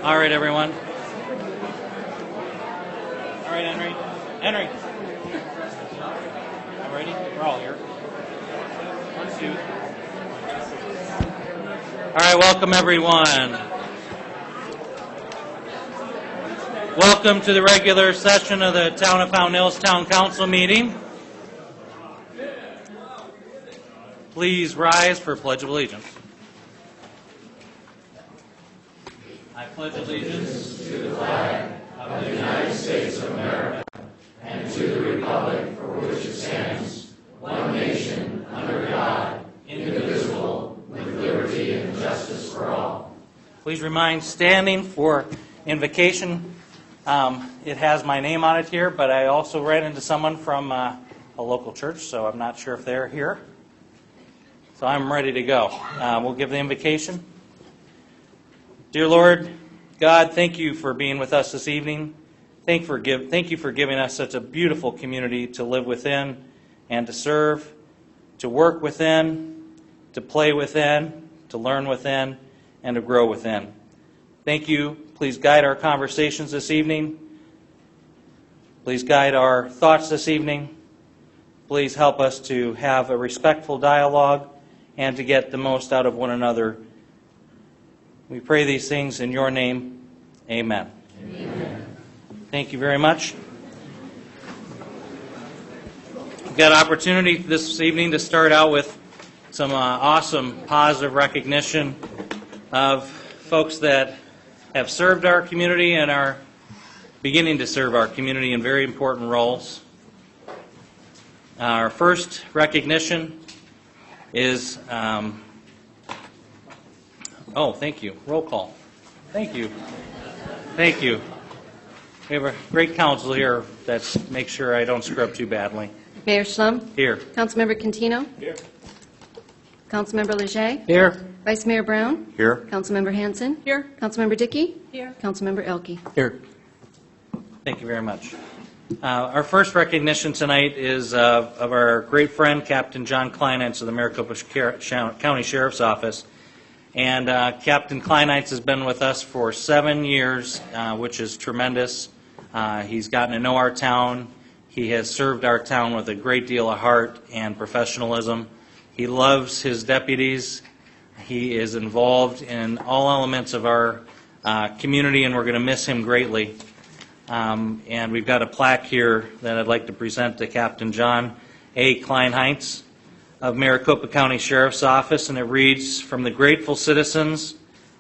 All right, everyone. All right, Henry. Henry. I'm ready. We're all here. 1, 2. All right, welcome, everyone. Welcome to the regular session of the Town of Fountain Hills Town Council meeting. Please rise for Pledge of Allegiance. I pledge allegiance to the flag of the United States of America and to the republic for which it stands, one nation, under God, indivisible, with liberty and justice for all. Please remain standing for invocation. It has my name on it here, but I also ran into someone from a local church, so I'm not sure if they're here. So I'm ready to go. We'll give the invocation. Dear Lord God, thank you for being with us this evening. Thank you for giving us such a beautiful community to live within and to serve, to work within, to play within, to learn within, and to grow within. Thank you. Please guide our conversations this evening. Please guide our thoughts this evening. Please help us to have a respectful dialogue and to get the most out of one another. We pray these things in your name. Amen. Amen. Thank you very much. We've got an opportunity this evening to start out with some awesome positive recognition of folks that have served our community and are beginning to serve our community in very important roles. Our first recognition is thank you. Roll call. Thank you. Thank you. We have a great council here that makes sure I don't screw up too badly. Mayor Schlum. Here. Councilmember Cantino. Here. Councilmember Leger. Here. Vice Mayor Brown. Here. Councilmember Hanson. Here. Councilmember Dickey. Here. Councilmember Elke. Here. Thank you very much. Our first recognition tonight is of our great friend, Captain John Kleinheitz of the Maricopa County Sheriff's Office. And Captain Kleinheitz has been with us for 7 years, which is tremendous. He's gotten to know our town. He has served our town with a great deal of heart and professionalism. He loves his deputies. He is involved in all elements of our community, and we're going to miss him greatly. And we've got a plaque here that I'd like to present to Captain John A. Kleinheitz of Maricopa County Sheriff's Office, and it reads, "From the grateful citizens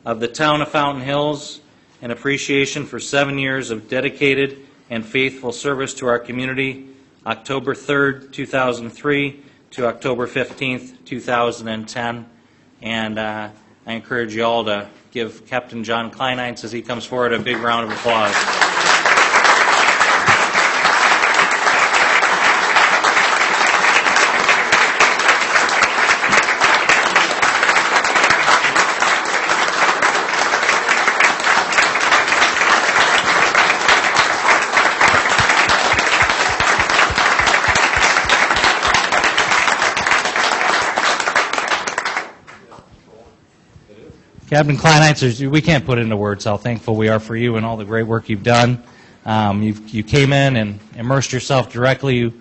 of the town of Fountain Hills, an appreciation for 7 years of dedicated and faithful service to our community, October 3rd, 2003 to October 15th, 2010. And I encourage you all to give Captain John Kleinheitz, as he comes forward, a big round of applause. Captain Kleinheitz, we can't put into words how thankful we are for you and all the great work you've done. You came in and immersed yourself directly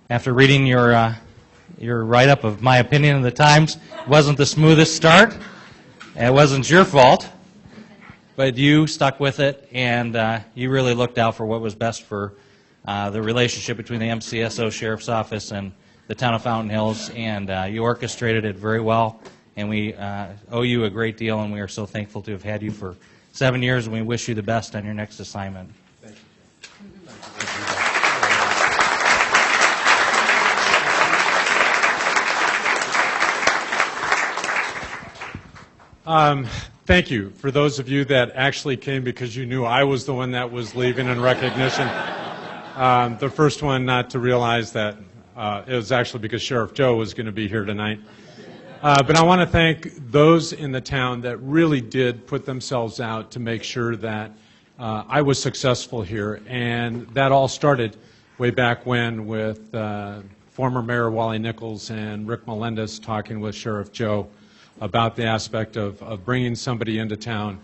after reading your write-up of my opinion of the Times. It wasn't the smoothest start. It wasn't your fault, but you stuck with it, and you really looked out for what was best for the relationship between the MCSO Sheriff's Office and the town of Fountain Hills, and you orchestrated it very well. And we owe you a great deal, and we are so thankful to have had you for 7 years, and we wish you the best on your next assignment. Thank you. Thank you. For those of you that actually came because you knew I was the one that was leaving in recognition, the first one not to realize that it was actually because Sheriff Joe was going to be here tonight. But I want to thank those in the town that really did put themselves out to make sure that I was successful here. And that all started way back when with former Mayor Wally Nichols and Rick Melendez talking with Sheriff Joe about the aspect of bringing somebody into town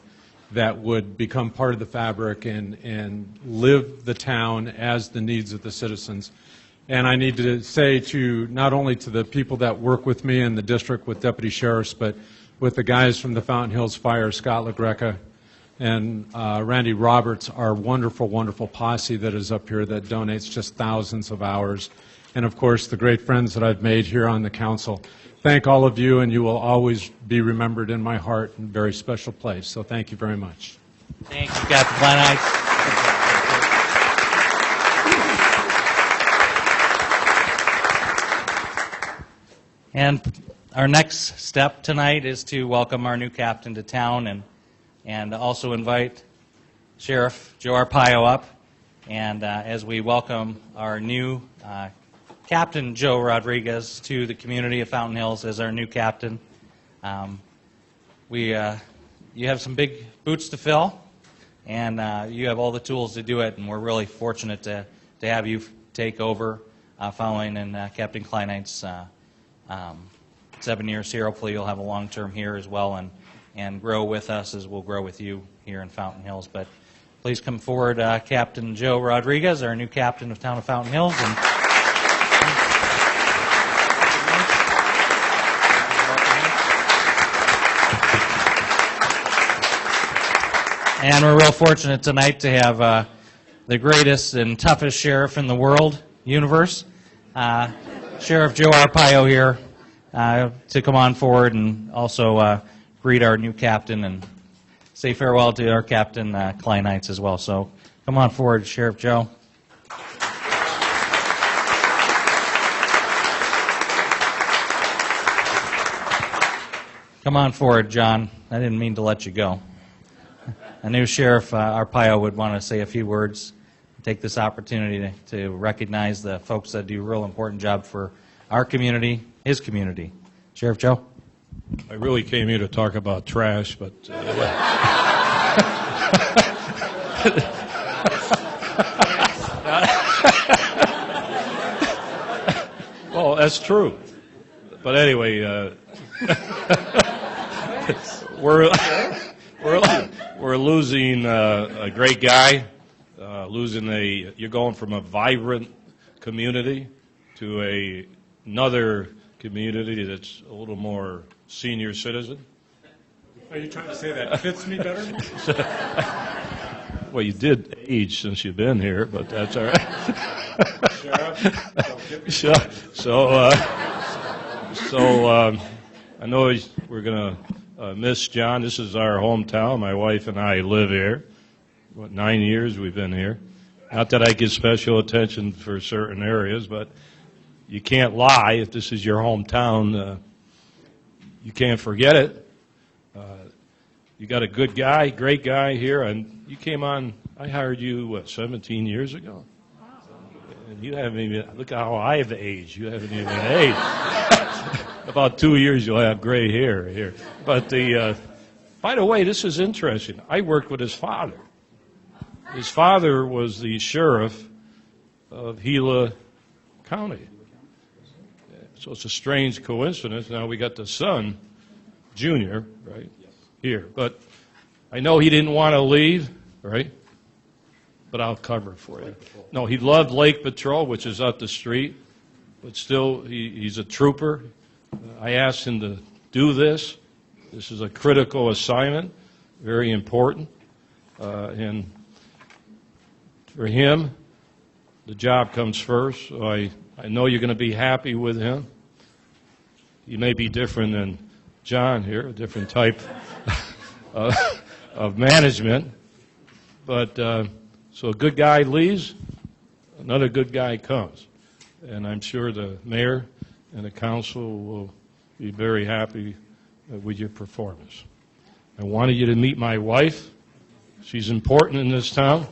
that would become part of the fabric and live the town as the needs of the citizens. And I need to say to not only to the people that work with me in the district with deputy sheriffs, but with the guys from the Fountain Hills Fire, Scott LaGreca and Randy Roberts, our wonderful, wonderful posse that is up here that donates just thousands of hours. And of course, the great friends that I've made here on the council. Thank all of you, and you will always be remembered in my heart in a very special place. So thank you very much. Thank you, Captain Kleinites. And our next step tonight is to welcome our new captain to town and also invite Sheriff Joe Arpaio up. And as we welcome our new Captain Joe Rodriguez to the community of Fountain Hills as our new captain, you have some big boots to fill, and you have all the tools to do it, and we're really fortunate to have you take over following in Captain Kleinight's 7 years here. Hopefully you'll have a long term here as well and grow with us as we'll grow with you here in Fountain Hills. But please come forward, Captain Joe Rodriguez, our new captain of Town of Fountain Hills. And we're real fortunate tonight to have the greatest and toughest sheriff in the world, universe, Sheriff Joe Arpaio here to come on forward and also greet our new captain and say farewell to our captain, Kleinites, as well. So come on forward, Sheriff Joe. Come on forward, John. I didn't mean to let you go. I knew Sheriff Arpaio would want to say a few words, take this opportunity to recognize the folks that do a real important job for our community, his community. Sheriff Joe? I really came here to talk about trash, but well, that's true. But anyway, we're losing a great guy, you're going from a vibrant community to another community that's a little more senior citizen. Are you trying to say that fits me better? Well, you did age since you've been here, but that's all right. Sheriff, So I know we're going to miss John. This is our hometown. My wife and I live here. 9 years we've been here. Not that I give special attention for certain areas, but you can't lie. If this is your hometown, you can't forget it. You got a good guy, great guy here, and you came on, I hired you, 17 years ago? And you haven't even, look at how I've aged. You haven't even aged. About 2 years you'll have gray hair here. But by the way, this is interesting. I worked with his father. His father was the sheriff of Gila County. So it's a strange coincidence. Now we got the son, Junior, right, here. But I know he didn't want to leave, right? But I'll cover it for you. No, he loved Lake Patrol, which is up the street. But still, he's a trooper. I asked him to do this. This is a critical assignment, very important. And for him, the job comes first. So I know you're going to be happy with him. He may be different than John here, a different type of management. But so a good guy leaves, another good guy comes. And I'm sure the mayor and the council will be very happy with your performance. I wanted you to meet my wife. She's important in this town.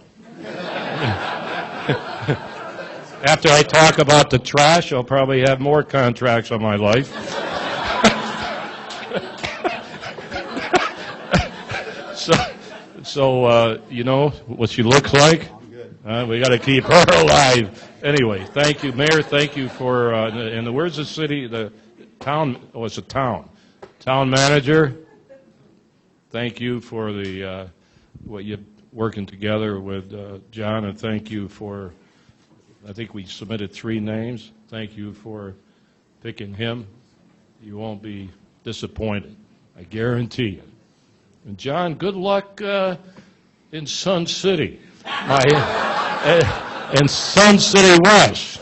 After I talk about the trash, I'll probably have more contracts on my life. So you know what she looks like? We got to keep her alive. Anyway, thank you, Mayor. Thank you for, and where's the city, the town, it's a town. Town manager, thank you for the what you're working together with John, and thank you for, I think we submitted 3 names. Thank you for picking him. You won't be disappointed, I guarantee you. And John, good luck in Sun City, in Sun City West.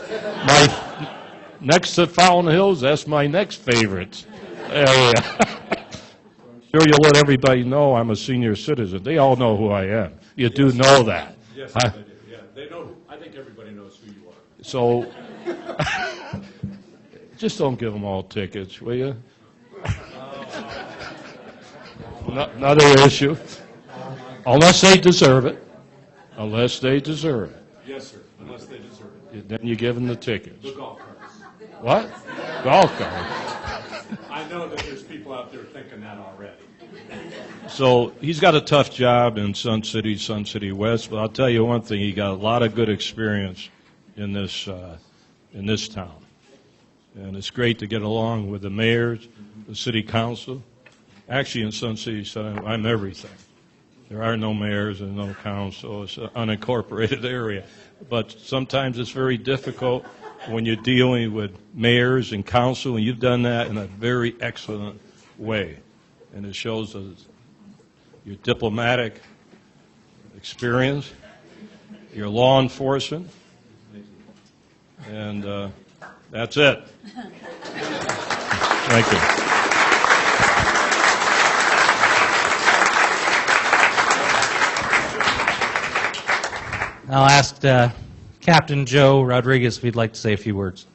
Next to Fountain Hills, that's my next favorite area. I'm sure you'll let everybody know I'm a senior citizen. They all know who I am. You do know that. Yes, they do. Yeah, they know. I think everybody knows who you are. So, just don't give them all tickets, will you? Another issue. Unless they deserve it. Unless they deserve it. Yes, sir. Unless they deserve it. Then you give them the tickets. The golf carts. What? Golf cart. I know that there's people out there thinking that already. So he's got a tough job in Sun City West, but I'll tell you one thing, he got a lot of good experience in this town. And it's great to get along with the mayors, the city council. Actually, in Sun City, I'm everything. There are no mayors and no council. It's an unincorporated area. But sometimes it's very difficult when you're dealing with mayors and council, and you've done that in a very excellent way. And it shows your diplomatic experience, your law enforcement, and that's it. Thank you. I'll ask Captain Joe Rodriguez if he'd like to say a few words.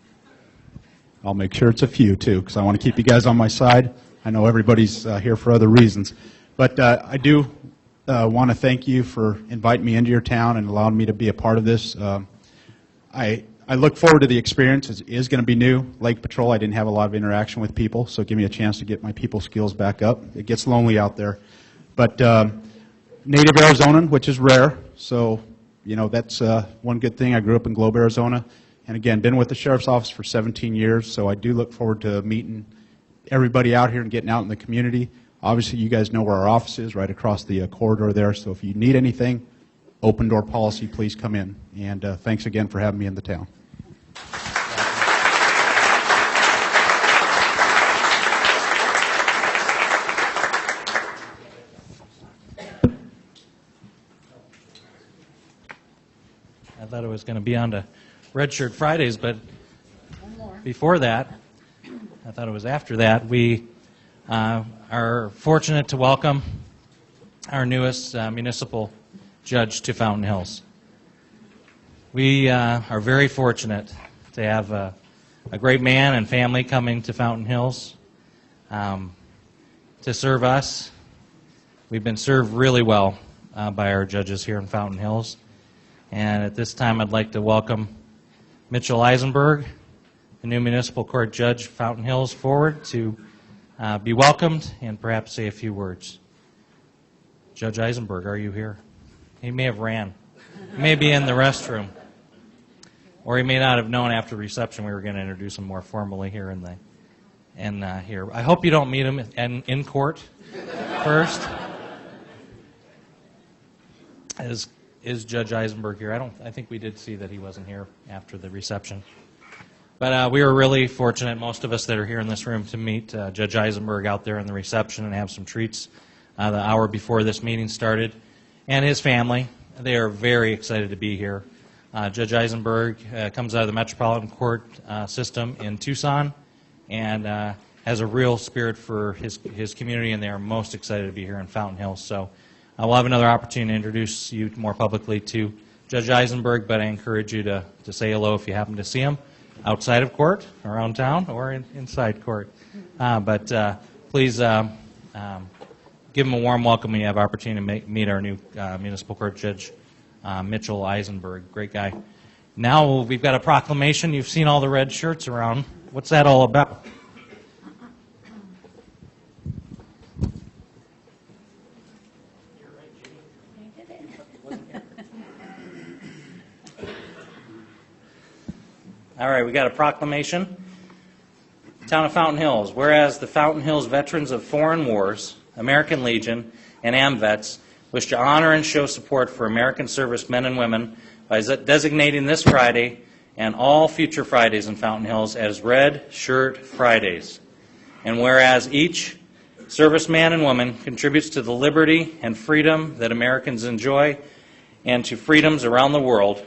I'll make sure it's a few, too, because I want to keep you guys on my side. I know everybody's here for other reasons. But I do want to thank you for inviting me into your town and allowing me to be a part of this. I look forward to the experience. It is going to be new. Lake Patrol, I didn't have a lot of interaction with people, so give me a chance to get my people skills back up. It gets lonely out there. But native Arizonan, which is rare, so you know that's one good thing. I grew up in Globe, Arizona, and again, been with the Sheriff's Office for 17 years, so I do look forward to meeting everybody out here and getting out in the community. Obviously, you guys know where our office is, right across the corridor there, so if you need anything, open door policy, please come in. And thanks again for having me in the town. I thought it was going to be on to Red Shirt Fridays, but before that, I thought it was after that, we are fortunate to welcome our newest municipal judge to Fountain Hills. We are very fortunate to have a great man and family coming to Fountain Hills to serve us. We've been served really well by our judges here in Fountain Hills. And at this time, I'd like to welcome Mitchell Eisenberg, the new municipal court judge, Fountain Hills, forward to be welcomed and perhaps say a few words. Judge Eisenberg, are you here? He may have ran. He may be in the restroom. Or he may not have known after reception we were going to introduce him more formally here here. I hope you don't meet him in court first. Is Judge Eisenberg here? I think we did see that he wasn't here after the reception. But we were really fortunate, most of us that are here in this room, to meet Judge Eisenberg out there in the reception and have some treats the hour before this meeting started. And his family, they are very excited to be here. Judge Eisenberg comes out of the Metropolitan Court system in Tucson and has a real spirit for his community, and they are most excited to be here in Fountain Hills. So we'll have another opportunity to introduce you more publicly to Judge Eisenberg, but I encourage you to say hello if you happen to see him outside of court, around town, or inside court. But please give him a warm welcome when you have opportunity to meet our new municipal court judge, Mitchell Eisenberg. Great guy. Now we've got a proclamation. You've seen all the red shirts around. What's that all about? All right, we got a proclamation. Town of Fountain Hills. Whereas the Fountain Hills veterans of foreign wars, American Legion, and AMVETS wish to honor and show support for American servicemen and women by designating this Friday and all future Fridays in Fountain Hills as Red Shirt Fridays. And whereas each serviceman and woman contributes to the liberty and freedom that Americans enjoy and to freedoms around the world,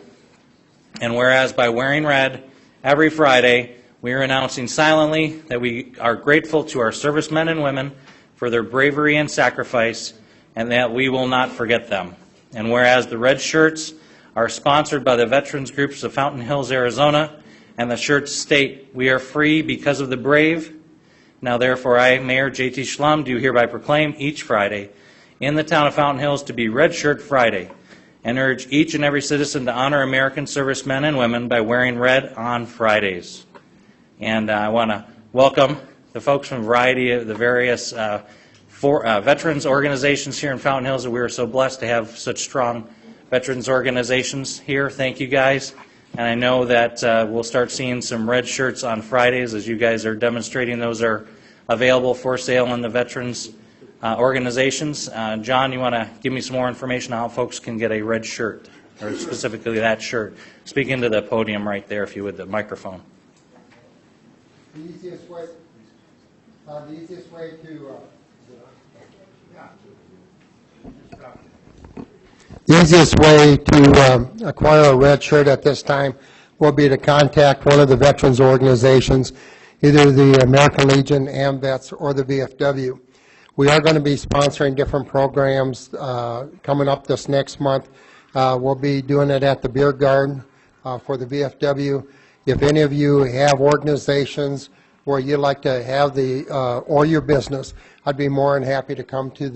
and whereas by wearing red every Friday, we are announcing silently that we are grateful to our servicemen and women for their bravery and sacrifice, and that we will not forget them. And whereas the red shirts are sponsored by the veterans groups of Fountain Hills, Arizona, and the shirts state, "We are free because of the brave." Now therefore I, Mayor J.T. Schlum, do hereby proclaim each Friday in the town of Fountain Hills to be Red Shirt Friday, and urge each and every citizen to honor American servicemen and women by wearing red on Fridays. And I want to welcome the folks from a variety of the various veterans organizations here in Fountain Hills. We are so blessed to have such strong veterans organizations here. Thank you guys. And I know that we'll start seeing some red shirts on Fridays as you guys are demonstrating. Those are available for sale in the veterans organizations. John, you want to give me some more information on how folks can get a red shirt, or specifically that shirt? Speak into the podium right there, if you would, the microphone. The easiest way to acquire a red shirt at this time will be to contact one of the veterans organizations, either the American Legion, AMVETS, or the VFW. We are going to be sponsoring different programs coming up this next month. We'll be doing it at the Beer Garden for the VFW. If any of you have organizations where you'd like to have or your business, I'd be more than happy to come to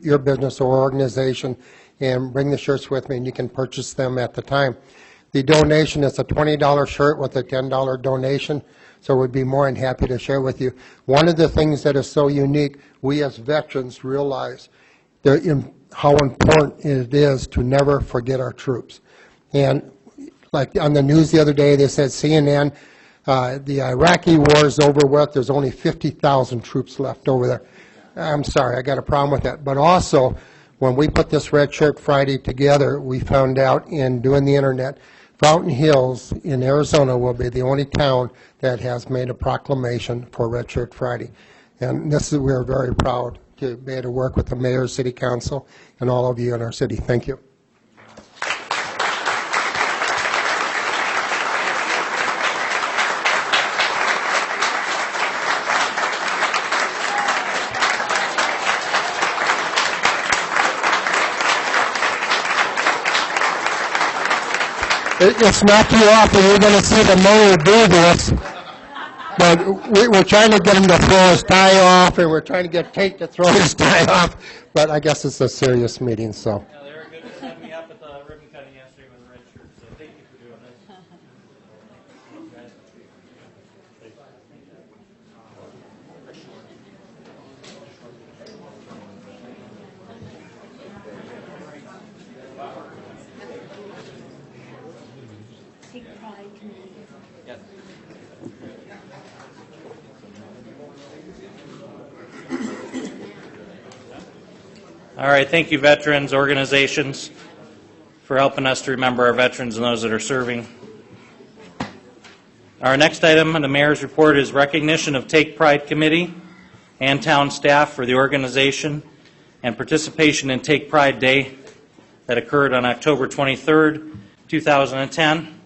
your business or organization and bring the shirts with me, and you can purchase them at the time. The donation is a $20 shirt with a $10 donation, so we'd be more than happy to share with you. One of the things that is so unique, we as veterans realize how important it is to never forget our troops. And like on the news the other day, they said CNN, the Iraqi war is over with. There's only 50,000 troops left over there. I'm sorry, I got a problem with that. But also, when we put this Red Shirt Friday together, we found out in doing the internet, Fountain Hills in Arizona will be the only town that has made a proclamation for Red Shirt Friday. And we're very proud to be able to work with the mayor, city council, and all of you in our city. Thank you. It's not too often you're going to see the mayor do this, but we're trying to get him to throw his tie off, and we're trying to get Tate to throw his tie off, but I guess it's a serious meeting, so. Yeah, they were good to set me up at the ribbon cutting yesterday with a red shirt, so thank you for doing this. Yes. All right, thank you, veterans organizations, for helping us to remember our veterans and those that are serving. Our next item on the mayor's report is recognition of Take Pride Committee and town staff for the organization and participation in Take Pride Day that occurred on October 23rd, 2010.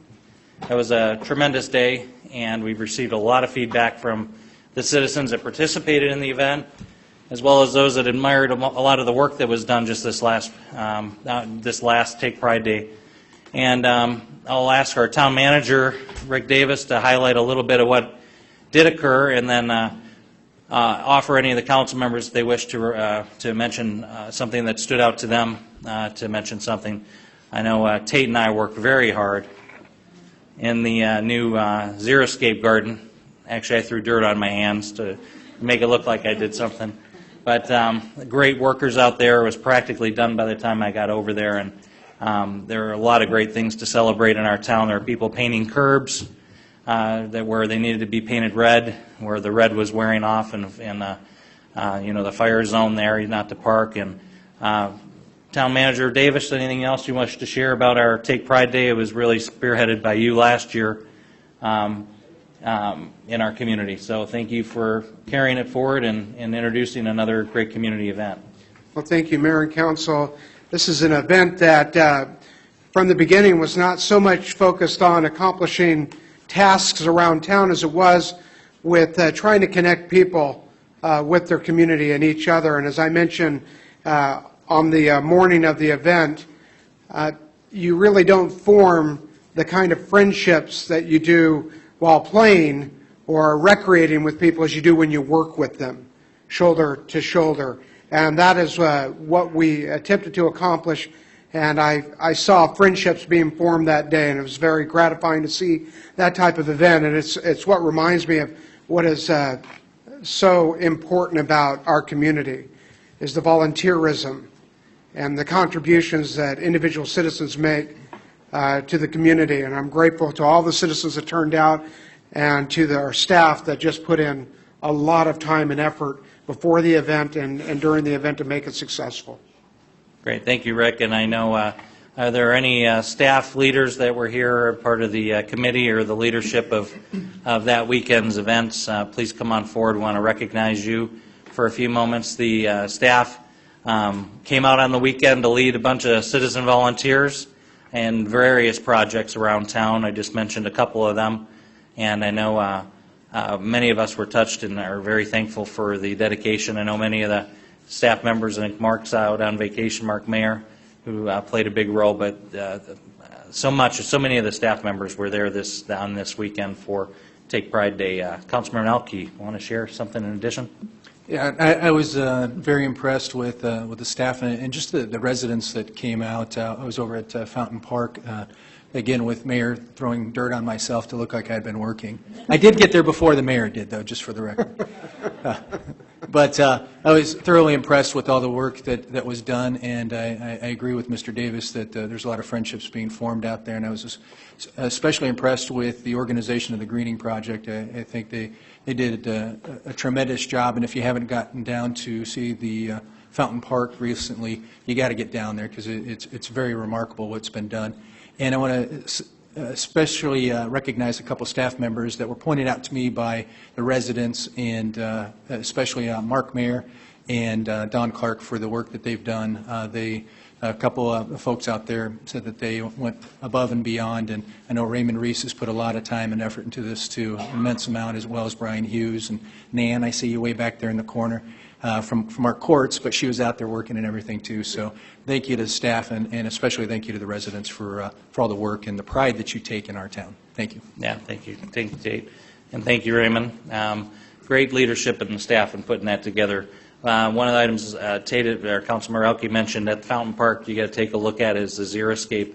That was a tremendous day, and we've received a lot of feedback from the citizens that participated in the event, as well as those that admired a lot of the work that was done just this last Take Pride Day. And I'll ask our town manager, Rick Davis, to highlight a little bit of what did occur, and then offer any of the council members if they wish to mention something that stood out to them, to mention something. I know Tate and I worked very hard in the new Xeriscape garden. Actually, I threw dirt on my hands to make it look like I did something. But great workers out there. It was practically done by the time I got over there, and there are a lot of great things to celebrate in our town. There are people painting curbs where they needed to be painted red, where the red was wearing off, and the fire zone there, not to park. And town Town Manager Davis, anything else you wish to share about our Take Pride Day? It was really spearheaded by you last year in our community. So thank you for carrying it forward and introducing another great community event. Well, thank you, Mayor and Council. This is an event that from the beginning was not so much focused on accomplishing tasks around town as it was with trying to connect people with their community and each other. And as I mentioned on the morning of the event, you really don't form the kind of friendships that you do while playing or recreating with people as you do when you work with them, shoulder to shoulder. And that is what we attempted to accomplish. And I saw friendships being formed that day, and it was very gratifying to see that type of event. And it's what reminds me of what is so important about our community, is the volunteerism and the contributions that individual citizens make to the community. And I'm grateful to all the citizens that turned out and to our staff that just put in a lot of time and effort before the event and during the event to make it successful. Great, thank you, Rick. And I know, are there any staff leaders that were here, part of the committee or the leadership of that weekend's events? Please come on forward. We want to recognize you for a few moments. The staff came out on the weekend to lead a bunch of citizen volunteers and various projects around town. I just mentioned a couple of them, and I know many of us were touched and are very thankful for the dedication. I know many of the staff members, I think Mark's out on vacation, Mark Mayer, who played a big role, but so many of the staff members were there on this weekend for Take Pride Day. Councilmember Elke, want to share something in addition? Yeah, I was very impressed with the staff and just the residents that came out. I was over at Fountain Park, again with Mayor throwing dirt on myself to look like I'd been working. I did get there before the mayor did, though, just for the record. But I was thoroughly impressed with all the work that was done, and I agree with Mr. Davis that there's a lot of friendships being formed out there, and I was especially impressed with the organization of the Greening Project. I think they did a tremendous job, and if you haven't gotten down to see the Fountain Park recently, you got to get down there because it's very remarkable what's been done. And I want to especially recognize a couple staff members that were pointed out to me by the residents, and especially Mark Mayer and Don Clark for the work that they've done. A couple of folks out there said that they went above and beyond, and I know Raymond Reese has put a lot of time and effort into this too, an immense amount, as well as Brian Hughes and Nan. I see you way back there in the corner from our courts, but she was out there working and everything too. So thank you to the staff, and especially thank you to the residents for all the work and the pride that you take in our town. Thank you. Yeah, thank you. Thank you, Tate. And thank you, Raymond. Great leadership in the staff in putting that together. One of the items Tate, or Councilmember Elke mentioned at Fountain Park you got to take a look at is the Xeriscape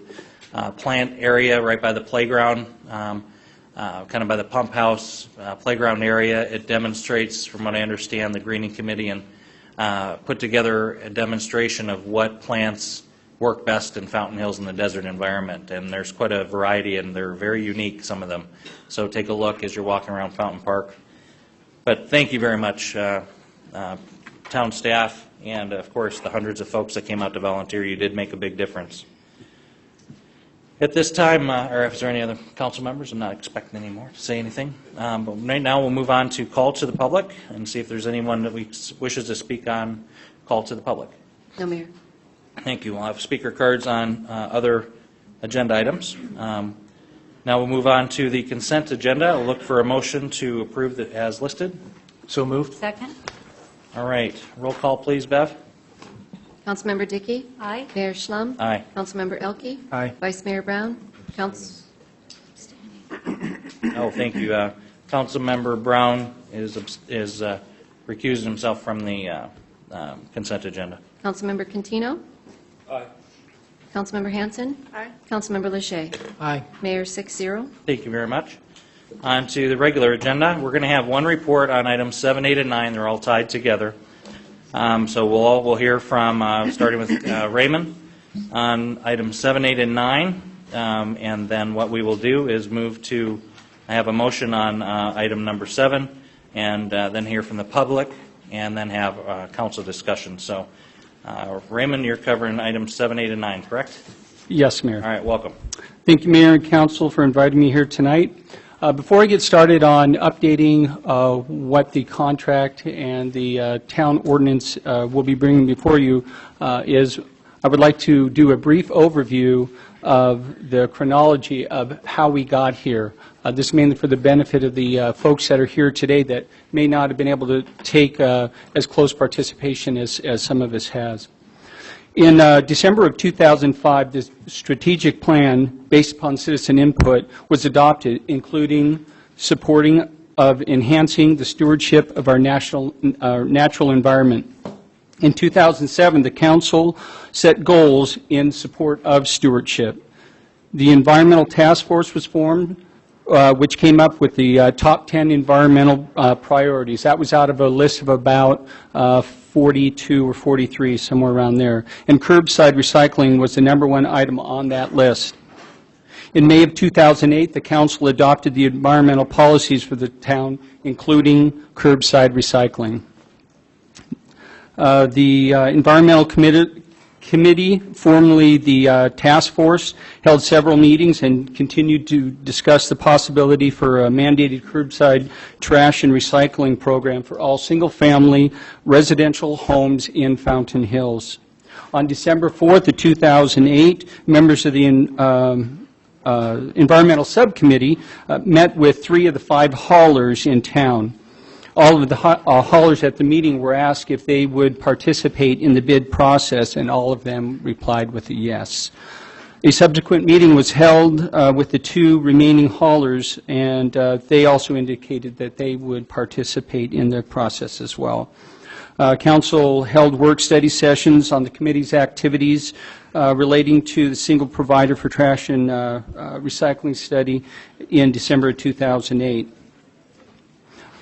plant area right by the playground, kind of by the pump house playground area. It demonstrates, from what I understand, the Greening Committee and put together a demonstration of what plants work best in Fountain Hills in the desert environment. And there's quite a variety, and they're very unique, some of them. So take a look as you're walking around Fountain Park. But thank you very much, town staff, and of course the hundreds of folks that came out to volunteer. You did make a big difference. At this time, or if there are any other council members, I'm not expecting any more to say anything. But right now we'll move on to call to the public and see if there's anyone that wishes to speak on call to the public. No, Mayor. Thank you. We'll have speaker cards on other agenda items. Now we'll move on to the consent agenda. I'll look for a motion to approve as listed. So moved. Second. All right. Roll call, please, Bev. Councilmember Dickey? Aye. Mayor Schlum? Aye. Councilmember Elke? Aye. Vice Mayor Brown? Oh, thank you. Councilmember Brown is recusing himself from the consent agenda. Councilmember Cantino? Aye. Councilmember Hanson? Aye. Councilmember Lachey? Aye. Mayor 6-0. Thank you very much. On to the regular agenda. We're going to have one report on items 7, 8, and 9. They're all tied together. So we'll hear from, starting with Raymond, on items 7, 8, and 9. And then what we will do is move to have a motion on item number 7, and then hear from the public, and then have council discussion. So Raymond, you're covering items 7, 8, and 9, correct? Yes, Mayor. All right, welcome. Thank you, Mayor and Council, for inviting me here tonight. Before I get started on updating what the contract and the town ordinance will be bringing before you, I would like to do a brief overview of the chronology of how we got here. This is mainly for the benefit of the folks that are here today that may not have been able to take as close participation as some of us has. In December of 2005, the strategic plan, based upon citizen input, was adopted, including supporting of enhancing the stewardship of our natural environment. In 2007, the Council set goals in support of stewardship. The Environmental Task Force was formed, which came up with the top 10 environmental priorities. That was out of a list of about 42 or 43, somewhere around there. And curbside recycling was the #1 item on that list. In May of 2008, the Council adopted the environmental policies for the town, including curbside recycling. The Environmental Committee, formerly the Task Force, held several meetings and continued to discuss the possibility for a mandated curbside trash and recycling program for all single-family residential homes in Fountain Hills. On December 4th of 2008, members of the Environmental Subcommittee met with 3 of the 5 haulers in town. All of the haulers at the meeting were asked if they would participate in the bid process, and all of them replied with a yes. A subsequent meeting was held with the 2 remaining haulers, and they also indicated that they would participate in the process as well. Council held work-study sessions on the committee's activities relating to the single provider for trash and recycling study in December of 2008.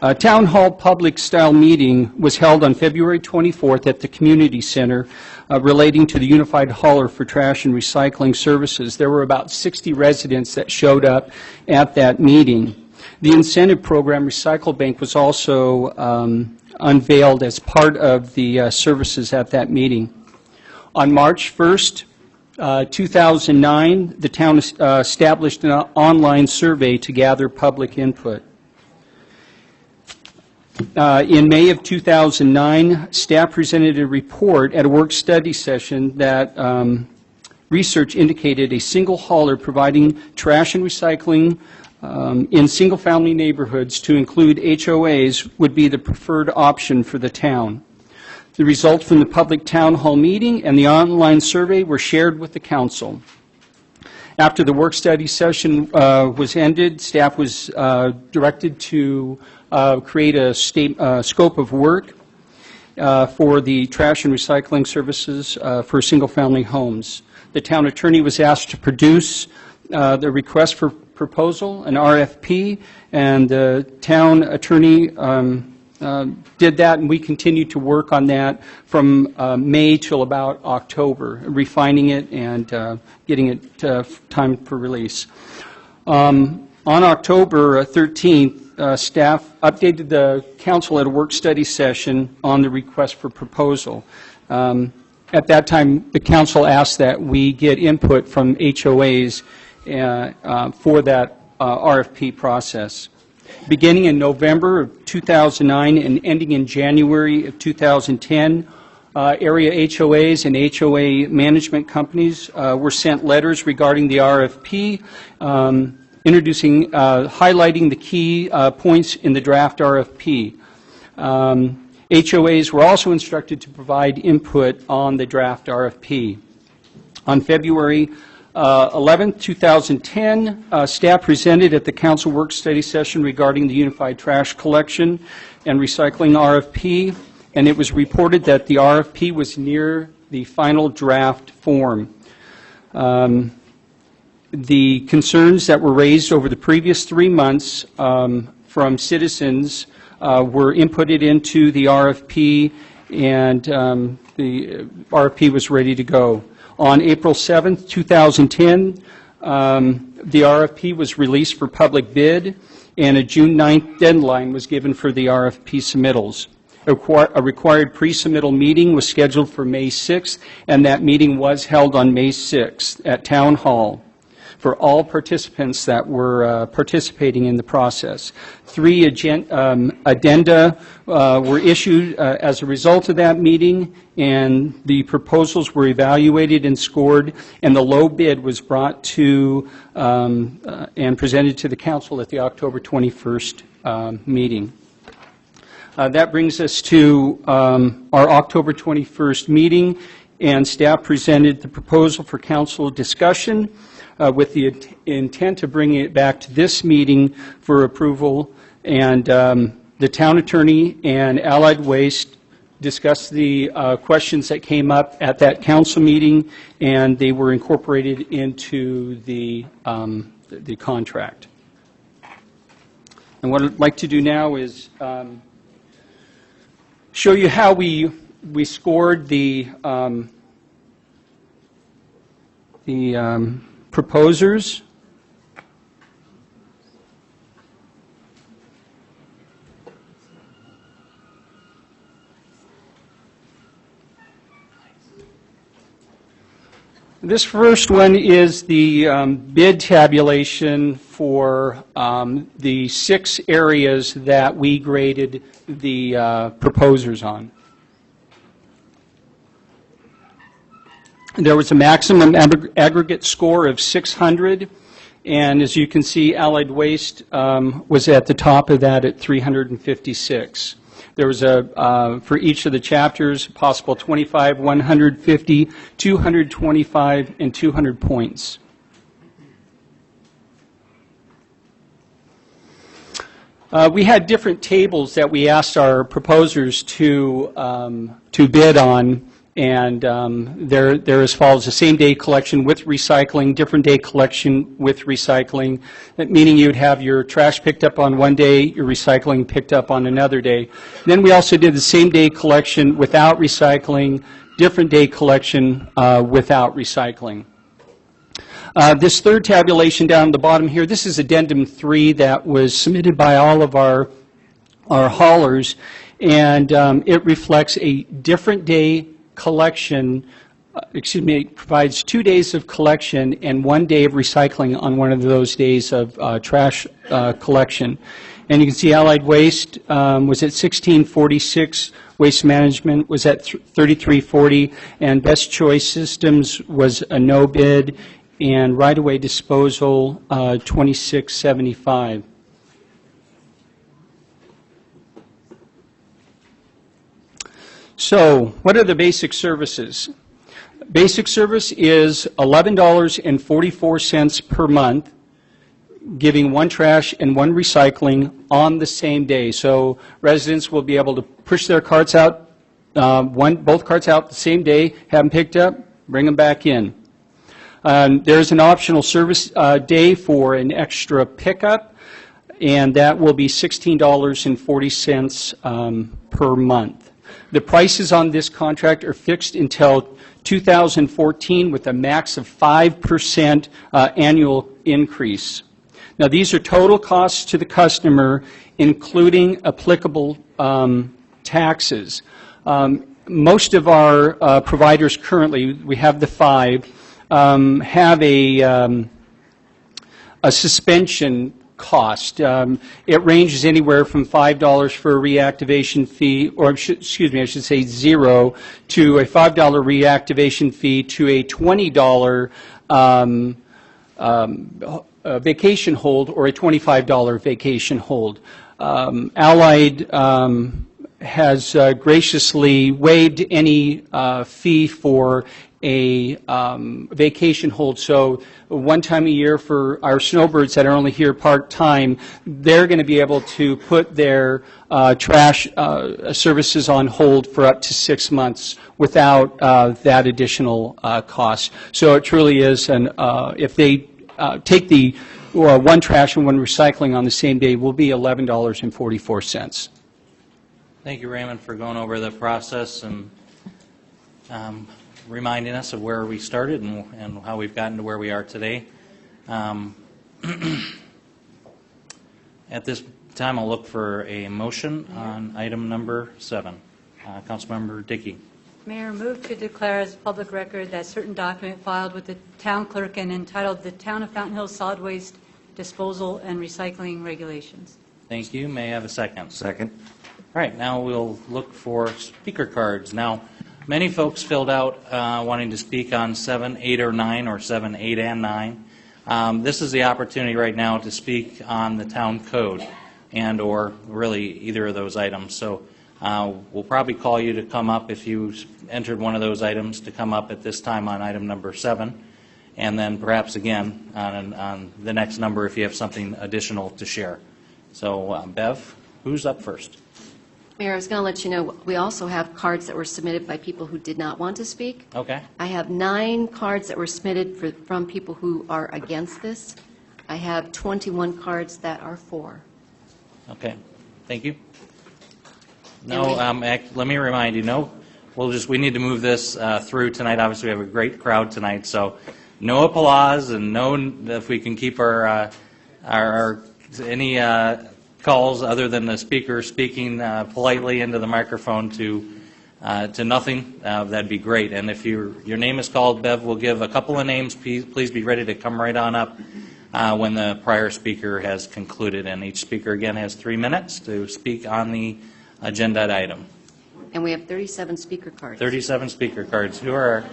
A town hall public-style meeting was held on February 24th at the Community Center relating to the Unified Hauler for Trash and Recycling Services. There were about 60 residents that showed up at that meeting. The incentive program, Recycle Bank, was also unveiled as part of the services at that meeting. On March 1st, 2009, the town established an online survey to gather public input. In May of 2009, staff presented a report at a work-study session that research indicated a single hauler providing trash and recycling in single-family neighborhoods to include HOAs would be the preferred option for the town. The results from the public town hall meeting and the online survey were shared with the council. After the work-study session was ended, staff was directed to create a scope of work for the trash and recycling services for single-family homes. The town attorney was asked to produce the request for proposal, an RFP, and the town attorney did that, and we continued to work on that from May till about October, refining it and getting it timed for release. On October 13th, staff updated the council at a work-study session on the request for proposal. At that time, the council asked that we get input from HOAs for that RFP process. Beginning in November of 2009 and ending in January of 2010, area HOAs and HOA management companies were sent letters regarding the RFP, highlighting the key points in the draft RFP. HOAs were also instructed to provide input on the draft RFP. On February 11, 2010, staff presented at the council work-study session regarding the Unified Trash Collection and Recycling RFP, and it was reported that the RFP was near the final draft form. The concerns that were raised over the previous 3 months from citizens were inputted into the RFP, and the RFP was ready to go. On April 7th, 2010, the RFP was released for public bid, and a June 9th deadline was given for the RFP submittals. A required pre-submittal meeting was scheduled for May 6th, and that meeting was held on May 6th at Town Hall for all participants that were participating in the process. 3 addenda were issued as a result of that meeting, and the proposals were evaluated and scored, and the low bid was brought to and presented to the council at the October 21st meeting. That brings us to our October 21st meeting, and staff presented the proposal for council discussion with the intent to bring it back to this meeting for approval. And the town attorney and Allied Waste discussed the questions that came up at that council meeting, and they were incorporated into the contract. And what I'd like to do now is show you how we scored the proposers. This first one is the bid tabulation for the 6 areas that we graded the proposers on. There was a maximum aggregate score of 600, and as you can see, Allied Waste was at the top of that at 356. There was for each of the chapters, possible 25, 150, 225, and 200 points. We had different tables that we asked our proposers to bid on, and they're as follows: the same day collection with recycling, different day collection with recycling, meaning you'd have your trash picked up on one day, your recycling picked up on another day. Then we also did the same day collection without recycling, different day collection without recycling. This third tabulation down at the bottom here, this is Addendum 3 that was submitted by all of our haulers, and it reflects a different day collection, it provides 2 days of collection and 1 day of recycling on one of those days of trash collection. And you can see Allied Waste was at 1646, Waste Management was at 3340, and Best Choice Systems was a no bid, and Right-of-Way Disposal 2675. So, what are the basic services? Basic service is $11.44 per month, giving 1 trash and 1 recycling on the same day. So residents will be able to push their carts out, both carts out the same day, have them picked up, bring them back in. There's an optional service day for an extra pickup, and that will be $16.40 per month. The prices on this contract are fixed until 2014 with a max of 5% annual increase. Now, these are total costs to the customer, including applicable taxes. Most of our providers currently, we have the 5, have a suspension cost. It ranges anywhere from $5 for a reactivation fee, or excuse me, I should say 0, to a $5 reactivation fee to a $20 vacation hold or a $25 vacation hold. Allied has graciously waived any fee for a vacation hold. So 1 time a year for our snowbirds that are only here part-time, they're going to be able to put their trash services on hold for up to 6 months without that additional cost. So it truly is, if they take the 1 trash and 1 recycling on the same day, will be $11.44. Thank you, Raymond, for going over the process and reminding us of where we started and how we've gotten to where we are today. At this Time I'll look for a motion on item number 7. Councilmember Dickey. Mayor, move to declare as public record that certain document filed with the town clerk and entitled the Town of Fountain Hills Solid Waste Disposal and Recycling Regulations. Thank you. May I have a second? Second. All right, now we'll look for speaker cards. Now, many folks filled out wanting to speak on 7, 8, or 9, or 7, 8, and 9. This is the opportunity right now to speak on the town code and or really either of those items. So we'll probably call you to come up if you entered one of those items to come up at this time on item number 7, and then perhaps again on the next number if you have something additional to share. So Bev, who's up first? Mayor, I was going to let you know, we also have cards that were submitted by people who did not want to speak. Okay. I have 9 cards that were submitted from people who are against this. I have 21 cards that are for. Okay. Thank you. No, let me remind you, no, we need to move this through tonight. Obviously, we have a great crowd tonight, so no applause and no, if we can keep our any calls other than the speaker speaking politely into the microphone to nothing, that'd be great. And if your name is called, Bev, we'll give a couple of names. Please be ready to come right on up when the prior speaker has concluded. And each speaker, again, has 3 minutes to speak on the agenda item. And we have 37 speaker cards. 37 speaker cards. Who are our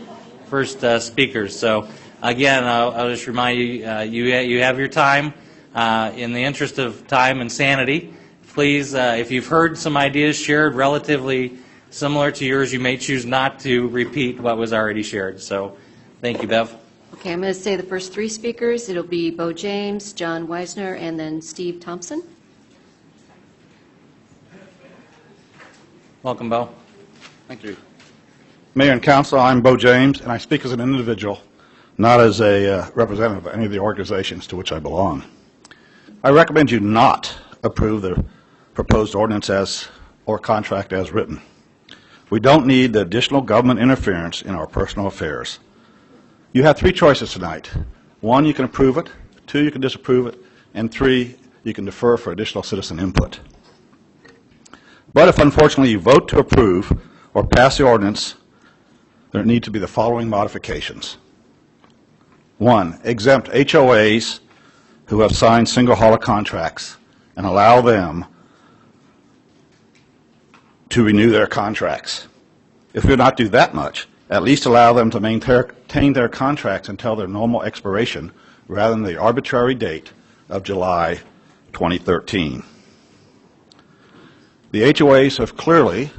first speakers? So, again, I'll just remind you, you have your time. In the interest of time and sanity, please, if you've heard some ideas shared relatively similar to yours, you may choose not to repeat what was already shared. So, thank you, Bev. Okay, I'm going to say the first 3 speakers. It'll be Bo James, John Weisner, and then Steve Thompson. Welcome, Bo. Thank you. Mayor and Council, I'm Bo James, and I speak as an individual, not as a representative of any of the organizations to which I belong. I recommend you not approve the proposed ordinance or contract as written. We don't need the additional government interference in our personal affairs. You have 3 choices tonight. 1, you can approve it. 2, you can disapprove it. And 3, you can defer for additional citizen input. But if unfortunately you vote to approve or pass the ordinance, there need to be the following modifications. 1, exempt HOAs who have signed single hauler contracts and allow them to renew their contracts. If we do not do that much, at least allow them to maintain their contracts until their normal expiration rather than the arbitrary date of July 2013. The HOAs have clearly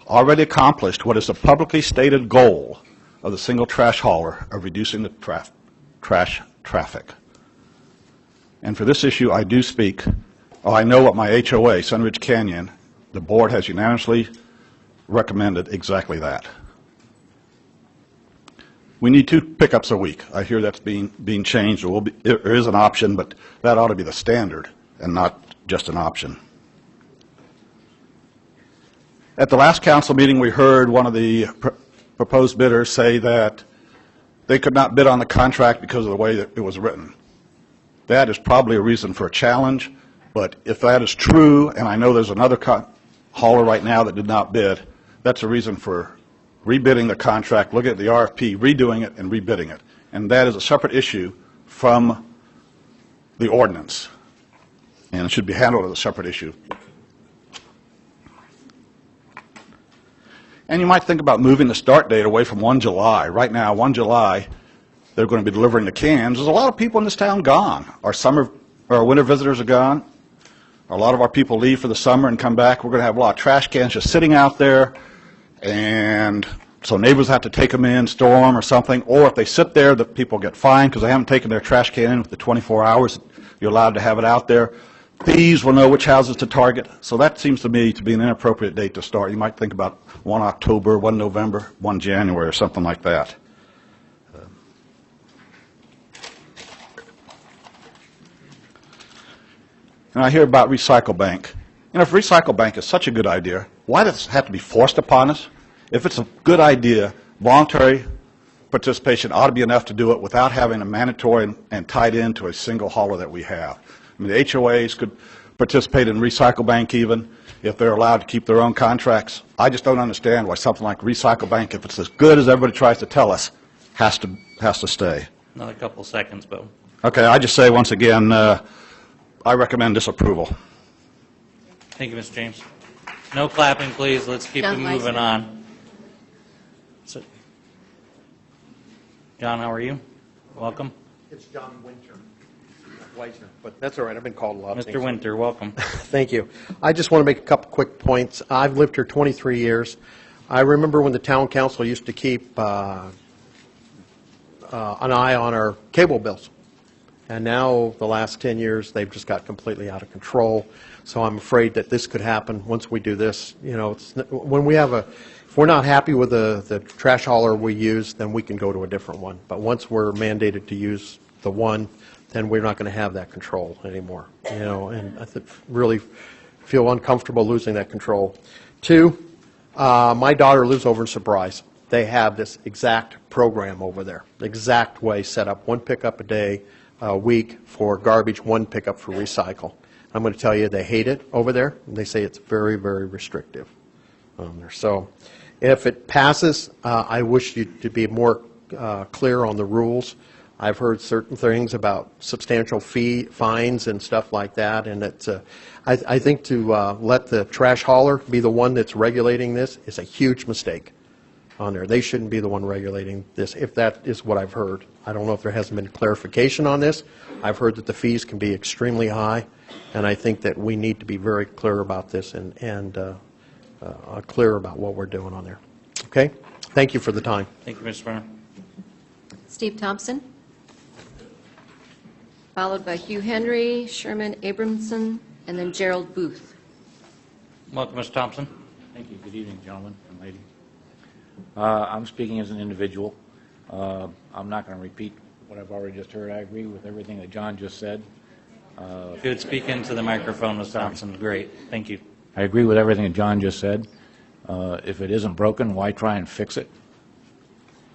already accomplished what is the publicly stated goal of the single trash hauler of reducing the trash traffic. And for this issue, I do speak, I know what my HOA, Sunridge Canyon, the board has unanimously recommended exactly that. We need 2 pickups a week. I hear that's being changed. There is an option, but that ought to be the standard and not just an option. At the last council meeting, we heard one of the proposed bidders say that they could not bid on the contract because of the way that it was written. That is probably a reason for a challenge, but if that is true, and I know there's another hauler right now that did not bid, that's a reason for rebidding the contract, looking at the RFP, redoing it, and rebidding it. And that is a separate issue from the ordinance, and it should be handled as a separate issue. And you might think about moving the start date away from 1 July. Right now, 1 July, they're going to be delivering the cans. There's a lot of people in this town gone. Our winter visitors are gone. A lot of our people leave for the summer and come back. We're going to have a lot of trash cans just sitting out there, and so neighbors have to take them in, store them or something. Or if they sit there, the people get fined because they haven't taken their trash can in with the 24 hours you're allowed to have it out there. Thieves will know which houses to target. So that seems to me to be an inappropriate date to start. You might think about 1 October, 1 November, 1 January, or something like that. And I hear about Recycle Bank. You know, if Recycle Bank is such a good idea, why does it have to be forced upon us? If it's a good idea, voluntary participation ought to be enough to do it without having a mandatory and tied into a single hauler that we have. I mean, the HOAs could participate in Recycle Bank even, if they're allowed to keep their own contracts. I just don't understand why something like Recycle Bank, if it's as good as everybody tries to tell us, has to stay. Another couple seconds, Bo. Okay, I just say once again, I recommend disapproval. Thank you, Mr. James. No clapping, please. Let's keep John it moving Leisner. on. So, John, how are you? Welcome. It's John Winter, Weisner, but that's all right. I've been called a lot of things. Mr. Winter, welcome. Thank you. I just want to make a couple quick points. I've lived here 23 years. I remember when the town council used to keep an eye on our cable bills. And now, the last 10 years, they've just got completely out of control. So I'm afraid that this could happen once we do this. You know, when we have if we're not happy with the trash hauler we use, then we can go to a different one. But once we're mandated to use the one, then we're not going to have that control anymore. You know, and I really feel uncomfortable losing that control. Two, my daughter lives over in Surprise. They have this exact program over there, the exact way set up, one pickup a week for garbage, one pickup for recycle. I'm going to tell you, they hate it over there, and they say it's very, very restrictive. So if it passes, I wish you to be more clear on the rules. I've heard certain things about substantial fines and stuff like that, and it's, I think to let the trash hauler be the one that's regulating this is a huge mistake on there. They shouldn't be the one regulating this, if that is what I've heard. I don't know if there hasn't been clarification on this. I've heard that the fees can be extremely high, and I think that we need to be very clear about this and clear about what we're doing on there. Okay? Thank you for the time. Thank you, Mr. Brenner. Steve Thompson, followed by Hugh Henry, Sherman Abramson, and then Gerald Booth. Welcome, Mr. Thompson. Thank you. Good evening, gentlemen and lady. I'm speaking as an individual. I'm not going to repeat what I've already just heard. I agree with everything that John just said. Good. Speak into the microphone, Mr. Thompson. Great. Thank you. I agree with everything that John just said. If it isn't broken, why try and fix it?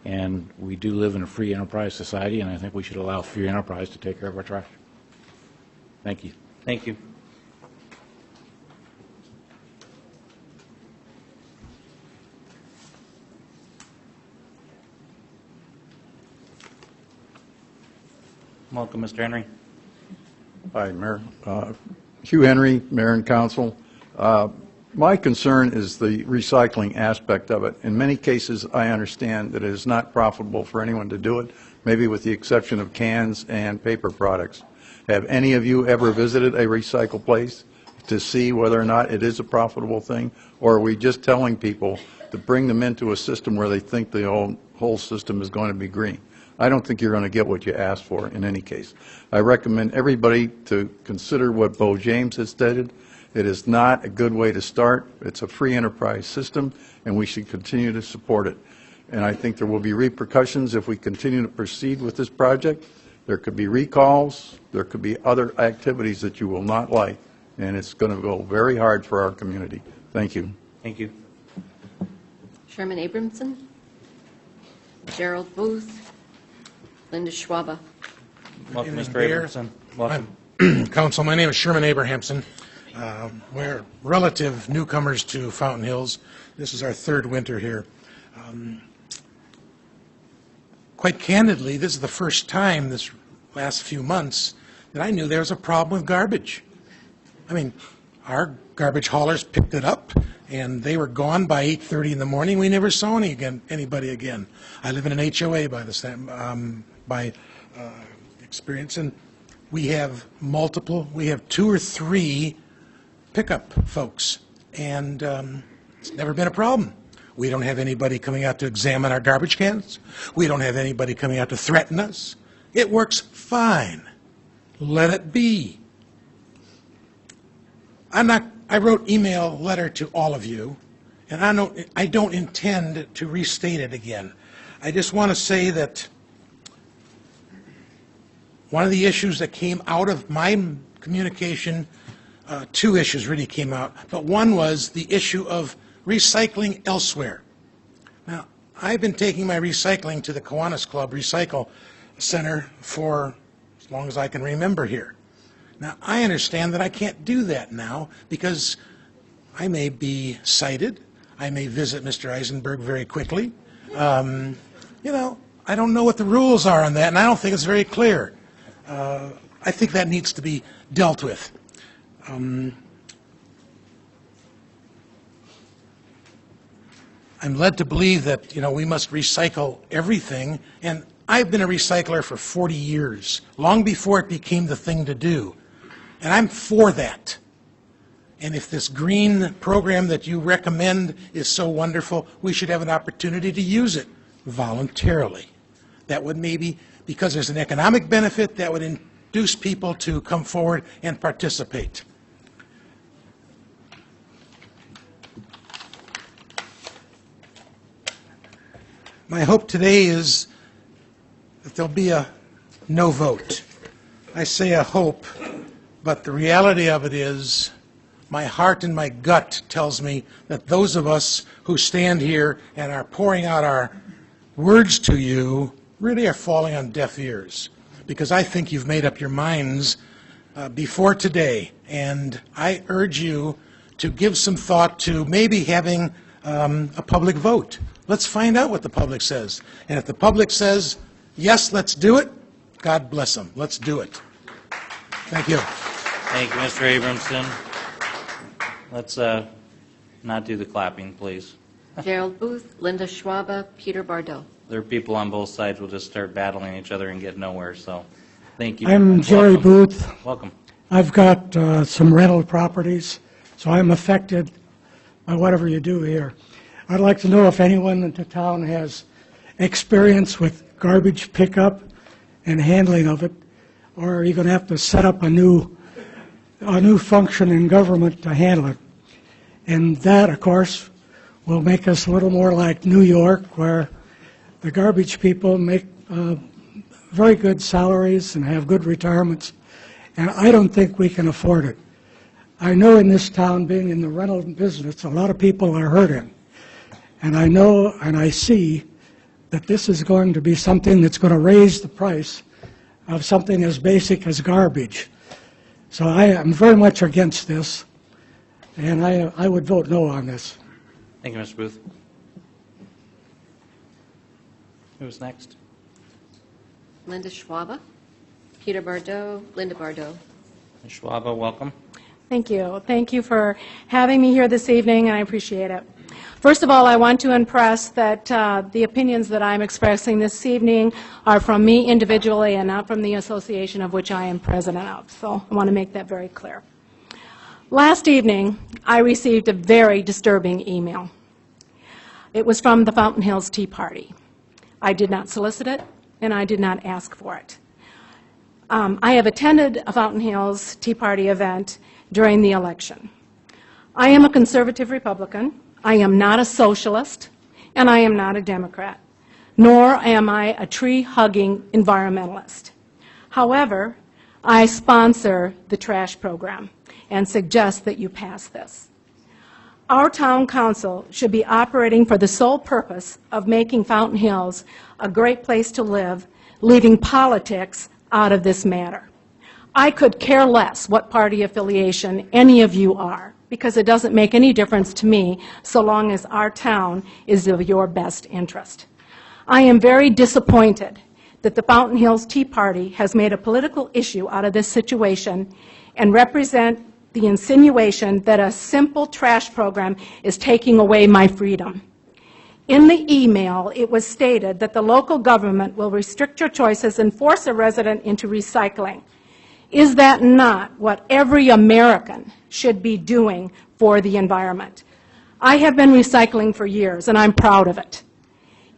And we do live in a free enterprise society, and I think we should allow free enterprise to take care of our trash. Thank you. Thank you. Welcome, Mr. Henry. Hi, Mayor. Hugh Henry, Mayor and Council. My concern is the recycling aspect of it. In many cases, I understand that it is not profitable for anyone to do it, maybe with the exception of cans and paper products. Have any of you ever visited a recycle place to see whether or not it is a profitable thing? Or are we just telling people to bring them into a system where they think the whole system is going to be green? I don't think you're going to get what you asked for in any case. I recommend everybody to consider what Bo James has stated. It is not a good way to start. It's a free enterprise system, and we should continue to support it. And I think there will be repercussions if we continue to proceed with this project. There could be recalls. There could be other activities that you will not like, and it's going to go very hard for our community. Thank you. Thank you. Sherman Abramson, Gerald Booth, Linda Schwaba. Welcome, Mr. Mayor. Abramson. Welcome. Council, my name is Sherman Abrahamson. We're relative newcomers to Fountain Hills. This is our third winter here. Quite candidly, this is the first time this last few months that I knew there was a problem with garbage. I mean, our garbage haulers picked it up, and they were gone by 8:30 in the morning. We never saw anybody again. I live in an HOA by experience, and we have we have 2 or 3 pickup folks, and it's never been a problem. We don't have anybody coming out to examine our garbage cans. We don't have anybody coming out to threaten us. It works fine. Let it be. I wrote email letter to all of you, and I don't intend to restate it again. I just want to say that one of the issues that came out of my communication, 2 issues really came out, but one was the issue of recycling elsewhere. Now, I've been taking my recycling to the Kiwanis Club Recycle Center for as long as I can remember here. Now, I understand that I can't do that now because I may be cited. I may visit Mr. Eisenberg very quickly. You know, I don't know what the rules are on that, and I don't think it's very clear. I think that needs to be dealt with. I'm led to believe that, you know, we must recycle everything, and I've been a recycler for 40 years, long before it became the thing to do. And I'm for that. And if this green program that you recommend is so wonderful, we should have an opportunity to use it voluntarily. That would maybe, because there's an economic benefit, that would induce people to come forward and participate. My hope today is that there'll be a no vote. I say a hope, but the reality of it is my heart and my gut tells me that those of us who stand here and are pouring out our words to you really are falling on deaf ears, because I think you've made up your minds before today, and I urge you to give some thought to maybe having a public vote. Let's find out what the public says. And if the public says, yes, let's do it, God bless them. Let's do it. Thank you. Thank you, Mr. Abramson. Let's not do the clapping, please. Gerald Booth, Linda Schwabe, Peter Bardot. There are people on both sides who will just start battling each other and get nowhere, so thank you. I'm Jerry Booth. Welcome. I've got some rental properties, so I'm affected by whatever you do here. I'd like to know if anyone in the town has experience with garbage pickup and handling of it, or are you going to have to set up a new function in government to handle it? And that, of course, will make us a little more like New York, where the garbage people make very good salaries and have good retirements, and I don't think we can afford it. I know in this town, being in the rental business, a lot of people are hurting. And I know and I see that this is going to be something that's going to raise the price of something as basic as garbage. So I am very much against this, and I would vote no on this. Thank you, Mr. Booth. Who's next? Linda Schwabe, Peter Bardot, Linda Bardot. Ms. Schwabe, welcome. Thank you. Thank you for having me here this evening, and I appreciate it. First of all, I want to impress that the opinions that I'm expressing this evening are from me individually and not from the association of which I am president of. So I want to make that very clear. Last evening, I received a very disturbing email. It was from the Fountain Hills Tea Party. I did not solicit it, and I did not ask for it. I have attended a Fountain Hills Tea Party event during the election. I am a conservative Republican. I am not a socialist, and I am not a Democrat, nor am I a tree-hugging environmentalist. However, I sponsor the trash program and suggest that you pass this. Our town council should be operating for the sole purpose of making Fountain Hills a great place to live, leaving politics out of this matter. I could care less what party affiliation any of you are, because it doesn't make any difference to me so long as our town is of your best interest. I am very disappointed that the Fountain Hills Tea Party has made a political issue out of this situation and represent the insinuation that a simple trash program is taking away my freedom. In the email, it was stated that the local government will restrict your choices and force a resident into recycling. Is that not what every American should be doing for the environment? I have been recycling for years, and I'm proud of it.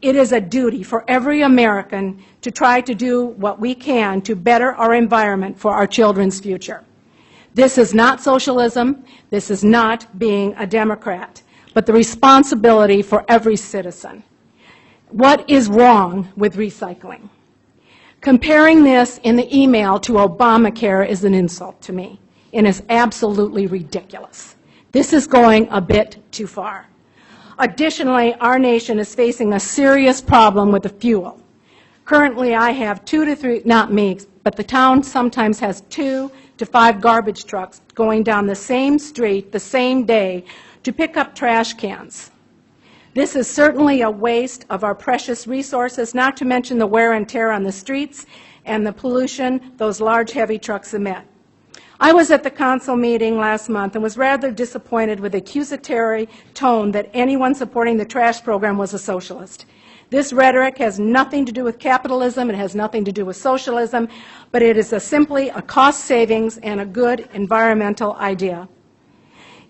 It is a duty for every American to try to do what we can to better our environment for our children's future. This is not socialism. This is not being a Democrat, but the responsibility for every citizen. What is wrong with recycling? Comparing this in the email to Obamacare is an insult to me and is absolutely ridiculous. This is going a bit too far. Additionally, our nation is facing a serious problem with the fuel. Currently, I have 2 to 3, not me, but the town sometimes has 2 to 5 garbage trucks going down the same street the same day to pick up trash cans. This is certainly a waste of our precious resources, not to mention the wear and tear on the streets and the pollution those large, heavy trucks emit. I was at the council meeting last month and was rather disappointed with the accusatory tone that anyone supporting the trash program was a socialist. This rhetoric has nothing to do with capitalism, it has nothing to do with socialism, but it is simply a cost savings and a good environmental idea.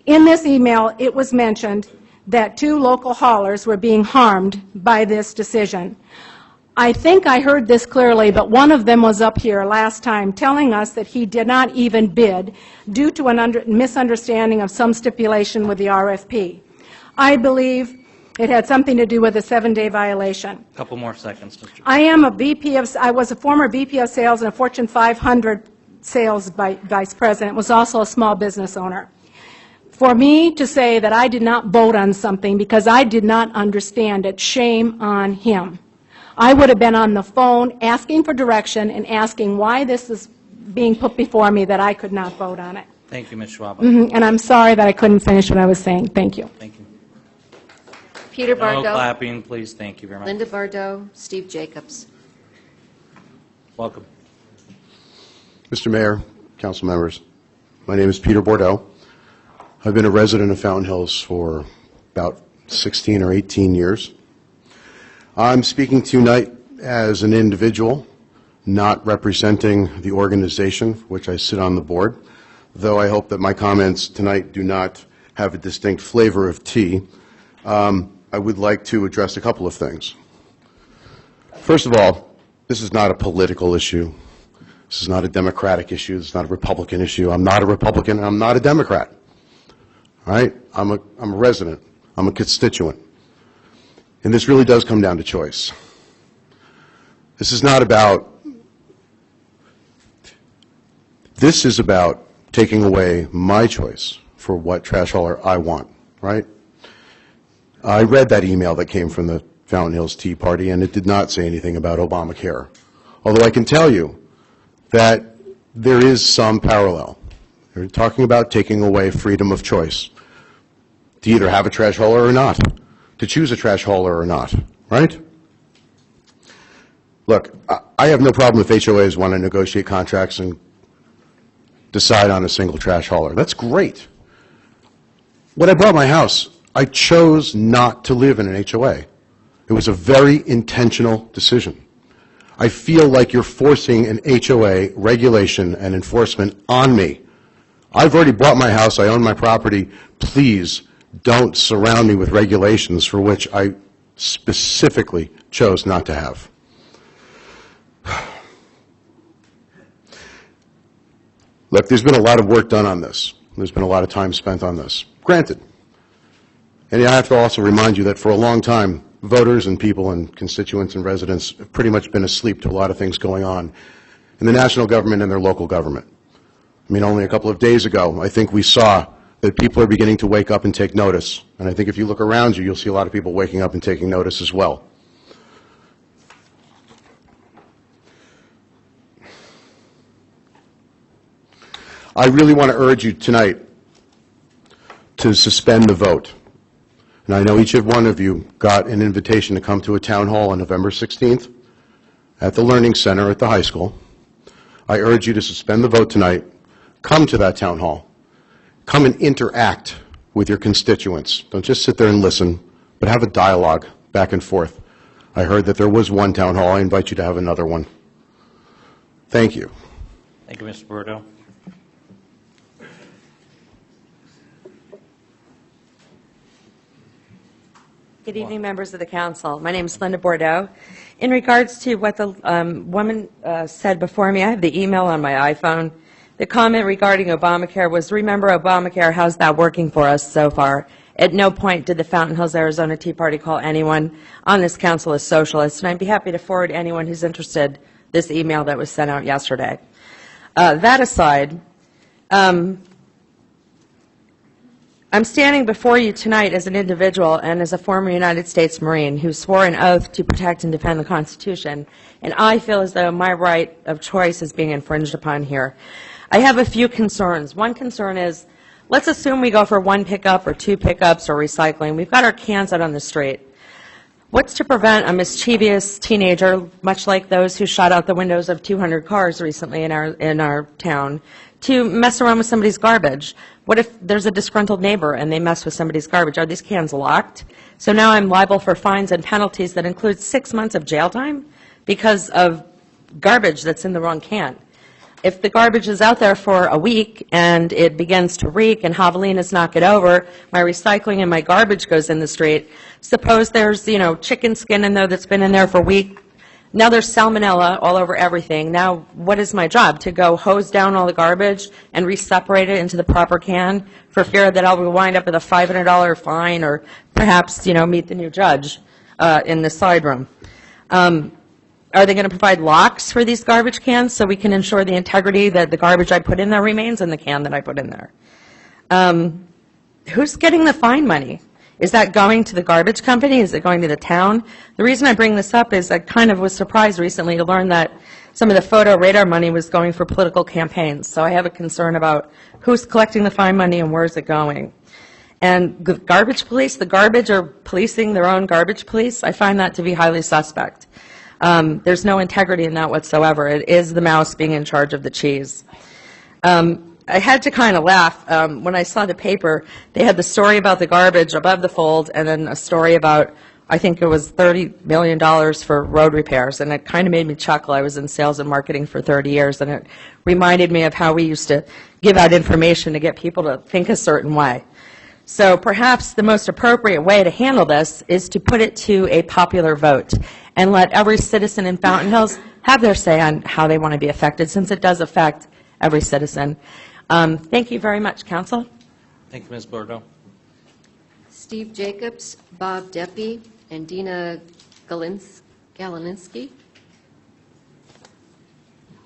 In this email, it was mentioned that 2 local haulers were being harmed by this decision. I think I heard this clearly, but one of them was up here last time telling us that he did not even bid due to a misunderstanding of some stipulation with the RFP. I believe it had something to do with a 7-day violation. A couple more seconds, Mr. I was a former VP of sales and a Fortune 500 sales vice president, was also a small business owner. For me to say that I did not vote on something because I did not understand it, shame on him. I would have been on the phone asking for direction and asking why this is being put before me that I could not vote on it. Thank you, Ms. Schwab. And I'm sorry that I couldn't finish what I was saying. Thank you. Thank you. Peter No Bardot. clapping, please. Thank you very much. Linda Bardot, Steve Jacobs. Welcome. Mr. Mayor, council members, my name is Peter Bordeaux. I've been a resident of Fountain Hills for about 16 or 18 years. I'm speaking tonight as an individual, not representing the organization for which I sit on the board, though I hope that my comments tonight do not have a distinct flavor of tea. I would like to address a couple of things. First of all, this is not a political issue. This is not a Democratic issue. This is not a Republican issue. I'm not a Republican, and I'm not a Democrat. All right? I'm a resident. I'm a constituent. And this really does come down to choice. This is about taking away my choice for what trash hauler I want, right? I read that email that came from the Fountain Hills Tea Party, and it did not say anything about Obamacare. Although I can tell you that there is some parallel. They're talking about taking away freedom of choice to either have a trash hauler or not, to choose a trash hauler or not, right? Look, I have no problem if HOAs want to negotiate contracts and decide on a single trash hauler. That's great. When I bought my house, I chose not to live in an HOA. It was a very intentional decision. I feel like you're forcing an HOA regulation and enforcement on me. I've already bought my house. I own my property. Please don't surround me with regulations for which I specifically chose not to have. Look, there's been a lot of work done on this. There's been a lot of time spent on this. Granted. And I have to also remind you that for a long time, voters and people and constituents and residents have pretty much been asleep to a lot of things going on in the national government and their local government. I mean, only a couple of days ago, I think we saw that people are beginning to wake up and take notice. And I think if you look around you, you'll see a lot of people waking up and taking notice as well. I really want to urge you tonight to suspend the vote. And I know each one of you got an invitation to come to a town hall on November 16th at the Learning Center at the high school. I urge you to suspend the vote tonight. Come to that town hall. Come and interact with your constituents. Don't just sit there and listen, but have a dialogue back and forth. I heard that there was one town hall. I invite you to have another one. Thank you. Thank you, Mr. Bordeaux. Good evening, members of the council. My name is Linda Bordeaux. In regards to what the woman said before me, I have the email on my iPhone. The comment regarding Obamacare was, remember Obamacare, how's that working for us so far? At no point did the Fountain Hills, Arizona Tea Party call anyone on this council a socialist, and I'd be happy to forward anyone who's interested this email that was sent out yesterday. That aside, I'm standing before you tonight as an individual and as a former United States Marine who swore an oath to protect and defend the Constitution, and I feel as though my right of choice is being infringed upon here. I have a few concerns. One concern is, let's assume we go for one pickup or two pickups or recycling. We've got our cans out on the street. What's to prevent a mischievous teenager, much like those who shot out the windows of 200 cars recently in our town, to mess around with somebody's garbage? What if there's a disgruntled neighbor and they mess with somebody's garbage? Are these cans locked? So now I'm liable for fines and penalties that include 6 months of jail time because of garbage that's in the wrong can. If the garbage is out there for a week and it begins to reek and javelinas knock it over, my recycling and my garbage goes in the street. Suppose there's, chicken skin in there that's been in there for a week. Now there's salmonella all over everything. Now what is my job? To go hose down all the garbage and re-separate it into the proper can for fear that I'll wind up with a $500 fine or perhaps, meet the new judge in the side room. Are they going to provide locks for these garbage cans so we can ensure the integrity that the garbage I put in there remains in the can that I put in there? Who's getting the fine money? Is that going to the garbage company? Is it going to the town? The reason I bring this up is I kind of was surprised recently to learn that some of the photo radar money was going for political campaigns. So I have a concern about who's collecting the fine money and where is it going. And the garbage police, the garbage are policing their own garbage police. I find that to be highly suspect. There's no integrity in that whatsoever. It is the mouse being in charge of the cheese. I had to kind of laugh when I saw the paper. They had the story about the garbage above the fold and then a story about, I think it was $30 million for road repairs, and it kind of made me chuckle. I was in sales and marketing for 30 years, and it reminded me of how we used to give out information to get people to think a certain way. So perhaps the most appropriate way to handle this is to put it to a popular vote and let every citizen in Fountain Hills have their say on how they want to be affected, since it does affect every citizen. Thank you very much, Council. Thank you, Ms. Bordeaux. Steve Jacobs, Bob Deppie, and Dina Galinsky.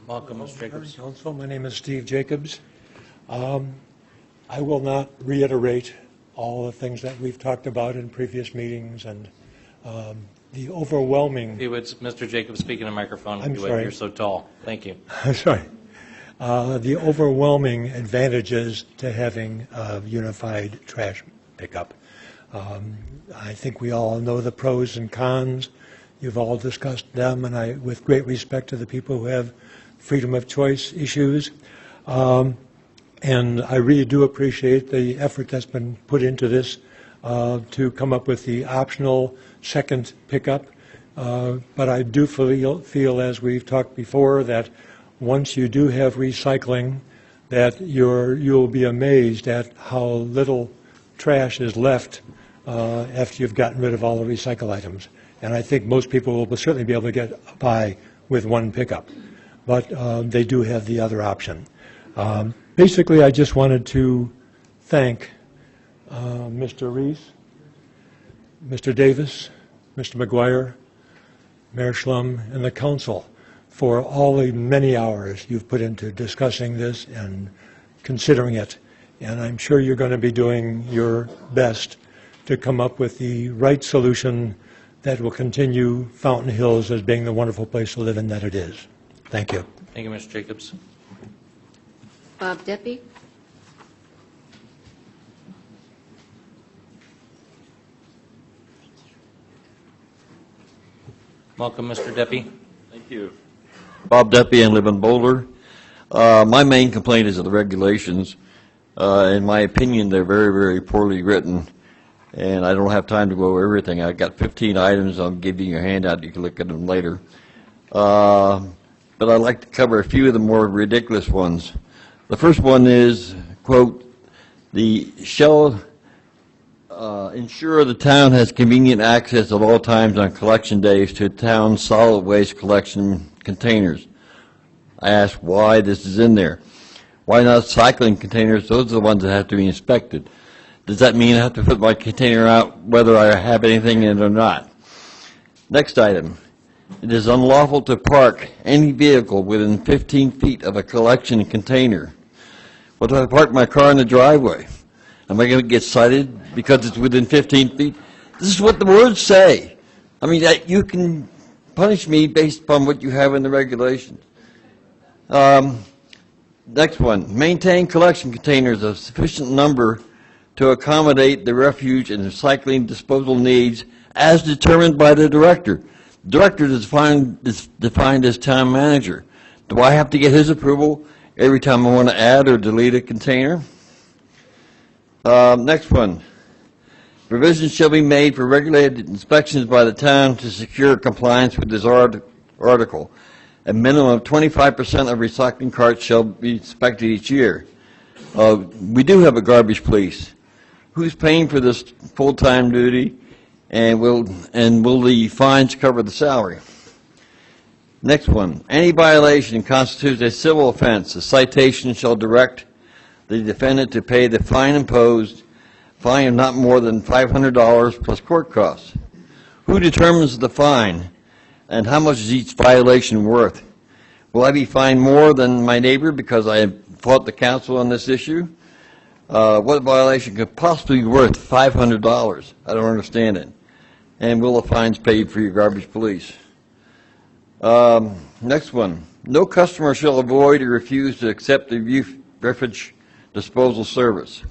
Welcome, Mr. Jacobs. Council, my name is Steve Jacobs. I will not reiterate all the things that we've talked about in previous meetings and the overwhelming... If you would, Mr. Jacobs, speak in a microphone. I'm sorry. You're so tall. Thank you. I'm sorry. The overwhelming advantages to having a unified trash pickup. I think we all know the pros and cons. You've all discussed them, and I, with great respect to the people who have freedom of choice issues. And I really do appreciate the effort that's been put into this to come up with the optional second pickup. But I do feel, as we've talked before, that once you do have recycling, that you'll be amazed at how little trash is left after you've gotten rid of all the recycle items. And I think most people will certainly be able to get by with one pickup. But they do have the other option. Basically, I just wanted to thank Mr. Reese, Mr. Davis, Mr. McGuire, Mayor Schlum, and the council for all the many hours you've put into discussing this and considering it. And I'm sure you're going to be doing your best to come up with the right solution that will continue Fountain Hills as being the wonderful place to live in that it is. Thank you. Thank you, Mr. Jacobs. Bob Deppie. Welcome, Mr. Deppie. Thank you. Bob Deppie, and live in Boulder. My main complaint is of the regulations. In my opinion, they're very, very poorly written, and I don't have time to go over everything. I've got 15 items. I'll give you a handout. You can look at them later. But I'd like to cover a few of the more ridiculous ones. The first one is, quote, the shall ensure the town has convenient access at all times on collection days to town solid waste collection containers. I ask why this is in there. Why not cycling containers? Those are the ones that have to be inspected. Does that mean I have to put my container out whether I have anything in it or not? Next item. It is unlawful to park any vehicle within 15 feet of a collection container. What if I park my car in the driveway? Am I going to get cited because it's within 15 feet? This is what the words say. I mean, you can punish me based upon what you have in the regulations. Next one, maintain collection containers of sufficient number to accommodate the refuge and recycling disposal needs as determined by the director. Director is defined as town manager. Do I have to get his approval every time I want to add or delete a container? Next one, provisions shall be made for regulated inspections by the town to secure compliance with this article. A minimum of 25% of recycling carts shall be inspected each year. We do have a garbage police. Who's paying for this full-time duty, and will the fines cover the salary? Next one, any violation constitutes a civil offense. A citation shall direct the defendant to pay the fine imposed, fine of not more than $500 plus court costs. Who determines the fine, and how much is each violation worth? Will I be fined more than my neighbor because I fought the council on this issue? What violation could possibly be worth $500? I don't understand it. And will the fines paid for your garbage police? Next one. No customer shall avoid or refuse to accept the refuse disposal service.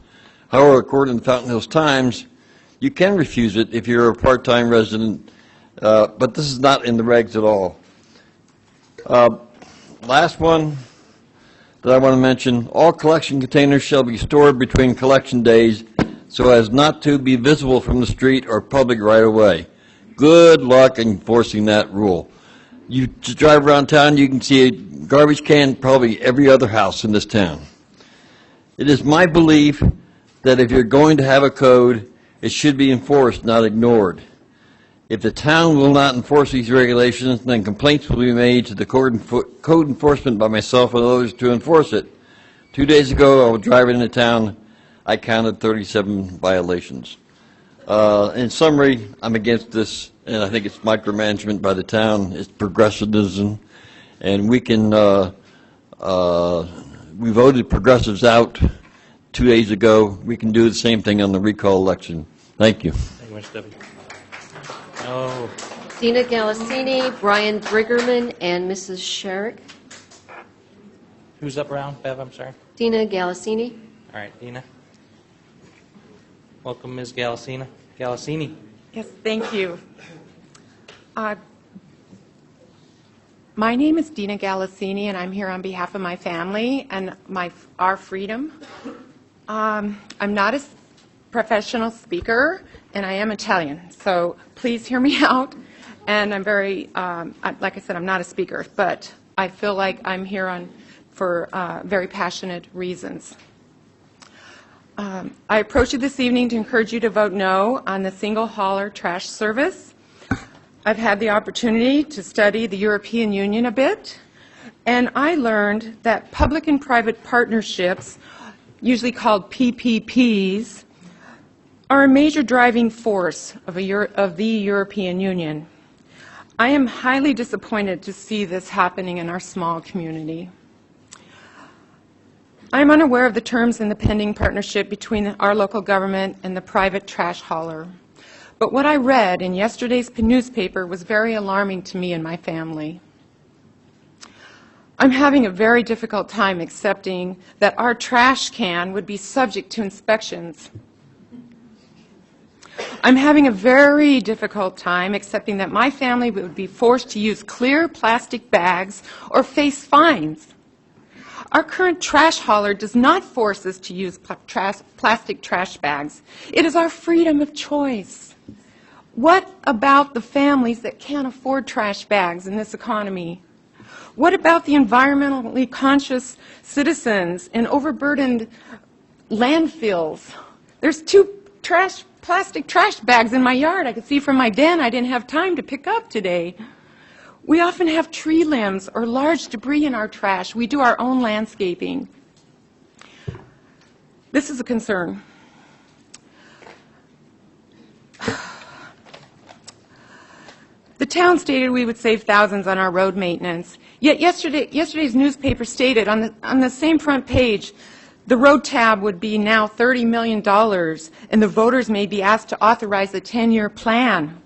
However, according to the Fountain Hills Times, you can refuse it if you're a part-time resident, but this is not in the regs at all. Last one that I want to mention, all collection containers shall be stored between collection days so as not to be visible from the street or public right of way. Good luck enforcing that rule. You just drive around town, you can see a garbage can probably every other house in this town. It is my belief that if you're going to have a code, it should be enforced, not ignored. If the town will not enforce these regulations, then complaints will be made to the code enforcement by myself and others to enforce it. 2 days ago, I was driving into town. I counted 37 violations. In summary, I'm against this, and I think it's micromanagement by the town. It's progressivism, and we voted progressives out 2 days ago. We can do the same thing on the recall election. Thank you. Thank you much, Debbie. Oh. Dina Galassini, Brian Briggerman, and Mrs. Sherrick. Who's up around, Bev? I'm sorry. Dina Galassini. All right, Dina. Welcome, Ms. Galassini. Yes, thank you. My name is Dina Galassini, and I'm here on behalf of my family and our freedom. I'm not a professional speaker, and I am Italian, so please hear me out. And I'm very, like I said, I'm not a speaker, but I feel like I'm here for very passionate reasons. I approach you this evening to encourage you to vote no on the single hauler trash service. I've had the opportunity to study the European Union a bit, and I learned that public and private partnerships, usually called PPPs, are a major driving force of the European Union. I am highly disappointed to see this happening in our small community. I am unaware of the terms in the pending partnership between our local government and the private trash hauler. But what I read in yesterday's newspaper was very alarming to me and my family. I'm having a very difficult time accepting that our trash can would be subject to inspections. I'm having a very difficult time accepting that my family would be forced to use clear plastic bags or face fines. Our current trash hauler does not force us to use plastic trash bags. It is our freedom of choice. What about the families that can't afford trash bags in this economy? What about the environmentally conscious citizens in overburdened landfills? There's 2 plastic trash bags in my yard. I could see from my den I didn't have time to pick up today. We often have tree limbs or large debris in our trash. We do our own landscaping. This is a concern. The town stated we would save thousands on our road maintenance. Yet yesterday's newspaper stated on the same front page, the road tab would be now $30 million, and the voters may be asked to authorize a 10-year plan.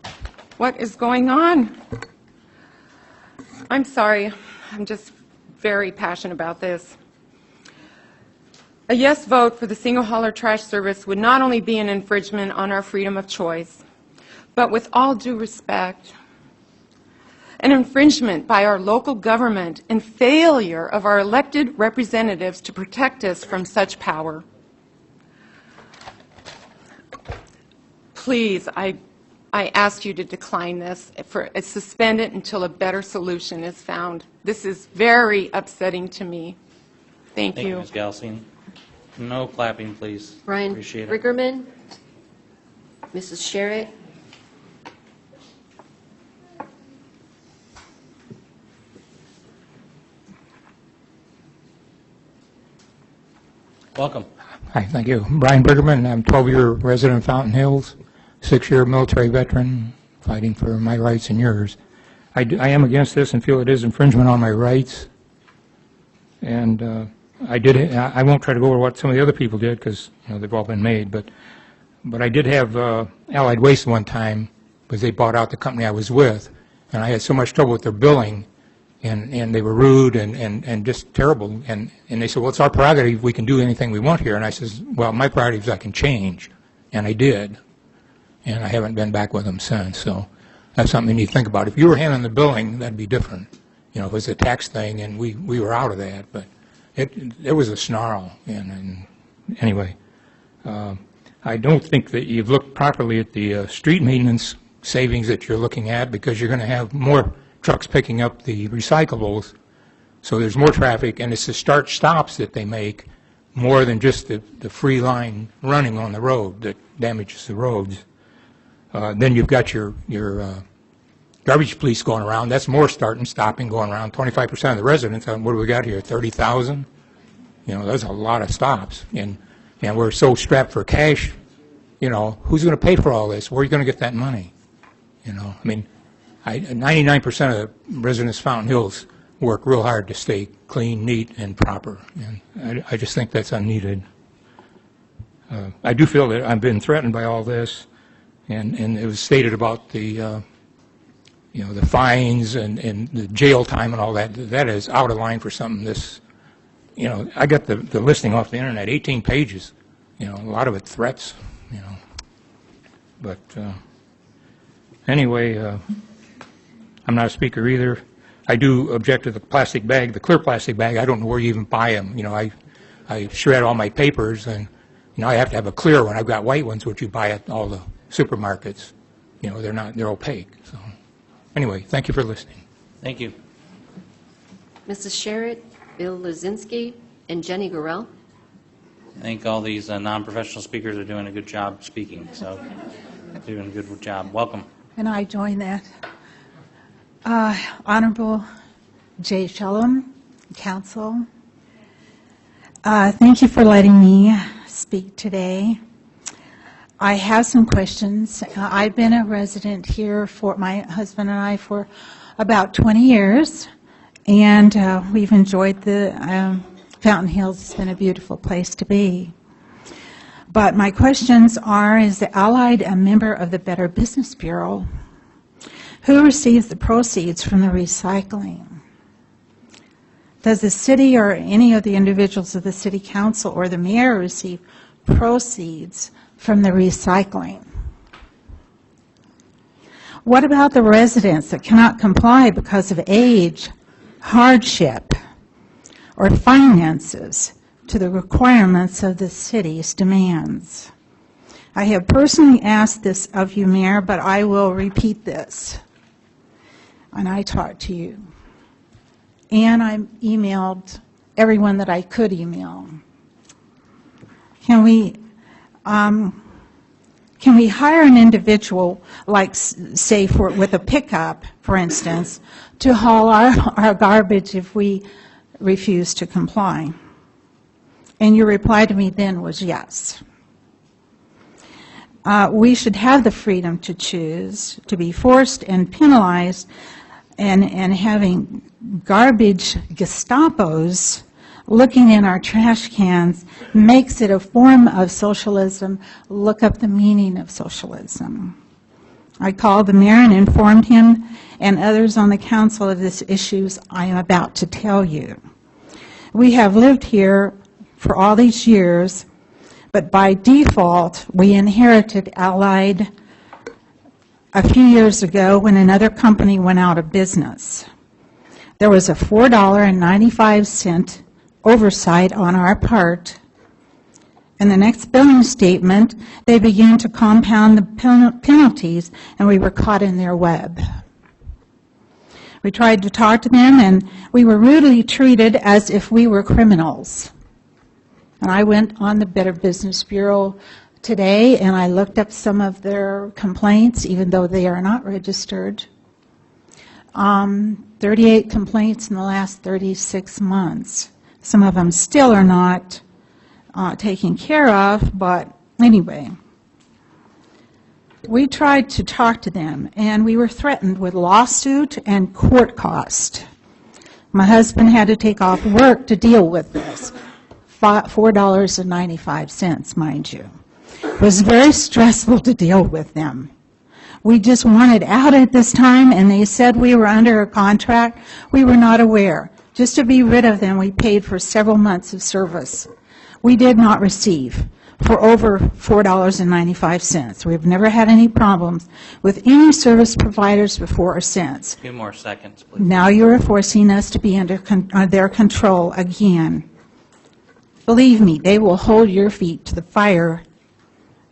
What is going on? I'm sorry. I'm just very passionate about this. A yes vote for the single hauler trash service would not only be an infringement on our freedom of choice, but with all due respect, an infringement by our local government and failure of our elected representatives to protect us from such power. Please, I ask you to decline this, suspend it until a better solution is found. This is very upsetting to me. Thank you. Ms. Galsine. No clapping, please. Brian Appreciate it. Briggerman, Mrs. Sherritt, Welcome. Hi, thank you. Brian Briggerman, I'm a 12-year resident of Fountain Hills, 6-year military veteran, fighting for my rights and yours. I am against this and feel it is infringement on my rights. And I won't try to go over what some of the other people did because they've all been made, but I did have Allied Waste one time because they bought out the company I was with, and I had so much trouble with their billing, and they were rude and just terrible, and they said, well, it's our prerogative, we can do anything we want here, and I says, well, my prerogative is I can change, and I did, and I haven't been back with them since, so that's something you need to think about. If you were handling the billing, that'd be different. It was a tax thing, and we were out of that, but it was a snarl, and anyway, I don't think that you've looked properly at the street maintenance savings that you're looking at, because you're going to have more trucks picking up the recyclables, so there's more traffic, and it's the start-stops that they make more than just the free line running on the road that damages the roads. Then you've got your garbage police going around. That's more starting, stopping, going around. 25% of the residents, what do we got here, 30,000? That's a lot of stops, and we're so strapped for cash, who's going to pay for all this? Where are you going to get that money? 99% of the residents of Fountain Hills work real hard to stay clean, neat, and proper, and I just think that's unneeded. I do feel that I've been threatened by all this, and it was stated about the the fines and the jail time and all that. That is out of line for something this. I got the listing off the internet, 18 pages. A lot of it threats. But anyway. I'm not a speaker either. I do object to the plastic bag, the clear plastic bag. I don't know where you even buy them. I shred all my papers, and I have to have a clear one. I've got white ones, which you buy at all the supermarkets. They're opaque. So anyway, thank you for listening. Thank you. Mrs. Sherritt, Bill Lozinski, and Jenny Gorell. I think all these non-professional speakers are doing a good job speaking, so doing a good job. Welcome. And I join that. Honorable Jay Shalom, Council, thank you for letting me speak today. I have some questions. I've been a resident here for my husband and I for about 20 years, and we've enjoyed the Fountain Hills. It's been a beautiful place to be. But my questions are, is the Allied a member of the Better Business Bureau? Who receives the proceeds from the recycling? Does the city or any of the individuals of the city council or the mayor receive proceeds from the recycling? What about the residents that cannot comply because of age, hardship, or finances to the requirements of the city's demands? I have personally asked this of you, Mayor, but I will repeat this. And I talked to you. And I emailed everyone that I could email. Can we hire an individual, like, say, with a pickup, for instance, to haul our garbage if we refuse to comply? And your reply to me then was yes. We should have the freedom to choose, to be forced and penalized, and having garbage Gestapos looking in our trash cans makes it a form of socialism. Look up the meaning of socialism. I called the mayor and informed him and others on the council of these issues I am about to tell you. We have lived here for all these years, but by default, we inherited Allied a few years ago when another company went out of business. There was a $4.95 oversight on our part. In the next billing statement, they began to compound the penalties, and we were caught in their web. We tried to talk to them, and we were rudely treated as if we were criminals. And I went on the Better Business Bureau today, and I looked up some of their complaints, even though they are not registered. 38 complaints in the last 36 months. Some of them still are not taken care of, but anyway. We tried to talk to them, and we were threatened with lawsuit and court cost. My husband had to take off work to deal with this. $4.95, mind you. It was very stressful to deal with them. We just wanted out at this time, and they said we were under a contract. We were not aware. Just to be rid of them, we paid for several months of service. We did not receive for over $4.95. We've never had any problems with any service providers before or since. A few more seconds, please. Now you're forcing us to be under their control again. Believe me, they will hold your feet to the fire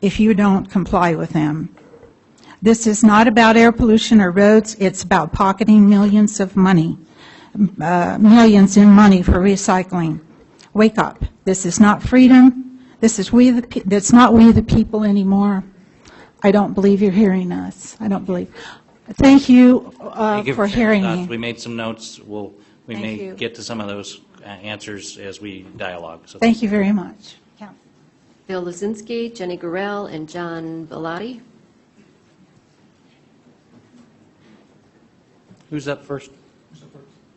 if you don't comply with them. This is not about air pollution or roads. It's about pocketing millions of money, millions in money for recycling. Wake up. This is not freedom. This is it's not we the people anymore. I don't believe you're hearing us. I don't believe. Thank you for hearing me. We made some notes. We Thank may you. get to some of those answers as we dialogue. So Thank you very much. Bill Lozinski, Jenny Gurel, and John Bellotti. Who's up first?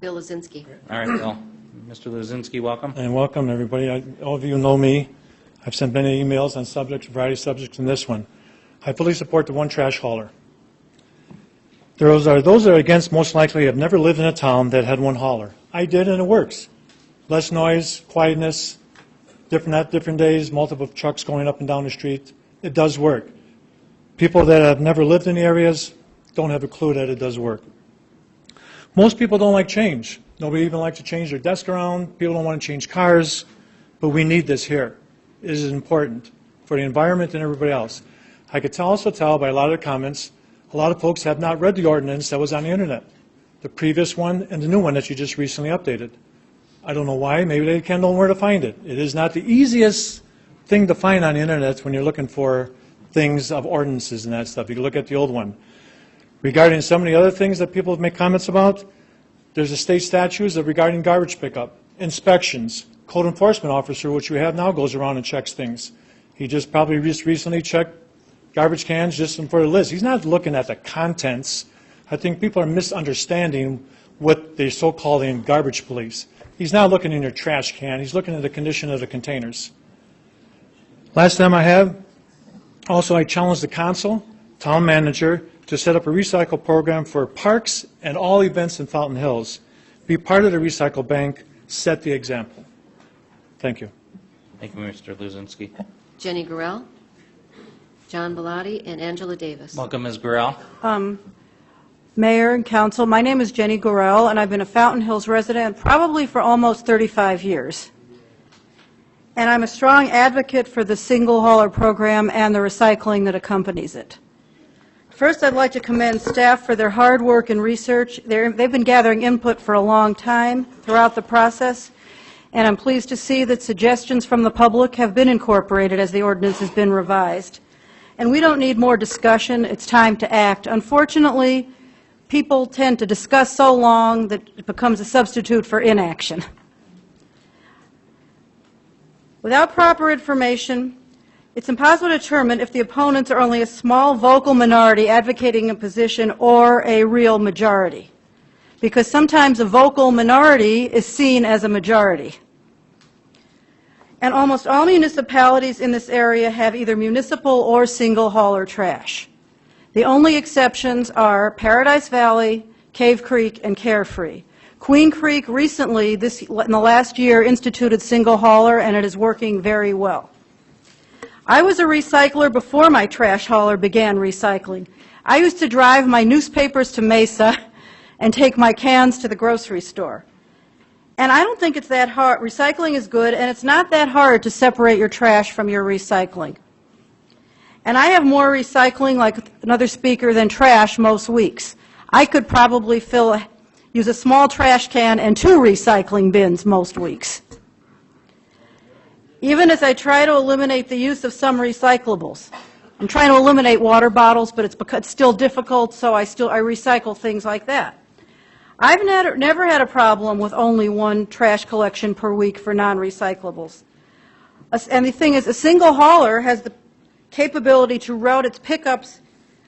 Bill Lozinski. All right, Bill. Mr. Lozinski, welcome. And welcome, everybody. All of you know me. I've sent many emails on subjects, a variety of subjects in this one. I fully support the one trash hauler. Those that are against most likely have never lived in a town that had one hauler. I did, and it works. Less noise, quietness, different days, multiple trucks going up and down the street. It does work. People that have never lived in the areas don't have a clue that it does work. Most people don't like change. Nobody even likes to change their desk around. People don't want to change cars, but we need this here. It is important for the environment and everybody else. I could also tell by a lot of the comments, a lot of folks have not read the ordinance that was on the internet, the previous one and the new one that you just recently updated. I don't know why. Maybe they can't know where to find it. It is not the easiest thing to find on the internet when you're looking for things of ordinances and that stuff. You can look at the old one. Regarding some of the other things that people have made comments about, there's a state statutes regarding garbage pickup, inspections. Code enforcement officer, which we have now, goes around and checks things. He just probably just recently checked garbage cans just for the list. He's not looking at the contents. I think people are misunderstanding what the so-called garbage police. He's not looking in your trash can. He's looking at the condition of the containers. Last time I challenged the council, town manager, to set up a recycle program for parks and all events in Fountain Hills. Be part of the recycle bank, set the example. Thank you. Thank you, Mr. Lozinski. Jenny Gurel, John Bellotti, and Angela Davis. Welcome, Ms. Gurel. Mayor and council, my name is Jenny Gurel, and I've been a Fountain Hills resident probably for almost 35 years. And I'm a strong advocate for the single hauler program and the recycling that accompanies it. First, I'd like to commend staff for their hard work and research. They've been gathering input for a long time throughout the process, and I'm pleased to see that suggestions from the public have been incorporated as the ordinance has been revised. And we don't need more discussion. It's time to act. Unfortunately, people tend to discuss so long that it becomes a substitute for inaction. Without proper information, it's impossible to determine if the opponents are only a small vocal minority advocating a position or a real majority, because sometimes a vocal minority is seen as a majority. And almost all municipalities in this area have either municipal or single hauler trash. The only exceptions are Paradise Valley, Cave Creek, and Carefree. Queen Creek recently, in the last year, instituted single hauler, and it is working very well. I was a recycler before my trash hauler began recycling. I used to drive my newspapers to Mesa and take my cans to the grocery store. And I don't think it's that hard. Recycling is good, and it's not that hard to separate your trash from your recycling. And I have more recycling, like another speaker, than trash most weeks. I could probably use a small trash can and 2 recycling bins most weeks. Even as I try to eliminate the use of some recyclables. I'm trying to eliminate water bottles, but it's still difficult, so I recycle things like that. I've never had a problem with only 1 trash collection per week for non-recyclables. And the thing is, a single hauler has the capability to route its pickups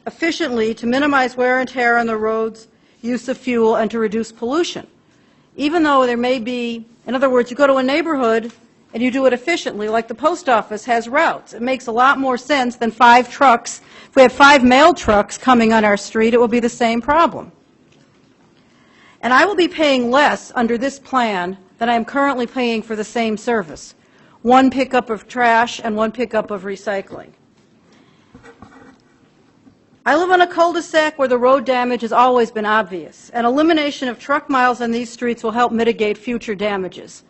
efficiently to minimize wear and tear on the roads, use of fuel, and to reduce pollution. Even though there may be, in other words, you go to a neighborhood and you do it efficiently, like the post office has routes. It makes a lot more sense than 5 trucks. If we had 5 mail trucks coming on our street, it would be the same problem. And I will be paying less under this plan than I am currently paying for the same service. 1 pickup of trash and 1 pickup of recycling. I live on a cul-de-sac where the road damage has always been obvious, and elimination of truck miles on these streets will help mitigate future damages.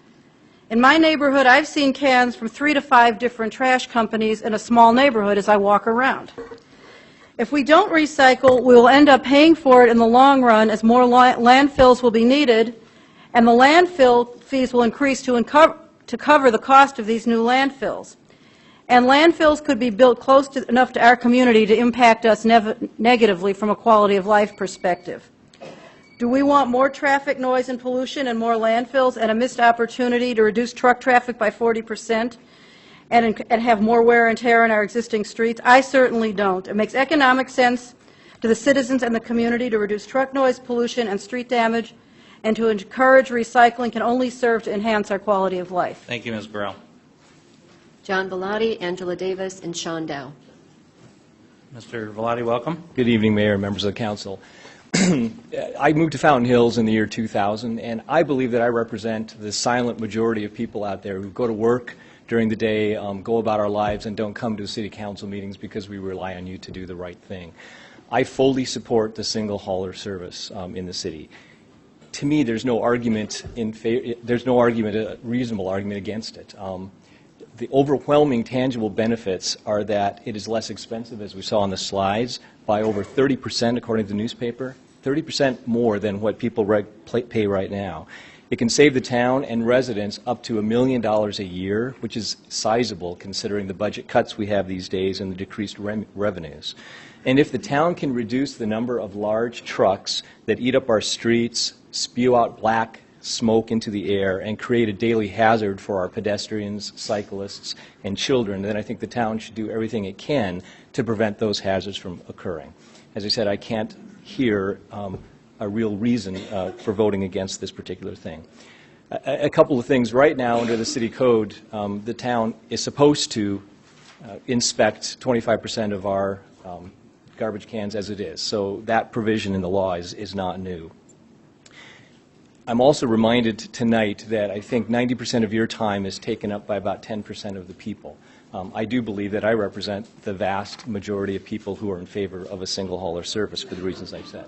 In my neighborhood, I've seen cans from 3 to 5 different trash companies in a small neighborhood as I walk around. If we don't recycle, we will end up paying for it in the long run as more landfills will be needed, and the landfill fees will increase to cover the cost of these new landfills. And landfills could be built close enough to our community to impact us negatively from a quality of life perspective. Do we want more traffic noise and pollution and more landfills and a missed opportunity to reduce truck traffic by 40% and have more wear and tear on our existing streets? I certainly don't. It makes economic sense to the citizens and the community to reduce truck noise, pollution, and street damage, and to encourage recycling can only serve to enhance our quality of life. Thank you, Ms. Burrell. John Bellotti, Angela Davis, and Sean Dow. Mr. Velati, welcome. Good evening, Mayor and members of the council. I moved to Fountain Hills in the year 2000, and I believe that I represent the silent majority of people out there who go to work during the day, go about our lives, and don't come to city council meetings because we rely on you to do the right thing. I fully support the single hauler service in the city. To me, there's no argument a reasonable argument against it. The overwhelming tangible benefits are that it is less expensive, as we saw on the slides, by over 30%, according to the newspaper, 30% more than what people pay right now. It can save the town and residents up to $1 million a year, which is sizable considering the budget cuts we have these days and the decreased revenues. And if the town can reduce the number of large trucks that eat up our streets, spew out black smoke into the air, and create a daily hazard for our pedestrians, cyclists, and children, then I think the town should do everything it can to prevent those hazards from occurring. As I said, I can't hear a real reason for voting against this particular thing. A couple of things. Right now, under the city code, the town is supposed to inspect 25% of our garbage cans as it is. So that provision in the law is not new. I'm also reminded tonight that I think 90% of your time is taken up by about 10% of the people. I do believe that I represent the vast majority of people who are in favor of a single hauler service for the reasons I've said.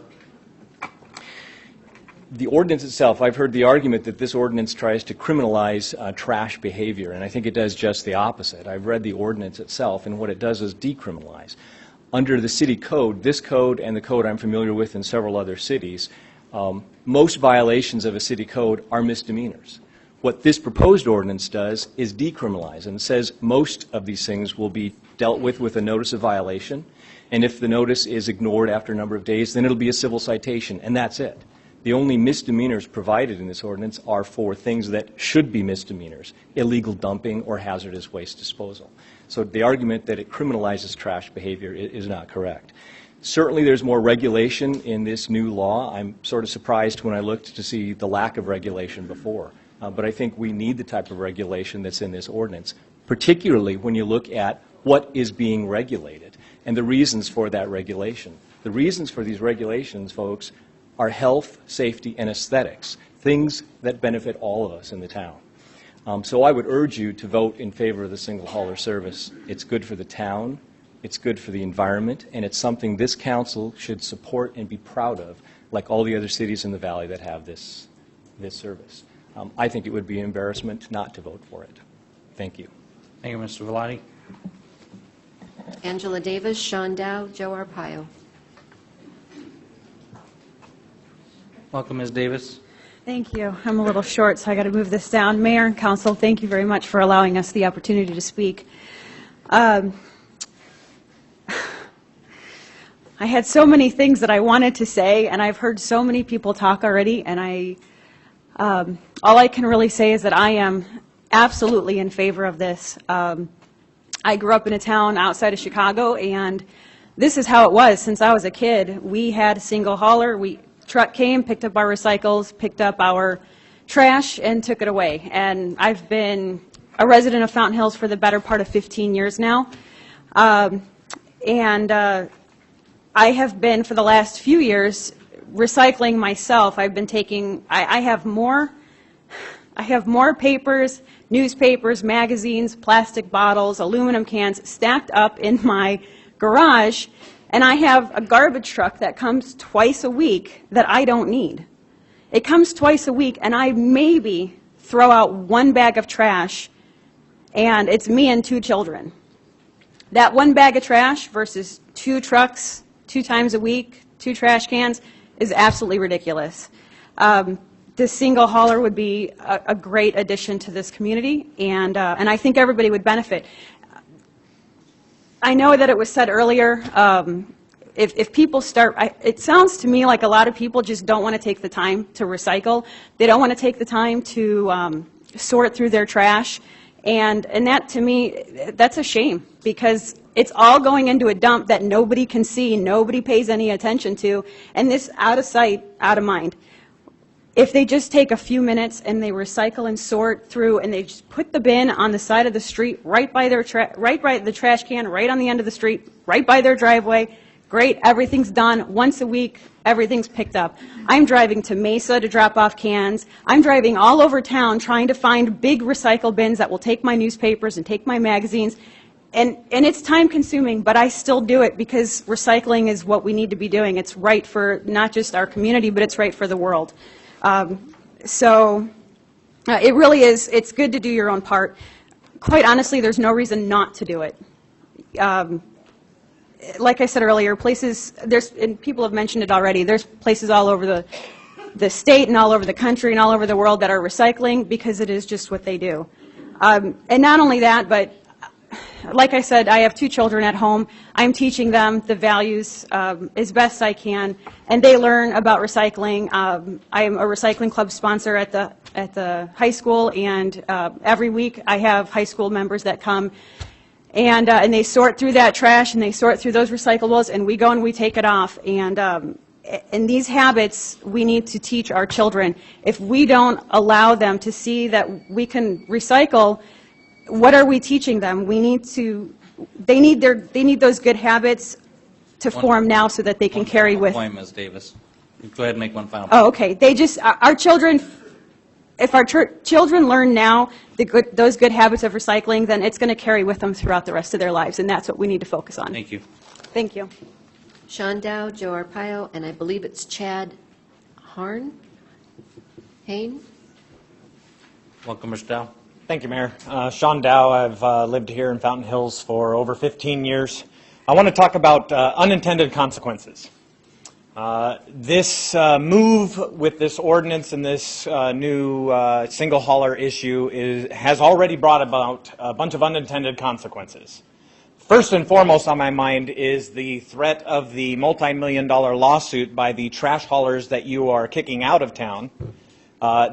The ordinance itself, I've heard the argument that this ordinance tries to criminalize trash behavior, and I think it does just the opposite. I've read the ordinance itself, and what it does is decriminalize. Under the city code, this code and the code I'm familiar with in several other cities, most violations of a city code are misdemeanors. What this proposed ordinance does is decriminalize and says most of these things will be dealt with a notice of violation, and if the notice is ignored after a number of days, then it'll be a civil citation, and that's it. The only misdemeanors provided in this ordinance are for things that should be misdemeanors, illegal dumping or hazardous waste disposal. So the argument that it criminalizes trash behavior is not correct. Certainly there's more regulation in this new law. I'm sort of surprised when I looked to see the lack of regulation before. But I think we need the type of regulation that's in this ordinance, particularly when you look at what is being regulated and the reasons for that regulation. The reasons for these regulations, folks, are health, safety, and aesthetics. things that benefit all of us in the town. So I would urge you to vote in favor of the single hauler service. It's good for the town, it's good for the environment, and it's something this council should support and be proud of, like all the other cities in the valley that have this service. I think it would be an embarrassment not to vote for it. Thank you. Thank you, Mr. Velati. Angela Davis, Sean Dow, Joe Arpaio. Welcome, Ms. Davis. Thank you. I'm a little short, so I got to move this down. Mayor and Council, thank you very much for allowing us the opportunity to speak. I had so many things that I wanted to say, and I've heard so many people talk already, and all I can really say is that I am absolutely in favor of this. I grew up in a town outside of Chicago, and this is how it was since I was a kid. We had a single hauler. Truck came, picked up our recycles, picked up our trash, and took it away. And I've been a resident of Fountain Hills for the better part of 15 years now. I have been, for the last few years, recycling myself. I've been taking, I have more papers, newspapers, magazines, plastic bottles, aluminum cans stacked up in my garage, and I have a garbage truck that comes twice a week that I don't need. It comes twice a week, and I maybe throw out one bag of trash, and it's me and 2 children. That one bag of trash versus 2 trucks 2 times a week, 2 trash cans, is absolutely ridiculous. This single hauler would be a great addition to this community, and I think everybody would benefit. I know that it was said earlier, if people start, it sounds to me like a lot of people just don't want to take the time to recycle. They don't want to take the time to sort through their trash, and that to me, that's a shame, because it's all going into a dump that nobody can see, nobody pays any attention to, and this out of sight, out of mind. If they just take a few minutes and they recycle and sort through, and they just put the bin on the side of the street, right by their the trash can, right on the end of the street, right by their driveway, great, everything's done. Once a week, everything's picked up. I'm driving to Mesa to drop off cans. I'm driving all over town trying to find big recycle bins that will take my newspapers and take my magazines. And it's time consuming, but I still do it because recycling is what we need to be doing. It's right for not just our community, but it's right for the world. It really is, it's good to do your own part. Quite honestly, there's no reason not to do it. Like I said earlier, places, and people have mentioned it already, there's places all over the state and all over the country and all over the world that are recycling because it is just what they do. And not only that, but like I said, I have 2 children at home. I'm teaching them the values as best I can, and they learn about recycling. I am a recycling club sponsor at the high school, and every week I have high school members that come, and they sort through that trash, and they sort through those recyclables, and we go and we take it off. And these habits we need to teach our children. If we don't allow them to see that we can recycle, what are we teaching them? They need those good habits to form now so that they can carry with. Point, Ms. Davis. Go ahead and make one final point. Oh, okay. Our children, if our children learn now those good habits of recycling, then it's going to carry with them throughout the rest of their lives, and that's what we need to focus on. Thank you. Thank you. Sean Dow, Joe Arpaio, and I believe it's Chad Hain. Welcome, Mr. Dow. Thank you, Mayor. Sean Dow. I've lived here in Fountain Hills for over 15 years. I want to talk about unintended consequences. This move with this ordinance and this new single hauler issue has already brought about a bunch of unintended consequences. First and foremost on my mind is the threat of the multi-million-dollar lawsuit by the trash haulers that you are kicking out of town.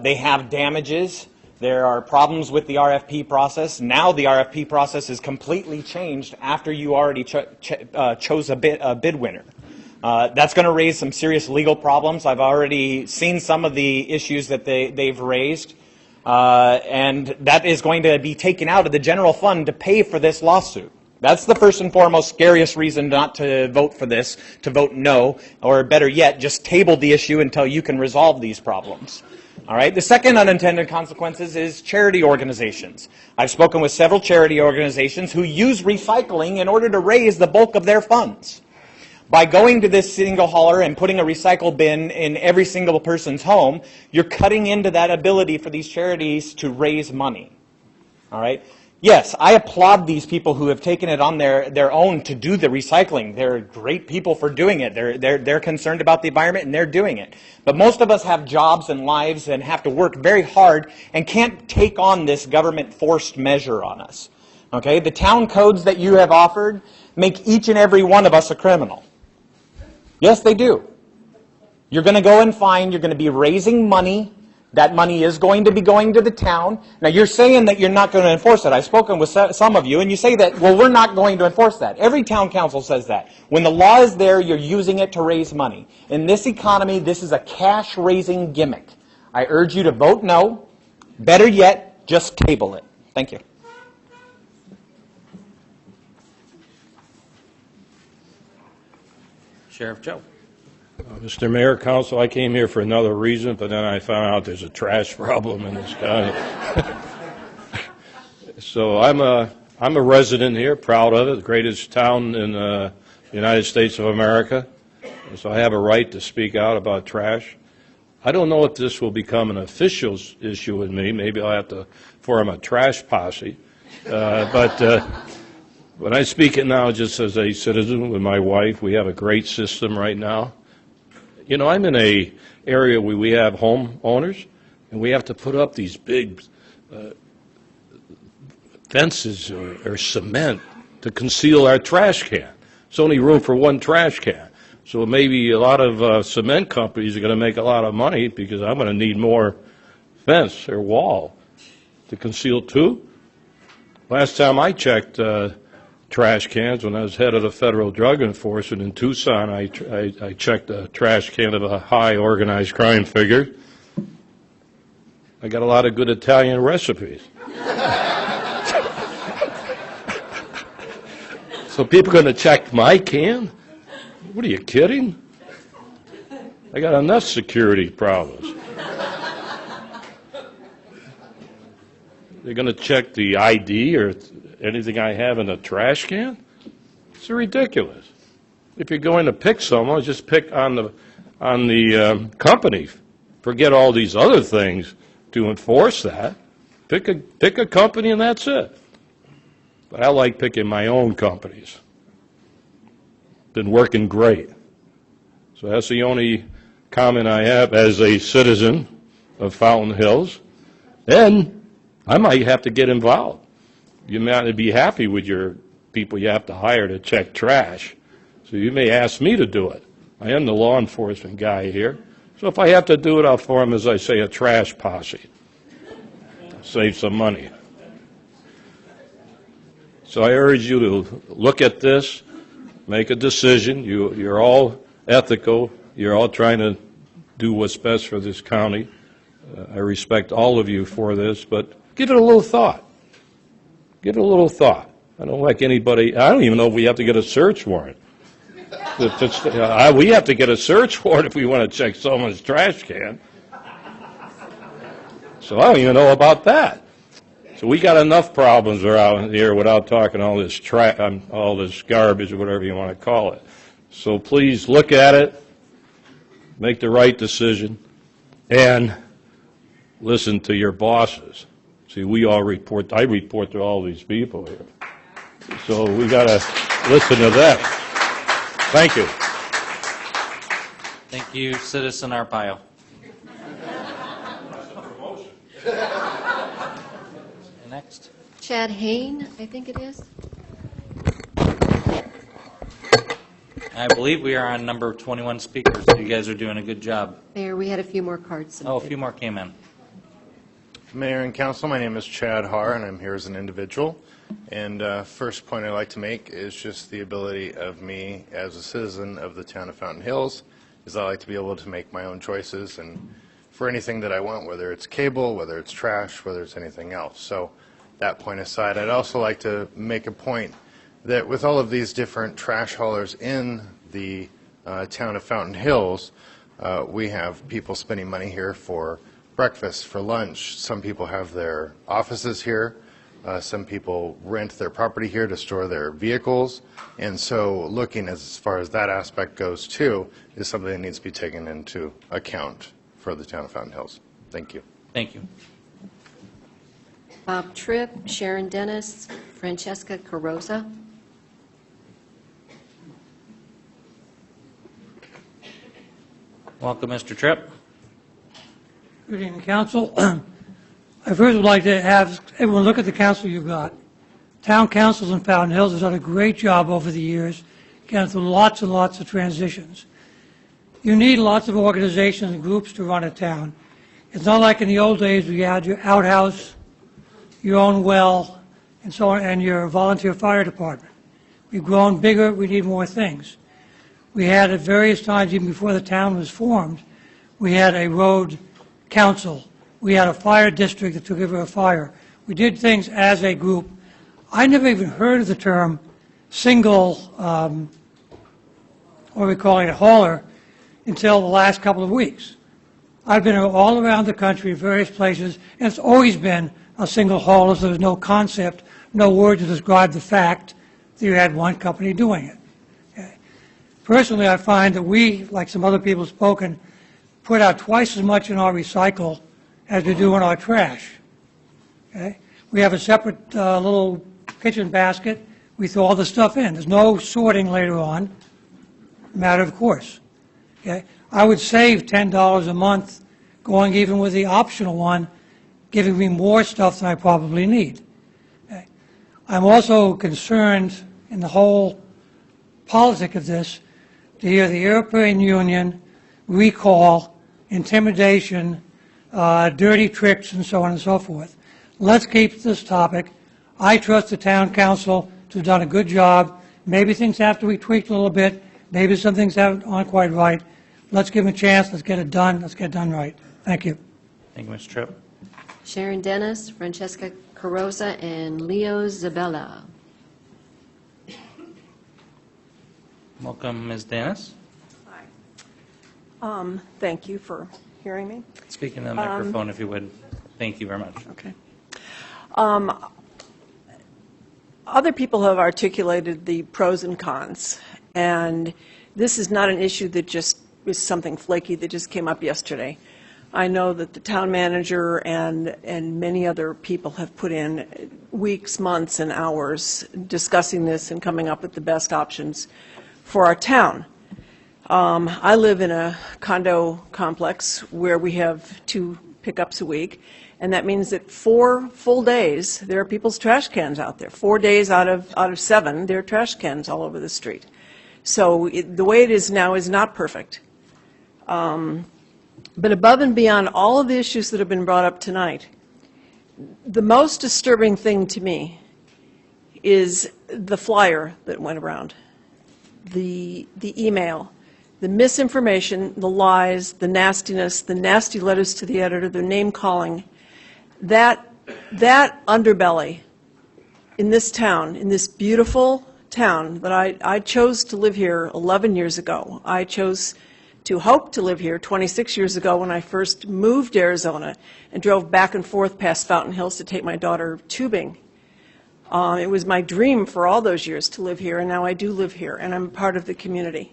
They have damages. There are problems with the RFP process. Now the RFP process is completely changed after you already chose a bid winner. That's going to raise some serious legal problems. I've already seen some of the issues that they've raised, and that is going to be taken out of the general fund to pay for this lawsuit. That's the first and foremost scariest reason not to vote for this, to vote no, or better yet, just table the issue until you can resolve these problems. All right. The second unintended consequences is charity organizations. I've spoken with several charity organizations who use recycling in order to raise the bulk of their funds. By going to this single hauler and putting a recycle bin in every single person's home, you're cutting into that ability for these charities to raise money. All right? Yes, I applaud these people who have taken it on their own to do the recycling. They're great people for doing it. They're concerned about the environment and they're doing it. But most of us have jobs and lives and have to work very hard and can't take on this government forced measure on us. Okay? The town codes that you have offered make each and every one of us a criminal. Yes, they do. You're going to go and find, you're going to be raising money. That money is going to be going to the town. Now, you're saying that you're not going to enforce it. I've spoken with some of you, and you say that, well, we're not going to enforce that. Every town council says that. When the law is there, you're using it to raise money. In this economy, this is a cash-raising gimmick. I urge you to vote no. Better yet, just table it. Thank you. Sheriff Joe. Mr. Mayor, Council, I came here for another reason, but then I found out there's a trash problem in this county. So I'm a resident here, proud of it, the greatest town in the United States of America. So I have a right to speak out about trash. I don't know if this will become an official issue with me. Maybe I'll have to form a trash posse. But I speak it now just as a citizen with my wife. We have a great system right now. You know, I'm in a area where we have homeowners, and we have to put up these big fences or cement to conceal our trash can. There's only room for one trash can. So maybe a lot of cement companies are going to make a lot of money because I'm going to need more fence or wall to conceal two. Last time I checked trash cans, when I was head of the Federal Drug Enforcement in Tucson, I checked a trash can of a high organized crime figure. I got a lot of good Italian recipes. So people are going to check my can? What are you kidding? I got enough security problems. They're going to check the ID or anything I have in a trash can? It's ridiculous. If you're going to pick someone, just pick on the company. Forget all these other things to enforce that. Pick a company and that's it. But I like picking my own companies. Been working great. So that's the only comment I have as a citizen of Fountain Hills. And I might have to get involved. You may not be happy with your people you have to hire to check trash. So you may ask me to do it. I am the law enforcement guy here. So if I have to do it, I'll form, as I say, a trash posse. Save some money. So I urge you to look at this, make a decision. You're all ethical. You're all trying to do what's best for this county. I respect all of you for this, but give it a little thought. Give it a little thought. I don't like anybody, I don't even know if we have to get a search warrant. We have to get a search warrant if we want to check someone's trash can. So I don't even know about that. So we got enough problems around here without talking all this garbage or whatever you want to call it. So please look at it, make the right decision, and listen to your bosses. See, I report to all these people here. So we got to listen to them. Thank you. Thank you, Citizen Arpaio. Next. Chad Hain, I think it is. I believe we are on number 21 speakers. So you guys are doing a good job. Mayor, we had a few more cards submitted. Oh, a few more came in. Mayor and Council, my name is Chad Har, and I'm here as an individual. And first point I'd like to make is just the ability of me as a citizen of the town of Fountain Hills, is I like to be able to make my own choices and for anything that I want, whether it's cable, whether it's trash, whether it's anything else. So that point aside, I'd also like to make a point that with all of these different trash haulers in the town of Fountain Hills, we have people spending money here for breakfast, for lunch. Some people have their offices here. Some people rent their property here to store their vehicles. And so looking as far as that aspect goes too is something that needs to be taken into account for the town of Fountain Hills. Thank you. Thank you. Bob Tripp, Sharon Dennis, Francesca Carrozza. Welcome, Mr. Tripp. Good evening, Council. I first would like to have everyone look at the council you've got. Town councils in Fountain Hills has done a great job over the years, getting through lots and lots of transitions. You need lots of organizations and groups to run a town. It's not like in the old days where you had your outhouse, your own well, and so on, and your volunteer fire department. We've grown bigger, we need more things. We had at various times, even before the town was formed, we had a road council. We had a fire district that took over a fire. We did things as a group. I never even heard of the term single, what are we calling it, hauler, until the last couple of weeks. I've been all around the country, various places, and it's always been a single hauler, so there's no concept, no word to describe the fact that you had one company doing it. Okay. Personally, I find that we, like some other people have spoken, put out twice as much in our recycle as we do in our trash. Okay? We have a separate little kitchen basket. We throw all the stuff in. There's no sorting later on, matter of course. Okay? I would save $10 a month going even with the optional one, giving me more stuff than I probably need. Okay? I'm also concerned in the whole politic of this to hear the European Union recall, intimidation, dirty tricks, and so on and so forth. Let's keep this topic. I trust the town council to have done a good job. Maybe things have to be tweaked a little bit. Maybe some things aren't quite right. Let's give them a chance. Let's get it done. Let's get it done right. Thank you. Thank you, Mr. Tripp. Sharon Dennis, Francesca Carrozza, and Leo Zabella. Welcome, Ms. Dennis. Thank you for hearing me. Speak in the microphone if you would. Thank you very much. Okay. Other people have articulated the pros and cons, and this is not an issue that just is something flaky that just came up yesterday. I know that the town manager and many other people have put in weeks, months, and hours discussing this and coming up with the best options for our town. I live in a condo complex where we have 2 pickups a week, and that means that 4 full days there are people's trash cans out there. 4 days out of 7, there are trash cans all over the street. So the way it is now is not perfect. But above and beyond all of the issues that have been brought up tonight, the most disturbing thing to me is the flyer that went around, the email, the misinformation, the lies, the nastiness, the nasty letters to the editor, the name calling. That underbelly in this town, in this beautiful town that I chose to live here 11 years ago. I chose to hope to live here 26 years ago when I first moved to Arizona and drove back and forth past Fountain Hills to take my daughter tubing. It was my dream for all those years to live here, and now I do live here, and I'm part of the community.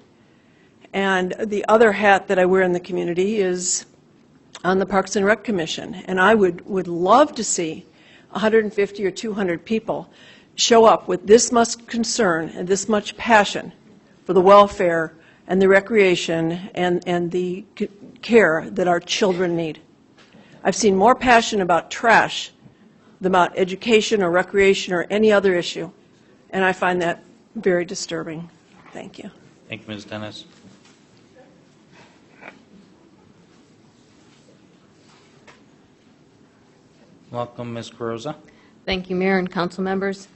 And the other hat that I wear in the community is on the Parks and Rec Commission, and I would love to see 150 or 200 people show up with this much concern and this much passion for the welfare and the recreation and the care that our children need. I've seen more passion about trash than about education or recreation or any other issue, and I find that very disturbing. Thank you. Thank you, Ms. Dennis. Welcome, Ms. Carrozza. Thank you, Mayor and council members.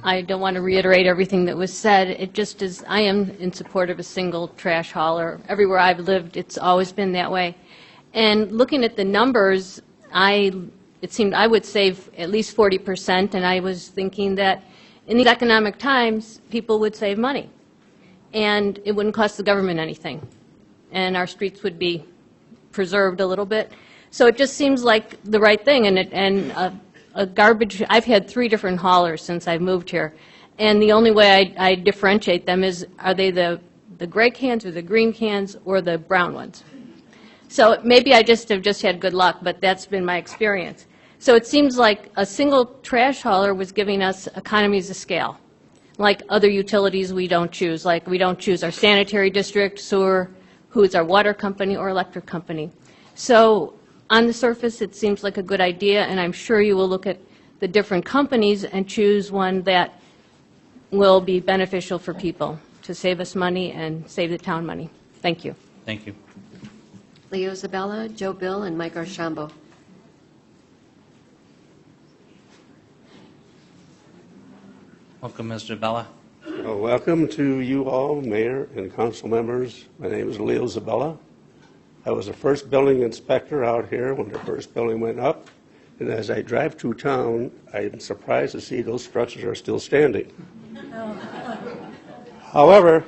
I don't want to reiterate everything that was said. It just is, I am in support of a single trash hauler. Everywhere I've lived, it's always been that way. And looking at the numbers, it seemed I would save at least 40%, and I was thinking that in these economic times, people would save money. And it wouldn't cost the government anything. And our streets would be preserved a little bit. So it just seems like the right thing, and a garbage, I've had 3 different haulers since I've moved here, and the only way I differentiate them is, are they the gray cans or the green cans or the brown ones? So maybe I just have had good luck, but that's been my experience. So it seems like a single trash hauler was giving us economies of scale. Like other utilities we don't choose, like we don't choose our sanitary district, sewer, who's our water company or electric company. So on the surface, it seems like a good idea, and I'm sure you will look at the different companies and choose one that will be beneficial for people to save us money and save the town money. Thank you. Thank you. Leo Zabella, Joe Bill, and Mike Archambault. Welcome, Mr. Bella. Welcome to you all, Mayor and council members. My name is Leo Zabella. I was the first building inspector out here when the first building went up, and as I drive through town, I'm surprised to see those structures are still standing. However,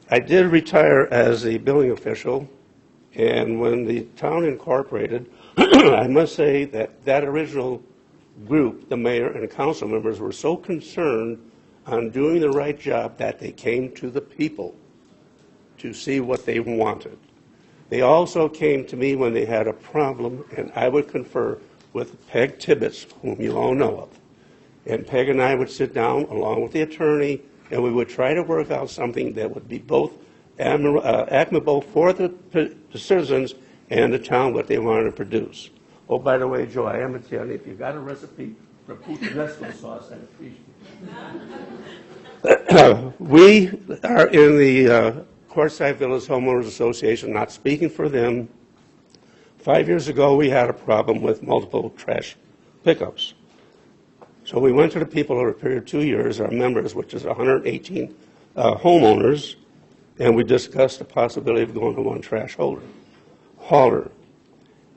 I did retire as a building official, and when the town incorporated, I must say that that original group, the mayor and council members, were so concerned on doing the right job that they came to the people to see what they wanted. They also came to me when they had a problem, and I would confer with Peg Tibbetts, whom you all know of. And Peg and I would sit down along with the attorney, and we would try to work out something that would be both admirable for the citizens and the town, what they wanted to produce. Oh, by the way, Joe, I am Italian. If you got a recipe for puttanesco sauce, I'd appreciate it. We are in the Quartzsite Village Homeowners Association, not speaking for them. 5 years ago, we had a problem with multiple trash pickups. So we went to the people over a period of 2 years, our members, which is 118 homeowners, and we discussed the possibility of going to one trash hauler.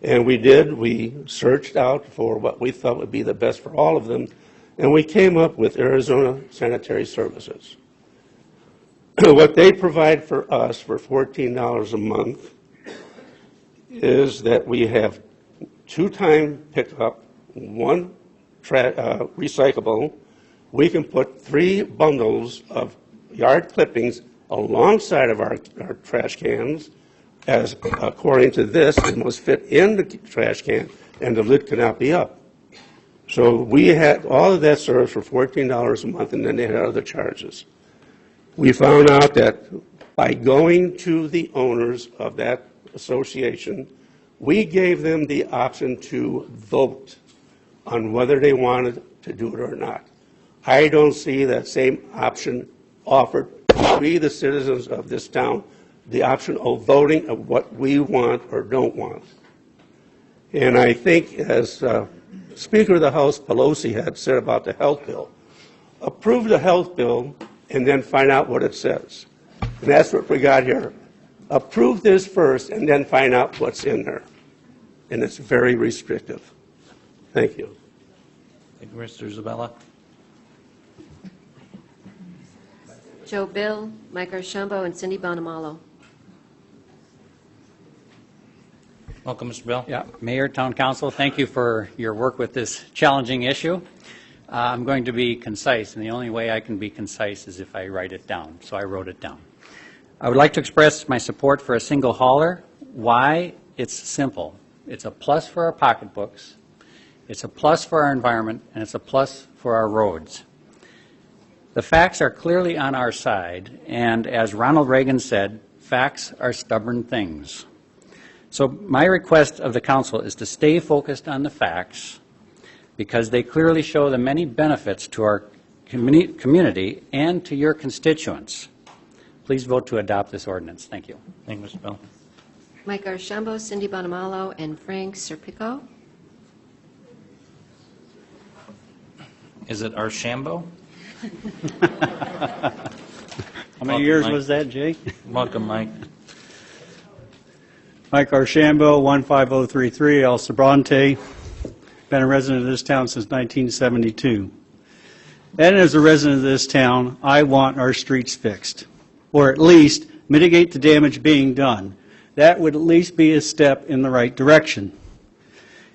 And we did. We searched out for what we thought would be the best for all of them, and we came up with Arizona Sanitary Services. What they provide for us for $14 a month is that we have 2-time pickup, 1 recyclable. We can put 3 bundles of yard clippings alongside of our trash cans, as according to this, it must fit in the trash can and the lid cannot be up. So we had all of that service for $14 a month, and then they had other charges. We found out that by going to the owners of that association, we gave them the option to vote on whether they wanted to do it or not. I don't see that same option offered to we, the citizens of this town, the option of voting of what we want or don't want. And I think, as Speaker of the House Pelosi had said about the health bill, approve the health bill and then find out what it says. And that's what we got here. Approve this first and then find out what's in there. And it's very restrictive. Thank you. Thank you, Mr. Zabella. Joe Bill, Mike Archambault, and Cindy Bonamalo. Welcome, Mr. Bill. Yeah, Mayor, Town Council, thank you for your work with this challenging issue. I'm going to be concise, and the only way I can be concise is if I write it down, so I wrote it down. I would like to express my support for a single hauler. Why? It's simple. It's a plus for our pocketbooks, it's a plus for our environment, and it's a plus for our roads. The facts are clearly on our side, and as Ronald Reagan said, facts are stubborn things. So my request of the council is to stay focused on the facts, because they clearly show the many benefits to our community and to your constituents. Please vote to adopt this ordinance. Thank you. Thank you, Mr. Bill. Mike Archambault, Cindy Bonamalo, and Frank Serpico. Is it Archambault? How many years was that, Jay? Welcome, Mike. Mike Archambault, 15033, El Sobrante. Been a resident of this town since 1972. And as a resident of this town, I want our streets fixed, or at least mitigate the damage being done. That would at least be a step in the right direction.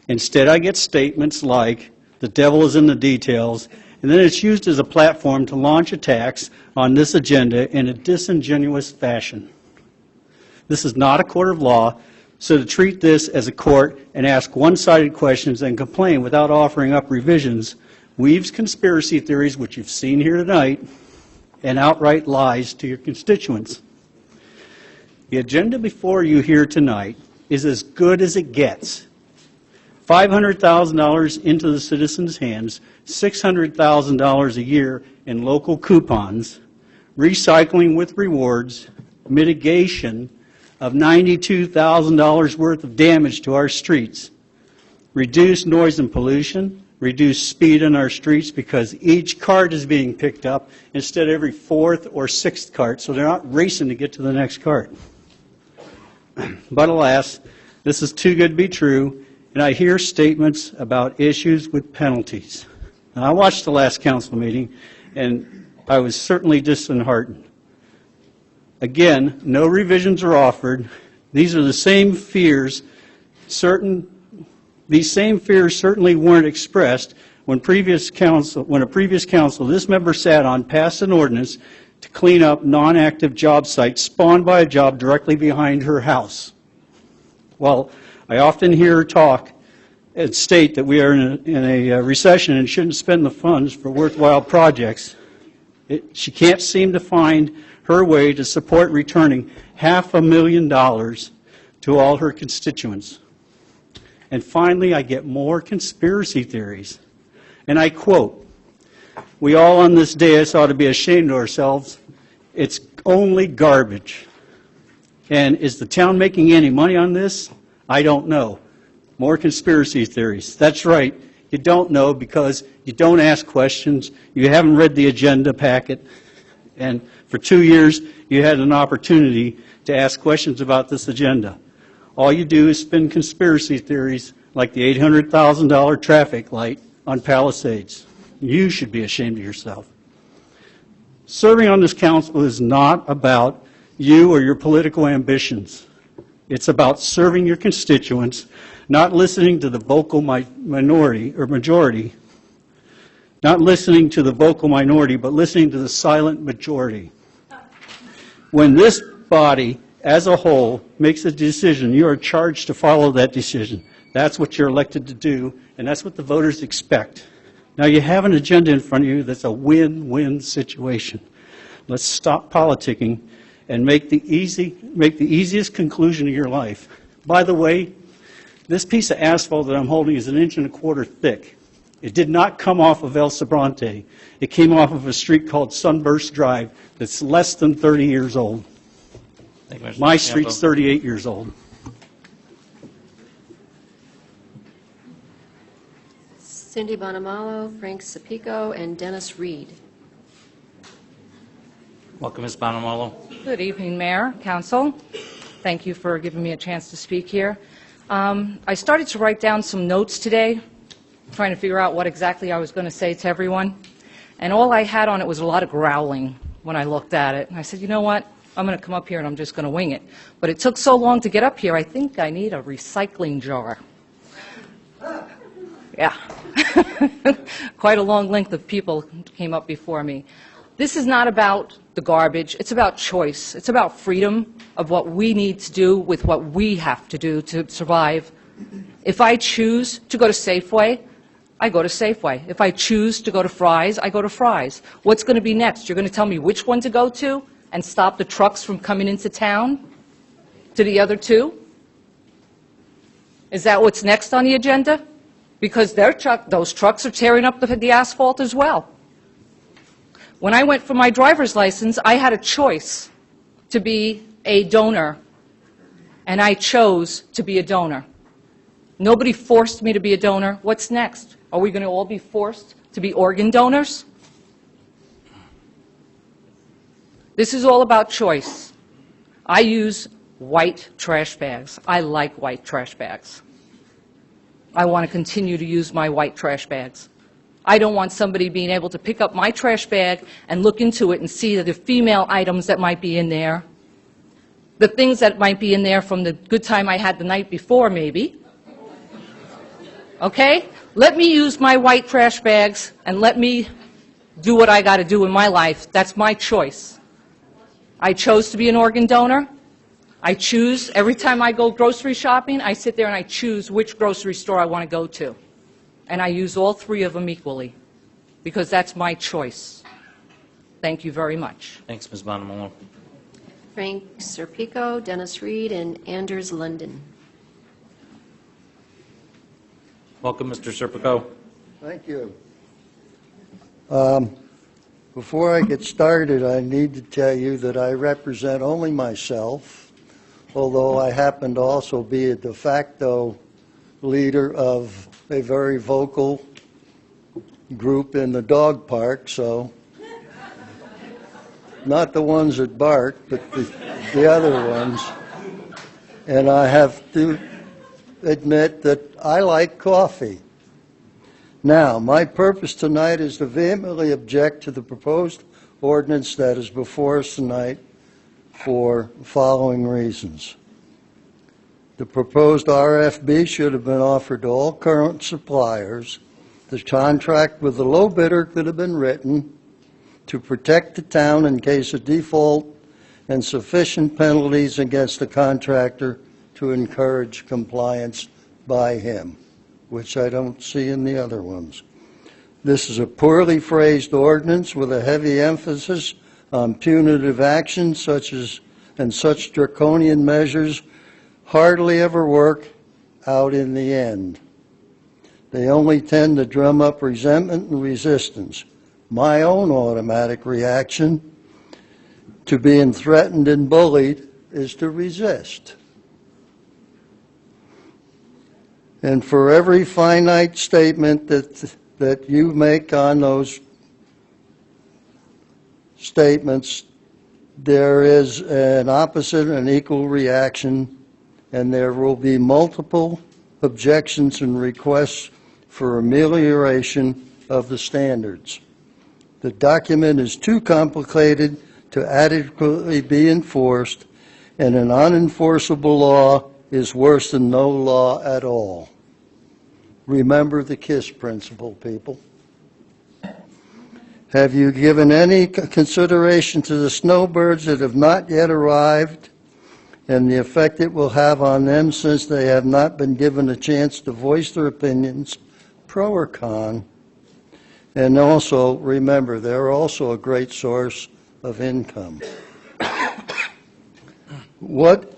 Instead, I get statements like, "The devil is in the details," and then it's used as a platform to launch attacks on this agenda in a disingenuous fashion. This is not a court of law, so to treat this as a court and ask one-sided questions and complain without offering up revisions weaves conspiracy theories, which you've seen here tonight, and outright lies to your constituents. The agenda before you here tonight is as good as it gets. $500,000 into the citizens' hands, $600,000 a year in local coupons, recycling with rewards, mitigation of $92,000 worth of damage to our streets, reduced noise and pollution, reduced speed on our streets because each cart is being picked up instead of every fourth or sixth cart, so they're not racing to get to the next cart. But alas, this is too good to be true, and I hear statements about issues with penalties. And I watched the last council meeting, and I was certainly disheartened. Again, no revisions are offered. These are the same fears. These same fears certainly weren't expressed when a previous council, this member sat on, passed an ordinance to clean up non-active job sites spawned by a job directly behind her house. Well, I often hear her talk and state that we are in a recession and shouldn't spend the funds for worthwhile projects. She can't seem to find her way to support returning $500,000 to all her constituents. And finally, I get more conspiracy theories. And I quote, "We all on this dais ought to be ashamed of ourselves. It's only garbage." And is the town making any money on this? I don't know. More conspiracy theories. That's right. You don't know because you don't ask questions. You haven't read the agenda packet. And for 2 years, you had an opportunity to ask questions about this agenda. All you do is spin conspiracy theories like the $800,000 traffic light on Palisades. You should be ashamed of yourself. Serving on this council is not about you or your political ambitions. It's about serving your constituents, not listening to the vocal minority or majority, not listening to the vocal minority, but listening to the silent majority. When this body as a whole makes a decision, you are charged to follow that decision. That's what you're elected to do, and that's what the voters expect. Now, you have an agenda in front of you that's a win-win situation. Let's stop politicking and make the easiest conclusion of your life. By the way, this piece of asphalt that I'm holding is 1.25 inches thick. It did not come off of El Sobrante. It came off of a street called Sunburst Drive that's less than 30 years old. My street's 38 years old. Cindy Bonamalo, Frank Sapico, and Dennis Reed. Welcome, Ms. Bonamalo. Good evening, Mayor, Council. Thank you for giving me a chance to speak here. I started to write down some notes today, trying to figure out what exactly I was going to say to everyone. And all I had on it was a lot of growling when I looked at it. And I said, you know what? I'm going to come up here and I'm just going to wing it. But it took so long to get up here, I think I need a recycling jar. Yeah. Quite a long length of people came up before me. This is not about the garbage. It's about choice. It's about freedom of what we need to do with what we have to do to survive. If I choose to go to Safeway, I go to Safeway. If I choose to go to Fry's, I go to Fry's. What's going to be next? You're going to tell me which one to go to and stop the trucks from coming into town to the other two? Is that what's next on the agenda? Because those trucks are tearing up the asphalt as well. When I went for my driver's license, I had a choice to be a donor, and I chose to be a donor. Nobody forced me to be a donor. What's next? Are we going to all be forced to be organ donors? This is all about choice. I use white trash bags. I like white trash bags. I want to continue to use my white trash bags. I don't want somebody being able to pick up my trash bag and look into it and see the female items that might be in there, the things that might be in there from the good time I had the night before, maybe. okay? Let me use my white trash bags and let me do what I got to do in my life. That's my choice. I chose to be an organ donor. I choose, every time I go grocery shopping, I sit there and I choose which grocery store I want to go to. And I use all three of them equally, because that's my choice. Thank you very much. Thanks, Ms. Bonamolo. Frank Serpico, Dennis Reed, and Anders London. Welcome, Mr. Serpico. Thank you. Before I get started, I need to tell you that I represent only myself, although I happen to also be a de facto leader of a very vocal group in the dog park, so not the ones that bark, but the other ones. And I have to admit that I like coffee. Now, my purpose tonight is to vehemently object to the proposed ordinance that is before us tonight for the following reasons. The proposed RFB should have been offered to all current suppliers. The contract with the low bidder could have been written to protect the town in case of default and sufficient penalties against the contractor to encourage compliance by him, which I don't see in the other ones. This is a poorly phrased ordinance with a heavy emphasis on punitive actions and such draconian measures hardly ever work out in the end. They only tend to drum up resentment and resistance. My own automatic reaction to being threatened and bullied is to resist. And for every finite statement that you make on those statements, there is an opposite and equal reaction, and there will be multiple objections and requests for amelioration of the standards. The document is too complicated to adequately be enforced, and an unenforceable law is worse than no law at all. Remember the KISS principle, people. Have you given any consideration to the snowbirds that have not yet arrived and the effect it will have on them since they have not been given a chance to voice their opinions, pro or con? And also, remember, they're also a great source of income. What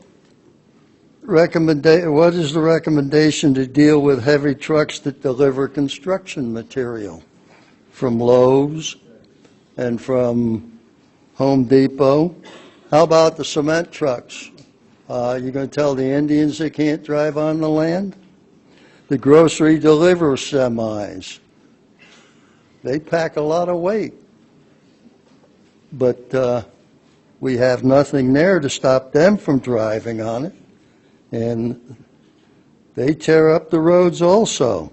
is the recommendation to deal with heavy trucks that deliver construction material from Lowe's and from Home Depot? How about the cement trucks? You're going to tell the Indians they can't drive on the land? The grocery delivery semis. They pack a lot of weight. But we have nothing there to stop them from driving on it. And they tear up the roads also.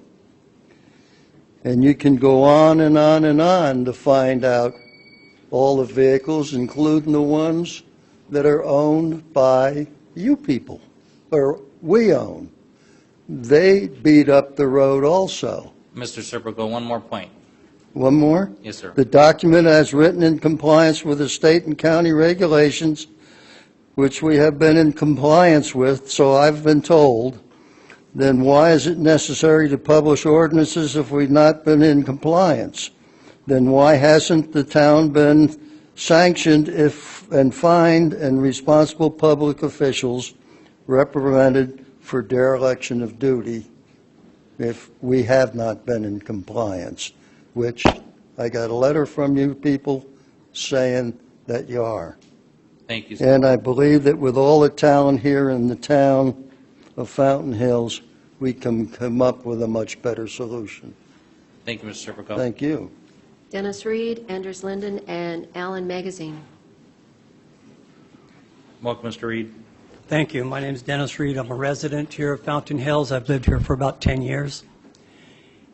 And you can go on and on and on to find out all the vehicles, including the ones that are owned by you people, or we own. They beat up the road also. Mr. Serpico, one more point. One more? Yes, sir. The document as written in compliance with the state and county regulations, which we have been in compliance with, so I've been told, then why is it necessary to publish ordinances if we've not been in compliance? Then why hasn't the town been sanctioned and fined and responsible public officials reprimanded for dereliction of duty if we have not been in compliance? Which I got a letter from you people saying that you are. Thank you, sir. And I believe that with all the talent here in the town of Fountain Hills, we can come up with a much better solution. Thank you, Mr. Serpico. Thank you. Dennis Reed, Anders Linden, and Alan Magazine. Welcome, Mr. Reed. Thank you. My name is Dennis Reed. I'm a resident here of Fountain Hills. I've lived here for about 10 years.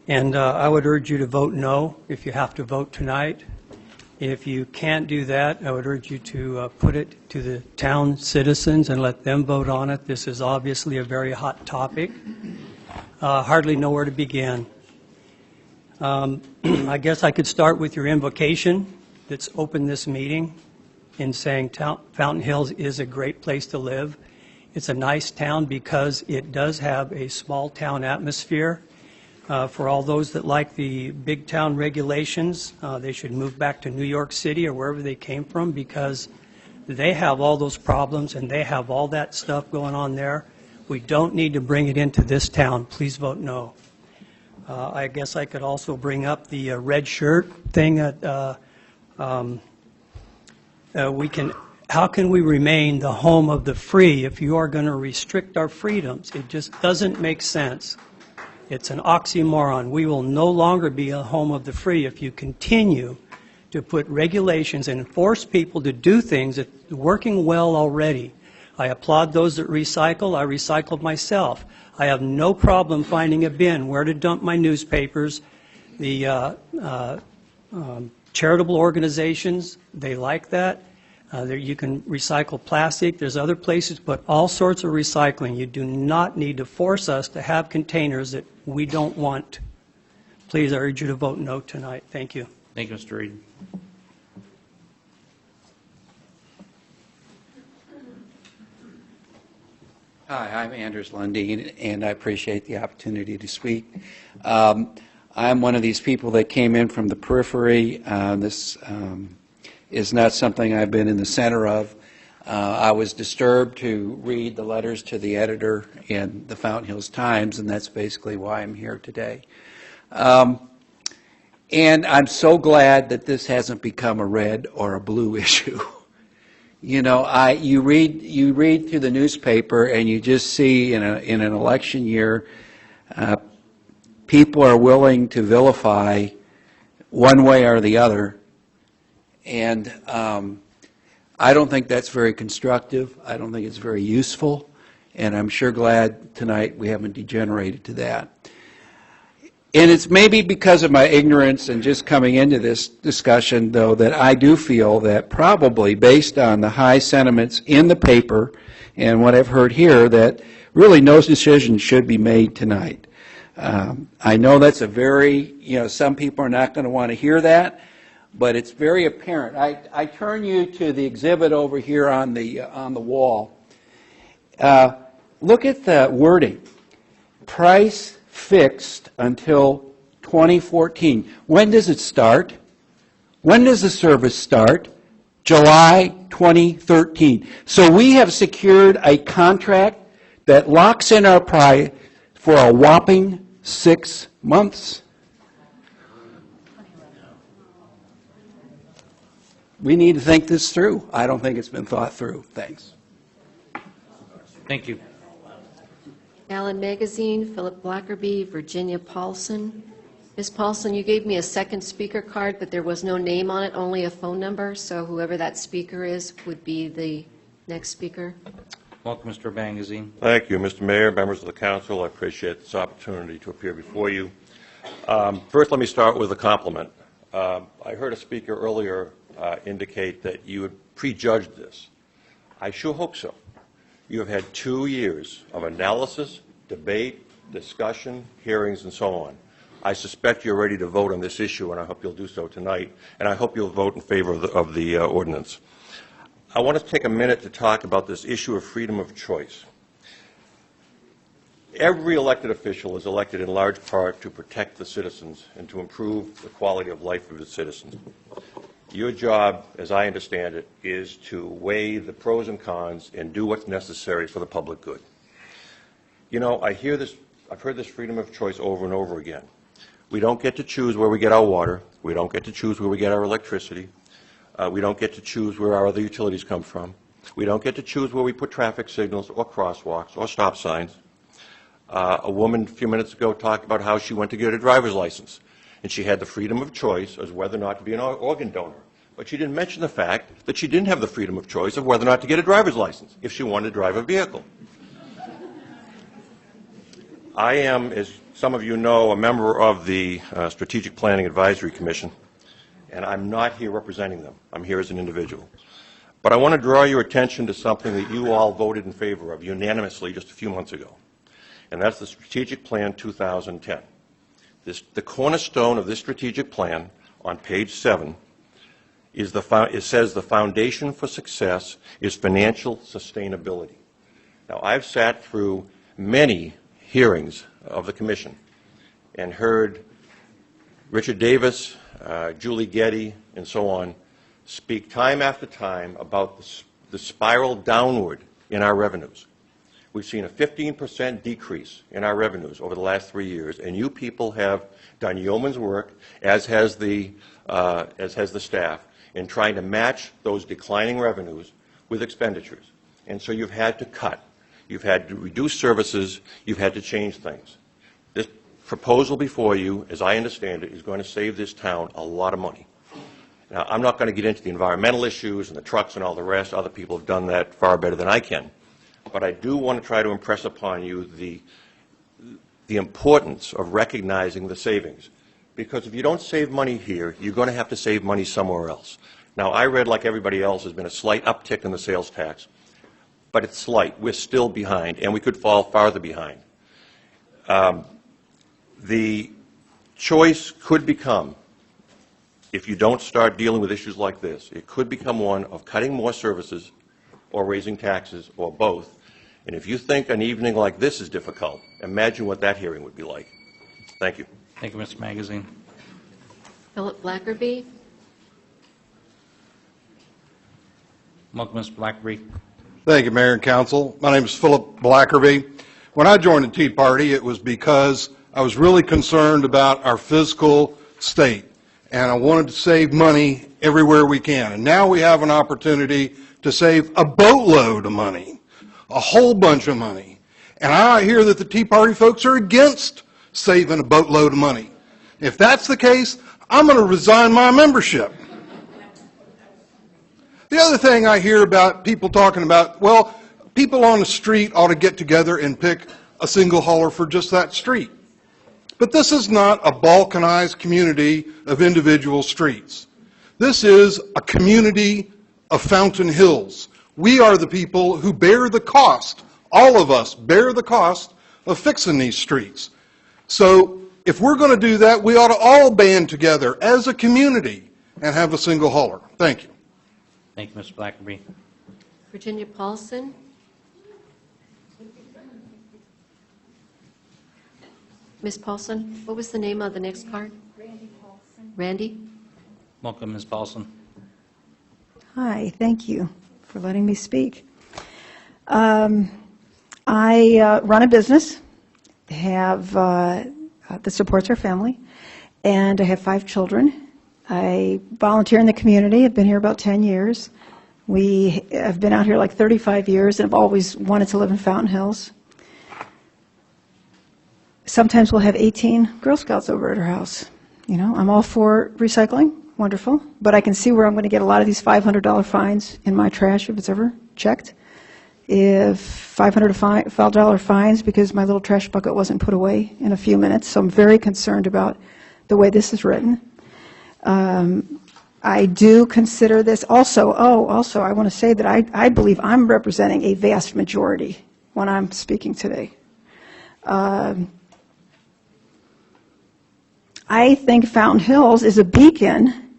And I would urge you to vote no if you have to vote tonight. If you can't do that, I would urge you to put it to the town citizens and let them vote on it. This is obviously a very hot topic. hardly know where to begin. I guess I could start with your invocation that's opened this meeting in saying Fountain Hills is a great place to live. It's a nice town because it does have a small town atmosphere. For all those that like the big town regulations, they should move back to New York City or wherever they came from, because they have all those problems and they have all that stuff going on there. We don't need to bring it into this town. Please vote no. I guess I could also bring up the red shirt thing that how can we remain the home of the free if you are going to restrict our freedoms? It just doesn't make sense. It's an oxymoron. We will no longer be a home of the free if you continue to put regulations and force people to do things that are working well already. I applaud those that recycle. I recycled myself. I have no problem finding a bin where to dump my newspapers. The charitable organizations, they like that. You can recycle plastic. There's other places, but all sorts of recycling. You do not need to force us to have containers that we don't want. Please, I urge you to vote no tonight. Thank you. Thank you, Mr. Reed. Hi, I'm Anders Lundin, and I appreciate the opportunity to speak. I'm one of these people that came in from the periphery. This is not something I've been in the center of. I was disturbed to read the letters to the editor in the Fountain Hills Times, and that's basically why I'm here today. And I'm so glad that this hasn't become a red or a blue issue. You know, you read through the newspaper and you just see in an election year, people are willing to vilify one way or the other, and I don't think that's very constructive. I don't think it's very useful, and I'm sure glad tonight we haven't degenerated to that. And it's maybe because of my ignorance and just coming into this discussion, though, that I do feel that probably based on the high sentiments in the paper and what I've heard here, that really no decision should be made tonight. I know that's a very, some people are not going to want to hear that, but it's very apparent. I turn you to the exhibit over here on the wall. Look at the wording. Price fixed until 2014. When does it start? When does the service start? July 2013. So we have secured a contract that locks in our price for a whopping 6 months. We need to think this through. I don't think it's been thought through. Thanks. Thank you. Allen Magazine, Philip Blackerby, Virginia Paulson. Ms. Paulson, you gave me a second speaker card, but there was no name on it, only a phone number, so whoever that speaker is would be the next speaker. Welcome, Mr. Magazine. Thank you, Mr. Mayor, members of the council. I appreciate this opportunity to appear before you. First, let me start with a compliment. I heard a speaker earlier indicate that you had prejudged this. I sure hope so. You have had 2 years of analysis, debate, discussion, hearings, and so on. I suspect you're ready to vote on this issue, and I hope you'll do so tonight, and I hope you'll vote in favor of the ordinance. I want to take a minute to talk about this issue of freedom of choice. Every elected official is elected in large part to protect the citizens and to improve the quality of life of the citizens. Your job, as I understand it, is to weigh the pros and cons and do what's necessary for the public good. You know, I've heard this freedom of choice over and over again. We don't get to choose where we get our water. We don't get to choose where we get our electricity. We don't get to choose where our other utilities come from. We don't get to choose where we put traffic signals or crosswalks or stop signs. A woman a few minutes ago talked about how she went to get a driver's license, and she had the freedom of choice as whether or not to be an organ donor. But she didn't mention the fact that she didn't have the freedom of choice of whether or not to get a driver's license if she wanted to drive a vehicle. I am, as some of you know, a member of the Strategic Planning Advisory Commission, and I'm not here representing them. I'm here as an individual. But I want to draw your attention to something that you all voted in favor of unanimously just a few months ago. and that's the Strategic Plan 2010. The cornerstone of this strategic plan on page 7 is it says the foundation for success is financial sustainability. Now, I've sat through many hearings of the Commission and heard Richard Davis, Julie Getty, and so on speak time after time about the spiral downward in our revenues. We've seen a 15% decrease in our revenues over the last 3 years, and you people have done yeoman's work, as has the staff, in trying to match those declining revenues with expenditures. And so you've had to cut. You've had to reduce services. You've had to change things. This proposal before you, as I understand it, is going to save this town a lot of money. Now, I'm not going to get into the environmental issues and the trucks and all the rest. Other people have done that far better than I can. But I do want to try to impress upon you the importance of recognizing the savings. Because if you don't save money here, you're going to have to save money somewhere else. Now, I read, like everybody else, there's been a slight uptick in the sales tax. But it's slight. We're still behind, and we could fall farther behind. The choice could become, if you don't start dealing with issues like this, it could become one of cutting more services or raising taxes or both. And if you think an evening like this is difficult, imagine what that hearing would be like. Thank you. Thank you, Mr. Magazine. Philip Blackerby. Welcome, Mr. Blackerby. Thank you, Mayor and Council. My name is Philip Blackerby. When I joined the Tea Party, it was because I was really concerned about our fiscal state, and I wanted to save money everywhere we can. And now we have an opportunity to save a boatload of money, a whole bunch of money. And I hear that the Tea Party folks are against saving a boatload of money. If that's the case, I'm going to resign my membership. The other thing I hear about people talking about, well, people on the street ought to get together and pick a single hauler for just that street. But this is not a balkanized community of individual streets. This is a community of Fountain Hills. We are the people who bear the cost, all of us bear the cost of fixing these streets. So if we're going to do that, we ought to all band together as a community and have a single hauler. Thank you. Thank you, Mr. Blackerby. Virginia Paulson. Ms. Paulson, what was the name of the next card? Randy Paulson. Randy? Welcome, Ms. Paulson. Hi, thank you for letting me speak. I run a business, that supports our family, and I have 5 children. I volunteer in the community. I've been here about 10 years. We have been out here like 35 years and have always wanted to live in Fountain Hills. Sometimes we'll have 18 Girl Scouts over at our house. You know, I'm all for recycling, wonderful, but I can see where I'm going to get a lot of these $500 fines in my trash if it's ever checked. If $500 fines because my little trash bucket wasn't put away in a few minutes, so I'm very concerned about the way this is written. I do consider this also, I want to say that I believe I'm representing a vast majority when I'm speaking today. I think Fountain Hills is a beacon,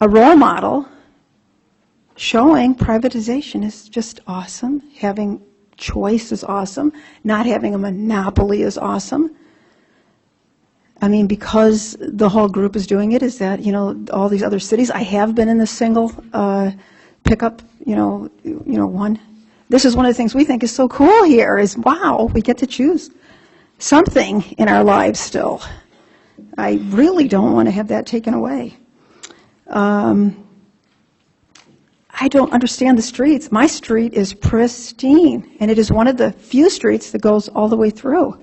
a role model, showing privatization is just awesome. Having choice is awesome. Not having a monopoly is awesome. I mean, because the whole group is doing it, is that, you know, all these other cities, I have been in the single pickup, one. This is one of the things we think is so cool here is, wow, we get to choose something in our lives still. I really don't want to have that taken away. I don't understand the streets. My street is pristine, and it is one of the few streets that goes all the way through.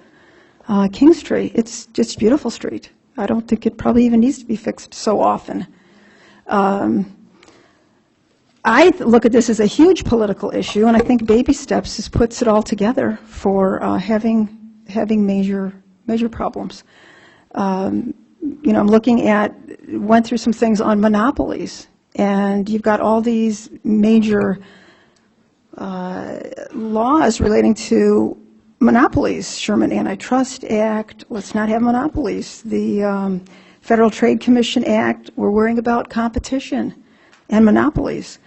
King Street, it's just a beautiful street. I don't think it probably even needs to be fixed so often. I look at this as a huge political issue, and I think baby steps just puts it all together for having major problems. I'm looking at, went through some things on monopolies, and you've got all these major laws relating to monopolies, Sherman Antitrust Act, let's not have monopolies. The Federal Trade Commission Act, we're worrying about competition and monopolies.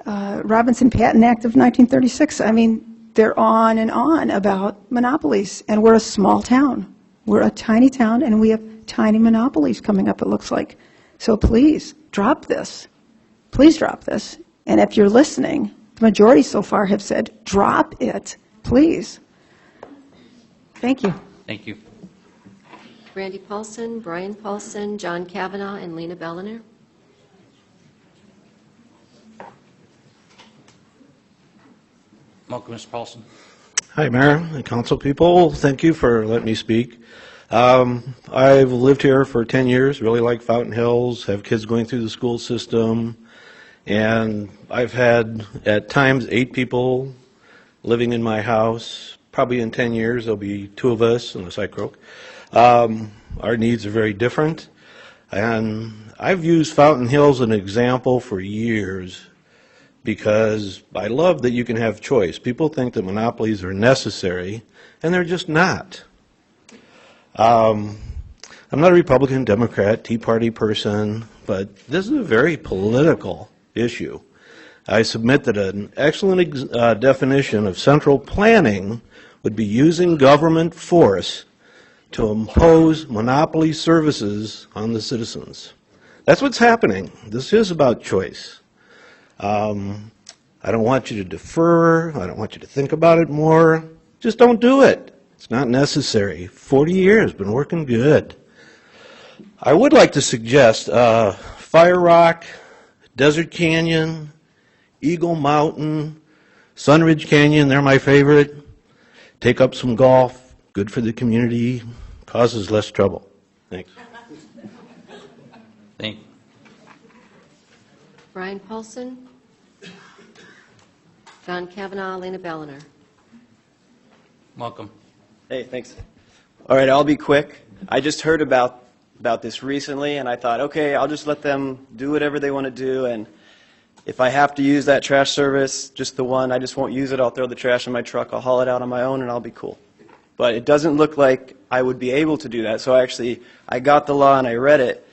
Robinson Patent Act of 1936, I mean, they're on and on about monopolies, and we're a small town. We're a tiny town, and we have tiny monopolies coming up, it looks like. So please, drop this. Please drop this. And if you're listening, the majority so far have said, drop it, please. Thank you. Thank you. Randy Paulson, Brian Paulson, John Kavanaugh, and Lena Belliner. Welcome, Mr. Paulson. Hi, Mayor and council people. Thank you for letting me speak. I've lived here for 10 years, really like Fountain Hills, have kids going through the school system, and I've had, at times, 8 people living in my house. Probably in 10 years, there'll be 2 of us, unless I croak. Our needs are very different, and I've used Fountain Hills as an example for years because I love that you can have choice. People think that monopolies are necessary, and they're just not. I'm not a Republican, Democrat, Tea Party person, but this is a very political issue. I submit that an excellent definition of central planning would be using government force to impose monopoly services on the citizens. That's what's happening. This is about choice. I don't want you to defer. I don't want you to think about it more. Just don't do it. It's not necessary. 40 years, been working good. I would like to suggest Fire Rock, Desert Canyon, Eagle Mountain, Sunridge Canyon, they're my favorite. Take up some golf, good for the community, causes less trouble. Thanks. Thank you. Brian Paulson, John Kavanaugh, Lena Belliner. Welcome. Hey, thanks. All right, I'll be quick. I just heard about this recently, and I thought, okay, I'll just let them do whatever they want to do, and if I have to use that trash service, just the one, I just won't use it. I'll throw the trash in my truck, I'll haul it out on my own, and I'll be cool. But it doesn't look like I would be able to do that, so I got the law and I read it.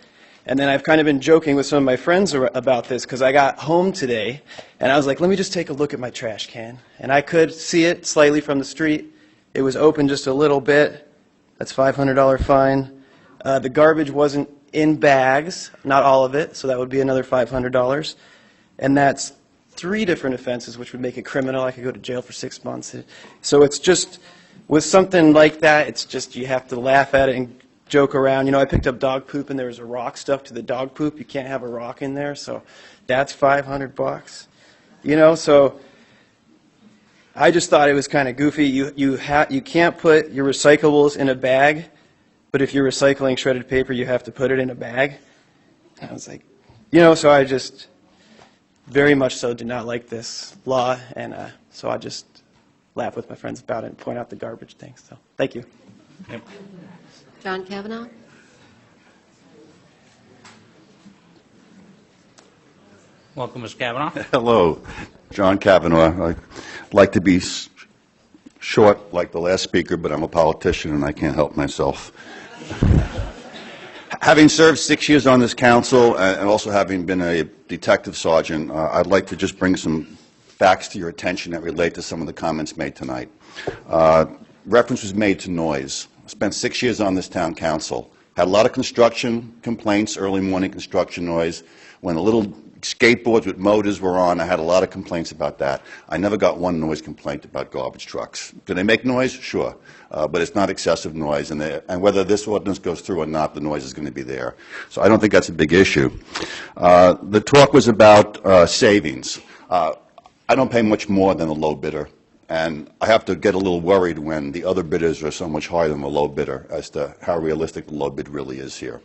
And then I've kind of been joking with some of my friends about this because I got home today and I was like, let me just take a look at my trash can. And I could see it slightly from the street. It was open just a little bit. That's $500 fine. The garbage wasn't in bags, not all of it, so that would be another $500. And that's 3 different offenses, which would make it criminal. I could go to jail for 6 months. So it's just, with something like that, it's just you have to laugh at it and joke around. You know, I picked up dog poop and there was a rock stuck to the dog poop. You can't have a rock in there, so that's $500. You know, so I just thought it was kind of goofy. You can't put your recyclables in a bag, but if you're recycling shredded paper, you have to put it in a bag. And I was like, you know, so I just very much so did not like this law, and so I just laugh with my friends about it and point out the garbage things. So thank you. Yep. John Kavanaugh. Welcome, Ms. Kavanaugh. Hello, John Kavanaugh. I'd like to be short like the last speaker, but I'm a politician and I can't help myself. Having served 6 years on this council and also having been a detective sergeant, I'd like to just bring some facts to your attention that relate to some of the comments made tonight. Reference was made to noise. I spent 6 years on this town council. Had a lot of construction complaints, early morning construction noise. When the little skateboards with motors were on, I had a lot of complaints about that. I never got one noise complaint about garbage trucks. Do they make noise? Sure. But it's not excessive noise, and whether this ordinance goes through or not, the noise is going to be there. So I don't think that's a big issue. The talk was about savings. I don't pay much more than a low bidder, and I have to get a little worried when the other bidders are so much higher than the low bidder as to how realistic the low bid really is here.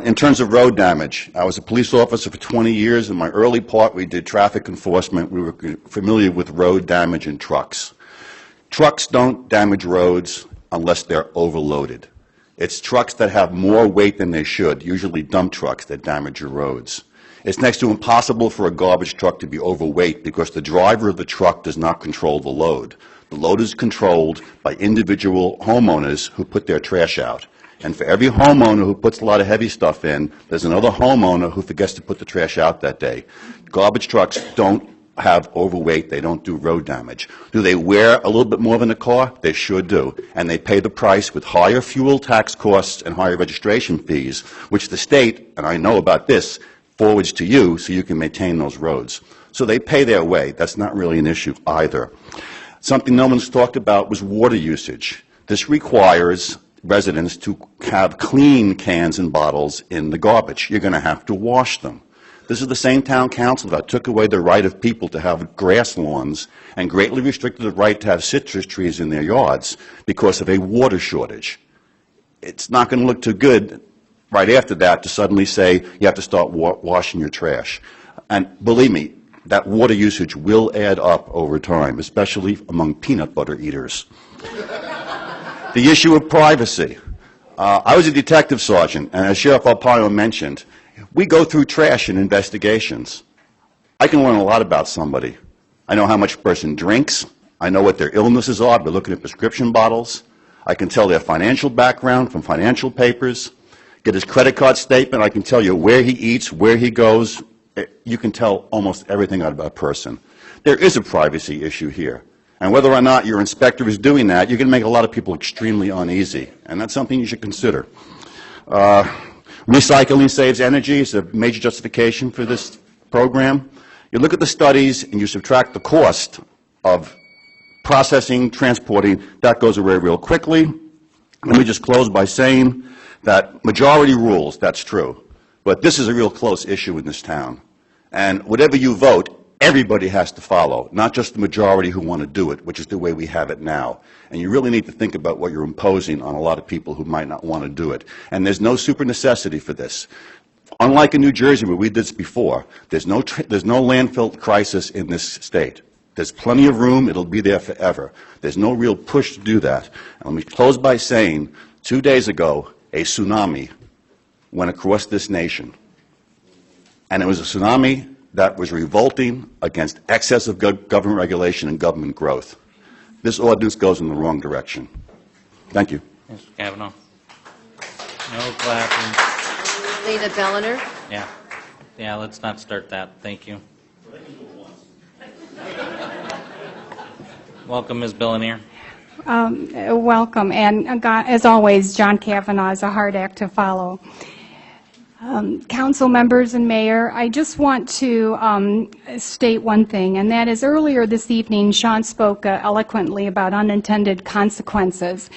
In terms of road damage, I was a police officer for 20 years. In my early part, we did traffic enforcement. We were familiar with road damage in trucks. Trucks don't damage roads unless they're overloaded. It's trucks that have more weight than they should, usually dump trucks, that damage your roads. It's next to impossible for a garbage truck to be overweight because the driver of the truck does not control the load. The load is controlled by individual homeowners who put their trash out. And for every homeowner who puts a lot of heavy stuff in, there's another homeowner who forgets to put the trash out that day. Garbage trucks don't have overweight, they don't do road damage. Do they wear a little bit more than a car? They sure do. And they pay the price with higher fuel tax costs and higher registration fees, which the state, and I know about this, forwards to you so you can maintain those roads. So they pay their way. That's not really an issue either. Something no one's talked about was water usage. This requires residents to have clean cans and bottles in the garbage. You're going to have to wash them. This is the same town council that took away the right of people to have grass lawns and greatly restricted the right to have citrus trees in their yards because of a water shortage. It's not going to look too good right after that to suddenly say you have to start washing your trash. And believe me, that water usage will add up over time, especially among peanut butter eaters. The issue of privacy. I was a detective sergeant, and as Sheriff Arpaio mentioned, we go through trash in investigations. I can learn a lot about somebody. I know how much a person drinks. I know what their illnesses are by looking at prescription bottles. I can tell their financial background from financial papers. Get his credit card statement. I can tell you where he eats, where he goes. You can tell almost everything about a person. There is a privacy issue here. And whether or not your inspector is doing that, you're going to make a lot of people extremely uneasy. And that's something you should consider. Recycling saves energy is a major justification for this program. You look at the studies and you subtract the cost of processing, transporting, that goes away real quickly. Let me just close by saying that majority rules, that's true. But this is a real close issue in this town. And whatever you vote, everybody has to follow, not just the majority who want to do it, which is the way we have it now. And you really need to think about what you're imposing on a lot of people who might not want to do it. And there's no super necessity for this. Unlike in New Jersey, where we did this before, there's no landfill crisis in this state. There's plenty of room. It'll be there forever. There's no real push to do that. And let me close by saying, 2 days ago, a tsunami went across this nation. And it was a tsunami that was revolting against excessive government regulation and government growth. This ordinance goes in the wrong direction. Thank you. Mr. Kavanaugh. No clapping. Lena Belliner. Yeah. Yeah, let's not start that. Thank you. Welcome, Ms. Billinier. Welcome. And as always, John Kavanaugh is a hard act to follow. Council members and mayor, I just want to state one thing, and that is earlier this evening, Sean spoke eloquently about unintended consequences.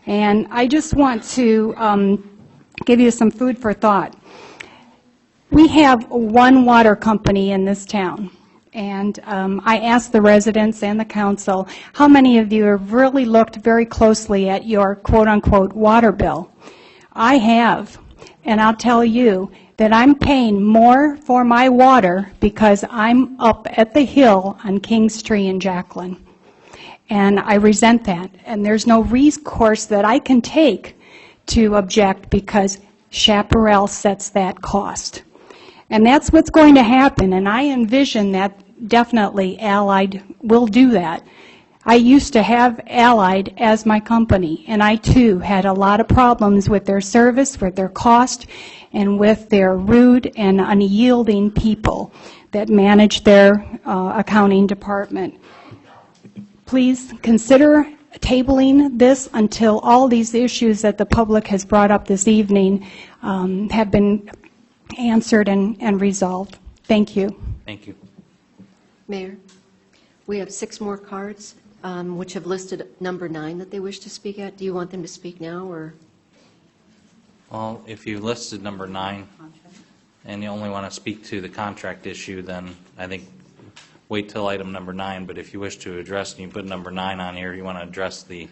And I just want to give you some food for thought. We have one water company in this town. And I asked the residents and the council, how many of you have really looked very closely at your quote-unquote water bill? I have. And I'll tell you that I'm paying more for my water because I'm up at the hill on Kings Tree in Jacqueline. And I resent that. And there's no recourse that I can take to object because Chaparral sets that cost. And that's what's going to happen. And I envision that definitely Allied will do that. I used to have Allied as my company, and I too had a lot of problems with their service, with their cost, and with their rude and unyielding people that manage their accounting department. Please consider tabling this until all these issues that the public has brought up this evening have been answered and resolved. Thank you. Thank you. Mayor, we have 6 more cards, which have listed number 9 that they wish to speak at. Do you want them to speak now, or? Well, if you listed number 9 and you only want to speak to the contract issue, then I think wait till item number 9. But if you wish to address, and you put number 9 on here, you want to address the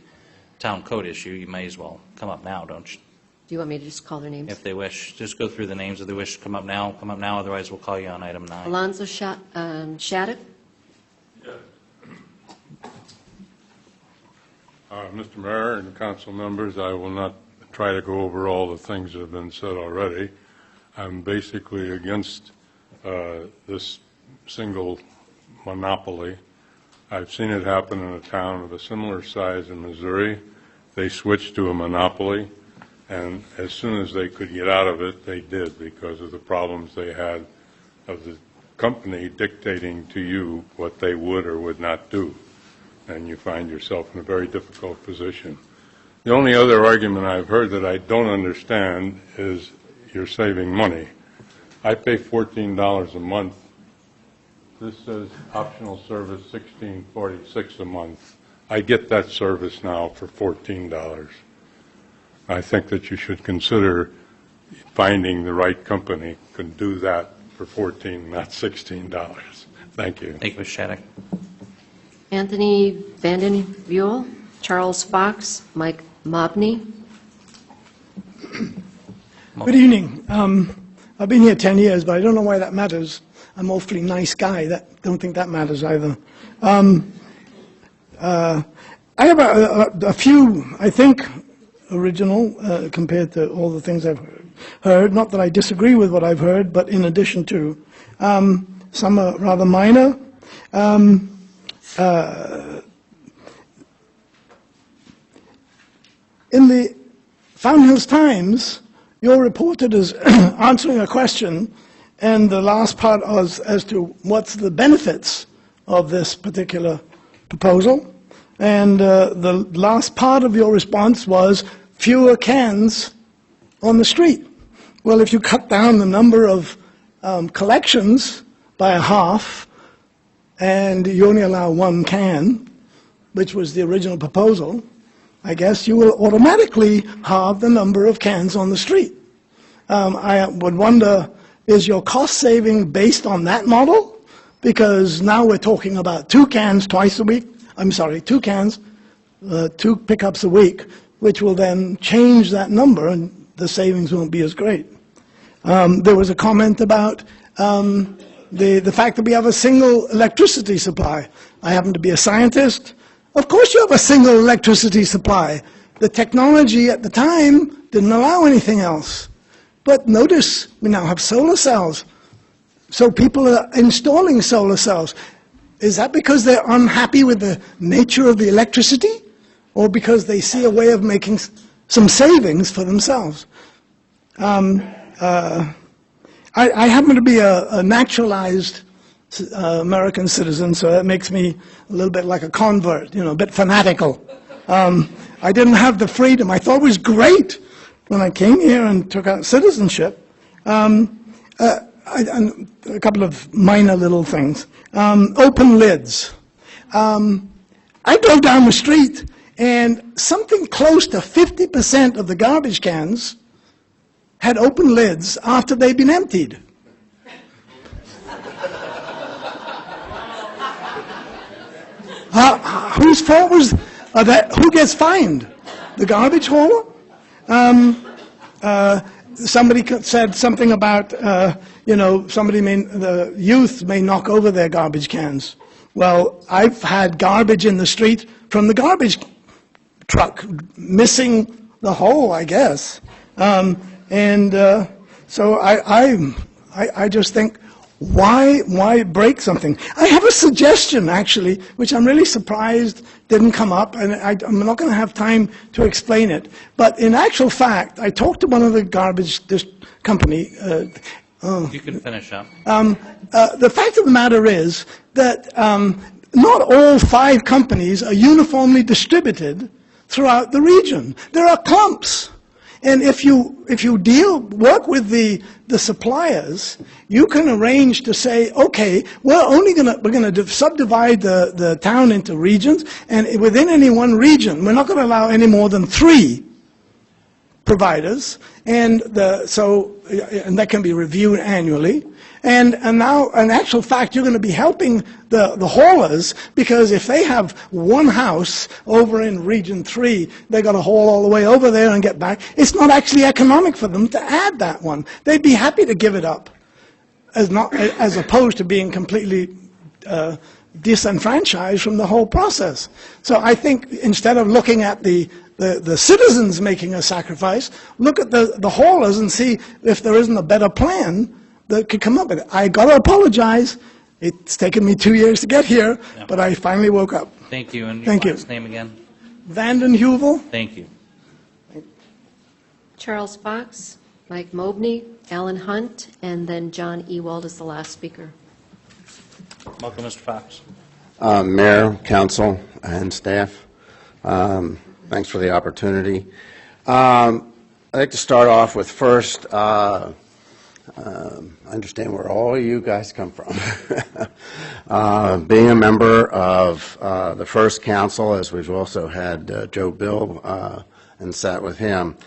town code issue, you may as well come up now, don't you? Do you want me to just call their names? If they wish, just go through the names. If they wish to come up now, otherwise we'll call you on item 9. Alonzo Shattuck. Mr. Mayor and council members, I will not try to go over all the things that have been said already. I'm basically against this single monopoly. I've seen it happen in a town of a similar size in Missouri. They switched to a monopoly, and as soon as they could get out of it, they did, because of the problems they had of the company dictating to you what they would or would not do. And you find yourself in a very difficult position. The only other argument I've heard that I don't understand is you're saving money. I pay $14 a month. This says optional service $16.46 a month. I get that service now for $14. I think that you should consider finding the right company can do that for $14, not $16. Thank you. Thank you, Ms. Shattuck. Anthony Vanden Buell, Charles Fox, Mike Mobney. Good evening. I've been here 10 years, but I don't know why that matters. I'm an awfully nice guy. Don't think that matters either. I have a few, I think, original compared to all the things I've heard. Not that I disagree with what I've heard, but in addition to. Some are rather minor. In the Fountain Hills Times, you're reported as answering a question, and the last part was as to what's the benefits of this particular proposal. And the last part of your response was fewer cans on the street. Well, if you cut down the number of collections by a half, and you only allow 1 can, which was the original proposal, I guess you will automatically halve the number of cans on the street. I would wonder, is your cost saving based on that model? Because now we're talking about 2 cans twice a week. I'm sorry, 2 cans, 2 pickups a week, which will then change that number, and the savings won't be as great. There was a comment about the fact that we have a single electricity supply. I happen to be a scientist. Of course you have a single electricity supply. The technology at the time didn't allow anything else. But notice we now have solar cells. So people are installing solar cells. Is that because they're unhappy with the nature of the electricity? Or because they see a way of making some savings for themselves? I happen to be a naturalized American citizen, so that makes me a little bit like a convert, a bit fanatical. I didn't have the freedom. I thought it was great when I came here and took out citizenship. A couple of minor little things. Open lids. I drove down the street, and something close to 50% of the garbage cans had open lids after they'd been emptied. Whose fault was that? Who gets fined? The garbage hauler? Somebody said something about, the youth may knock over their garbage cans. Well, I've had garbage in the street from the garbage truck, missing the hole, I guess. So I just think, why break something? I have a suggestion, actually, which I'm really surprised didn't come up, and I'm not going to have time to explain it. But in actual fact, I talked to one of the garbage company. You can finish up. The fact of the matter is that not all 5 companies are uniformly distributed throughout the region. There are clumps. And if you work with the suppliers, you can arrange to say, okay, we're going to subdivide the town into regions, and within any one region, we're not going to allow any more than 3 providers, and that can be reviewed annually. And now, in actual fact, you're going to be helping the haulers, because if they have one house over in Region 3, they've got to haul all the way over there and get back. It's not actually economic for them to add that one. They'd be happy to give it up, as opposed to being completely disenfranchised from the whole process. So I think instead of looking at the citizens making a sacrifice, look at the haulers and see if there isn't a better plan that could come up with it. I got to apologize. It's taken me 2 years to get here, but I finally woke up. Thank you. And your Thank you. last name again? Vanden Heuvel. Thank you. Charles Fox, Mike Mobney, Alan Hunt, and then John Ewald is the last speaker. Welcome, Mr. Fox. Mayor, council, and staff, thanks for the opportunity. I'd like to start off with first, I understand where all you guys come from. Being a member of the first council, as we've also had Joe Bill and sat with him,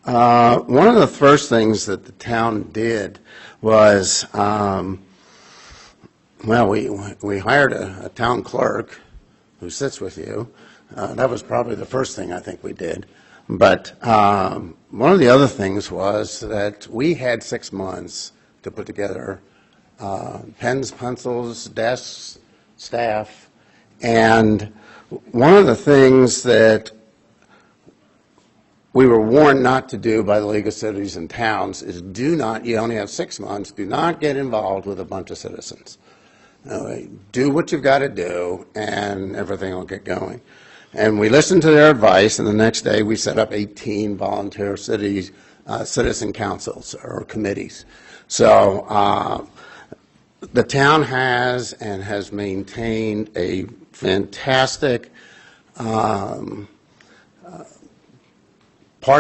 one of the first things that the town did was, well, we hired a town clerk who sits with you. That was probably the first thing I think we did. But one of the other things was that we had 6 months to put together pens, pencils, desks, staff. And one of the things that we were warned not to do by the League of Cities and Towns is you only have 6 months, do not get involved with a bunch of citizens. Do what you've got to do, and everything will get going. And we listened to their advice, and the next day we set up 18 volunteer citizen councils or committees. So the town has and has maintained a fantastic part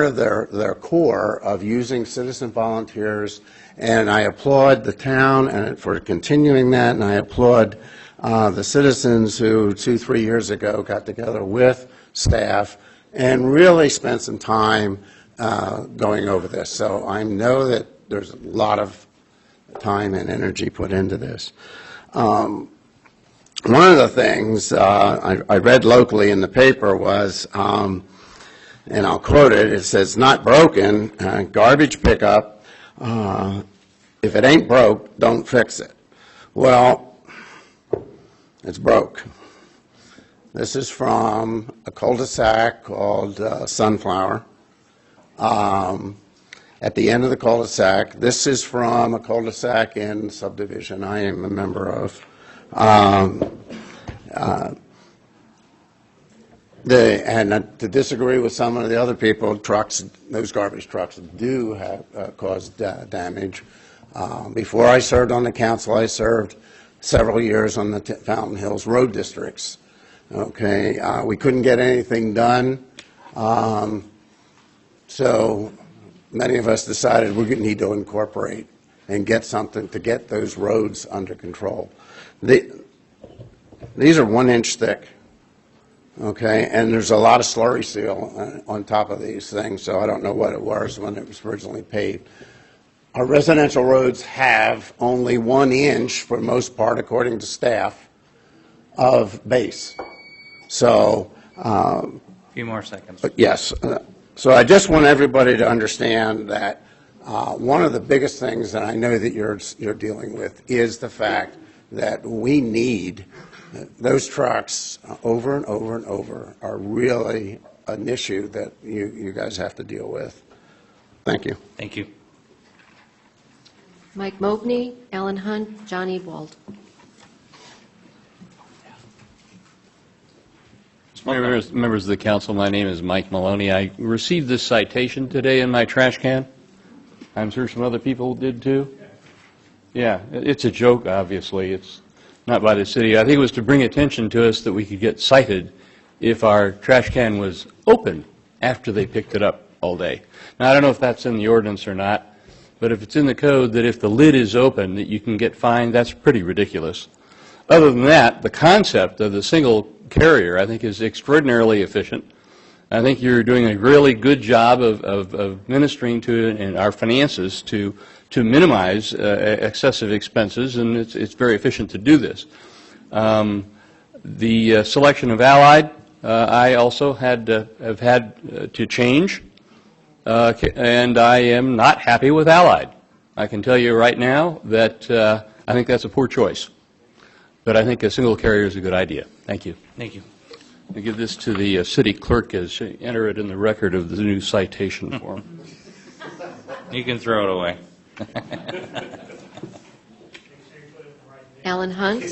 of their core of using citizen volunteers, and I applaud the town and for continuing that, and I applaud the citizens who 2-3 years ago got together with staff and really spent some time going over this. So I know that there's a lot of time and energy put into this. One of the things I read locally in the paper was, and I'll quote it, it says, "Not broken, garbage pickup. If it ain't broke, don't fix it." Well, it's broke. This is from a cul-de-sac called Sunflower. At the end of the cul-de-sac, this is from a cul-de-sac in subdivision I am a member of. And to disagree with some of the other people, those garbage trucks do have caused damage. Before I served on the council, I served several years on the Fountain Hills Road Districts. Okay, we couldn't get anything done, so many of us decided we need to incorporate and get something to get those roads under control. These are 1 inch thick. Okay, and there's a lot of slurry seal on top of these things, so I don't know what it was when it was originally paved. Our residential roads have only 1 inch, for the most part, according to staff, of base. So, A few more seconds. yes. So I just want everybody to understand that one of the biggest things that I know that you're dealing with is the fact that we need those trucks over and over and over are really an issue that you guys have to deal with. Thank you. Thank you. Mike Mobney, Alan Hunt, John Ewald. Members of the council, my name is Mike Maloney. I received this citation today in my trash can. I'm sure some other people did too. Yeah, it's a joke, obviously. It's not by the city. I think it was to bring attention to us that we could get cited if our trash can was open after they picked it up all day. Now, I don't know if that's in the ordinance or not, but if it's in the code that if the lid is open that you can get fined, that's pretty ridiculous. Other than that, the concept of the single carrier, I think, is extraordinarily efficient. I think you're doing a really good job of ministering to in our finances to minimize excessive expenses, and it's very efficient to do this. The selection of Allied, I also have had to change, and I am not happy with Allied. I can tell you right now that I think that's a poor choice. But I think a single carrier is a good idea. Thank you. Thank you. I give this to the city clerk as she enter it in the record of the new citation form. You can throw it away. Alan Hunt.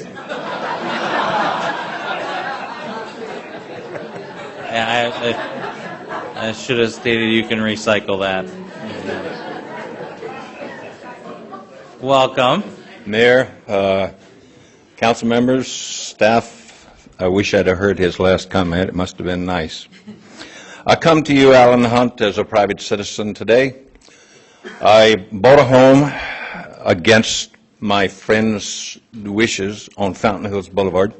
I should have stated you can recycle that. Welcome. Mayor, council members, staff, I wish I'd have heard his last comment. It must have been nice. I come to you, Alan Hunt, as a private citizen today. I bought a home against my friend's wishes on Fountain Hills Boulevard,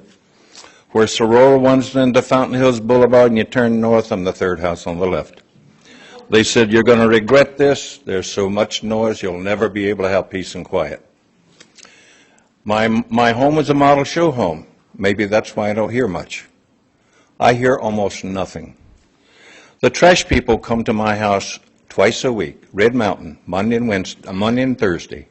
where Sorora runs into Fountain Hills Boulevard, and you turn north, I'm the third house on the left. They said, you're going to regret this. There's so much noise, you'll never be able to have peace and quiet. My home is a model show home. Maybe that's why I don't hear much. I hear almost nothing. The trash people come to my house twice a week, Red Mountain, Monday and Thursday.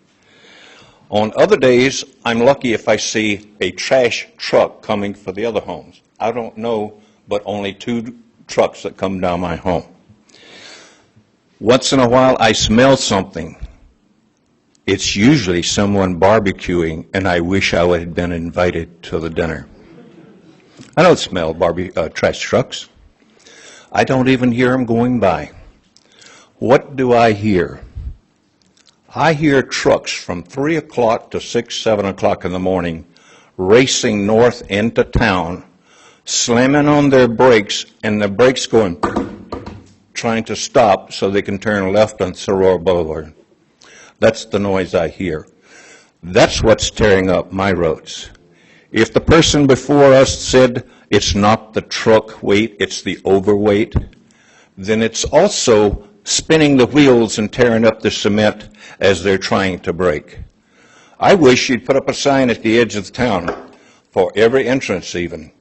On other days, I'm lucky if I see a trash truck coming for the other homes. I don't know, but only 2 trucks that come down my home. Once in a while, I smell something. It's usually someone barbecuing, and I wish I would have been invited to the dinner. I don't smell trash trucks. I don't even hear them going by. What do I hear? I hear trucks from 3 o'clock to 6, 7 o'clock in the morning racing north into town, slamming on their brakes, and the brakes going, trying to stop so they can turn left on Sorora Boulevard. That's the noise I hear. That's what's tearing up my roads. If the person before us said it's not the truck weight, it's the overweight, then it's also spinning the wheels and tearing up the cement as they're trying to brake. I wish you'd put up a sign at the edge of the town for every entrance even.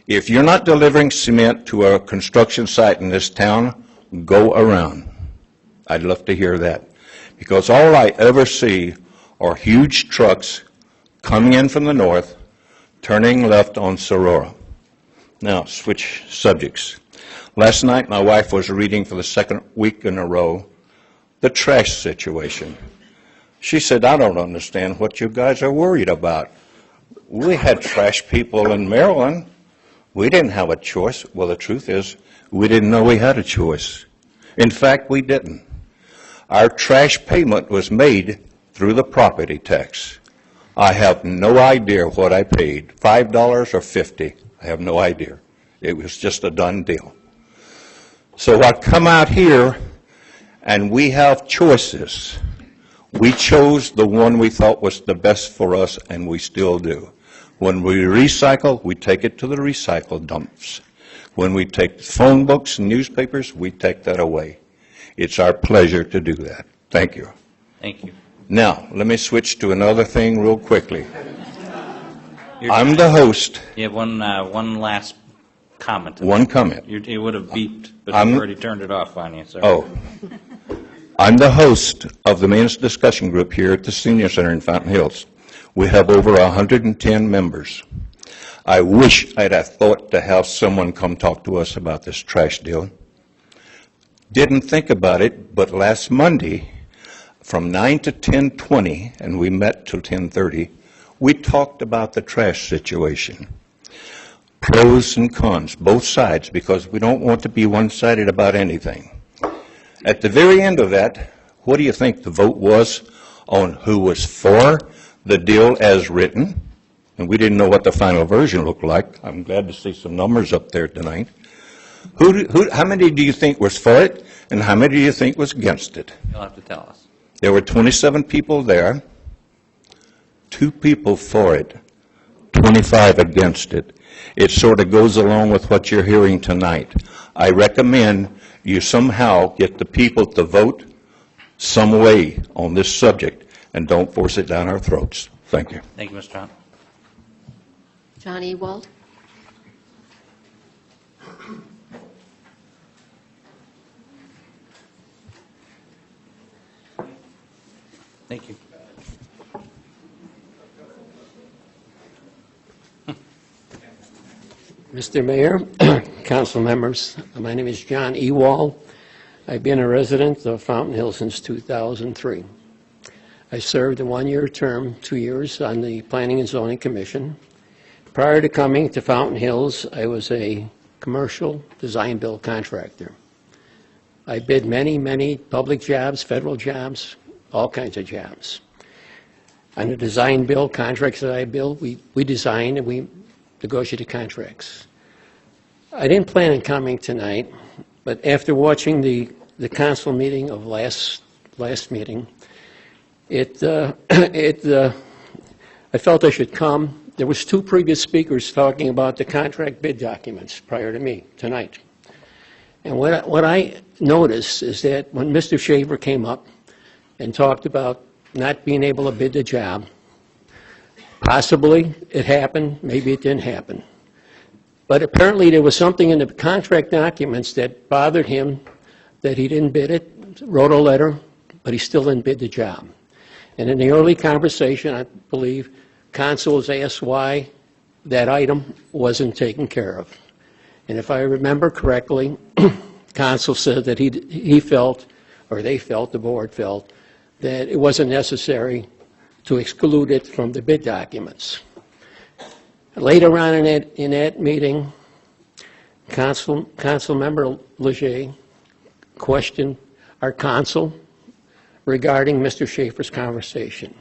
If you're not delivering cement to a construction site in this town, go around. I'd love to hear that. Because all I ever see are huge trucks coming in from the north, turning left on Sorora. Now, switch subjects. Last night, my wife was reading for the 2nd week in a row the trash situation. She said, I don't understand what you guys are worried about. We had trash people in Maryland. We didn't have a choice. Well, the truth is, we didn't know we had a choice. In fact, we didn't. Our trash payment was made through the property tax. I have no idea what I paid, $5 or $50. I have no idea. It was just a done deal. So I come out here, and we have choices. We chose the one we thought was the best for us, and we still do. When we recycle, we take it to the recycle dumps. When we take phone books and newspapers, we take that away. It's our pleasure to do that. Thank you. Thank you. Now, let me switch to another thing real quickly. I'm the host. You have one last comment. One comment. You would have beeped, but I'm- you've already turned it off on you, sir. Oh. I'm the host of the Maintenance Discussion Group here at the Senior Center in Fountain Hills. We have over 110 members. I wish I'd have thought to have someone come talk to us about this trash deal. Didn't think about it, but last Monday, from 9 to 10:20, and we met till 10:30, we talked about the trash situation. Pros and cons, both sides, because we don't want to be one-sided about anything. At the very end of that, what do you think the vote was on who was for the deal as written? And we didn't know what the final version looked like. I'm glad to see some numbers up there tonight. How many do you think was for it, and how many do you think was against it? You'll have to tell us. There were 27 people there, 2 people for it, 25 against it. It sort of goes along with what you're hearing tonight. I recommend you somehow get the people to vote some way on this subject, and don't force it down our throats. Thank you. Thank you, Mr. Hunt. John Ewald. Thank you. Mr. Mayor, council members, my name is John Ewald. I've been a resident of Fountain Hills since 2003. I served a one-year term, 2 years on the Planning and Zoning Commission. Prior to coming to Fountain Hills, I was a commercial design build contractor. I bid many, many public jobs, federal jobs, all kinds of jobs. On the design build contracts that I build, we design and we negotiated contracts. I didn't plan on coming tonight, but after watching the council meeting of last meeting, I felt I should come. There was 2 previous speakers talking about the contract bid documents prior to me tonight. And what I noticed is that when Mr. Shaver came up and talked about not being able to bid the job, possibly it happened, maybe it didn't happen. But apparently there was something in the contract documents that bothered him, that he didn't bid it, wrote a letter, but he still didn't bid the job. And in the early conversation, I believe, council was asked why that item wasn't taken care of. And if I remember correctly, council said that he felt, or they felt, the board felt, that it wasn't necessary to exclude it from the bid documents. Later on in that meeting, Council Member Leger questioned our council regarding Mr. Schaefer's conversation.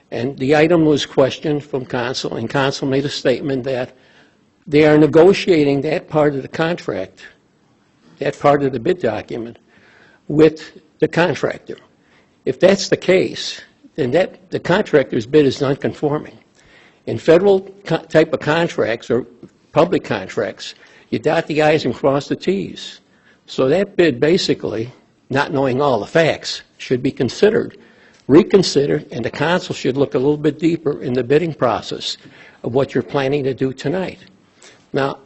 And the item was questioned from council, and council made a statement that they are negotiating that part of the contract, that part of the bid document, with the contractor. If that's the case, then the contractor's bid is non-conforming. In federal type of contracts or public contracts, you dot the i's and cross the t's. So that bid basically, not knowing all the facts, should be considered, reconsidered, and the council should look a little bit deeper in the bidding process of what you're planning to do tonight. Now,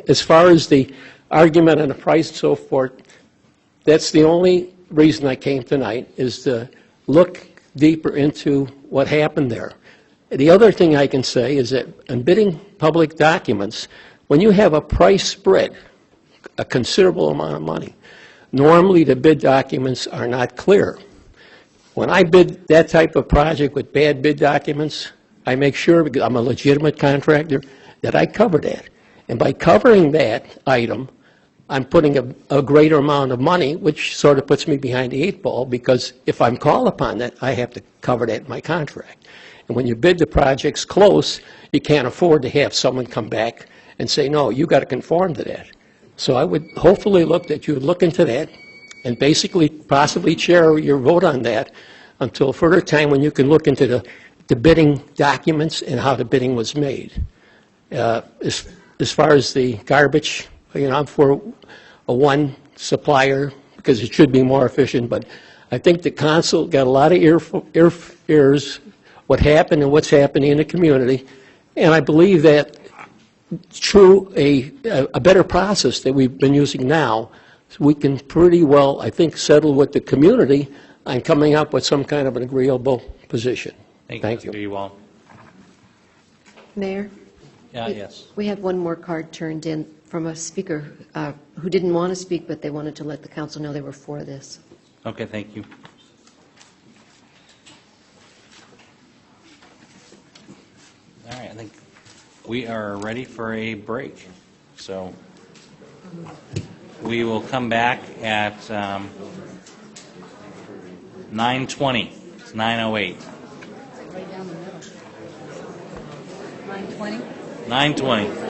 as far as the argument on the price and so forth, that's the only reason I came tonight, is to look deeper into what happened there. The other thing I can say is that in bidding public documents, when you have a price spread, a considerable amount of money, normally the bid documents are not clear. When I bid that type of project with bad bid documents, I make sure, because I'm a legitimate contractor, that I cover that. And by covering that item, I'm putting a greater amount of money, which sort of puts me behind the 8 ball, because if I'm called upon that, I have to cover that in my contract. And when you bid the projects close, you can't afford to have someone come back and say, no, you got to conform to that. So I would hopefully look that you would look into that and basically possibly chair your vote on that until further time when you can look into the bidding documents and how the bidding was made. As far as the garbage, I'm for a one supplier because it should be more efficient, but I think the council got a lot of ears what happened and what's happening in the community, and I believe that through a better process that we've been using now, we can pretty well, I think, settle with the community on coming up with some kind of an agreeable position. Thank you. Mr. Ewald. Mayor? Yes. We had one more card turned in from a speaker who didn't want to speak, but they wanted to let the council know they were for this. Okay, thank you. All right, I think we are ready for a break. So we will come back at 9:20. It's 9:08. Right down the middle. 9:20? 9:20.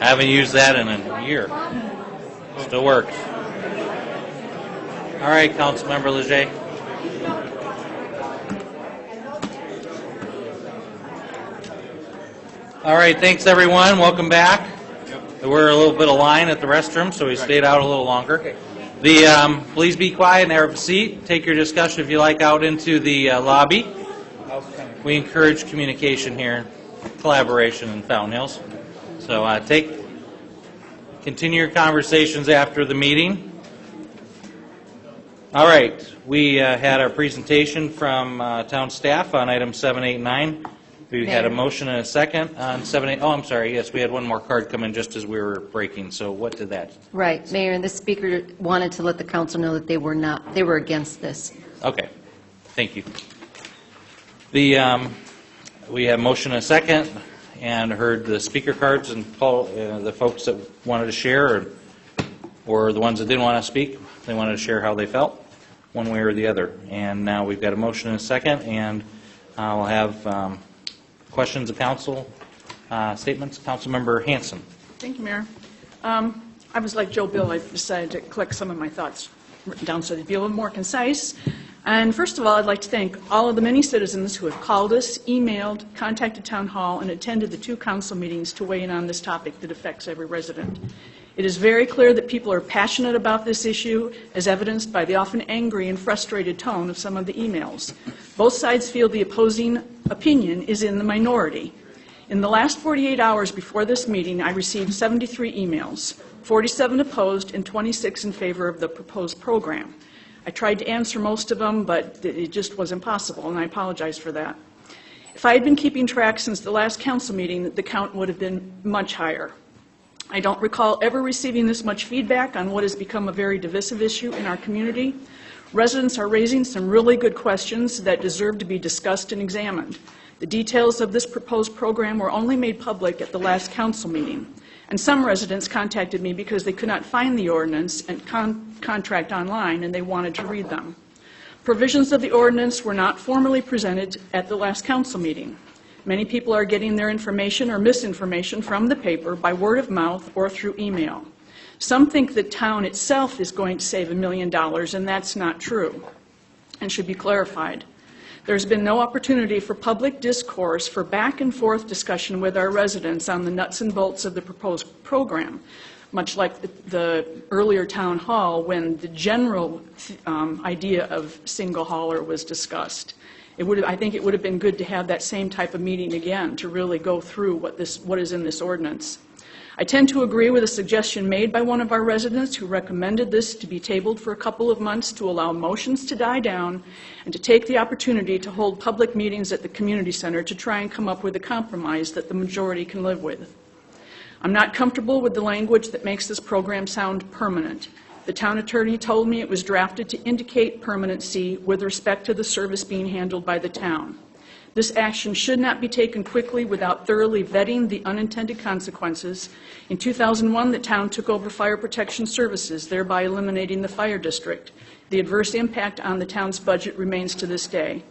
I haven't used that in a year. Still works. All right, Councilmember Leger. All right, thanks everyone. Welcome back. There were a little bit of line at the restroom, so we stayed out a little longer. Please be quiet and have a seat. Take your discussion, if you like, out into the lobby. We encourage communication here, collaboration in Fountain Hills. So continue your conversations after the meeting. All right, we had our presentation from town staff on item 7, 8, 9. We had a motion and a second on 7, 8. Oh, I'm sorry. Yes, we had one more card come in just as we were breaking. So what did that? Right, Mayor, and the speaker wanted to let the council know that they were against this. Okay, thank you. We have motion and a second, and heard the speaker cards and the folks that wanted to share, or the ones that didn't want to speak. They wanted to share how they felt, one way or the other. And now we've got a motion and a second, and I'll have questions of council, statements. Councilmember Hanson. Thank you, Mayor. I was like Joe Bill. I decided to collect some of my thoughts written down so they'd be a little more concise. And first of all, I'd like to thank all of the many citizens who have called us, emailed, contacted Town Hall, and attended the 2 council meetings to weigh in on this topic that affects every resident. It is very clear that people are passionate about this issue, as evidenced by the often angry and frustrated tone of some of the emails. Both sides feel the opposing opinion is in the minority. In the last 48 hours before this meeting, I received 73 emails, 47 opposed and 26 in favor of the proposed program. I tried to answer most of them, but it just was impossible, and I apologize for that. If I had been keeping track since the last council meeting, the count would have been much higher. I don't recall ever receiving this much feedback on what has become a very divisive issue in our community. Residents are raising some really good questions that deserve to be discussed and examined. The details of this proposed program were only made public at the last council meeting, and some residents contacted me because they could not find the ordinance and contract online, and they wanted to read them. Provisions of the ordinance were not formally presented at the last council meeting. Many people are getting their information or misinformation from the paper by word of mouth or through email. Some think the town itself is going to save $1 million, and that's not true and should be clarified. There's been no opportunity for public discourse, for back and forth discussion with our residents on the nuts and bolts of the proposed program, much like the earlier town hall when the general idea of single hauler was discussed. I think it would have been good to have that same type of meeting again to really go through what is in this ordinance. I tend to agree with a suggestion made by one of our residents who recommended this to be tabled for a couple of months to allow motions to die down and to take the opportunity to hold public meetings at the community center to try and come up with a compromise that the majority can live with. I'm not comfortable with the language that makes this program sound permanent. The town attorney told me it was drafted to indicate permanency with respect to the service being handled by the town. This action should not be taken quickly without thoroughly vetting the unintended consequences. In 2001, the town took over fire protection services, thereby eliminating the fire district. The adverse impact on the town's budget remains to this day.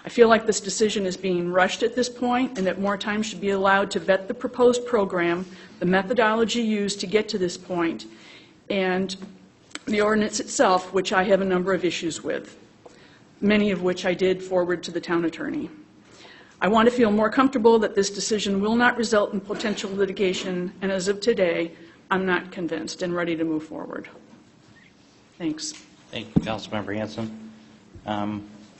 I feel like this decision is being rushed at this point and that more time should be allowed to vet the proposed program, the methodology used to get to this point, and the ordinance itself, which I have a number of issues with, many of which I did forward to the town attorney. I want to feel more comfortable that this decision will not result in potential litigation, and as of today, I'm not convinced and ready to move forward. Thanks. Thank you, Councilmember Hanson.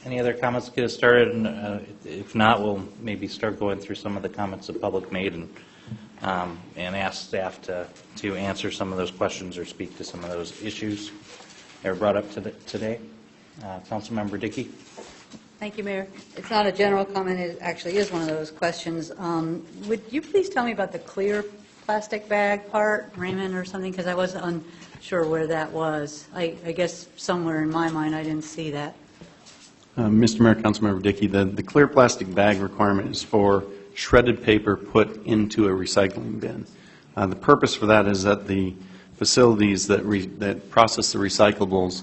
Any other comments to get us started? And, if not, we'll maybe start going through some of the comments the public made and ask staff to answer some of those questions or speak to some of those issues that were brought up today. Councilmember Dickey. Thank you, Mayor. It's not a general comment. It actually is one of those questions. Would you please tell me about the clear plastic bag part, Raymond, or something? Because I was unsure where that was. I guess somewhere in my mind I didn't see that. Mr. Mayor, Councilmember Dickey, the clear plastic bag requirement is for shredded paper put into a recycling bin. The purpose for that is that the facilities that process the recyclables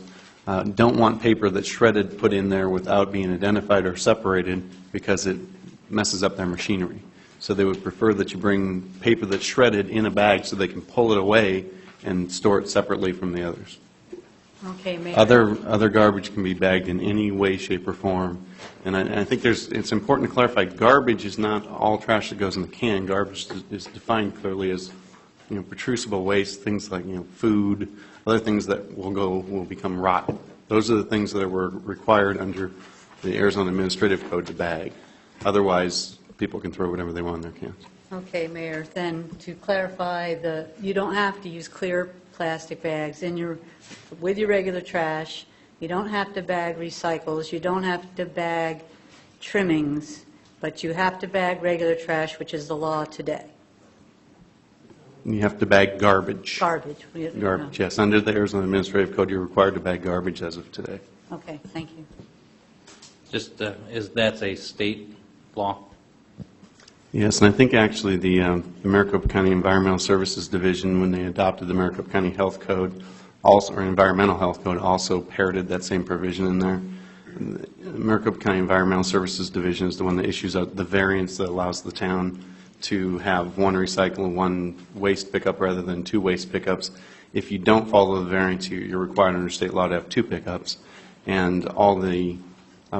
don't want paper that's shredded put in there without being identified or separated because it messes up their machinery. So they would prefer that you bring paper that's shredded in a bag so they can pull it away and store it separately from the others. Okay, Mayor. Other garbage can be bagged in any way, shape, or form. And I think it's important to clarify, garbage is not all trash that goes in the can. Garbage is defined clearly as, protrusible waste, things like, food, other things that will become rotten. Those are the things that were required under the Arizona Administrative Code to bag. Otherwise, people can throw whatever they want in their cans. Okay, Mayor, then to clarify, you don't have to use clear plastic bags with your regular trash. You don't have to bag recycles. You don't have to bag trimmings, but you have to bag regular trash, which is the law today. You have to bag garbage. Garbage. Garbage, yes. Under the Arizona Administrative Code, you're required to bag garbage as of today. Okay, thank you. Just, that's a state law? Yes, and I think actually the Maricopa County Environmental Services Division, when they adopted the Maricopa County Health Code, or Environmental Health Code, also parroted that same provision in there. The Maricopa County Environmental Services Division is the one that issues out the variance that allows the town to have one recycle and one waste pickup rather than two waste pickups. If you don't follow the variance, you're required under state law to have two pickups. And all the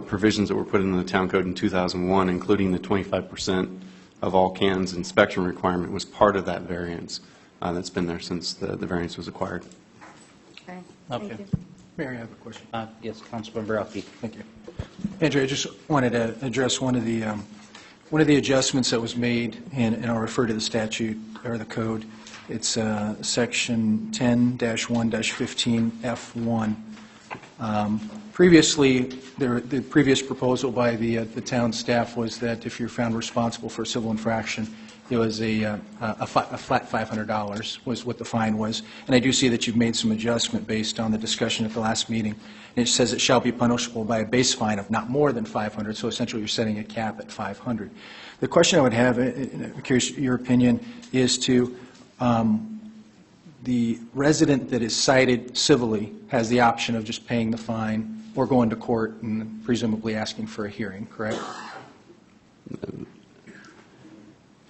provisions that were put into the town code in 2001, including the 25% of all cans inspection requirement, was part of that variance that's been there since the variance was acquired. Okay, Okay. thank you. Mayor, I have a question. Yes, Councilman Borowski. Thank you. Andrew, I just wanted to address one of the adjustments that was made, and I'll refer to the statute or the code. It's section 10-1-15F1. Previously, the previous proposal by the town staff was that if you're found responsible for a civil infraction, it was a flat $500 was what the fine was. And I do see that you've made some adjustment based on the discussion at the last meeting. And it says it shall be punishable by a base fine of not more than $500, so essentially you're setting a cap at $500. The question I would have, I'm curious your opinion, is to the resident that is cited civilly has the option of just paying the fine or going to court and presumably asking for a hearing, correct?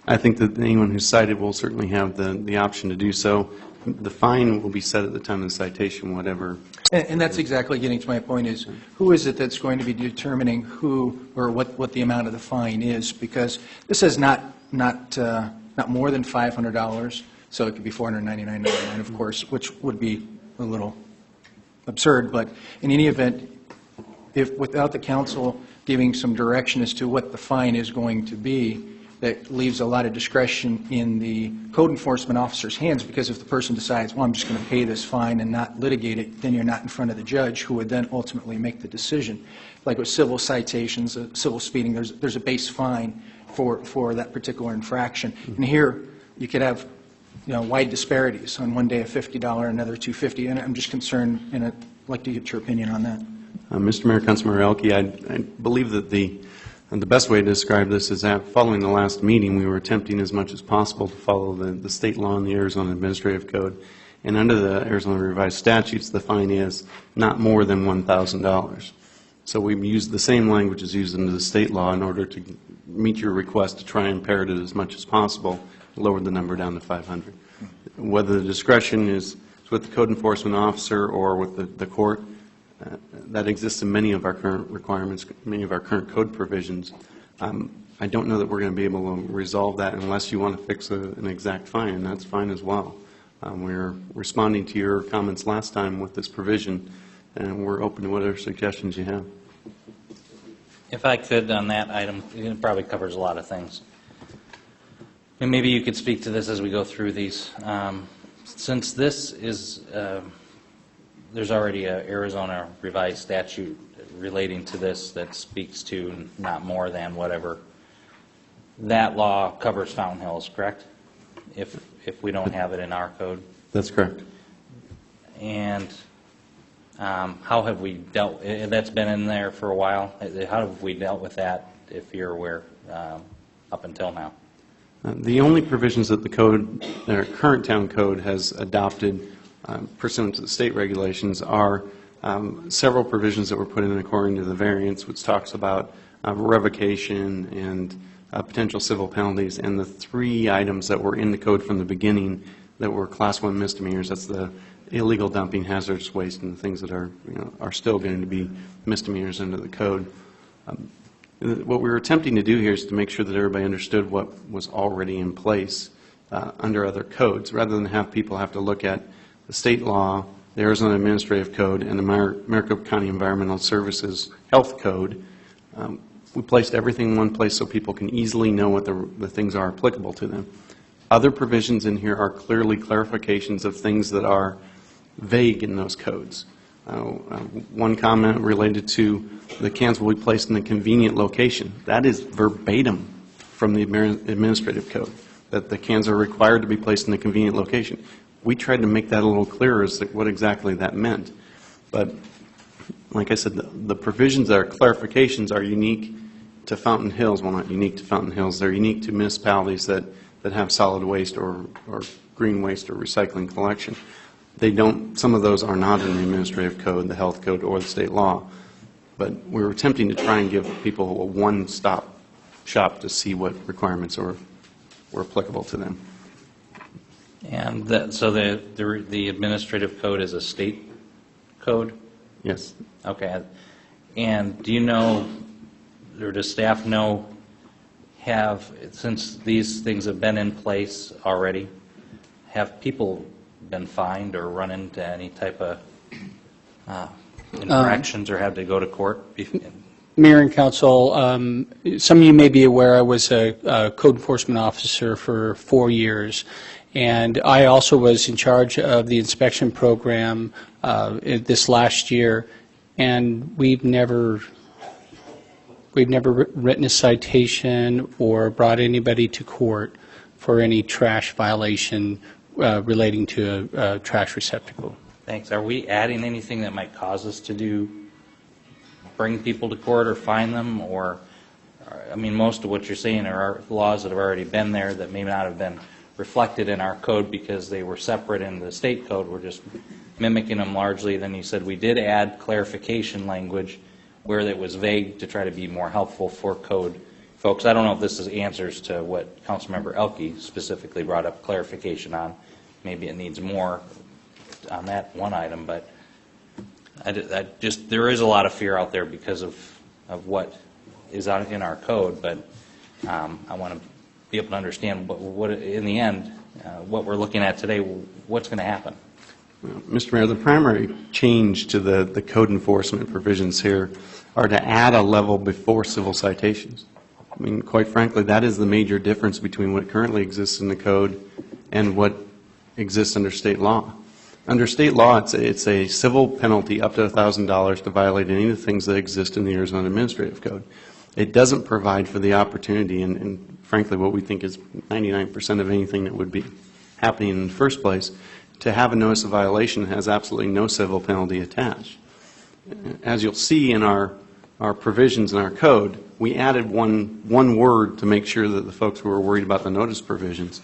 I think that anyone who's cited will certainly have the option to do so. The fine will be set at the time of the citation, whatever. And that's exactly getting to my point is, who is it that's going to be determining who or what the amount of the fine is? Because this says not more than $500, so it could be $499.99, of course, which would be a little absurd. But in any event, if without the council giving some direction as to what the fine is going to be, that leaves a lot of discretion in the code enforcement officer's hands, because if the person decides, well, I'm just going to pay this fine and not litigate it, then you're not in front of the judge, who would then ultimately make the decision. Like with civil citations, civil speeding, there's a base fine for that particular infraction. And here, you could have wide disparities. On one day a $50, another $250, and I'm just concerned, and I'd like to get your opinion on that. Mr. Mayor, Councilmember Elke, I believe that the best way to describe this is that following the last meeting, we were attempting as much as possible to follow the state law and the Arizona Administrative Code. And under the Arizona Revised Statutes, the fine is not more than $1,000. So we've used the same language as used under the state law in order to meet your request to try and parrot it as much as possible, lower the number down to 500. Whether the discretion is with the code enforcement officer or with the court, that exists in many of our current requirements, many of our current code provisions. I don't know that we're going to be able to resolve that unless you want to fix an exact fine, and that's fine as well. We're responding to your comments last time with this provision, and we're open to whatever suggestions you have. If I could, on that item, it probably covers a lot of things. And maybe you could speak to this as we go through these. Since this is, there's already an Arizona revised statute relating to this that speaks to not more than whatever. That law covers Fountain Hills, correct? If we don't have it in our code? That's correct. And how have we dealt, that's been in there for a while, how have we dealt with that, if you're aware, up until now? The only provisions that the code, our current town code has adopted pursuant to the state regulations are several provisions that were put in according to the variance, which talks about revocation and potential civil penalties, and the 3 items that were in the code from the beginning that were Class 1 misdemeanors. That's the illegal dumping, hazardous waste, and the things that are, are still going to be misdemeanors under the code. What we were attempting to do here is to make sure that everybody understood what was already in place under other codes, rather than have people have to look at the state law, the Arizona Administrative Code, and the Maricopa County Environmental Services Health Code. We placed everything in one place so people can easily know what the things are applicable to them. Other provisions in here are clearly clarifications of things that are vague in those codes. One comment related to the cans will be placed in a convenient location. That is verbatim from the administrative code, that the cans are required to be placed in a convenient location. We tried to make that a little clearer as to what exactly that meant. But like I said, the provisions that are clarifications are unique to Fountain Hills. Well, not unique to Fountain Hills. They're unique to municipalities that have solid waste or green waste or recycling collection. They don't, some of those are not in the administrative code, the health code, or the state law. But we were attempting to try and give people a one-stop shop to see what requirements were applicable to them. And so the administrative code is a state code? Yes. Okay. And do you know, or does staff know, since these things have been in place already, have people been fined or run into any type of infractions or had to go to court? Mayor and Council, some of you may be aware I was a code enforcement officer for 4 years, and I also was in charge of the inspection program this last year, and we've never written a citation or brought anybody to court for any trash violation relating to a trash receptacle. Thanks. Are we adding anything that might cause us to bring people to court or fine them? Or, I mean, most of what you're saying are laws that have already been there that may not have been reflected in our code because they were separate in the state code. We're just mimicking them largely. Then you said we did add clarification language where it was vague to try to be more helpful for code folks. I don't know if this is answers to what Councilmember Elke specifically brought up clarification on. Maybe it needs more on that one item, but there is a lot of fear out there because of what is in our code, but I want to be able to understand what in the end, what we're looking at today, what's going to happen. Mr. Mayor, the primary change to the code enforcement provisions here are to add a level before civil citations. I mean, quite frankly, that is the major difference between what currently exists in the code and what exists under state law. Under state law, it's a civil penalty up to $1,000 to violate any of the things that exist in the Arizona Administrative Code. It doesn't provide for the opportunity, and frankly, what we think is 99% of anything that would be happening in the first place, to have a notice of violation has absolutely no civil penalty attached. As you'll see in our provisions in our code, we added one word to make sure that the folks who were worried about the notice provisions.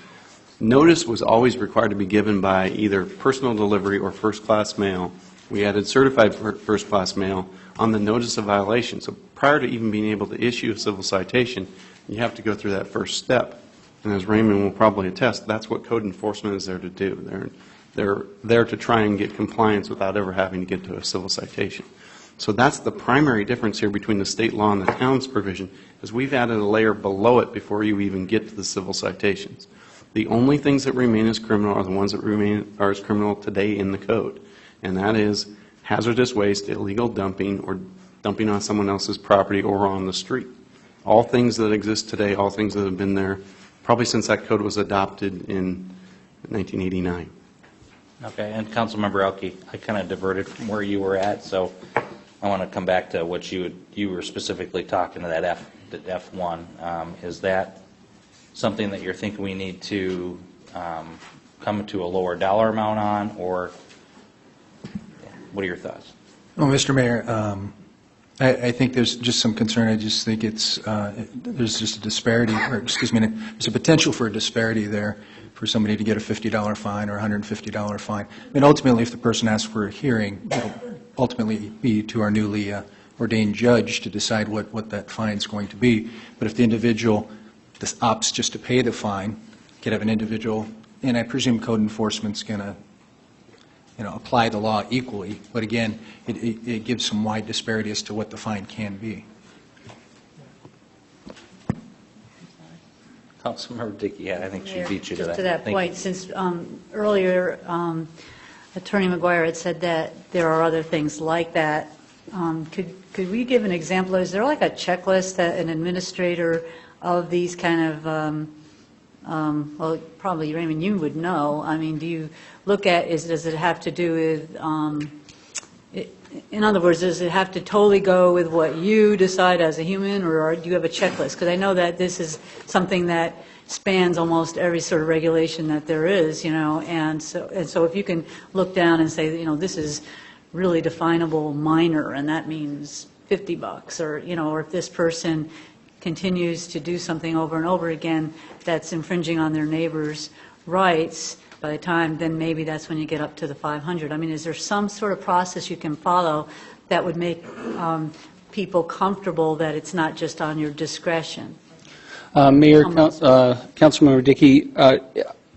Notice was always required to be given by either personal delivery or first-class mail. We added certified first-class mail on the notice of violation. So prior to even being able to issue a civil citation, you have to go through that first step. And as Raymond will probably attest, that's what code enforcement is there to do. They're there to try and get compliance without ever having to get to a civil citation. So that's the primary difference here between the state law and the town's provision, is we've added a layer below it before you even get to the civil citations. The only things that remain as criminal are the ones that remain as criminal today in the code, and that is hazardous waste, illegal dumping, or dumping on someone else's property or on the street. All things that exist today, all things that have been there probably since that code was adopted in 1989. Okay, and Councilmember Elke, I kind of diverted from where you were at, so I want to come back to what you were specifically talking to that F1. Is that something that you're thinking we need to come to a lower dollar amount on, or what are your thoughts? Well, Mr. Mayor, I think there's just some concern. I just think there's just a disparity, or excuse me, there's a potential for a disparity there for somebody to get a $50 fine or a $150 fine. I mean, ultimately, if the person asks for a hearing, it'll ultimately be to our newly ordained judge to decide what that fine is going to be. But if the individual this opts just to pay the fine, could have an individual, and I presume code enforcement's going to, apply the law equally, but again, it gives some wide disparity as to what the fine can be. Councilmember Dickey, yeah, I think she beat you to that. Just to that Thank point, you. since earlier Attorney McGuire had said that there are other things like that, could we give an example? Is there like a checklist that an administrator of these kind of, well, probably Raymond, you would know. I mean, do you look at, does it have to do with, in other words, does it have to totally go with what you decide as a human, or do you have a checklist? Because I know that this is something that spans almost every sort of regulation that there is, and so if you can look down and say, this is really definable minor, and that means $50, or if this person continues to do something over and over again that's infringing on their neighbors' rights, by the time, then maybe that's when you get up to the 500. I mean, is there some sort of process you can follow that would make people comfortable that it's not just on your discretion? Mayor, Councilmember Dickey,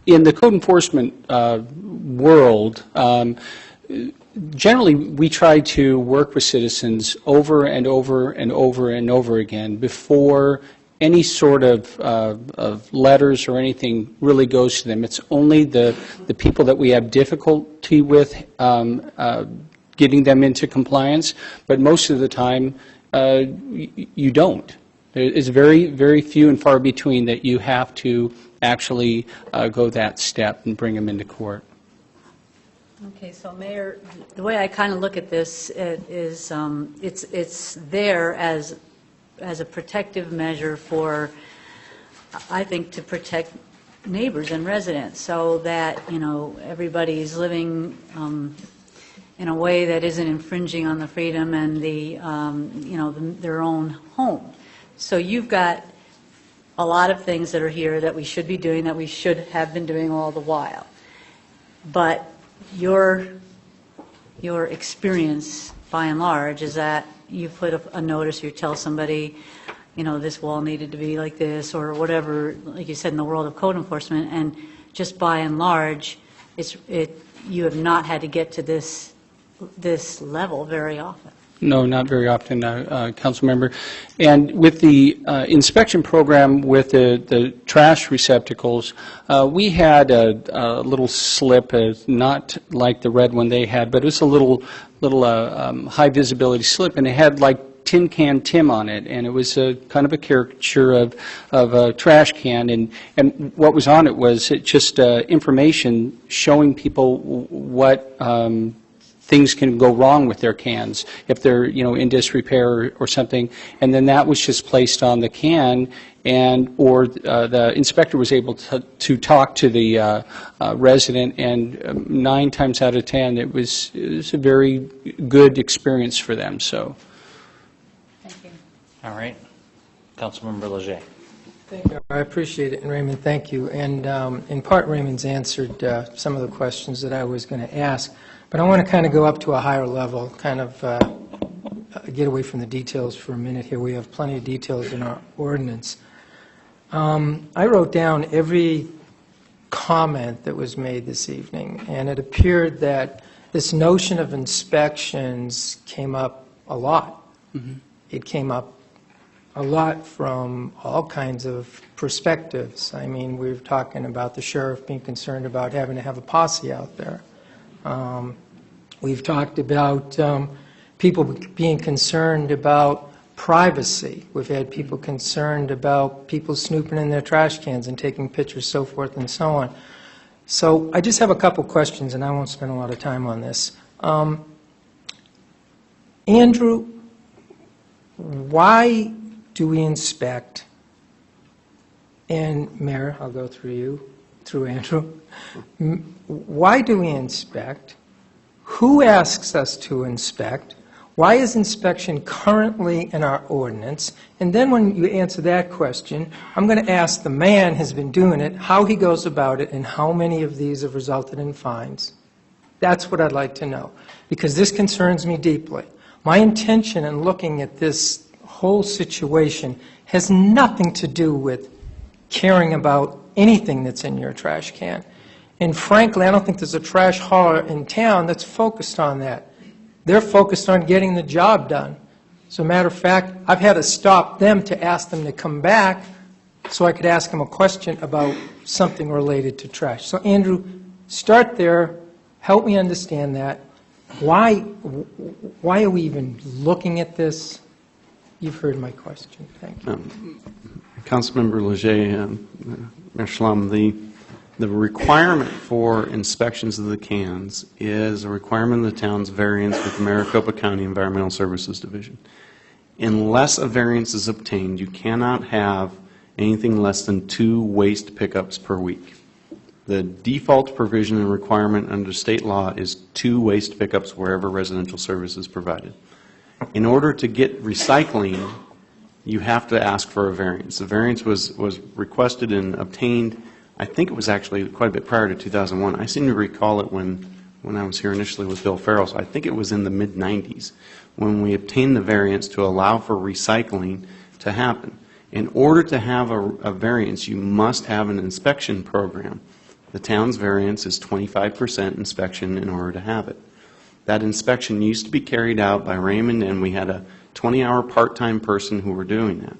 in the code enforcement world, generally we try to work with citizens over and over and over and over again before any sort of letters or anything really goes to them. It's only the people that we have difficulty with getting them into compliance, but most of the time you don't. It's very, very few and far between that you have to actually go that step and bring them into court. Okay, so Mayor, the way I kind of look at this is it's there as a protective measure for, I think, to protect neighbors and residents, so that, everybody's living in a way that isn't infringing on the freedom and their own home. So you've got a lot of things that are here that we should be doing, that we should have been doing all the while. But your experience, by and large, is that you put a notice, you tell somebody, this wall needed to be like this, or whatever, like you said, in the world of code enforcement, and just by and large, you have not had to get to this level very often. No, not very often, Councilmember. And with the inspection program with the trash receptacles, we had a little slip, not like the red one they had, but it was a little high visibility slip, and it had like Tin Can Tim on it, and it was kind of a caricature of a trash can, and what was on it was just information showing people what things can go wrong with their cans if they're, in disrepair or something, and then that was just placed on the can, or the inspector was able to talk to the resident, and 9 times out of 10 it was a very good experience for them. So. Thank you. All right. Councilmember Leger. Thank you. I appreciate it, and Raymond, thank you. And in part, Raymond's answered some of the questions that I was going to ask. But I want to kind of go up to a higher level, kind of get away from the details for a minute here. We have plenty of details in our ordinance. I wrote down every comment that was made this evening, and it appeared that this notion of inspections came up a lot. Mm-hmm. It came up a lot from all kinds of perspectives. I mean, we were talking about the sheriff being concerned about having to have a posse out there. We've talked about people being concerned about privacy. We've had people concerned about people snooping in their trash cans and taking pictures, so forth and so on. So I just have a couple questions, and I won't spend a lot of time on this. Andrew, why do we inspect? And Mayor, I'll go through you, through Andrew. Why do we inspect? Who asks us to inspect? Why is inspection currently in our ordinance? And then when you answer that question, I'm going to ask the man who's been doing it, how he goes about it, and how many of these have resulted in fines. That's what I'd like to know, because this concerns me deeply. My intention in looking at this whole situation has nothing to do with caring about anything that's in your trash can. And frankly, I don't think there's a trash hauler in town that's focused on that. They're focused on getting the job done. As a matter of fact, I've had to stop them to ask them to come back so I could ask them a question about something related to trash. So Andrew, start there, help me understand that. Why are we even looking at this? You've heard my question. Thank you. Councilmember Leger, Mayor Schlum, the requirement for inspections of the cans is a requirement of the town's variance with the Maricopa County Environmental Services Division. Unless a variance is obtained, you cannot have anything less than 2 waste pickups per week. The default provision and requirement under state law is 2 waste pickups wherever residential service is provided. In order to get recycling, you have to ask for a variance. The variance was requested and obtained, I think it was actually quite a bit prior to 2001. I seem to recall it when I was here initially with Bill Farrell, so I think it was in the mid-90s when we obtained the variance to allow for recycling to happen. In order to have a variance, you must have an inspection program. The town's variance is 25% inspection in order to have it. That inspection used to be carried out by Raymond, and we had a 20-hour part-time person who were doing that.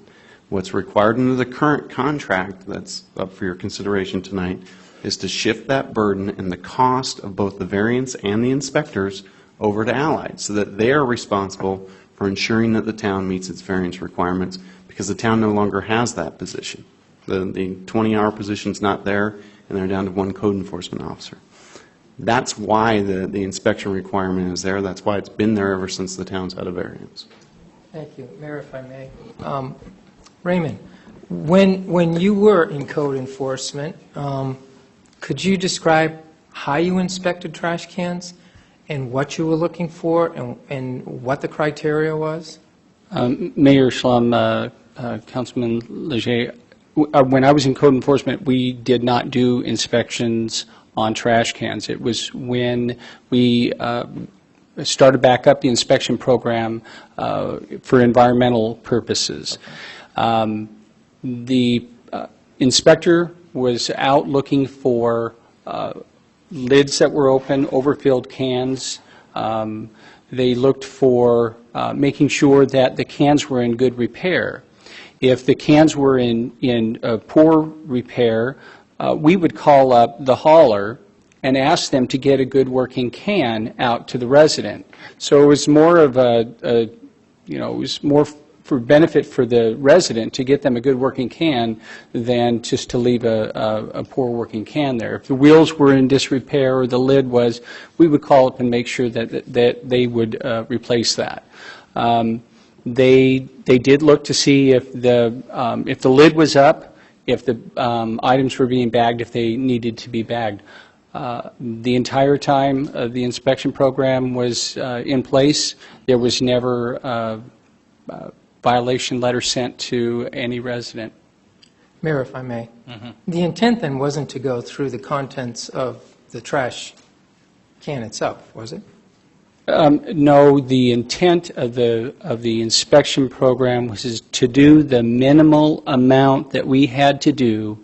What's required under the current contract that's up for your consideration tonight is to shift that burden and the cost of both the variance and the inspectors over to Allied so that they are responsible for ensuring that the town meets its variance requirements because the town no longer has that position. The 20-hour position is not there, and they're down to 1 code enforcement officer. That's why the inspection requirement is there. That's why it's been there ever since the town's had a variance. Thank you. Mayor, if I may. Raymond, when you were in code enforcement, could you describe how you inspected trash cans and what you were looking for and what the criteria was? Mayor Schlum, Councilman Leger, when I was in code enforcement, we did not do inspections on trash cans. It was when we started back up the inspection program for environmental purposes. The inspector was out looking for lids that were open, overfilled cans. They looked for making sure that the cans were in good repair. If the cans were in poor repair, we would call up the hauler and ask them to get a good working can out to the resident. So it was more of it was more for benefit for the resident to get them a good working can than just to leave a poor working can there. If the wheels were in disrepair or the lid was, we would call up and make sure that they would replace that. They did look to see if the lid was up, if the items were being bagged, if they needed to be bagged. The entire time the inspection program was in place, there was never a violation letter sent to any resident. Mayor, if I may. The intent then wasn't to go through the contents of the trash can itself, was it? No, the intent of the inspection program was to do the minimal amount that we had to do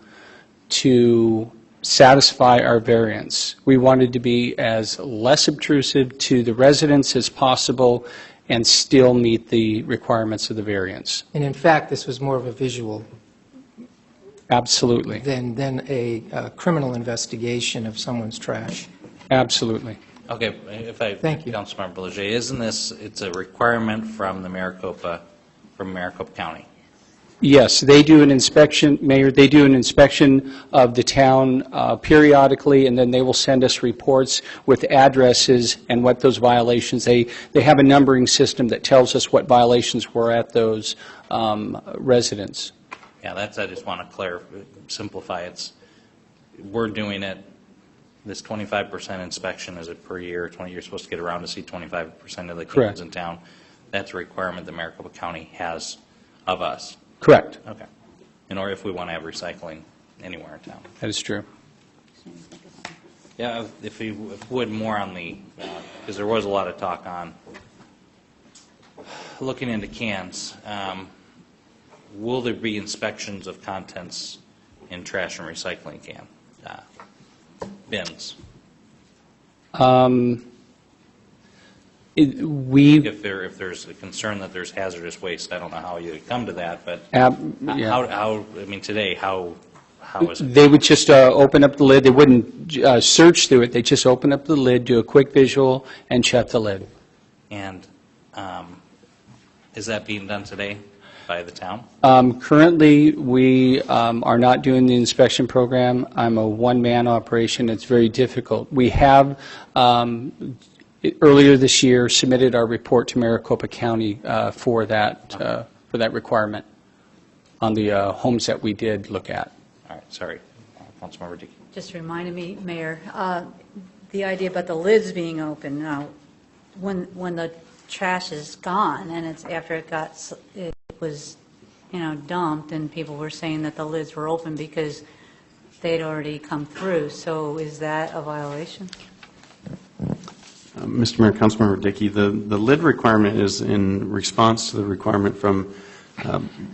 to satisfy our variance. We wanted to be as less obtrusive to the residents as possible and still meet the requirements of the variance. And in fact, this was more of a visual Absolutely. than a criminal investigation of someone's trash. Absolutely. Okay, if I, Thank you. Councilmember Leger, isn't this, it's a requirement from Maricopa County? Yes, they do an inspection, Mayor, they do an inspection of the town periodically, and then they will send us reports with addresses and what those violations, they have a numbering system that tells us what violations were at those residents. Yeah, I just want to simplify it. We're doing it, this 25% inspection, is it per year? You're supposed to get around to see 25% of the Correct. cans in town. That's a requirement that Maricopa County has of us. Correct. Okay. Or if we want to have recycling anywhere in town. That is true. Yeah, if we would more on the, because there was a lot of talk on looking into cans. Will there be inspections of contents in trash and recycling bins? If there's a concern that there's hazardous waste, I don't know how you come to that, but Yeah. how, I mean, today, how is it? They would just open up the lid. They wouldn't search through it. They just open up the lid, do a quick visual, and shut the lid. And is that being done today by the town? Currently, we are not doing the inspection program. I'm a one-man operation. It's very difficult. We have, earlier this year, submitted our report to Maricopa County for that requirement on the homes that we did look at. All right, sorry. Councilmember Dickey. Just reminded me, Mayor, the idea about the lids being open. Now, when the trash is gone and it's after it was, dumped, and people were saying that the lids were open because they'd already come through. So is that a violation? Mr. Mayor, Councilmember Dickey, the lid requirement is in response to the requirement from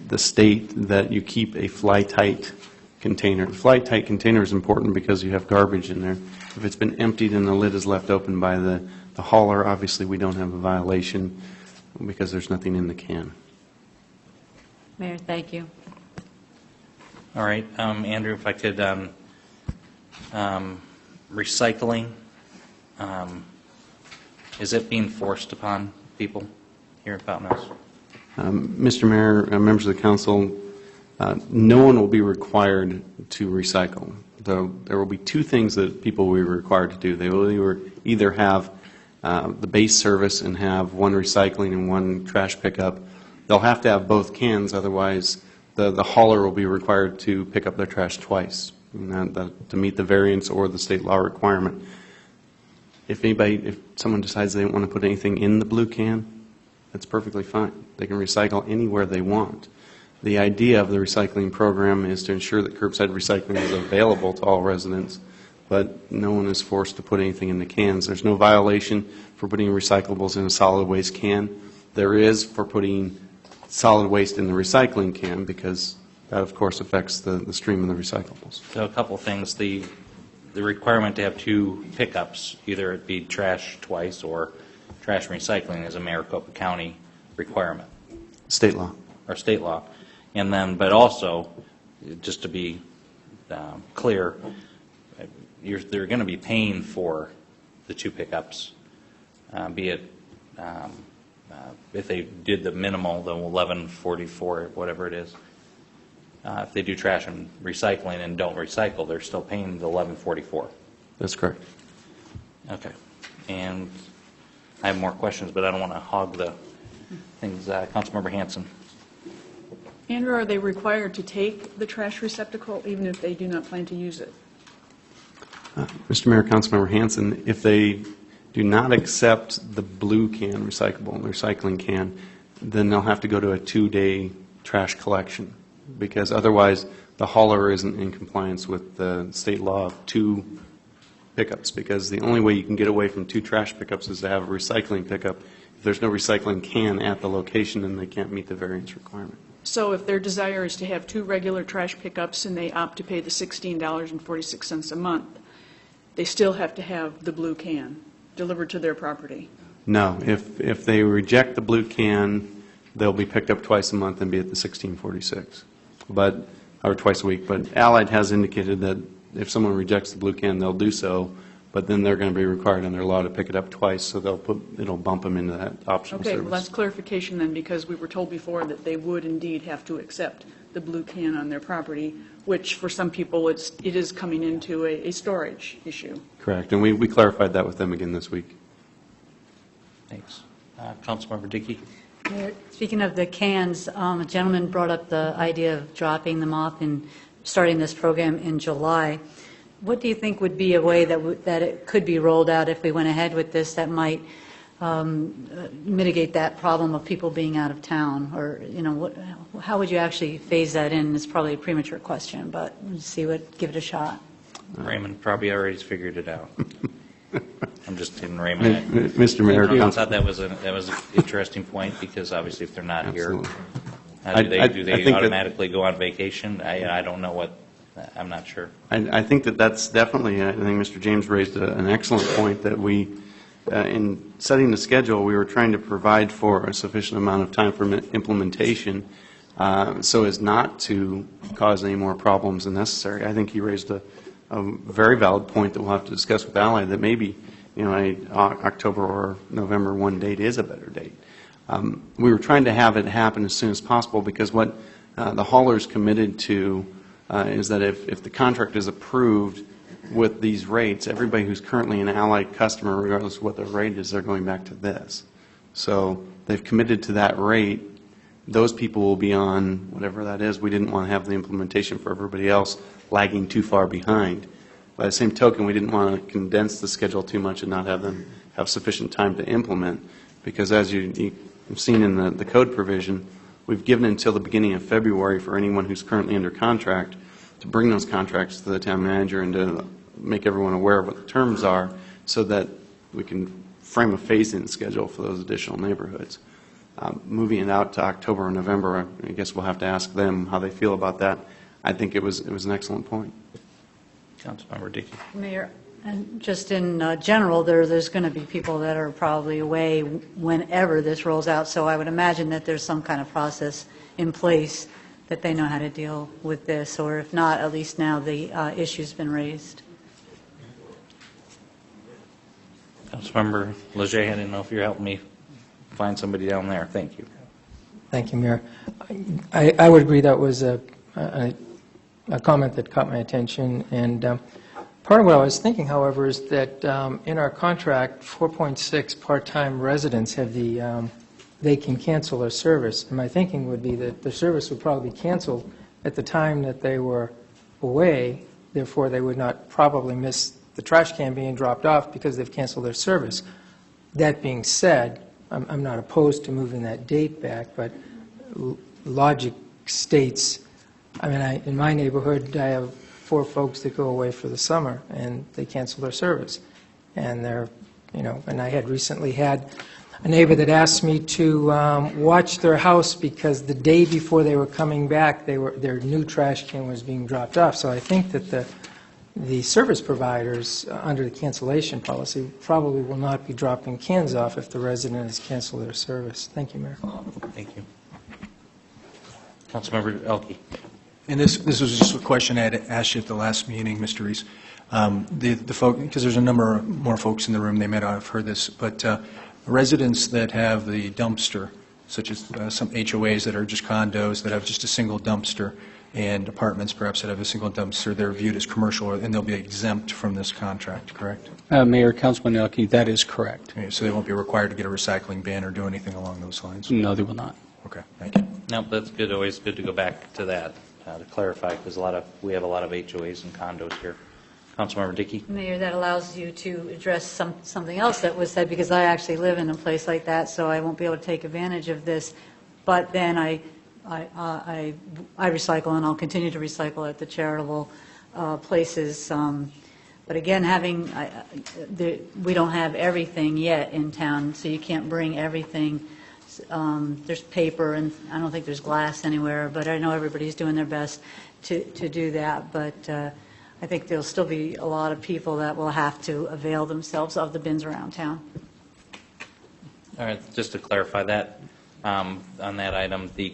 the state that you keep a fly-tight container. The fly-tight container is important because you have garbage in there. If it's been emptied and the lid is left open by the hauler, obviously we don't have a violation because there's nothing in the can. Mayor, thank you. All right, Andrew, if I could, recycling, is it being forced upon people here at Fountain Hills? Mr. Mayor, members of the council, no one will be required to recycle. There will be two things that people will be required to do. They will either have the base service and have one recycling and one trash pickup. They'll have to have both cans, otherwise the hauler will be required to pick up their trash twice to meet the variance or the state law requirement. If someone decides they don't want to put anything in the blue can, that's perfectly fine. They can recycle anywhere they want. The idea of the recycling program is to ensure that curbside recycling is available to all residents, but no one is forced to put anything in the cans. There's no violation for putting recyclables in a solid waste can. There is for putting solid waste in the recycling can, because that, of course, affects the stream of the recyclables. So a couple things. The requirement to have two pickups, either it be trash twice or trash and recycling, is a Maricopa County requirement. State law. Or state law. And then, but also, just to be clear, they're going to be paying for the two pickups, be it if they did the minimal, the 1144, whatever it is. If they do trash and recycling and don't recycle, they're still paying the 1144. That's correct. Okay. And I have more questions, but I don't want to hog the things. Councilmember Hanson. Andrew, are they required to take the trash receptacle even if they do not plan to use it? Mr. Mayor, Councilmember Hanson, if they do not accept the blue can recyclable, the recycling can, then they'll have to go to a 2-day trash collection, because otherwise the hauler isn't in compliance with the state law of 2 pickups, because the only way you can get away from 2 trash pickups is to have a recycling pickup. If there's no recycling can at the location, then they can't meet the variance requirement. So if their desire is to have 2 regular trash pickups and they opt to pay the $16.46 a month, they still have to have the blue can delivered to their property? No. If they reject the blue can, they'll be picked up twice a month and be at the $16.46, or twice a week. But Allied has indicated that if someone rejects the blue can, they'll do so, but then they're going to be required under law to pick it up twice, so it'll bump them into that optional Okay, service. well, that's clarification then, because we were told before that they would indeed have to accept the blue can on their property, which for some people it is coming into a storage issue. Correct, and we clarified that with them again this week. Thanks. Councilmember Dickey. Speaking of the cans, a gentleman brought up the idea of dropping them off and starting this program in July. What do you think would be a way that it could be rolled out if we went ahead with this that might mitigate that problem of people being out of town? Or, how would you actually phase that in? It's probably a premature question, but give it a shot. Raymond probably already figured it out. I'm just kidding, Raymond. Mr. Mayor, I thought that was an interesting point, because obviously if they're not here, do they I think automatically go on vacation? I don't know what I'm not sure. I think that that's definitely, I think Mr. James raised an excellent point that we, in setting the schedule, we were trying to provide for a sufficient amount of time for implementation so as not to cause any more problems than necessary. I think he raised a very valid point that we'll have to discuss with Allied, that maybe, October or November 1 date is a better date. We were trying to have it happen as soon as possible because what the haulers committed to is that if the contract is approved with these rates, everybody who's currently an Allied customer, regardless of what their rate is, they're going back to this. So they've committed to that rate. Those people will be on whatever that is. We didn't want to have the implementation for everybody else lagging too far behind. By the same token, we didn't want to condense the schedule too much and not have them have sufficient time to implement, because as you've seen in the code provision, we've given until the beginning of February for anyone who's currently under contract to bring those contracts to the town manager and to make everyone aware of what the terms are so that we can frame a phase-in schedule for those additional neighborhoods. Moving it out to October or November, I guess we'll have to ask them how they feel about that. I think it was an excellent point. Councilmember Dickey. Mayor, and just in general, there's going to be people that are probably away whenever this rolls out, so I would imagine that there's some kind of process in place that they know how to deal with this, or if not, at least now the issue's been raised. Councilmember Leger, I didn't know if you're helping me find somebody down there. Thank you. Thank you, Mayor. I would agree that was a comment that caught my attention, and part of what I was thinking, however, is that in our contract, 4.6 part-time residents have they can cancel their service. And my thinking would be that the service would probably be canceled at the time that they were away, therefore they would not probably miss the trash can being dropped off because they've canceled their service. That being said, I'm not opposed to moving that date back, but logic states, in my neighborhood, I have 4 folks that go away for the summer, and they cancel their service. And and I had recently had a neighbor that asked me to watch their house because the day before they were coming back, their new trash can was being dropped off. So I think that the service providers, under the cancellation policy, probably will not be dropping cans off if the resident has canceled their service. Thank you, Mayor. Thank you. Councilmember Elke. And this was just a question I had asked you at the last meeting, Mr. Reese. Because there's a number more folks in the room, they may not have heard this, but residents that have the dumpster, such as some HOAs that are just condos that have just a single dumpster, and apartments perhaps that have a single dumpster, they're viewed as commercial, and they'll be exempt from this contract, correct? Mayor, Councilman Elke, that is correct. Okay, so they won't be required to get a recycling bin or do anything along those lines? No, they will not. Okay, thank you. No, that's good. Always good to go back to that to clarify, because we have a lot of HOAs and condos here. Councilmember Dickey. Mayor, that allows you to address something else that was said, because I actually live in a place like that, so I won't be able to take advantage of this. But then I recycle, and I'll continue to recycle at the charitable places. But again, we don't have everything yet in town, so you can't bring everything. There's paper, and I don't think there's glass anywhere, but I know everybody's doing their best to do that. But I think there'll still be a lot of people that will have to avail themselves of the bins around town. All right, just to clarify that, on that item, the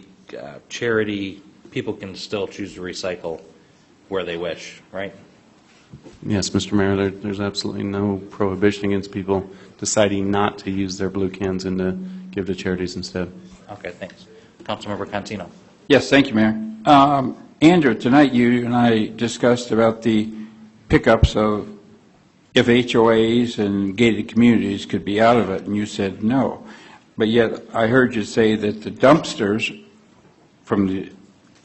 charity, people can still choose to recycle where they wish, right? Yes, Mr. Mayor, there's absolutely no prohibition against people deciding not to use their blue cans and to give to charities instead. Okay, thanks. Councilmember Contino. Yes, thank you, Mayor. Andrew, tonight you and I discussed about the pickups of if HOAs and gated communities could be out of it, and you said no. But yet I heard you say that the dumpsters from the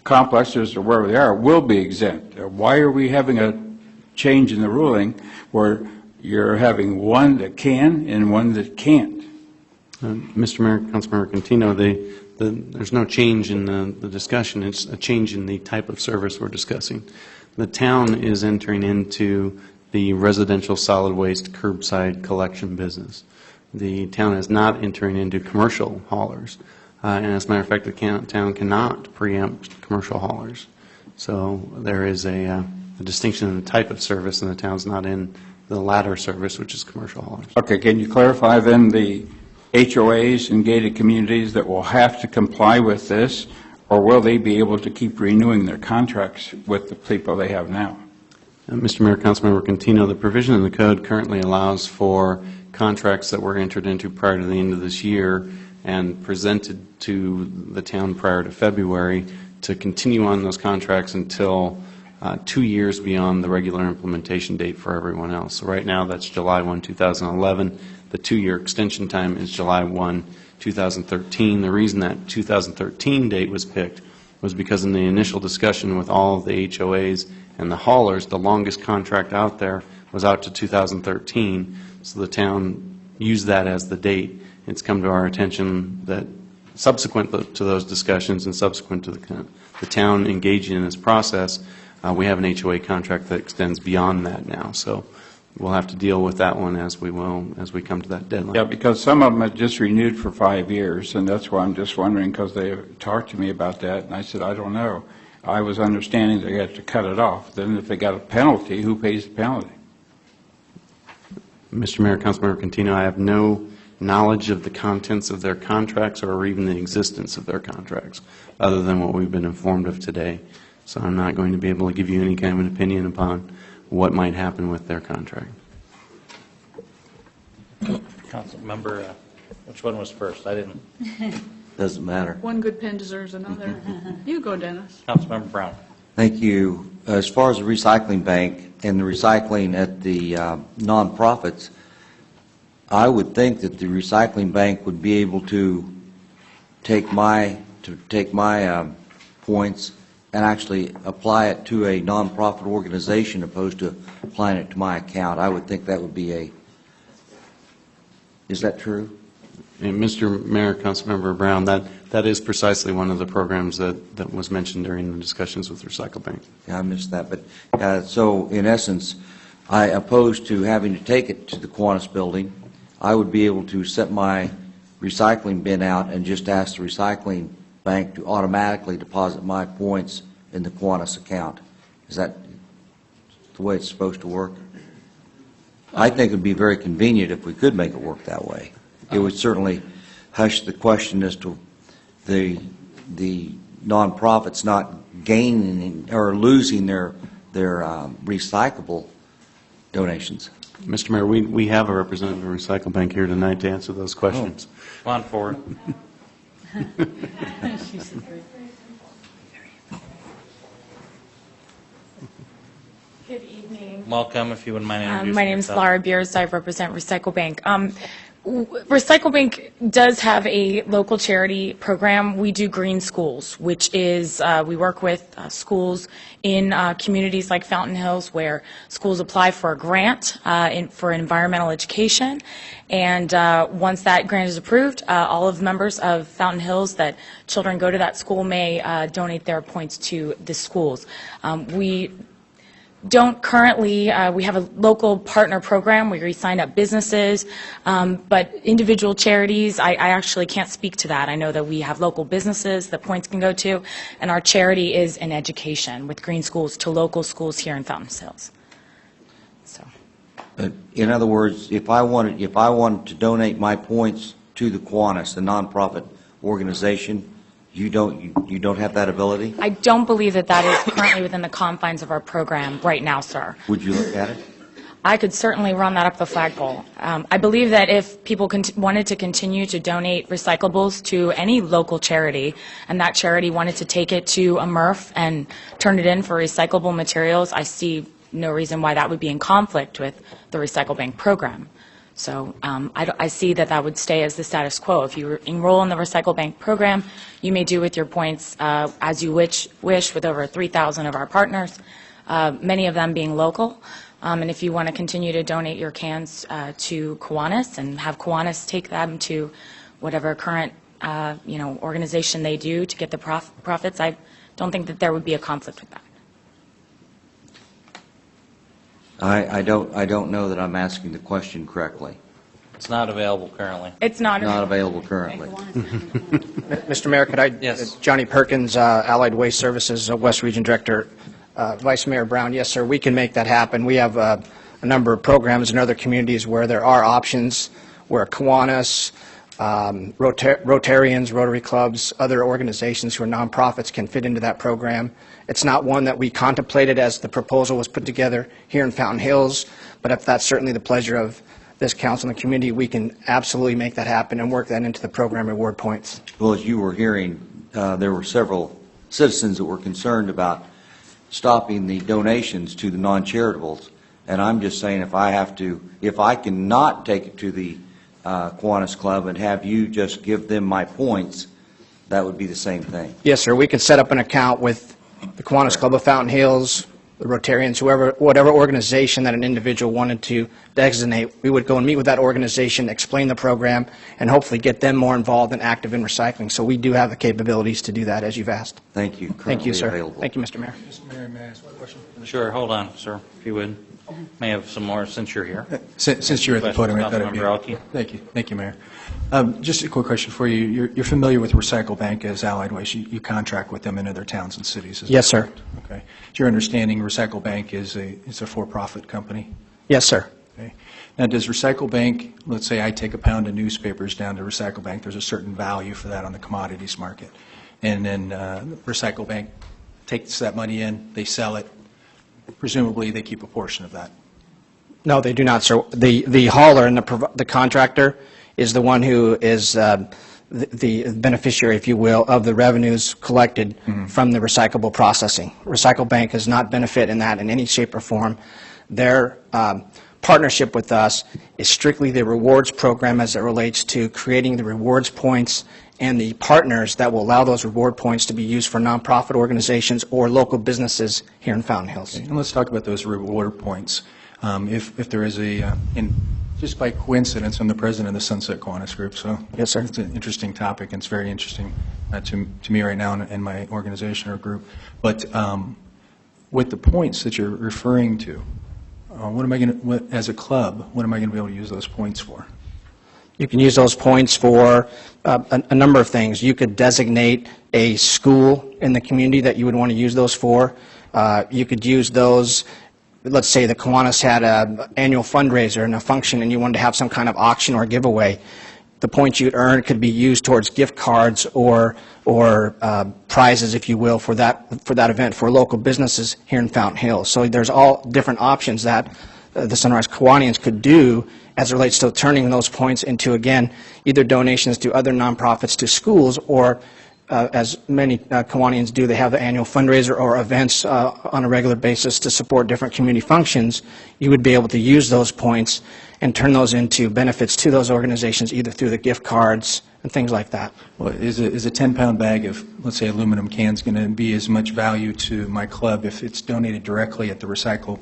complexes or wherever they are will be exempt. Why are we having a change in the ruling where you're having one that can and one that can't? Mr. Mayor, Councilmember Contino, there's no change in the discussion. It's a change in the type of service we're discussing. The town is entering into the residential solid waste curbside collection business. The town is not entering into commercial haulers. And as a matter of fact, the town cannot preempt commercial haulers. So there is a distinction in the type of service, and the town's not in the latter service, which is commercial haulers. Okay, can you clarify then the HOAs and gated communities that will have to comply with this, or will they be able to keep renewing their contracts with the people they have now? Mr. Mayor, Councilmember Cantino, the provision in the code currently allows for contracts that were entered into prior to the end of this year and presented to the town prior to February to continue on those contracts until 2 years beyond the regular implementation date for everyone else. So right now, that's July 1, 2011. The 2-year extension time is July 1, 2013. The reason that 2013 date was picked was because in the initial discussion with all of the HOAs and the haulers, the longest contract out there was out to 2013. So the town used that as the date. It's come to our attention that subsequent to those discussions and subsequent to the town engaging in this process, we have an HOA contract that extends beyond that now. So we'll have to deal with that one as we come to that deadline. Yeah, because some of them have just renewed for 5 years, and that's why I'm just wondering, because they talked to me about that, and I said, I don't know. I was understanding they had to cut it off. Then if they got a penalty, who pays the penalty? Mr. Mayor, Councilmember Cantino, I have no knowledge of the contents of their contracts or even the existence of their contracts, other than what we've been informed of today. So I'm not going to be able to give you any kind of an opinion upon what might happen with their contract. Council member, which one was first? I didn't. Doesn't matter. One good pen deserves another. You go, Dennis. Councilmember Brown. Thank you. As far as the recycling bank and the recycling at the nonprofits, I would think that the recycling bank would be able to take my points and actually apply it to a nonprofit organization opposed to applying it to my account. I would think that would be is that true? And Mr. Mayor, Councilmember Brown, that is precisely one of the programs that was mentioned during the discussions with Recycle Bank. Yeah, I missed that. But so in essence, I opposed to having to take it to the Kiwanis building. I would be able to set my recycling bin out and just ask the recycling bank to automatically deposit my points in the Kiwanis account. Is that the way it's supposed to work? I think it would be very convenient if we could make it work that way. It would certainly hush the question as to the nonprofits not gaining or losing their recyclable donations. Mr. Mayor, we have a representative of Recycle Bank here tonight to answer those questions. Come on forward. Good evening. Welcome, if you wouldn't mind introducing My name is yourself. Laura Beers. I represent Recycle Bank. Recycle Bank does have a local charity program. We do Green Schools, which is we work with schools in communities like Fountain Hills where schools apply for a grant for environmental education. And once that grant is approved, all of the members of Fountain Hills that children go to that school may donate their points to the schools. We don't currently, we have a local partner program where we sign up businesses, but individual charities, I actually can't speak to that. I know that we have local businesses that points can go to, and our charity is in education with Green Schools to local schools here in Fountain Hills. In other words, if I wanted to donate my points to the Kiwanis, a nonprofit organization, you don't have that ability? I don't believe that that is currently within the confines of our program right now, sir. Would you look at it? I could certainly run that up the flagpole. I believe that if people wanted to continue to donate recyclables to any local charity, and that charity wanted to take it to a MRF and turn it in for recyclable materials, I see no reason why that would be in conflict with the Recycle Bank program. So I see that that would stay as the status quo. If you enroll in the Recycle Bank program, you may do with your points as you wish with over 3,000 of our partners, many of them being local. And if you want to continue to donate your cans to Kiwanis and have Kiwanis take them to whatever current organization they do to get the profits, I don't think that there would be a conflict with that. I don't know that I'm asking the question correctly. It's not available currently. It's not. Not available currently. Mr. Mayor, could I? Yes. Johnny Perkins, Allied Waste Services, West Region Director. Vice Mayor Brown, yes, sir, we can make that happen. We have a number of programs in other communities where there are options, where Kiwanis, Rotarians, Rotary Clubs, other organizations who are nonprofits can fit into that program. It's not one that we contemplated as the proposal was put together here in Fountain Hills, but if that's certainly the pleasure of this council and the community, we can absolutely make that happen and work that into the program reward points. Well, as you were hearing, there were several citizens that were concerned about stopping the donations to the non-charitables, and I'm just saying if I cannot take it to the Kiwanis Club and have you just give them my points, that would be the same thing. Yes, sir, we could set up an account with the Kiwanis Club of Fountain Hills, the Rotarians, whatever organization that an individual wanted to designate. We would go and meet with that organization, explain the program, and hopefully get them more involved and active in recycling. So we do have the capabilities to do that, as you've asked. Thank you. Thank you, sir. Available. Thank you, Mr. Mayor. Mr. Mayor, may I ask one question? Sure, hold on, sir, if you would. May have some more since you're here. Since you're at the podium, I thought it'd be... Councilmember Elke. Thank you, Mayor. Just a quick question for you. You're familiar with Recycle Bank as Allied Waste. You contract with them in other towns and cities, is that Yes, sir. correct? Okay. Is your understanding Recycle Bank is a for-profit company? Yes, sir. Okay. Now, does Recycle Bank, let's say I take a pound of newspapers down to Recycle Bank, there's a certain value for that on the commodities market, and then Recycle Bank takes that money in, they sell it, presumably they keep a portion of that. No, they do not, sir. The hauler and the contractor is the one who is the beneficiary, if you will, of the revenues collected from the recyclable processing. Recycle Bank does not benefit in that in any shape or form. Their partnership with us is strictly the rewards program as it relates to creating the rewards points and the partners that will allow those reward points to be used for nonprofit organizations or local businesses here in Fountain Hills. Okay. And let's talk about those reward points. If there is just by coincidence, I'm the president of the Sunset Kiwanis Group, so yes, sir. It's an interesting topic, and it's very interesting to me right now in my organization or group. But with the points that you're referring to, as a club, what am I going to be able to use those points for? You can use those points for a number of things. You could designate a school in the community that you would want to use those for. You could use those, let's say the Kiwanis had an annual fundraiser and a function and you wanted to have some kind of auction or giveaway. The points you'd earn could be used towards gift cards or prizes, if you will, for that event for local businesses here in Fountain Hills. So there's all different options that the Sunrise Kiwanians could do as it relates to turning those points into, again, either donations to other nonprofits, to schools, or as many Kiwanians do, they have the annual fundraiser or events on a regular basis to support different community functions. You would be able to use those points and turn those into benefits to those organizations, either through the gift cards and things like that. Well, is a 10-pound bag of, let's say, aluminum cans going to be as much value to my club if it's donated directly at the recycle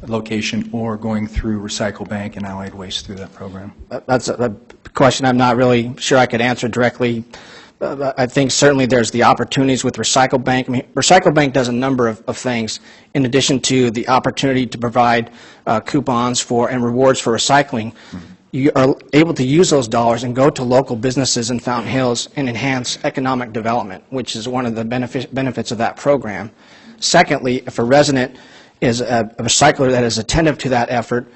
location or going through Recycle Bank and Allied Waste through that program? That's a question I'm not really sure I could answer directly. I think certainly there's the opportunities with Recycle Bank. I mean, Recycle Bank does a number of things in addition to the opportunity to provide coupons for and rewards for recycling. You are able to use those dollars and go to local businesses in Fountain Hills and enhance economic development, which is one of the benefits of that program. Secondly, if a resident is a recycler that is attentive to that effort,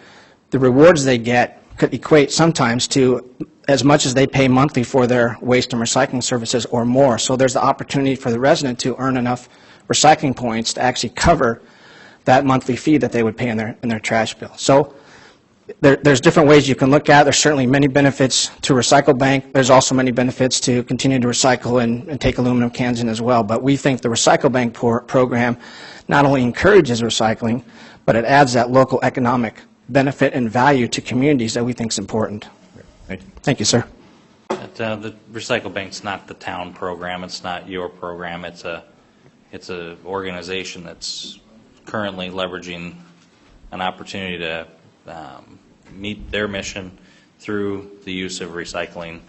the rewards they get could equate sometimes to as much as they pay monthly for their waste and recycling services or more. So there's the opportunity for the resident to earn enough recycling points to actually cover that monthly fee that they would pay in their trash bill. So there's different ways you can look at it. There's certainly many benefits to Recycle Bank. There's also many benefits to continue to recycle and take aluminum cans in as well. But we think the Recycle Bank program not only encourages recycling, but it adds that local economic benefit and value to communities that we think is important. Thank you. Thank you, sir. The Recycle Bank's not the town program. It's not your program. It's a organization that's currently leveraging an opportunity to meet their mission through the use of recycling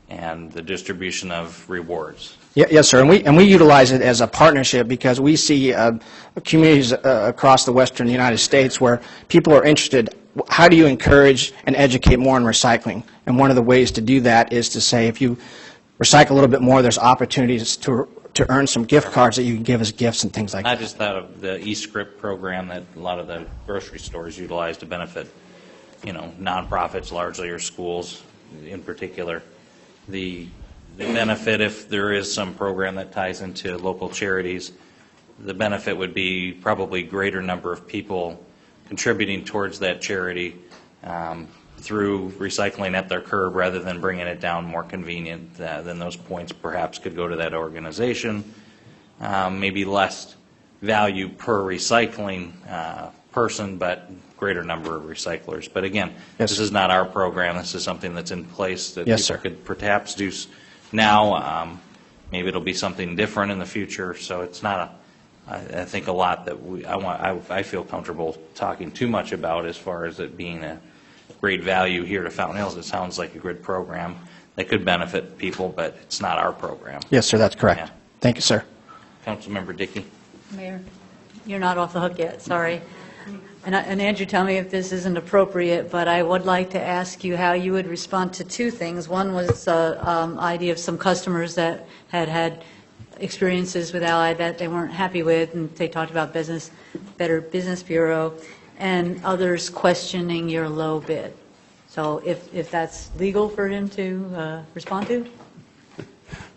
and the distribution of rewards. Yes, sir, and we utilize it as a partnership because we see communities across the western United States where people are interested how do you encourage and educate more on recycling? And one of the ways to do that is to say, if you recycle a little bit more, there's opportunities to earn some gift cards that you can give as gifts and things like I that. just thought of the eScript program that a lot of the grocery stores utilize to benefit, nonprofits largely, or schools in particular. The benefit, if there is some program that ties into local charities, the benefit would be probably greater number of people contributing towards that charity through recycling at their curb rather than bringing it down more convenient. Then those points perhaps could go to that organization. Maybe less value per recycling person, but greater number of recyclers. But again, this is not our program. This is something that's in place that Yes, people sir. could perhaps do now. Maybe it'll be something different in the future. So it's not I think a lot that I feel comfortable talking too much about as far as it being a great value here to Fountain Hills. It sounds like a good program that could benefit people, but it's not our program. Yes, sir, that's correct. Yeah. Thank you, sir. Councilmember Dickey. Mayor, you're not off the hook yet, sorry. And Andrew, tell me if this isn't appropriate, but I would like to ask you how you would respond to two things. One was idea of some customers that had experiences with Allied that they weren't happy with, and they talked about Better Business Bureau, and others questioning your low bid. So if that's legal for him to respond to?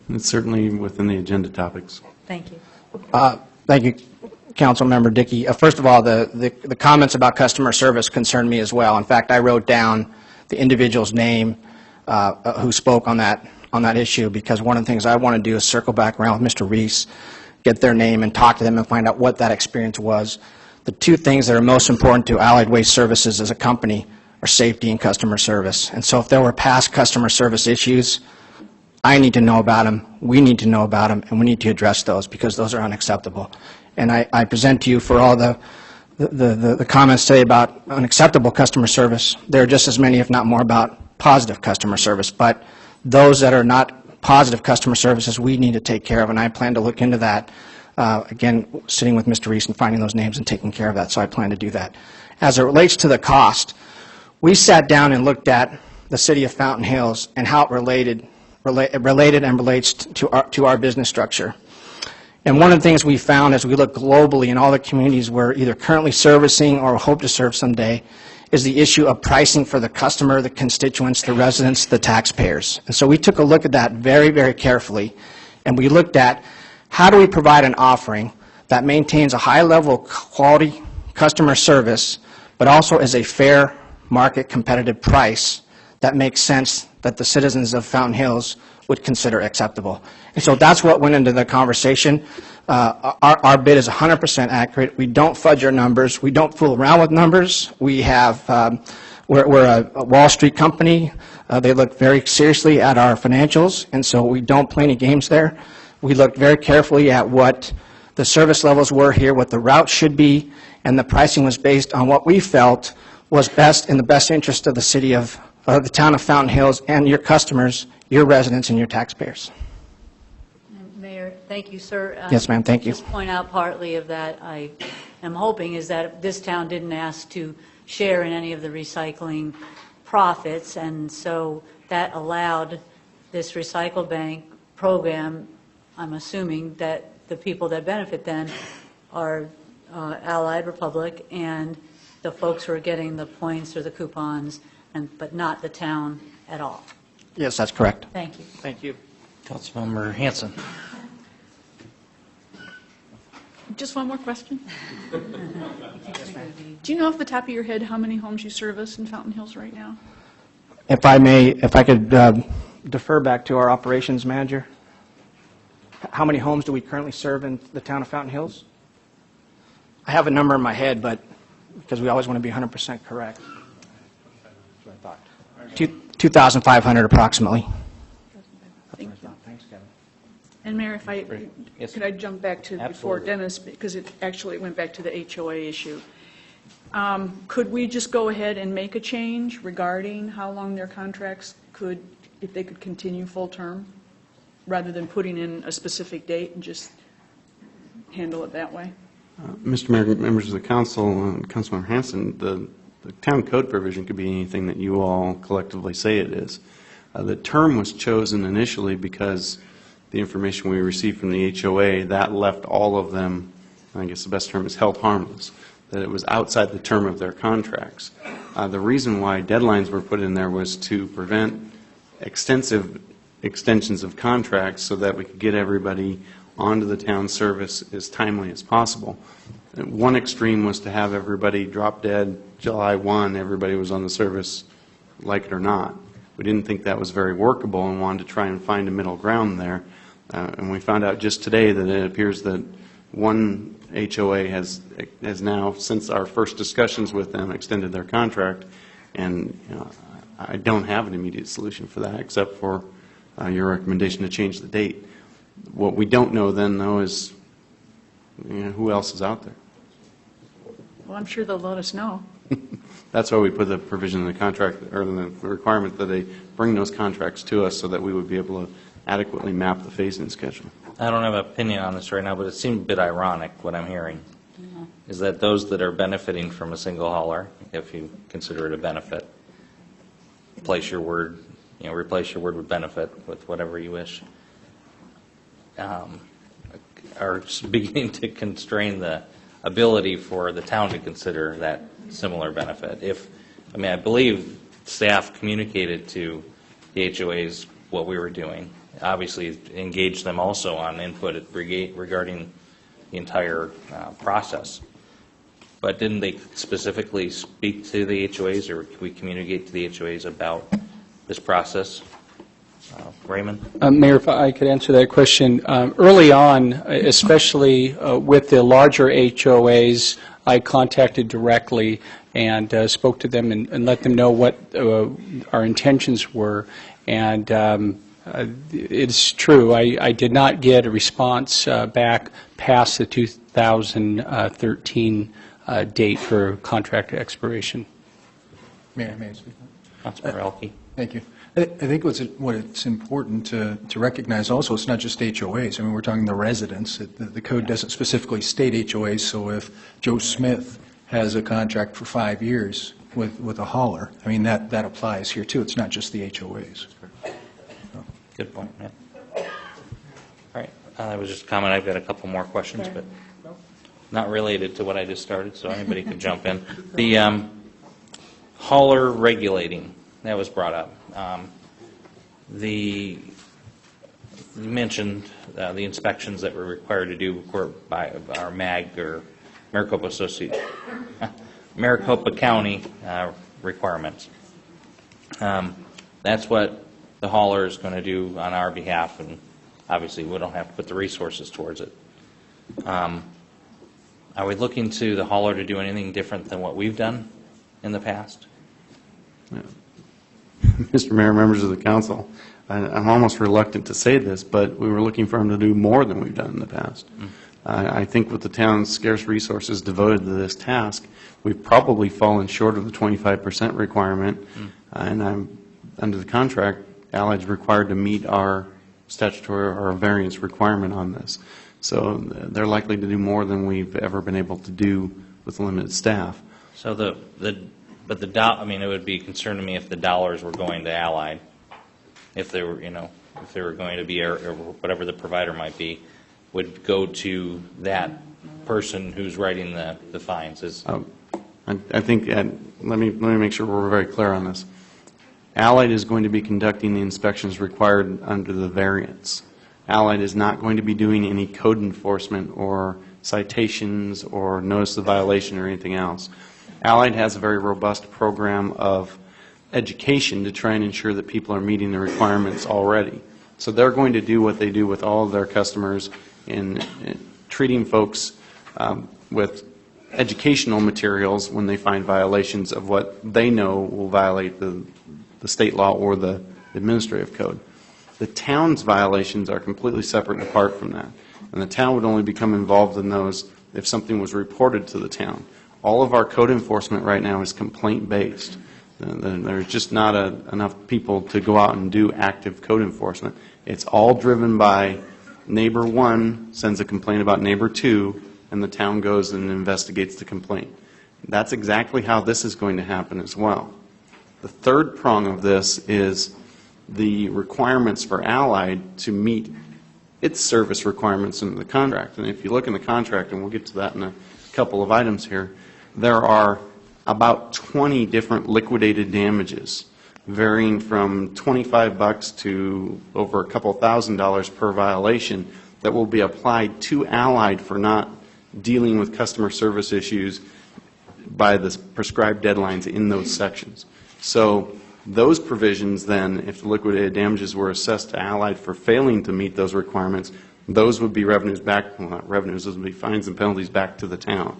It's certainly within the agenda topics. Thank you. Thank you, Councilmember Dickey. First of all, the comments about customer service concerned me as well. In fact, I wrote down the individual's name who spoke on that issue, because one of the things I want to do is circle back around with Mr. Reese, get their name and talk to them and find out what that experience was. The two things that are most important to Allied Waste Services as a company are safety and customer service. And so if there were past customer service issues, I need to know about them, we need to know about them, and we need to address those, because those are unacceptable. And I present to you for all the comments today about unacceptable customer service. There are just as many, if not more, about positive customer service. But those that are not positive customer services, we need to take care of, and I plan to look into that. Again, sitting with Mr. Reese and finding those names and taking care of that, so I plan to do that. As it relates to the cost, we sat down and looked at the city of Fountain Hills and how it related and relates to our business structure. And one of the things we found as we look globally in all the communities we're either currently servicing or hope to serve someday is the issue of pricing for the customer, the constituents, the residents, the taxpayers. And so we took a look at that very, very carefully, and we looked at how do we provide an offering that maintains a high level of quality customer service, but also is a fair market competitive price that makes sense, that the citizens of Fountain Hills would consider acceptable. And so that's what went into the conversation. Our bid is 100% accurate. We don't fudge our numbers. We don't fool around with numbers. We have, we're a Wall Street company. They look very seriously at our financials, and so we don't play any games there. We looked very carefully at what the service levels were here, what the route should be, and the pricing was based on what we felt was best in the best interest of the city of the town of Fountain Hills and your customers, your residents, and your taxpayers. Mayor, thank you, sir. Yes, ma'am, thank you. Just point out partly of that I am hoping is that this town didn't ask to share in any of the recycling profits, and so that allowed this Recycle Bank program. I'm assuming that the people that benefit then are Allied Republic and the folks who are getting the points or the coupons, but not the town at all. Yes, that's correct. Thank you. Thank you. Councilmember Hanson. Just one more question. Do you know off the top of your head how many homes you service in Fountain Hills right now? If I may, if I could defer back to our operations manager. How many homes do we currently serve in the town of Fountain Hills? I have a number in my head, but because we always want to be 100% correct. 2,500 approximately. Thank you. Thanks, Kevin. And Mayor, if I, Yes. could I jump back to before Absolutely. Dennis, because it actually went back to the HOA issue. Could we just go ahead and make a change regarding how long their contracts could, if they could continue full term, rather than putting in a specific date and just handle it that way? Mr. Mayor, members of the council, Councilmember Hanson, the the town code provision could be anything that you all collectively say it is. The term was chosen initially because the information we received from the HOA, that left all of them, I guess the best term is held harmless, that it was outside the term of their contracts. The reason why deadlines were put in there was to prevent extensive extensions of contracts so that we could get everybody onto the town service as timely as possible. One extreme was to have everybody drop dead July 1, everybody was on the service, like it or not. We didn't think that was very workable and wanted to try and find a middle ground there. And we found out just today that it appears that one HOA has now, since our first discussions with them, extended their contract. And I don't have an immediate solution for that except for your recommendation to change the date. What we don't know then, though, is who else is out there. Well, I'm sure they'll let us know. That's why we put the provision in the contract, or the requirement that they bring those contracts to us so that we would be able to adequately map the phase-in schedule. I don't have an opinion on this right now, but it seemed a bit ironic, what I'm hearing, is that those that are benefiting from a single hauler, if you consider it a benefit, replace your word with benefit with whatever you wish, are beginning to constrain the ability for the town to consider that similar benefit. I believe staff communicated to the HOAs what we were doing. Obviously, engaged them also on input regarding the entire process. But didn't they specifically speak to the HOAs, or can we communicate to the HOAs about this process? Raymond? Mayor, if I could answer that question. Early on, especially with the larger HOAs, I contacted directly and spoke to them and let them know what our intentions were. And it's true, I did not get a response back past the 2013 date for contract expiration. May I speak? Councilmember Elke. Thank you. I think what it's important to recognize also, it's not just HOAs. I mean, we're talking the residents. The code doesn't specifically state HOAs, so if Joe Smith has a contract for 5 years with a hauler, I mean, that applies here too. It's not just the HOAs. Good point, yeah. All right, that was just a comment. I've got a couple more questions, but not related to what I just started, so anybody can jump in. The hauler regulating, that was brought up. You mentioned the inspections that we're required to do by our MAG, or Maricopa County requirements. That's what the hauler is going to do on our behalf, and obviously we don't have to put the resources towards it. Are we looking to the hauler to do anything different than what we've done in the past? Yeah. Mr. Mayor, members of the council, I'm almost reluctant to say this, but we were looking for him to do more than we've done in the past. I think with the town's scarce resources devoted to this task, we've probably fallen short of the 25% requirement, and I'm under the contract, Allied's required to meet our statutory or variance requirement on this. So they're likely to do more than we've ever been able to do with limited staff. So it would be a concern to me if the dollars were going to Allied, if they were, if they were going to be, or whatever the provider might be, would go to that person who's writing the fines. I think, let me make sure we're very clear on this. Allied is going to be conducting the inspections required under the variance. Allied is not going to be doing any code enforcement or citations or notice of violation or anything else. Allied has a very robust program of education to try and ensure that people are meeting the requirements already. So they're going to do what they do with all of their customers in treating folks with educational materials when they find violations of what they know will violate the state law or the administrative code. The town's violations are completely separate and apart from that. And the town would only become involved in those if something was reported to the town. All of our code enforcement right now is complaint-based. There's just not enough people to go out and do active code enforcement. It's all driven by neighbor 1 sends a complaint about neighbor 2, and the town goes and investigates the complaint. That's exactly how this is going to happen as well. The third prong of this is the requirements for Allied to meet its service requirements in the contract. And if you look in the contract, and we'll get to that in a couple of items here, there are about 20 different liquidated damages, varying from $25 to over a couple $1,000s per violation, that will be applied to Allied for not dealing with customer service issues by the prescribed deadlines in those sections. So those provisions then, if the liquidated damages were assessed to Allied for failing to meet those requirements, those would be revenues back, well, not revenues, those would be fines and penalties back to the town.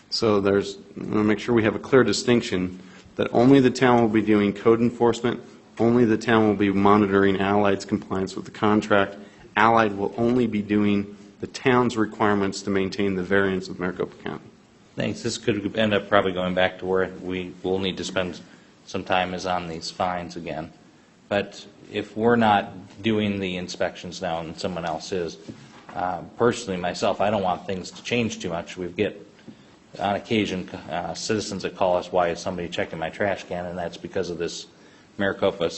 So I want to make sure we have a clear distinction that only the town will be doing code enforcement, only the town will be monitoring Allied's compliance with the contract. Allied will only be doing the town's requirements to maintain the variance of Maricopa County. Thanks. This could end up probably going back to where we will need to spend some time is on these fines again. But if we're not doing the inspections now and someone else is, personally myself, I don't want things to change too much. We get on occasion citizens that call us, why is somebody checking my trash can, and that's because of this Maricopa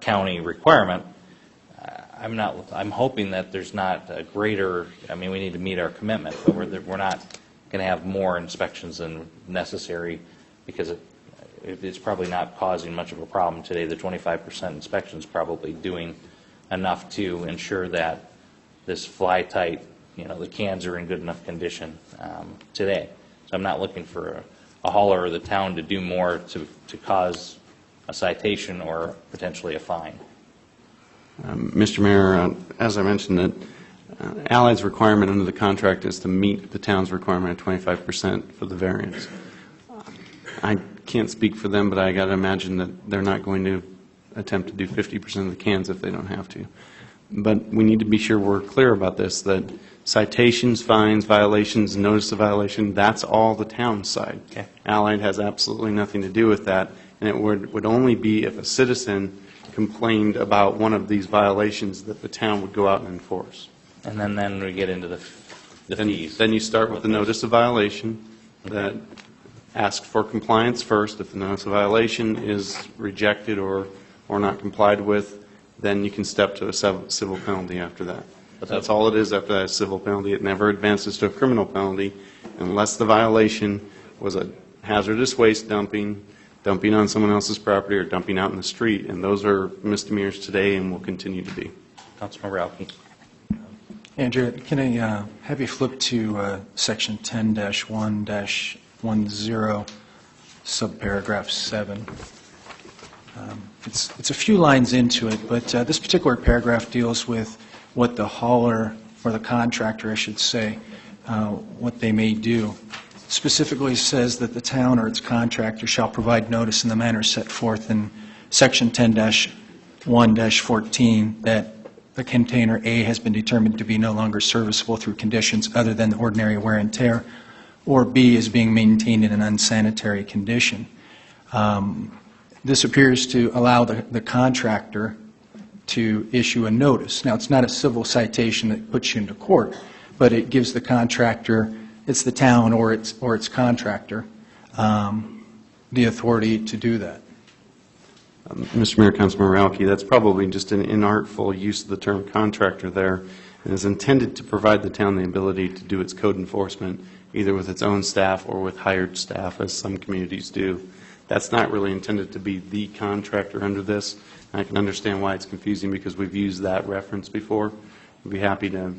County requirement. I'm hoping that there's not a greater, I mean, we need to meet our commitment, but we're not going to have more inspections than necessary, because it's probably not causing much of a problem today. The 25% inspection is probably doing enough to ensure that this fly tight, the cans are in good enough condition today. So I'm not looking for a hauler or the town to do more to cause a citation or potentially a fine. Mr. Mayor, as I mentioned, that Allied's requirement under the contract is to meet the town's requirement of 25% for the variance. I can't speak for them, but I got to imagine that they're not going to attempt to do 50% of the cans if they don't have to. But we need to be sure we're clear about this, that citations, fines, violations, notice of violation, that's all the town's side. Okay. Allied has absolutely nothing to do with that, and it would only be if a citizen complained about one of these violations that the town would go out and enforce. And then we get into the fees. Then you start with the notice of violation that asks for compliance first. If the notice of violation is rejected or not complied with, then you can step to a civil penalty after that. But that's all it is after that civil penalty. It never advances to a criminal penalty unless the violation was a hazardous waste dumping on someone else's property, or dumping out in the street. And those are misdemeanors today and will continue to be. Councilmember Rauke. Andrew, can I have you flip to Section 10-1-10, subparagraph 7? It's a few lines into it, but this particular paragraph deals with what the hauler, or the contractor, I should say, what they may do. Specifically says that the town or its contractor shall provide notice in the manner set forth in Section 10-1-14 that the container A has been determined to be no longer serviceable through conditions other than the ordinary wear and tear, or B is being maintained in an unsanitary condition. This appears to allow the contractor to issue a notice. Now, it's not a civil citation that puts you into court, but it gives the contractor, it's the town or its contractor, the authority to do that. Mr. Mayor, Councilmember Rauke, that's probably just an inartful use of the term contractor there, and is intended to provide the town the ability to do its code enforcement either with its own staff or with hired staff, as some communities do. That's not really intended to be the contractor under this. I can understand why it's confusing, because we've used that reference before. I'd be happy to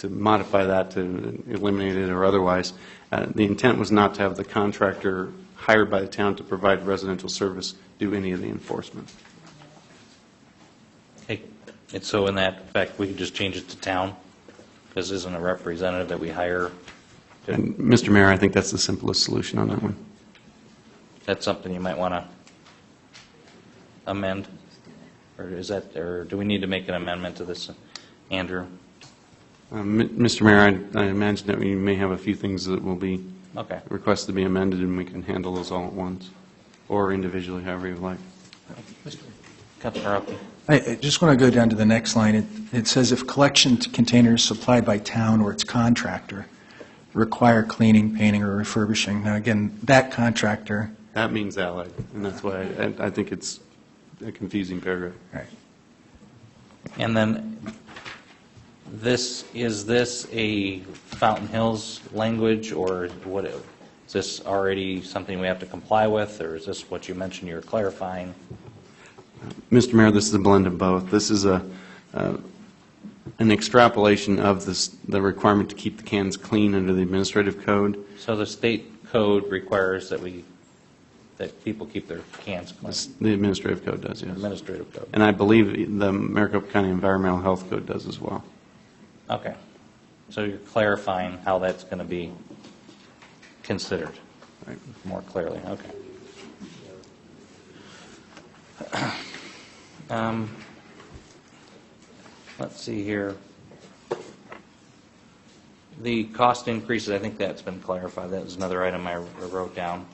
modify that to eliminate it or otherwise. The intent was not to have the contractor hired by the town to provide residential service do any of the enforcement. Okay. And so in that effect, we could just change it to town, because isn't a representative that we hire? And Mr. Mayor, I think that's the simplest solution on that one. That's something you might want to amend? Or do we need to make an amendment to this, Andrew? Mr. Mayor, I imagine that we may have a few things that will be Okay. requested to be amended, and we can handle those all at once, or individually, however you like. Councilor Rauke. I just want to go down to the next line. It says if collection containers supplied by town or its contractor. require cleaning, painting, or refurbishing. Now, again, that contractor. That means Allied, and that's why I think it's a confusing paragraph. Right. And then is this a Fountain Hills language, or what, is this already something we have to comply with, or is this what you mentioned you're clarifying? Mr. Mayor, this is a blend of both. This is an extrapolation of the requirement to keep the cans clean under the administrative code. So the state code requires that people keep their cans clean? The administrative code does, yes. Administrative code. And I believe the Maricopa County Environmental Health Code does as well. Okay. So you're clarifying how that's going to be considered more clearly. Okay. Let's see here. The cost increases, I think that's been clarified. That was another item I wrote down.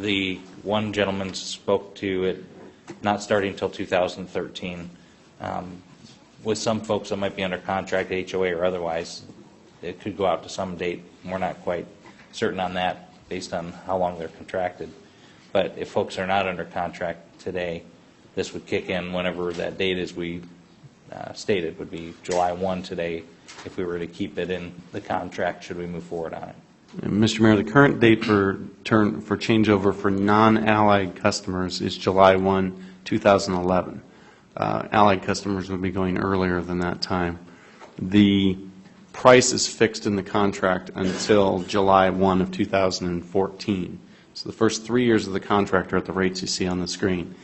The one gentleman spoke to it not starting until 2013. With some folks that might be under contract, HOA or otherwise, it could go out to some date. We're not quite certain on that based on how long they're contracted. But if folks are not under contract today, this would kick in whenever that date is we stated would be July 1 today if we were to keep it in the contract should we move forward on it. Mr. Mayor, the current date for changeover for non-Allied customers is July 1, 2011. Allied customers would be going earlier than that time. The price is fixed in the contract until July 1 of 2014. So the first 3 years of the contract are at the rates you see on the screen.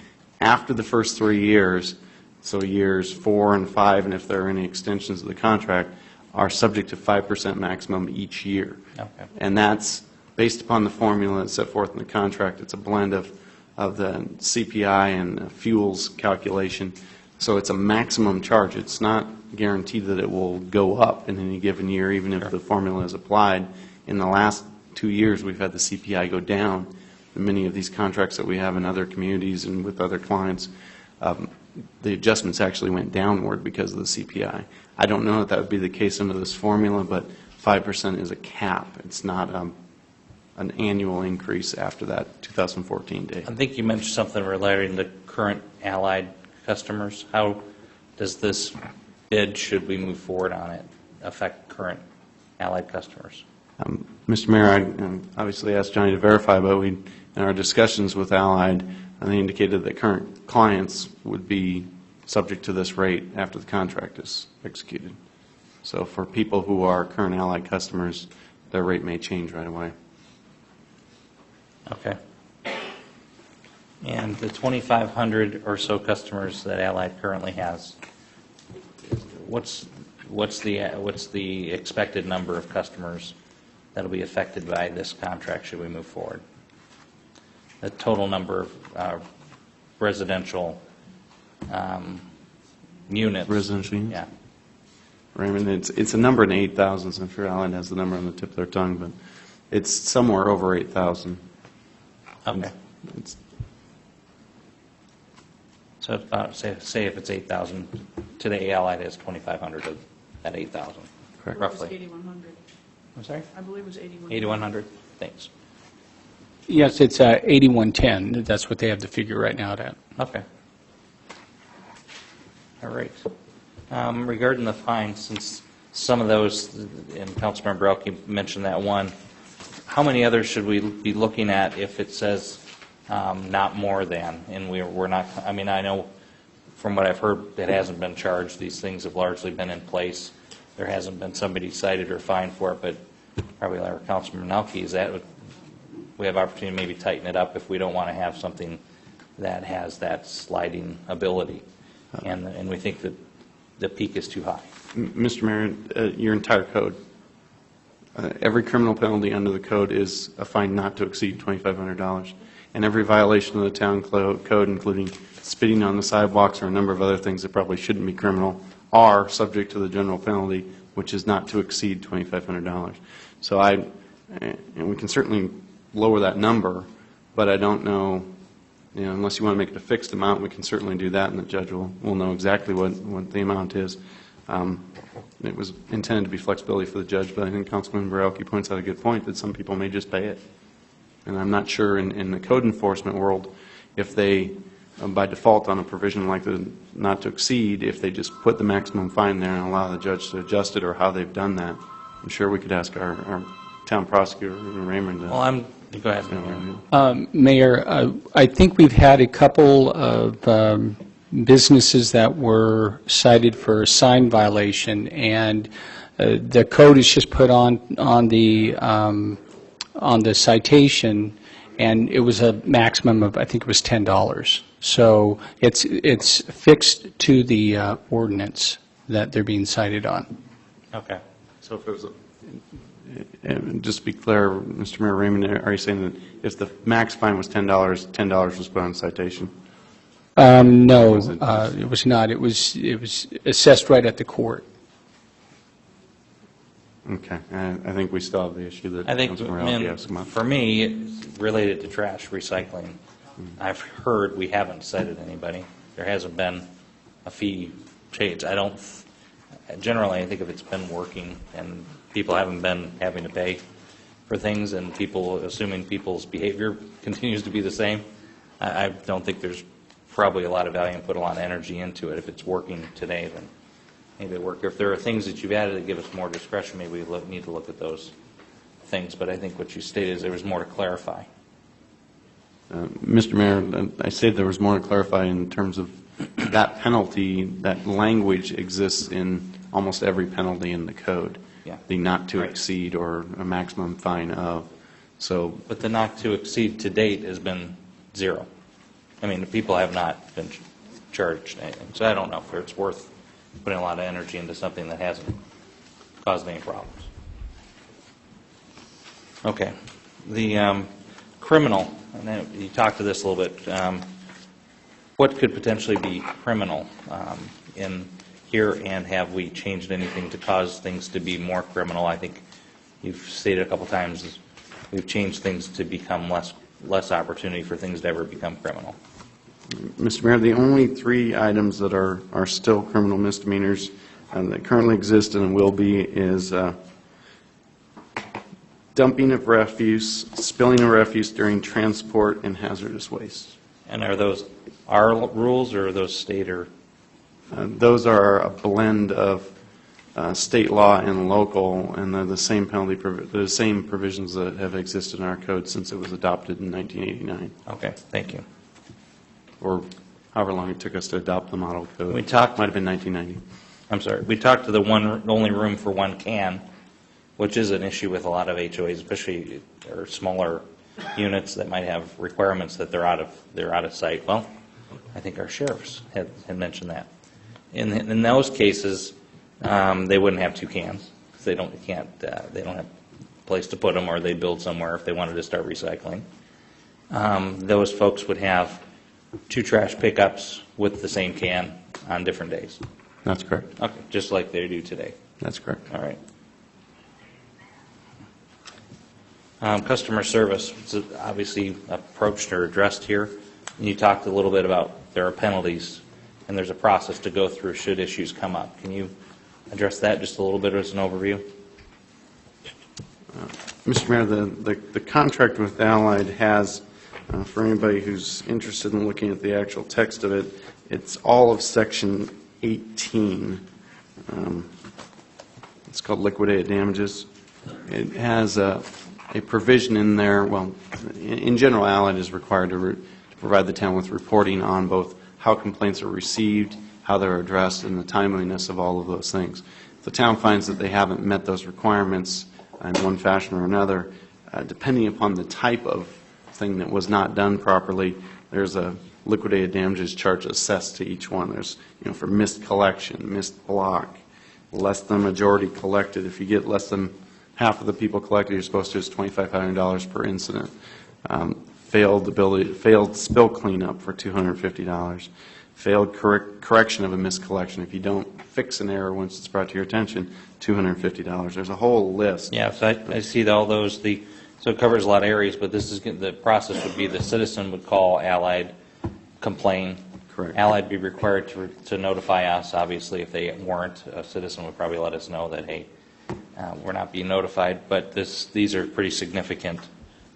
After the first 3 years, so years 4 and 5, and if there are any extensions of the contract, are subject to 5% maximum each year. Okay. And that's based upon the formula that's set forth in the contract. It's a blend of the CPI and fuels calculation. So it's a maximum charge. It's not guaranteed that it will go up in any given year, even if the formula is applied. In the last 2 years, we've had the CPI go down. In many of these contracts that we have in other communities and with other clients, the adjustments actually went downward because of the CPI. I don't know if that would be the case under this formula, but 5% is a cap. It's not an annual increase after that 2014 date. I think you mentioned something relating to current Allied customers. How does this bid, should we move forward on it, affect current Allied customers? Mr. Mayor, I obviously asked Johnny to verify, but in our discussions with Allied, they indicated that current clients would be subject to this rate after the contract is executed. So for people who are current Allied customers, their rate may change right away. Okay. And the 2,500 or so customers that Allied currently has, what's the expected number of customers that will be affected by this contract should we move forward? The total number of residential units. Residential units? Yeah. Raymond, it's a number in 8,000. I'm sure Allied has the number on the tip of their tongue, but it's somewhere over 8,000. Okay. So it's about, say if it's 8,000, today Allied has 2,500 of that 8,000, roughly. 8,100. I'm sorry? I believe it was 8,100. 8,100? Thanks. Yes, it's 8110. That's what they have the figure right now at. Okay. All right. Regarding the fines, since some of those, and Councilmember Elke mentioned that one, how many others should we be looking at if it says not more than? And we're not, I mean, I know from what I've heard, it hasn't been charged. These things have largely been in place. There hasn't been somebody cited or fined for it, but probably like Councilman Elke, is that we have opportunity to maybe tighten it up if we don't want to have something that has that sliding ability, and we think that the peak is too high. Mr. Mayor, your entire code, every criminal penalty under the code is a fine not to exceed $2,500, and every violation of the town code, including spitting on the sidewalks or a number of other things that probably shouldn't be criminal, are subject to the general penalty, which is not to exceed $2,500. So and we can certainly lower that number, but I don't know, unless you want to make it a fixed amount, we can certainly do that, and the judge will know exactly what the amount is. It was intended to be flexibility for the judge, but I think Councilman Borelli points out a good point, that some people may just pay it. And I'm not sure in the code enforcement world, if they, by default on a provision like the not to exceed, if they just put the maximum fine there and allow the judge to adjust it, or how they've done that. I'm sure we could ask our town prosecutor, Raymond. Well, go ahead. Mayor, I think we've had a couple of businesses that were cited for a sign violation, and the code is just put on the citation, and it was a maximum of, I think it was $10. So it's fixed to the ordinance that they're being cited on. Okay. So if it was and just to be clear, Mr. Mayor Raymond, are you saying that if the max fine was $10, $10 was put on citation? No, it was not. It was assessed right at the court. Okay. I think we still have the issue that I think, Councilman Morelli asked about. for me, it's related to trash recycling. I've heard we haven't cited anybody. There hasn't been a fee change. Generally, I think if it's been working and people haven't been having to pay for things, and assuming people's behavior continues to be the same, I don't think there's probably a lot of value and put a lot of energy into it. If it's working today, then maybe it work. If there are things that you've added that give us more discretion, maybe we need to look at those things. But I think what you stated is there was more to clarify. Mr. Mayor, I said there was more to clarify in terms of that penalty. That language exists in almost every penalty in the code. Yeah. The not to exceed or a maximum fine of. So, but the not to exceed to date has been 0. I mean, people have not been charged anything. So I don't know if it's worth putting a lot of energy into something that hasn't caused any problems. Okay. The criminal, and you talked to this a little bit, what could potentially be criminal in here, and have we changed anything to cause things to be more criminal? I think you've stated a couple times we've changed things to become less opportunity for things to ever become criminal. Mr. Mayor, the only 3 items that are still criminal misdemeanors that currently exist and will be is dumping of refuse, spilling of refuse during transport, and hazardous waste. And are those our rules, or are those state or? Those are a blend of state law and local, and they're the same the same provisions that have existed in our code since it was adopted in 1989. Okay, thank you. Or however long it took us to adopt the model code. We talked. Might have been 1990. I'm sorry. We talked to the only room for one can, which is an issue with a lot of HOAs, especially or smaller units that might have requirements that they're out of sight. Well, I think our sheriffs had mentioned that. In those cases, they wouldn't have 2 cans because they don't have a place to put them, or they build somewhere if they wanted to start recycling. Those folks would have 2 trash pickups with the same can on different days. That's correct. Okay, just like they do today. That's correct. All right. Customer service is obviously approached or addressed here. You talked a little bit about there are penalties, and there's a process to go through should issues come up. Can you address that just a little bit as an overview? Mr. Mayor, the contract with Allied has, for anybody who's interested in looking at the actual text of it, it's all of Section 18. It's called liquidated damages. It has a provision in there. Well, in general, Allied is required to provide the town with reporting on both how complaints are received, how they're addressed, and the timeliness of all of those things. If the town finds that they haven't met those requirements in one fashion or another, depending upon the type of thing that was not done properly, there's a liquidated damages charge assessed to each one. There's, for missed collection, missed block, less than majority collected. If you get less than half of the people collected, you're supposed to, it's $2,500 per incident. Failed spill cleanup for $250. Failed correction of a missed collection. If you don't fix an error once it's brought to your attention, $250. There's a whole list. Yeah, so I see all those. So it covers a lot of areas, but this is the process would be the citizen would call Allied, complain. Correct. Allied be required to notify us. Obviously, if they weren't, a citizen would probably let us know that, hey, we're not being notified. But these are pretty significant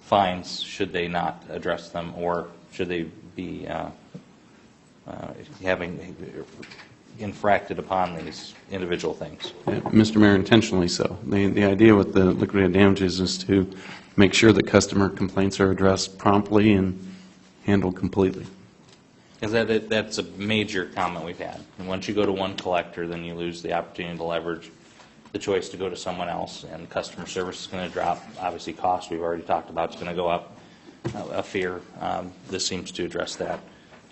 fines should they not address them, or should they be having infracted upon these individual things. Yeah, Mr. Mayor, intentionally so. The idea with the liquidated damages is to make sure that customer complaints are addressed promptly and handled completely. Because that's a major comment we've had. And once you go to one collector, then you lose the opportunity to leverage the choice to go to someone else, and customer service is going to drop. Obviously, cost we've already talked about is going to go up a fear. This seems to address that.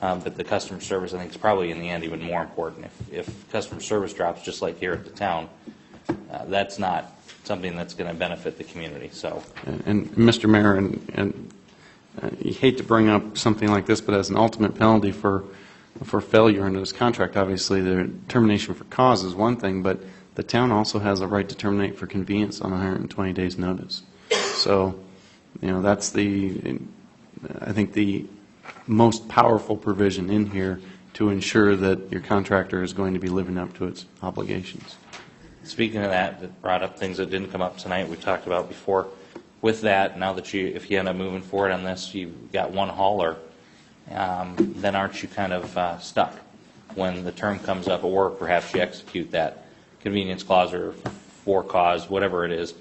But the customer service, I think, is probably in the end even more important. If customer service drops, just like here at the town, that's not something that's going to benefit the community. So, and Mr. Mayor, and you hate to bring up something like this, but as an ultimate penalty for failure under this contract, obviously the termination for cause is one thing, but the town also has a right to terminate for convenience on 120 days' notice. So, that's I think the most powerful provision in here to ensure that your contractor is going to be living up to its obligations. speaking of that, it brought up things that didn't come up tonight. We talked about before. With that, now that if you end up moving forward on this, you've got one hauler, then aren't you kind of stuck when the term comes up, or perhaps you execute that convenience clause or for cause, whatever it is.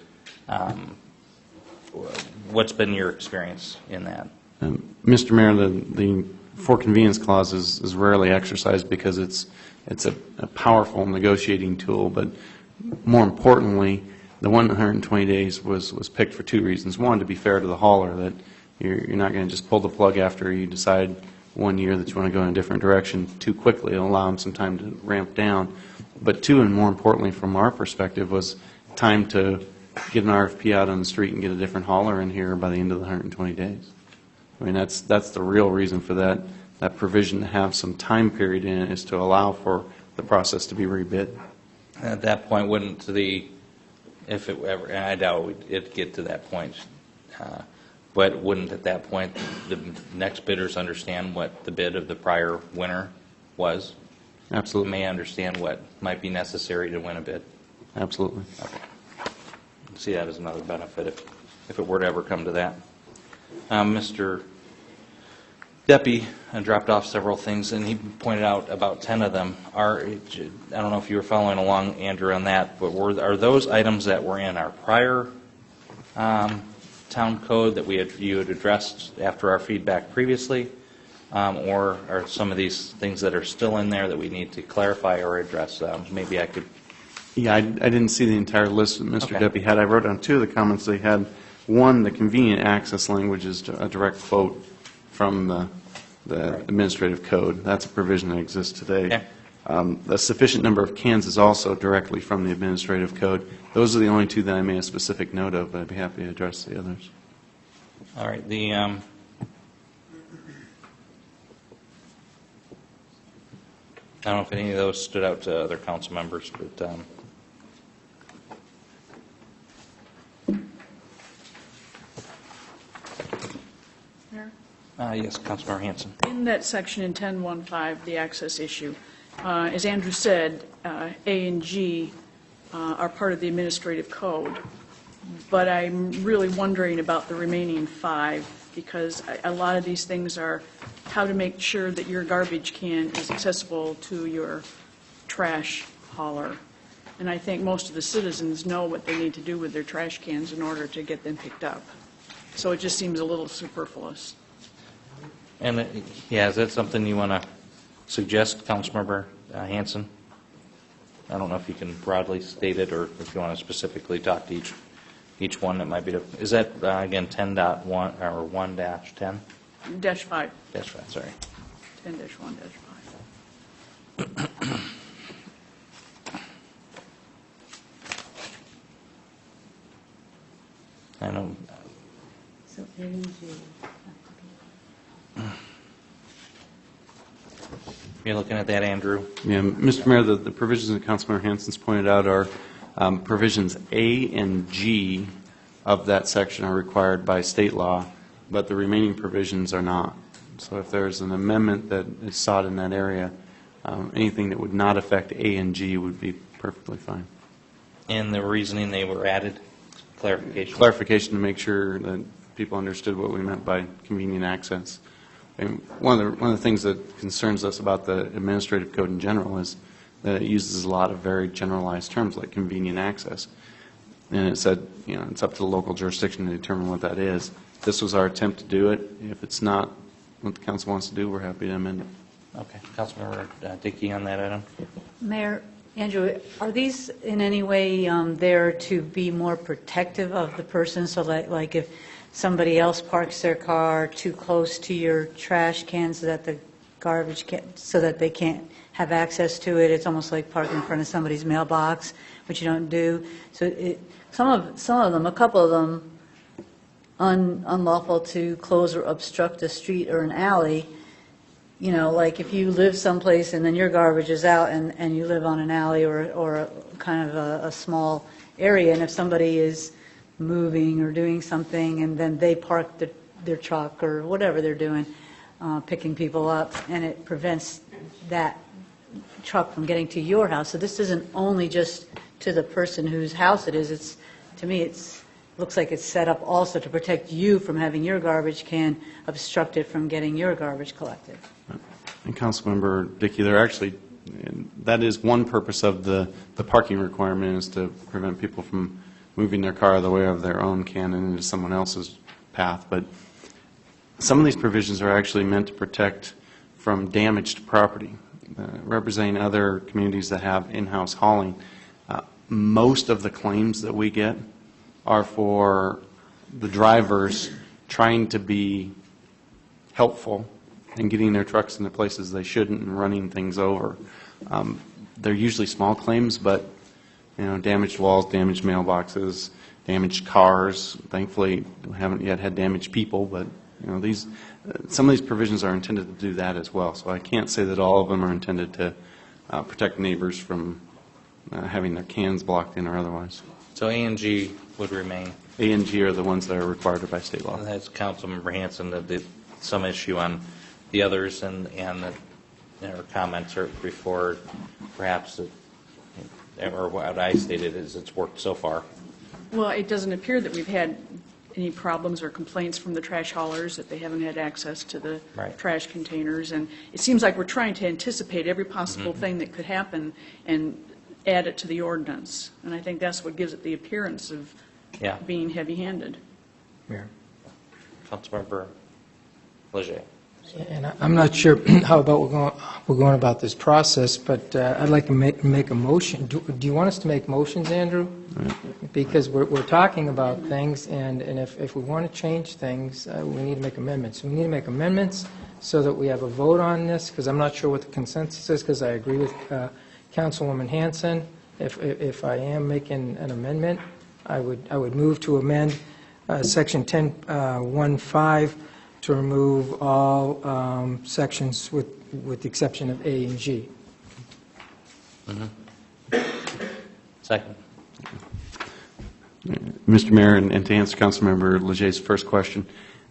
What's been your experience in that? Mr. Mayor, the for convenience clause is rarely exercised because it's a powerful negotiating tool, but more importantly, the 120 days was picked for two reasons. One, to be fair to the hauler, that you're not going to just pull the plug after you decide 1 year that you want to go in a different direction too quickly. It'll allow them some time to ramp down. But two, and more importantly from our perspective, was time to get an RFP out on the street and get a different hauler in here by the end of the 120 days. I mean, that's the real reason for that provision to have some time period in it, is to allow for the process to be rebid. At that point, wouldn't if it ever, and I doubt it'd get to that point, but wouldn't at that point the next bidders understand what the bid of the prior winner was? Absolutely. May understand what might be necessary to win a bid? Absolutely. Okay. See that as another benefit if it were to ever come to that. Mr. Deppie dropped off several things, and he pointed out about 10 of them. I don't know if you were following along, Andrew, on that, but are those items that were in our prior town code that you had addressed after our feedback previously, or are some of these things that are still in there that we need to clarify or address? Maybe I could... Yeah, I didn't see the entire list that Mr. Okay. Deppie had. I wrote down two of the comments they had. One, the convenient access language is a direct quote from the administrative code. That's a provision that exists today. Okay. A sufficient number of cans is also directly from the administrative code. Those are the only two that I made a specific note of, but I'd be happy to address the others. All right. I don't know if any of those stood out to other council members, but Mayor? yes, Councilmember Hanson. In that section in 10.15, the access issue, as Andrew said, A and G are part of the administrative code, but I'm really wondering about the remaining 5, because a lot of these things are how to make sure that your garbage can is accessible to your trash hauler. And I think most of the citizens know what they need to do with their trash cans in order to get them picked up. So it just seems a little superfluous. And, is that something you want to suggest, Councilmember Hanson? I don't know if you can broadly state it, or if you want to specifically talk to each one that might be. Is that, again, 10.1 or 1-10? -5. -5, sorry. 10-1-5. I know. So A and G. You're looking at that, Andrew? Yeah, Mr. Mayor, the provisions that Councilmember Hansen's pointed out are provisions A and G of that section are required by state law, but the remaining provisions are not. So if there's an amendment that is sought in that area, anything that would not affect A and G would be perfectly fine. And the reasoning they were added, clarification? Clarification to make sure that people understood what we meant by convenient access. And one of the things that concerns us about the administrative code in general is that it uses a lot of very generalized terms like convenient access. And it said, it's up to the local jurisdiction to determine what that is. This was our attempt to do it. If it's not what the council wants to do, we're happy to amend it. Okay. Councilmember Dickey on that item? Mayor, Andrew, are these in any way there to be more protective of the person? So like if somebody else parks their car too close to your trash can so that the garbage so that they can't have access to it, it's almost like parking in front of somebody's mailbox, which you don't do. So some of them, a couple of them, unlawful to close or obstruct a street or an alley. Like if you live someplace and then your garbage is out and you live on an alley or a kind of a small area, and if somebody is moving or doing something and then they park their truck or whatever they're doing, picking people up, and it prevents that truck from getting to your house. So this isn't only just to the person whose house it is. To me, it looks like it's set up also to protect you from having your garbage can obstructed from getting your garbage collected. And Councilmember Dickey, that is one purpose of the parking requirement, is to prevent people from moving their car the way of their own can and into someone else's path. But some of these provisions are actually meant to protect from damage to property. Representing other communities that have in-house hauling, most of the claims that we get are for the drivers trying to be helpful and getting their trucks into places they shouldn't and running things over. They're usually small claims, but damaged walls, damaged mailboxes, damaged cars. Thankfully, we haven't yet had damaged people, but some of these provisions are intended to do that as well. So I can't say that all of them are intended to protect neighbors from having their cans blocked in or otherwise. So A and G would remain. A and G are the ones that are required by state law. And that's Councilmember Hanson that did some issue on the others and her comments before perhaps or what I stated is it's worked so far. Well, it doesn't appear that we've had any problems or complaints from the trash haulers that they haven't had access to the trash containers. And it seems like we're trying to anticipate every possible thing that could happen and add it to the ordinance. And I think that's what gives it the appearance of being heavy-handed. Mayor. Councilmember Leger. And I'm not sure how about we're going about this process, but I'd like to make a motion. Do you want us to make motions, Andrew? Because we're talking about things, and if we want to change things, we need to make amendments. We need to make amendments so that we have a vote on this, because I'm not sure what the consensus is, because I agree with Councilwoman Hanson. If I am making an amendment, I would move to amend Section 10.15 to remove all sections with the exception of A and G. Second. Mr. Mayor, and to answer Councilmember Leger's first question,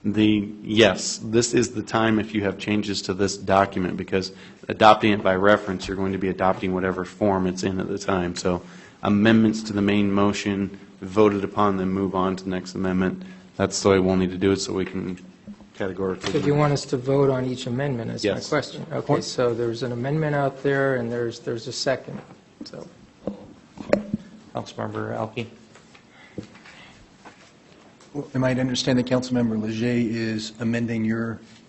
yes, this is the time if you have changes to this document, because adopting it by reference, you're going to be adopting whatever form it's in at the time. So amendments to the main motion, voted upon, then move on to the next amendment. That's the way we'll need to do it so we can categorically. So do you want us to vote on each amendment is Yes. my question? Okay, so there's an amendment out there, and there's a second. So, Councilmember Alke. Am I to understand that Councilmember Leger is amending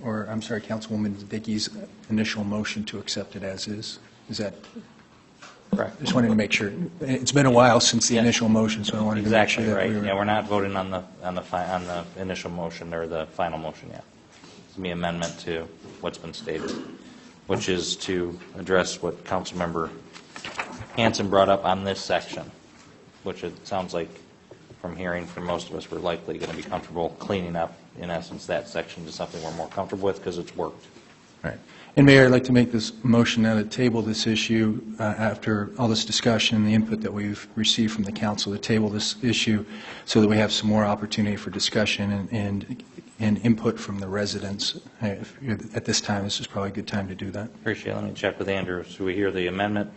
Councilwoman Dickey's initial motion to accept it as is? Is that correct? Just wanted to make sure. It's been a while since the initial motion, so I wanted to make sure that right. we were. Yeah, we're not voting on the initial motion or the final motion yet. It's going to be amendment to what's been stated, which is to address what Councilmember Hanson brought up on this section, which it sounds like from hearing from most of us, we're likely going to be comfortable cleaning up, in essence, that section to something we're more comfortable with because it's worked. Right. And Mayor, I'd like to make this motion now to table this issue after all this discussion and the input that we've received from the council, to table this issue so that we have some more opportunity for discussion and input from the residents. At this time, this is probably a good time to do that. Appreciate it. Let me check with Andrew. So we hear the amendment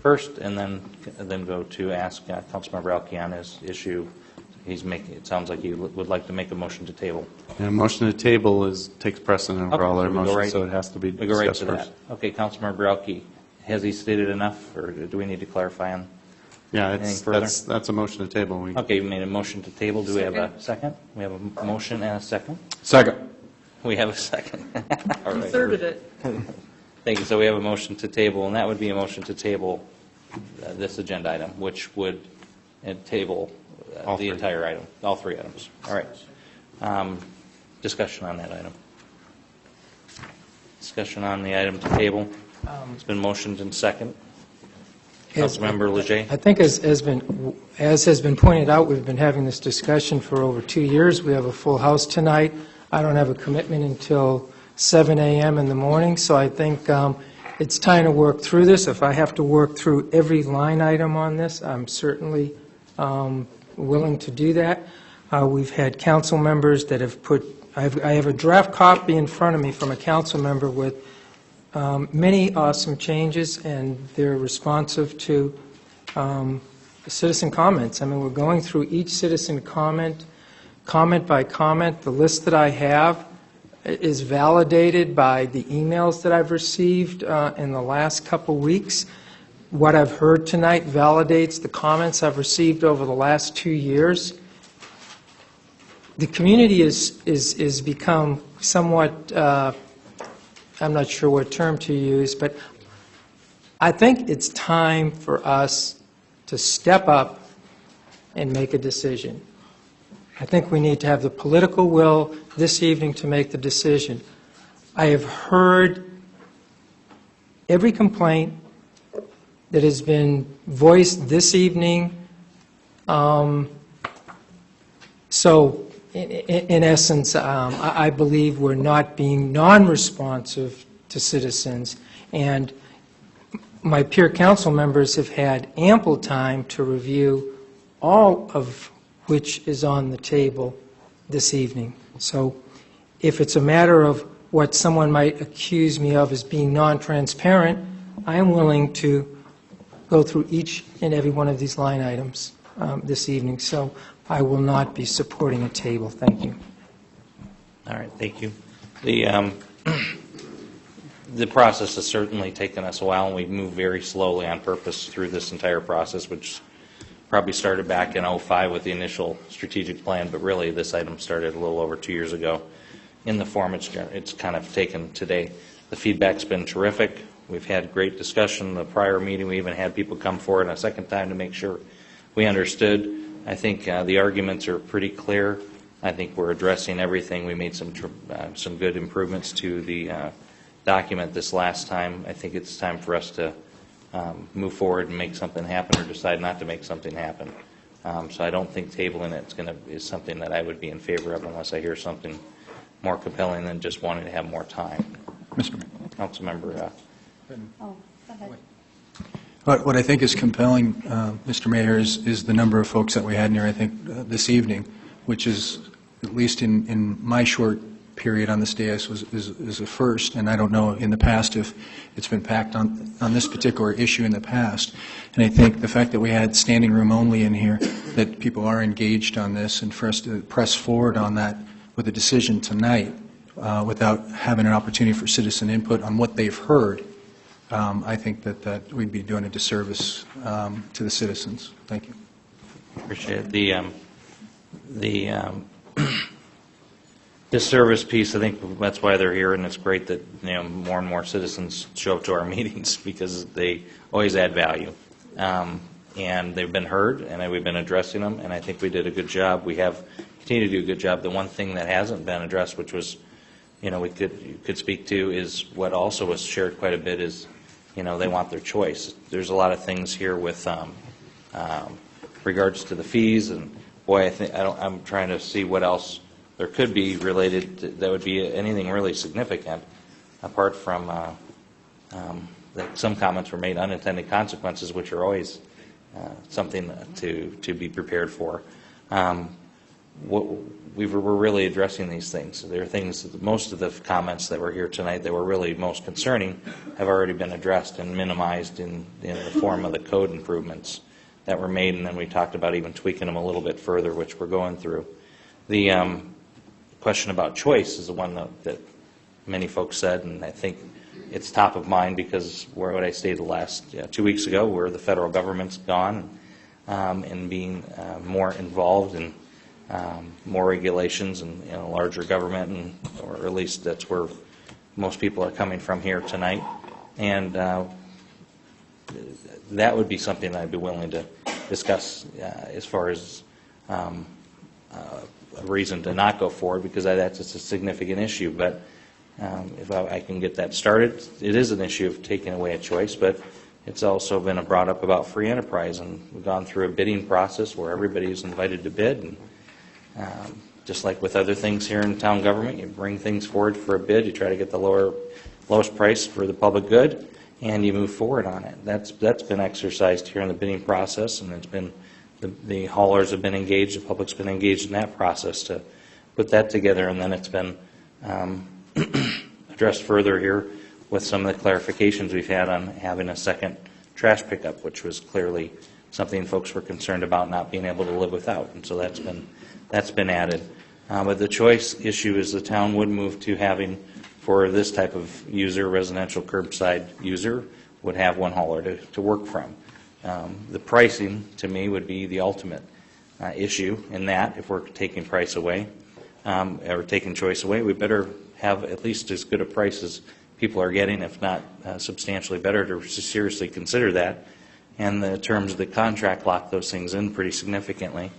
first and then go to ask Councilmember Elke on his issue. It sounds like he would like to make a motion to table. And a motion to table takes precedent over all Okay, other we go motions, right- so it has to be We go right discussed to first. that. Okay, Councilmember Elke, has he stated enough, or do we need to clarify on Yeah, anything further? that's a motion to table. Okay, we made a motion to table. Do we have a second? We have a motion and a second? Second. We have a second. All You right. thirded it. Thank you. So we have a motion to table, and that would be a motion to table this agenda item, which would table the entire item, all three items. All right. Discussion on that item. Discussion on the item to table. It's been motioned and second. Councilmember Leger. I think as has been pointed out, we've been having this discussion for over 2 years. We have a full house tonight. I don't have a commitment until 7 a.m. in the morning, so I think it's time to work through this. If I have to work through every line item on this, I'm certainly willing to do that. We've had council members that have I have a draft copy in front of me from a council member with many awesome changes, and they're responsive to citizen comments. I mean, we're going through each citizen comment by comment. The list that I have is validated by the emails that I've received in the last couple weeks. What I've heard tonight validates the comments I've received over the last 2 years. The community is become somewhat, I'm not sure what term to use, but I think it's time for us to step up and make a decision. I think we need to have the political will this evening to make the decision. I have heard every complaint that has been voiced this evening. So, in essence, I believe we're not being non-responsive to citizens, and my peer council members have had ample time to review all of which is on the table this evening. So if it's a matter of what someone might accuse me of as being non-transparent, I am willing to go through each and every one of these line items this evening. So I will not be supporting a table. Thank you. All right, thank you. The process has certainly taken us a while, and we've moved very slowly on purpose through this entire process, which probably started back in '05 with the initial strategic plan, but really this item started a little over 2 years ago in the form it's kind of taken today. The feedback's been terrific. We've had great discussion. The prior meeting, we even had people come forward a second time to make sure we understood. I think the arguments are pretty clear. I think we're addressing everything. We made some good improvements to the document this last time. I think it's time for us to move forward and make something happen, or decide not to make something happen. So I don't think tabling it is something that I would be in favor of unless I hear something more compelling than just wanting to have more time. Mr. Mayor. Councilmember. Oh, go ahead. What I think is compelling, Mr. Mayor, is the number of folks that we had in here, I think, this evening, which is, at least in my short period on this dais, is a first, and I don't know in the past if it's been packed on this particular issue in the past. And I think the fact that we had standing room only in here, that people are engaged on this, and for us to press forward on that with a decision tonight without having an opportunity for citizen input on what they've heard, I think that we'd be doing a disservice to the citizens. Thank you. Appreciate it. The service piece, I think that's why they're here, and it's great that more and more citizens show up to our meetings because they always add value. And they've been heard, and we've been addressing them, and I think we did a good job. We have continued to do a good job. The one thing that hasn't been addressed, which was, we could speak to, is what also was shared quite a bit is, they want their choice. There's a lot of things here with regards to the fees, and boy, I'm trying to see what else there could be related that would be anything really significant. apart from that some comments were made, unintended consequences, which are always something to be prepared for. We're really addressing these things. There are things, most of the comments that were here tonight that were really most concerning have already been addressed and minimized in the form of the code improvements that were made, and then we talked about even tweaking them a little bit further, which we're going through. The question about choice is the one that many folks said, and I think it's top of mind because what I stated last 2 weeks ago, where the federal government's gone and being more involved in more regulations and a larger government, or at least that's where most people are coming from here tonight. And that would be something that I'd be willing to discuss as far as a reason to not go forward, because that's just a significant issue. But if I can get that started, it is an issue of taking away a choice, but it's also been brought up about free enterprise, and we've gone through a bidding process where everybody is invited to bid, and just like with other things here in town government, you bring things forward for a bid, you try to get the lowest price for the public good, and you move forward on it. That's been exercised here in the bidding process, and it's been the haulers have been engaged, the public's been engaged in that process to put that together, and then it's been addressed further here with some of the clarifications we've had on having a second trash pickup, which was clearly something folks were concerned about not being able to live without, and so that's been added. But the choice issue is the town would move to having, for this type of user, residential curbside user, would have one hauler to work from. The pricing, to me, would be the ultimate issue in that. If we're taking price away, or taking choice away, we better have at least as good a price as people are getting, if not substantially better, to seriously consider that. And the terms of the contract lock those things in pretty significantly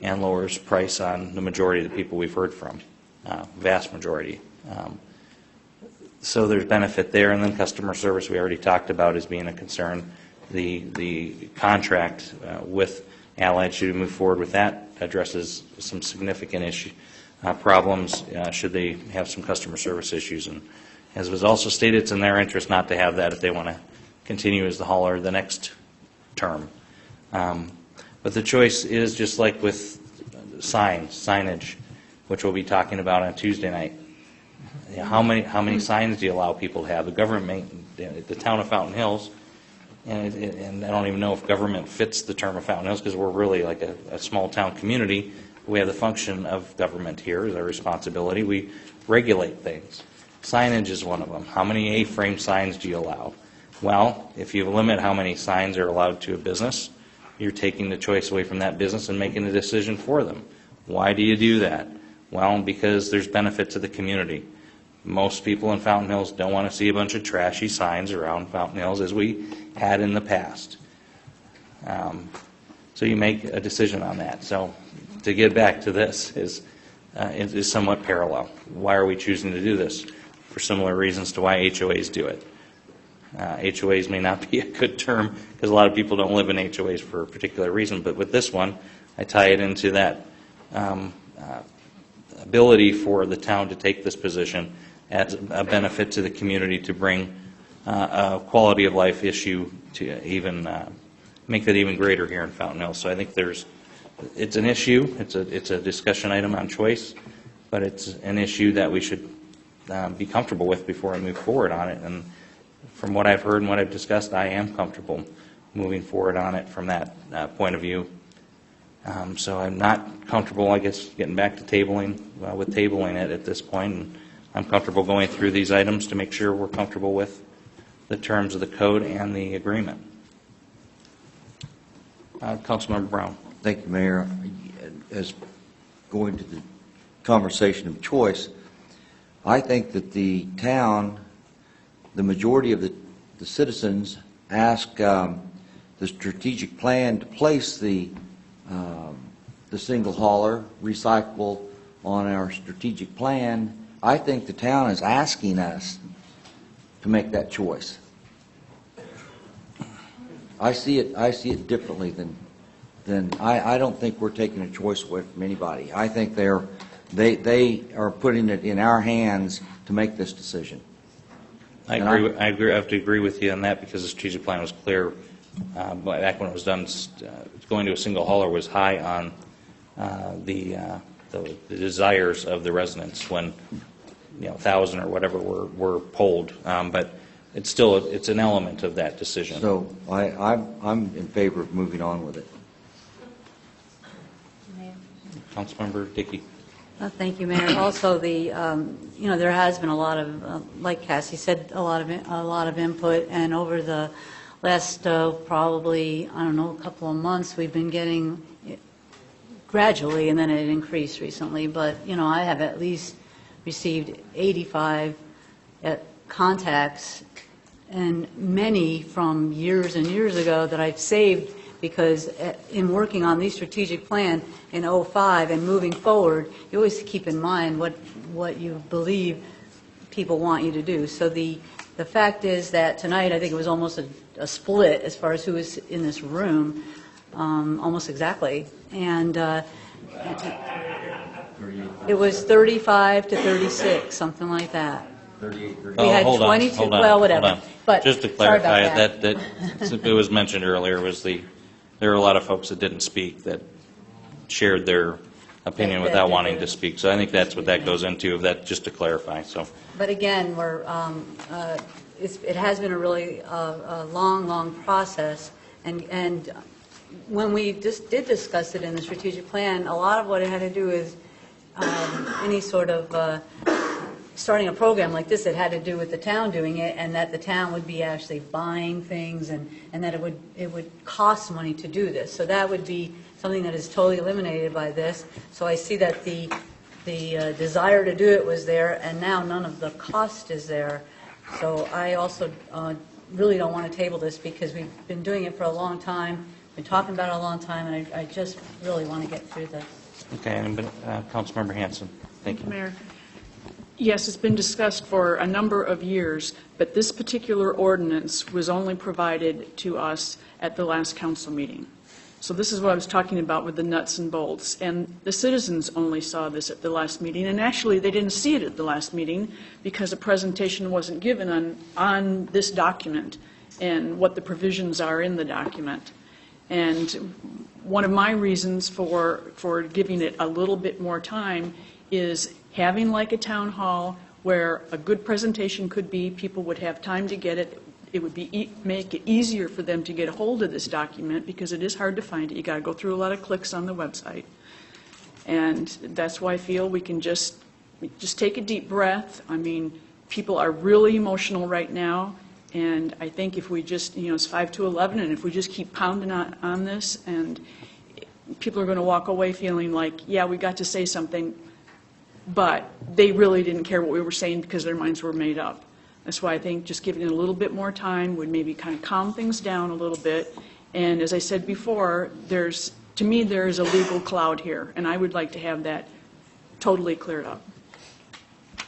and lowers price on the majority of the people we've heard from, vast majority. So there's benefit there, and then customer service we already talked about as being a concern. The contract with Allied, should we move forward with that, addresses some significant issue problems should they have some customer service issues. And as was also stated, it's in their interest not to have that if they want to continue as the hauler the next term. But the choice is just like with signage, which we'll be talking about on Tuesday night. How many signs do you allow people to have? The government, the town of Fountain Hills, and I don't even know if government fits the term of Fountain Hills, because we're really like a small town community. We have the function of government here as our responsibility. We regulate things. Signage is one of them. How many A-frame signs do you allow? Well, if you limit how many signs are allowed to a business, you're taking the choice away from that business and making a decision for them. Why do you do that? Well, because there's benefit to the community. Most people in Fountain Hills don't want to see a bunch of trashy signs around Fountain Hills as we had in the past. So you make a decision on that. So to get back to this is somewhat parallel. Why are we choosing to do this? For similar reasons to why HOAs do it. HOAs may not be a good term because a lot of people don't live in HOAs for a particular reason, but with this one, I tie it into that ability for the town to take this position as a benefit to the community to bring a quality of life issue to even make that even greater here in Fountain Hills. So I think it's an issue, it's a discussion item on choice, but it's an issue that we should be comfortable with before I move forward on it. And from what I've heard and what I've discussed, I am comfortable moving forward on it from that point of view. So I'm not comfortable, I guess, getting back to tabling it at this point. And I'm comfortable going through these items to make sure we're comfortable with the terms of the code and the agreement. Councilmember Brown. Thank you, Mayor. As going to the conversation of choice, I think that the town, the majority of the citizens ask the strategic plan to place the single hauler recyclable on our strategic plan. I think the town is asking us to make that choice. I see it differently than I don't think we're taking a choice away from anybody. I think they are putting it in our hands to make this decision. I have to agree with you on that because the strategic plan was clear back when it was done. Going to a single hauler was high on the desires of the residents when 1,000 or whatever were polled. But it's an element of that decision. So I'm in favor of moving on with it. Councilmember Dickey. Thank you, Mayor. Also, there has been a lot of, like Cassie said, a lot of input, and over the last probably, I don't know, a couple of months, we've been getting gradually, and then it increased recently. But I have at least received 85 contacts, and many from years and years ago that I've saved. Because in working on the strategic plan in '05 and moving forward, you always keep in mind what you believe people want you to do. So the fact is that tonight I think it was almost a split as far as who was in this room, almost exactly. And it was 35 to 36, something like that. 38, 38. We had 22, well, whatever. Hold on. But just to sorry about clarify, that it was mentioned earlier there were a lot of folks that didn't speak that shared their opinion without wanting to speak. So I think that's what that goes into, just to clarify. So. But again, it has been a really long process, and when we just did discuss it in the strategic plan, a lot of what it had to do is any sort of starting a program like this, it had to do with the town doing it, and that the town would be actually buying things, and that it would cost money to do this. So that would be something that is totally eliminated by this. So I see that the desire to do it was there, and now none of the cost is there. So I also really don't want to table this because we've been doing it for a long time, been talking about it a long time, and I just really want to get through this. Okay, and Councilmember Hanson. Thank you. Mayor. Yes, it's been discussed for a number of years, but this particular ordinance was only provided to us at the last council meeting. So this is what I was talking about with the nuts and bolts. And the citizens only saw this at the last meeting, and actually they didn't see it at the last meeting because a presentation wasn't given on this document and what the provisions are in the document. And one of my reasons for giving it a little bit more time is having like a town hall where a good presentation could be, people would have time to get it. It would make it easier for them to get a hold of this document because it is hard to find it. You got to go through a lot of clicks on the website. And that's why I feel we can just take a deep breath. I mean, people are really emotional right now. And I think if we just, it's 5 to 11, and if we just keep pounding on this, and people are going to walk away feeling like, yeah, we got to say something, but they really didn't care what we were saying because their minds were made up. That's why I think just giving it a little bit more time would maybe kind of calm things down a little bit. And as I said before, to me, there is a legal cloud here, and I would like to have that totally cleared up.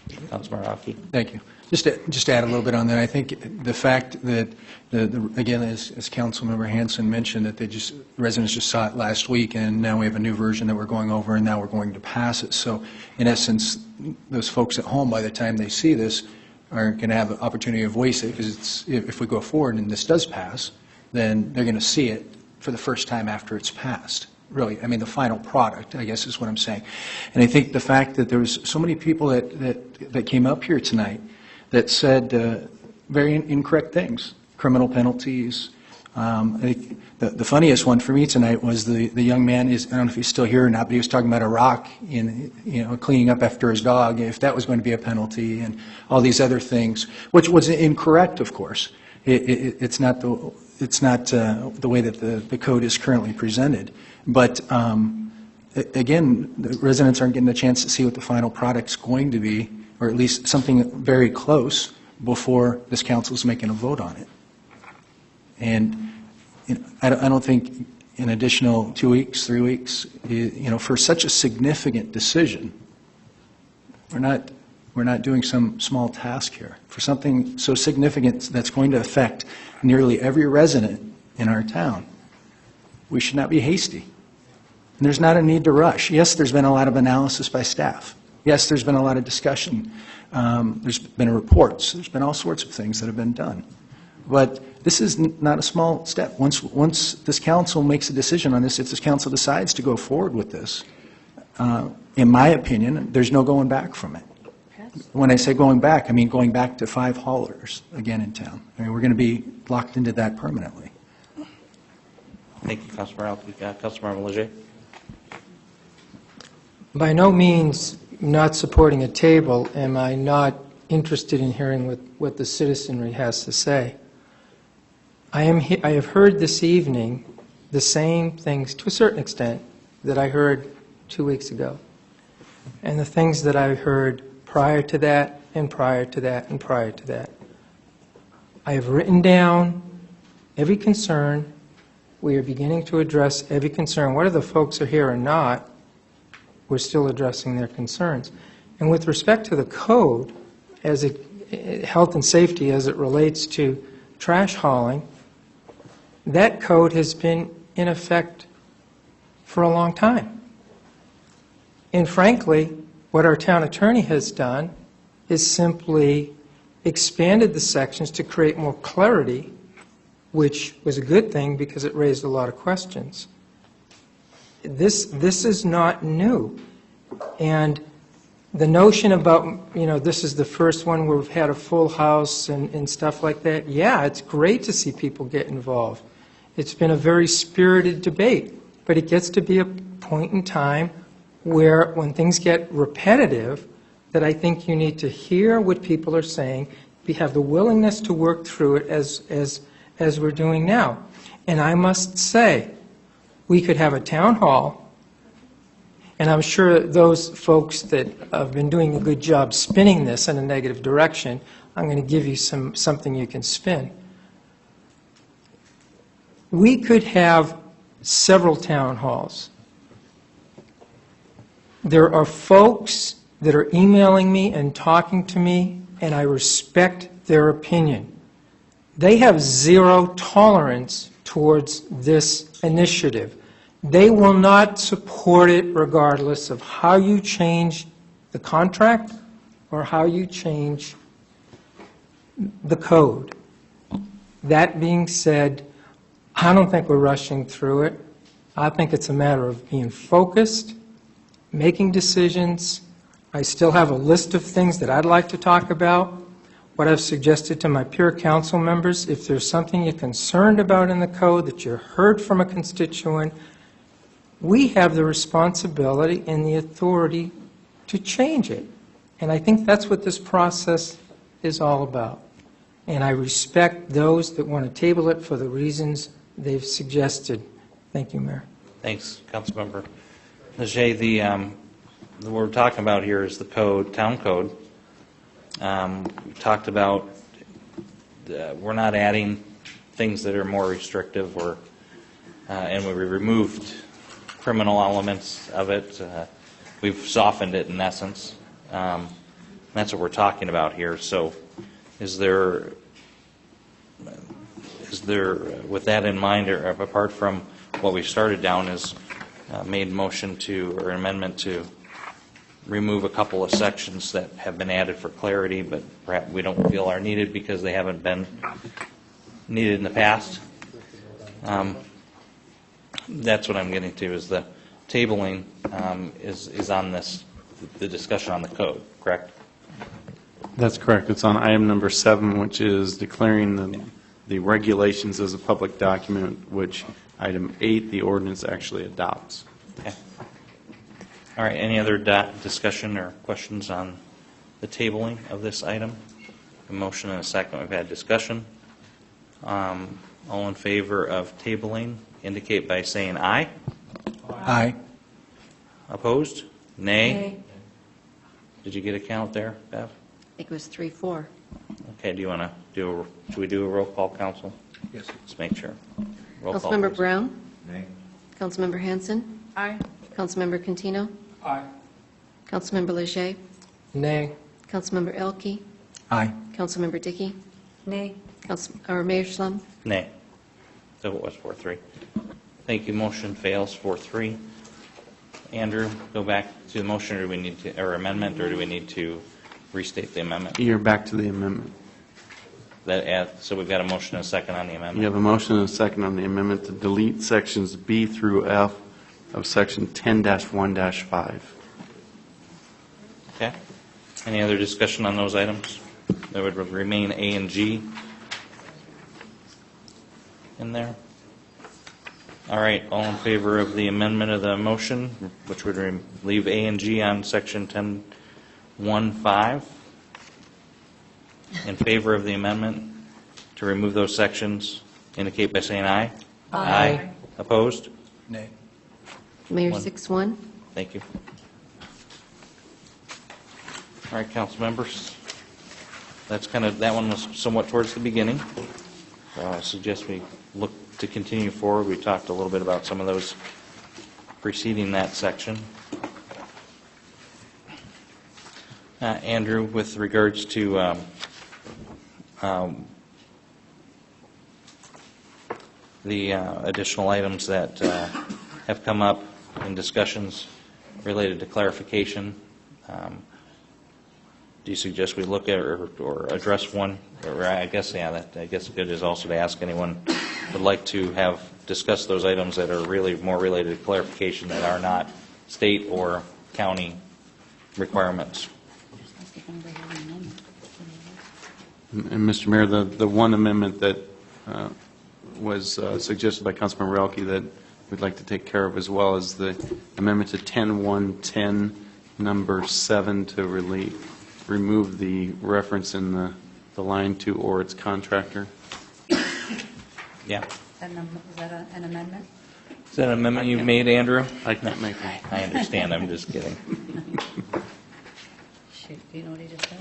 Councilmember Rocky. Thank you. Just to add a little bit on that, I think the fact that, again, as Councilmember Hanson mentioned, that residents just saw it last week, and now we have a new version that we're going over, and now we're going to pass it. So, in essence, those folks at home, by the time they see this, aren't going to have an opportunity of wasting it, because if we go forward and this does pass, then they're going to see it for the first time after it's passed. Really, I mean, the final product, I guess, is what I'm saying. And I think the fact that there was so many people that came up here tonight that said very incorrect things, criminal penalties. I think the funniest one for me tonight was the young man, I don't know if he's still here or not, but he was talking about a rock in, cleaning up after his dog, if that was going to be a penalty, and all these other things, which was incorrect, of course. It's not the way that the code is currently presented. But again, the residents aren't getting a chance to see what the final product's going to be, or at least something very close before this council is making a vote on it. And I don't think an additional 2 weeks, 3 weeks, for such a significant decision, we're not doing some small task here. For something so significant that's going to affect nearly every resident in our town, we should not be hasty. And there's not a need to rush. Yes, there's been a lot of analysis by staff. Yes, there's been a lot of discussion. There's been reports. There's been all sorts of things that have been done. But this is not a small step. Once this council makes a decision on this, if this council decides to go forward with this, in my opinion, there's no going back from it. When I say going back, I mean going back to 5 haulers again in town. I mean, we're going to be locked into that permanently. Thank you, Councilmember Alke. Councilmember Leger? By no means not supporting a table am I not interested in hearing what the citizenry has to say. I have heard this evening the same things, to a certain extent, that I heard 2 weeks ago. And the things that I heard prior to that, and prior to that, and prior to that. I have written down every concern. We are beginning to address every concern. Whether the folks are here or not, we're still addressing their concerns. And with respect to the code, health and safety as it relates to trash hauling, that code has been in effect for a long time. And frankly, what our town attorney has done is simply expanded the sections to create more clarity, which was a good thing because it raised a lot of questions. This is not new. And the notion about, this is the first one where we've had a full house and stuff like that, yeah, it's great to see people get involved. It's been a very spirited debate, but it gets to be a point in time where when things get repetitive, that I think you need to hear what people are saying, have the willingness to work through it as we're doing now. And I must say, we could have a town hall, and I'm sure those folks that have been doing a good job spinning this in a negative direction, I'm going to give you something you can spin. We could have several town halls. There are folks that are emailing me and talking to me, and I respect their opinion. They have zero tolerance towards this initiative. They will not support it regardless of how you change the contract or how you change the code. That being said, I don't think we're rushing through it. I think it's a matter of being focused, making decisions. I still have a list of things that I'd like to talk about. What I've suggested to my peer council members, if there's something you're concerned about in the code that you heard from a constituent, we have the responsibility and the authority to change it. And I think that's what this process is all about. And I respect those that want to table it for the reasons they've suggested. Thank you, Mayor. Thanks, Councilmember Leger. What we're talking about here is the code, town code. We talked about we're not adding things that are more restrictive, and we removed criminal elements of it. We've softened it in essence. That's what we're talking about here. So is there, with that in mind, or apart from what we started down, is made motion to, or an amendment to remove a couple of sections that have been added for clarity, but perhaps we don't feel are needed because they haven't been needed in the past. That's what I'm getting to, is the tabling is on this, the discussion on the code, correct? That's correct. It's on item number 7, which is declaring the regulations as a public document, which item 8, the ordinance actually adopts. Okay. All right, any other discussion or questions on the tabling of this item? A motion and a second. We've had discussion. All in favor of tabling indicate by saying aye. Aye. Opposed? Nay. Did you get a count there, Bev? I think it was 3-4. Okay, do you want to should we do a roll call, council? Yes. Let's make sure. Roll call, Councilmember please. Brown? Nay. Councilmember Hanson? Aye. Councilmember Cantino? Aye. Councilmember Leger? Nay. Councilmember Elke? Aye. Councilmember Dickey? Nay. Mayor Schlum? Nay. So it was 4-3. Thank you. Motion fails 4-3. Andrew, go back to the motion, or do we need to, or amendment, or do we need to restate the amendment? You're back to the amendment. So we've got a motion and a second on the You amendment. have a motion and a second on the amendment to delete sections B through F of section 10-1-5. Okay. Any other discussion on those items? That would remain A and G in there. All right, all in favor of the amendment of the motion, which would leave A and G on section 10-1-5? In favor of the amendment to remove those sections, indicate by saying aye. Aye. Opposed? Nay. Mayor, One. 6-1. Thank you. All right, council members. That one was somewhat towards the beginning. I suggest we look to continue forward. We talked a little bit about some of those preceding that section. Andrew, with regards to the additional items that have come up in discussions related to clarification, do you suggest we look at or address one? Or I guess good is also to ask anyone who would like to have discussed those items that are really more related to clarification that are not state or county requirements. And Mr. Mayor, the one amendment that was suggested by Councilmember Elke that we'd like to take care of as well is the amendment to 10-1-10, number 7, to remove the reference in the line to or its contractor. Yeah. Is that an amendment? Is that an amendment you've made, Andrew? I can't make one. I understand. I'm just kidding. Shoot, do you know what he just said?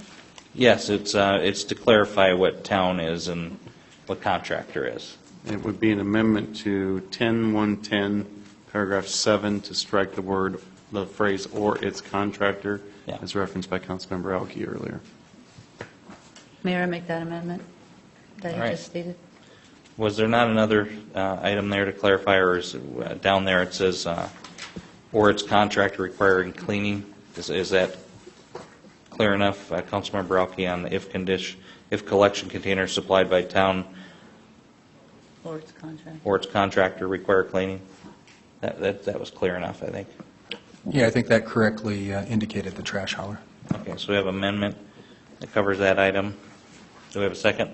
Yes, it's to clarify what town is and what contractor is. It would be an amendment to 10-1-10, paragraph 7, to strike the phrase "or its contractor," as referenced by Councilmember Elke earlier. Mayor, I make that amendment that All you right. just stated. Was there not another item there to clarify, or is it, down there it says, or its contractor requiring cleaning? Is that clear enough, Councilmember Elke, on the if collection containers supplied by town Or its contract. or its contractor require cleaning? That was clear enough, I think. Yeah, I think that correctly indicated the trash hauler. Okay, so we have an amendment that covers that item. Do we have a second?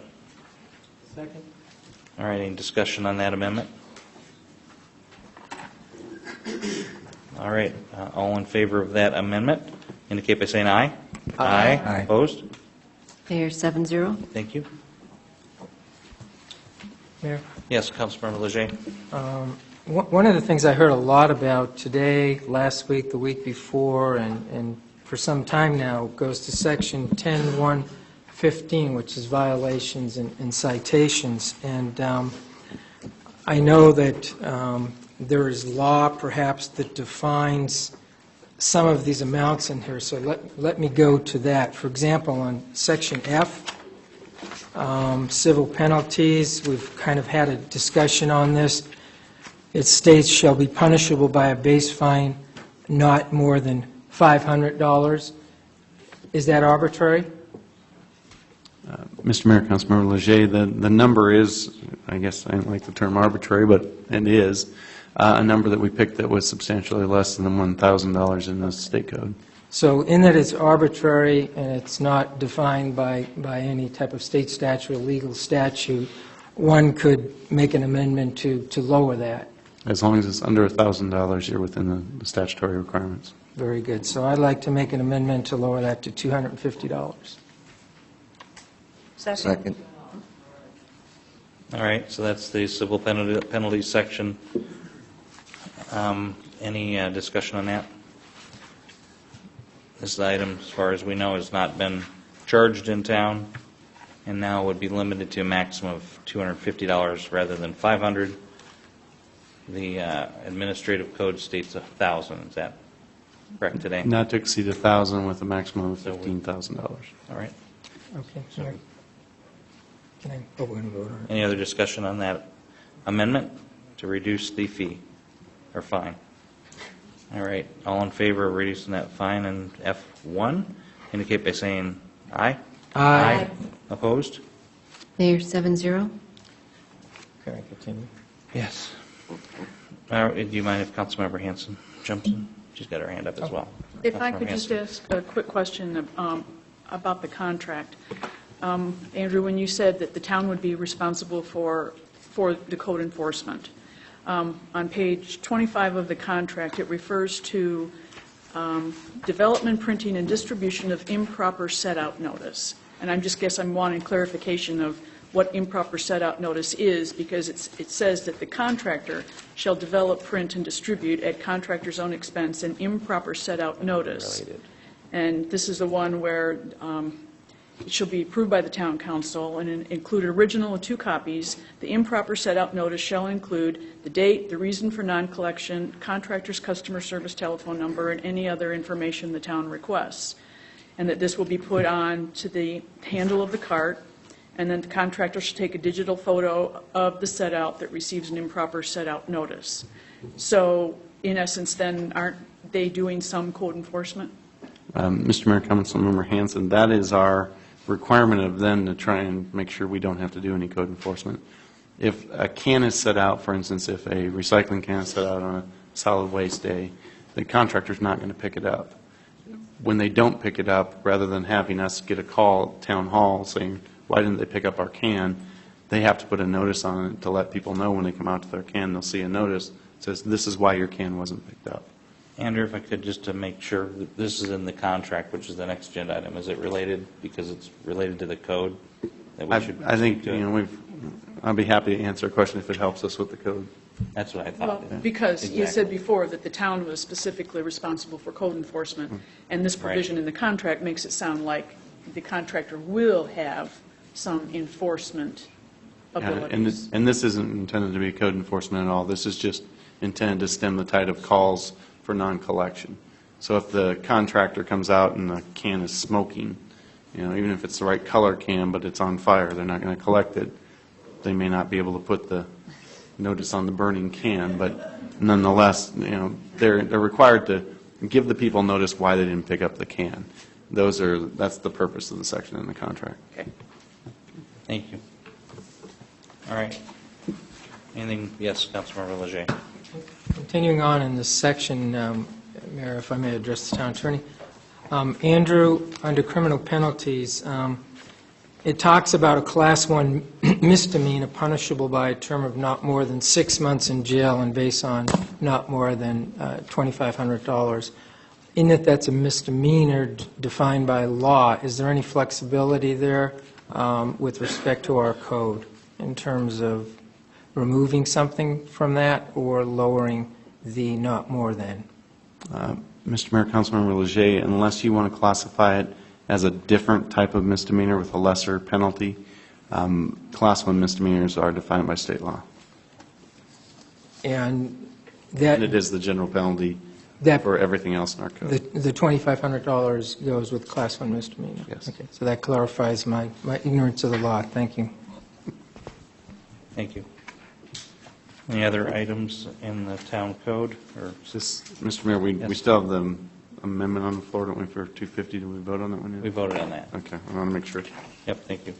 Second. All right, any discussion on that amendment? All right, all in favor of that amendment, indicate by saying aye. Aye. Aye. Opposed? Mayor, 7-0. Thank you. Mayor? Yes, Councilmember Leger. One of the things I heard a lot about today, last week, the week before, and for some time now, goes to section 10-1-15, which is violations and citations. And I know that there is law perhaps that defines some of these amounts in here, so let me go to that. For example, on section F, civil penalties, we've kind of had a discussion on this. It states shall be punishable by a base fine not more than $500. Is that arbitrary? Mr. Mayor, Councilmember Leger, the number is, I guess I don't like the term arbitrary, but it is a number that we picked that was substantially less than the $1,000 in the state code. So in that it's arbitrary and it's not defined by any type of state statute or legal statute, one could make an amendment to lower that. As long as it's under $1,000, you're within the statutory requirements. Very good. So I'd like to make an amendment to lower that to $250. Second. All right, so that's the civil penalties section. Any discussion on that? This item, as far as we know, has not been charged in town, and now would be limited to a maximum of $250 rather than $500. The administrative code states $1,000. Is that correct today? Not to exceed $1,000 with a maximum of $15,000. All right. Okay. Sorry. Can I go and vote on it? Any other discussion on that amendment to reduce the fee or fine? All right, all in favor of reducing that fine in F1, indicate by saying aye. Aye. Opposed? Mayor, 7-0. Can I continue? Yes. Do you mind if Councilmember Hanson jumps in? She's got her hand up as well. If I Councilmember could just Hanson. ask a quick question about the contract. Andrew, when you said that the town would be responsible for the code enforcement, on page 25 of the contract, it refers to development, printing, and distribution of improper set-out notice. And I'm wanting clarification of what improper set-out notice is, because it says that the contractor shall develop, print, and distribute at contractor's own expense an improper set-out notice. Related. And this is the one where it shall be approved by the town council and include an original and 2 copies. The improper set-out notice shall include the date, the reason for non-collection, contractor's customer service telephone number, and any other information the town requests. And that this will be put on to the handle of the cart, and then the contractor should take a digital photo of the set-out that receives an improper set-out notice. So, in essence, then, aren't they doing some code enforcement? Mr. Mayor, Councilmember Hanson, that is our requirement of them to try and make sure we don't have to do any code enforcement. If a can is set out, for instance, if a recycling can is set out on a solid waste day, the contractor's not going to pick it up. When they don't pick it up, rather than having us get a call at town hall saying, why didn't they pick up our can, they have to put a notice on it to let people know when they come out to their can, they'll see a notice that says, this is why your can wasn't picked up. Andrew, if I could, just to make sure, that this is in the contract, which is the next agenda item. Is it related, because it's related to the code? That we should I think, speak to it? I'd be happy to answer a question if it helps us with the code. That's what I Well, thought. because you said Exactly. before that the town was specifically responsible for code enforcement, and this provision in the contract makes it sound like the contractor will have some enforcement abilities. And this isn't intended to be code enforcement at all. This is just intended to stem the tide of calls for non-collection. So if the contractor comes out and the can is smoking, even if it's the right color can, but it's on fire, they're not going to collect it. They may not be able to put the notice on the burning can, but nonetheless, they're required to give the people notice why they didn't pick up the can. That's the purpose of the section in the contract. Okay. Thank you. All right. Anything? Yes, Councilmember Leger. Continuing on in this section, Mayor, if I may address the town attorney. Andrew, under criminal penalties, it talks about a Class 1 misdemeanor punishable by a term of not more than 6 months in jail and based on not more than $2,500. In that that's a misdemeanor defined by law, is there any flexibility there with respect to our code in terms of removing something from that or lowering the not more than? Mr. Mayor, Councilmember Leger, unless you want to classify it as a different type of misdemeanor with a lesser penalty, Class 1 misdemeanors are defined by state law. And that... And it is the general penalty for everything else in our code. The $2,500 goes with Class 1 misdemeanor? Yes. Okay, so that clarifies my ignorance of the law. Thank you. Thank you. Any other items in the town code? Or Mr. Mayor, we still have the amendment on the floor, don't we, for 250? Did we vote on that one yet? We voted on that. Okay, I want to make sure. Yep, thank you.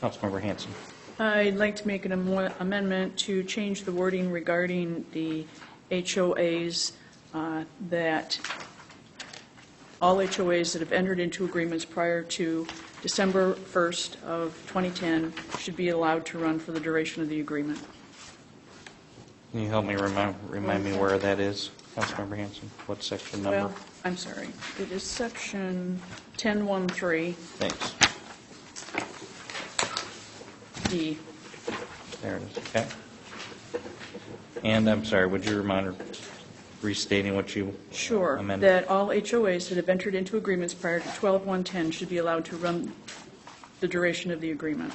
Councilmember Hanson. I'd like to make an amendment to change the wording regarding the HOAs, that all HOAs that have entered into agreements prior to December 1st of 2010 should be allowed to run for the duration of the agreement. Can you help me remind me where that is, Councilmember Hanson? What section number? Well, I'm sorry. It is section 1013. Thanks. D. There it is, okay. And I'm sorry, would you remind restating what you Sure, amended? that all HOAs that have entered into agreements prior to 12/110 should be allowed to run the duration of the agreement.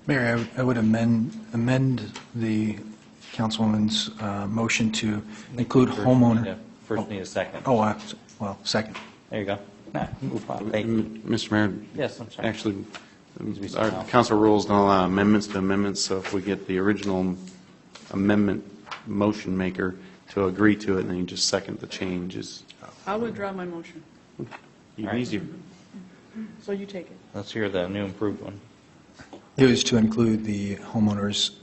Mayor, I would amend the Councilwoman's motion to include homeowner. First need a second. Oh, well, second. There you go. Nah, move on. Thank you. Mr. Mayor? Yes, I'm sorry. Actually, be our something else. council rules don't allow amendments to amendments, so if we get the original amendment motion maker to agree to it, and then you just second the changes, I'll withdraw my motion. even easier. So you take it. Let's hear the new improved one. It was to include the homeowners,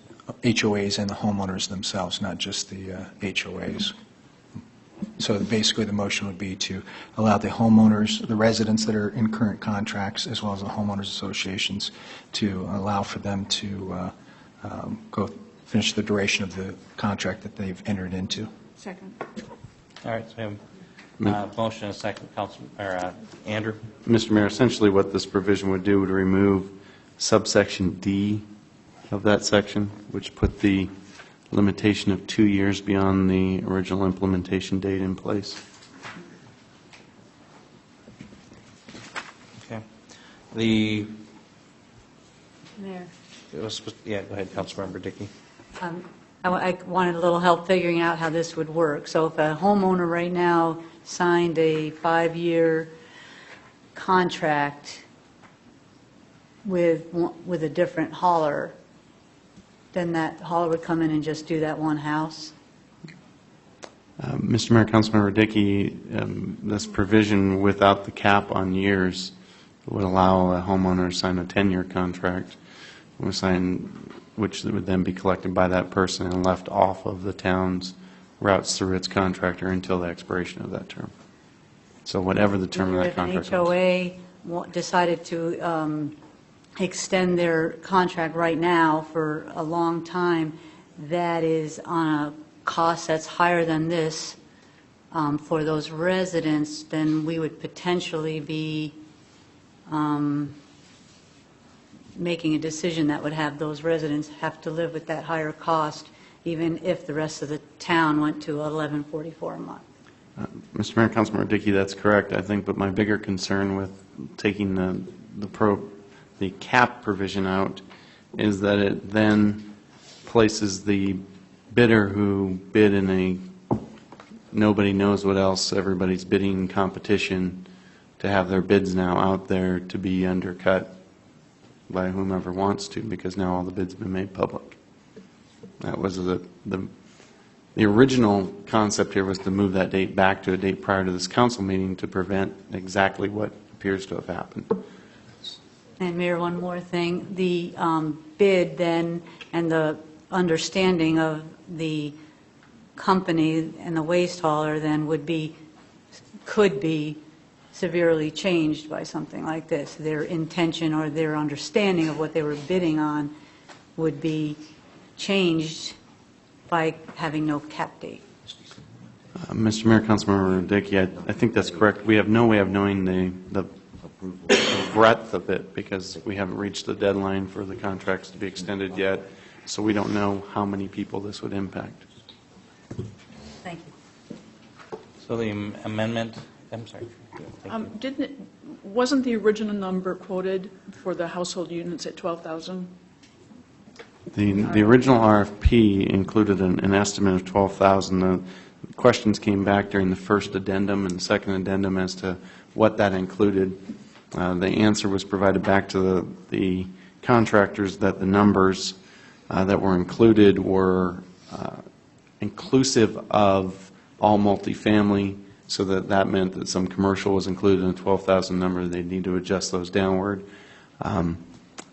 HOAs and the homeowners themselves, not just the HOAs. So basically, the motion would be to allow the homeowners, the residents that are in current contracts, as well as the homeowners associations, to allow for them to go finish the duration of the contract that they've entered into. Second. All right, so we have motion and a second, Andrew. Mr. Mayor, essentially what this provision would do would remove subsection D of that section, which put the limitation of 2 years beyond the original implementation date in place. Okay. Mayor. Yeah, go ahead, Councilmember Dickey. I wanted a little help figuring out how this would work. So if a homeowner right now signed a 5-year contract with a different hauler, then that hauler would come in and just do that one house? Mr. Mayor, Councilmember Dickey, this provision without the cap on years would allow a homeowner to sign a 10-year contract, which would then be collected by that person and left off of the town's routes through its contractor until the expiration of that term. So whatever the term of that contract If an HOA decided to extend their contract right now for a long time, that is on a cost that's higher than this for those residents, then we would potentially be making a decision that would have those residents have to live with that higher cost, even if the rest of the town went to $11.44 a month. Mr. Mayor, Councilmember Dickey, that's correct, I think, but my bigger concern with taking the cap provision out is that it then places the bidder who bid in a nobody knows what else, everybody's bidding competition, to have their bids now out there to be undercut by whomever wants to, because now all the bids have been made public. That was the original concept here, was to move that date back to a date prior to this council meeting to prevent exactly what appears to have happened. And Mayor, one more thing. The bid then and the understanding of the company and the waste hauler then could be severely changed by something like this. Their intention or their understanding of what they were bidding on would be changed by having no cap date. Mr. Mayor, Councilmember Dickey, I think that's correct. We have no way of knowing the breadth of it because we haven't reached the deadline for the contracts to be extended yet, so we don't know how many people this would impact. Thank you. So the amendment, I'm sorry. Wasn't the original number quoted for the household units at 12,000? The original RFP included an estimate of 12,000. The questions came back during the first addendum and the second addendum as to what that included. The answer was provided back to the contractors that the numbers that were included were inclusive of all multifamily, so that meant that some commercial was included in the 12,000 number. They'd need to adjust those downward.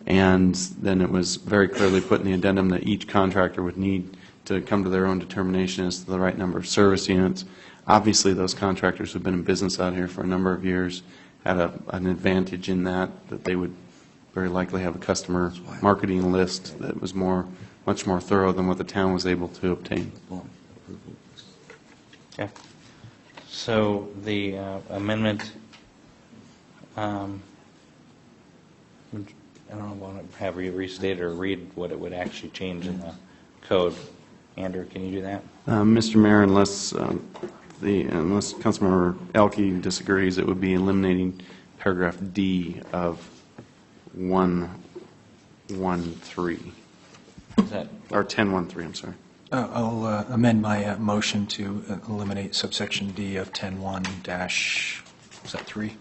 And then it was very clearly put in the addendum that each contractor would need to come to their own determination as to the right number of service units. Obviously, those contractors who've been in business out here for a number of years had an advantage in that they would very likely have a customer marketing list that was much more thorough than what the town was able to obtain. Okay. So the amendment, I don't want to have you restate or read what it would actually change in the code. Andrew, can you do that? Mr. Mayor, unless Councilmember Elke disagrees, it would be eliminating paragraph D of 113. Is that? Or 1013, I'm sorry. I'll amend my motion to eliminate subsection D of 10.1 dash, is that 3?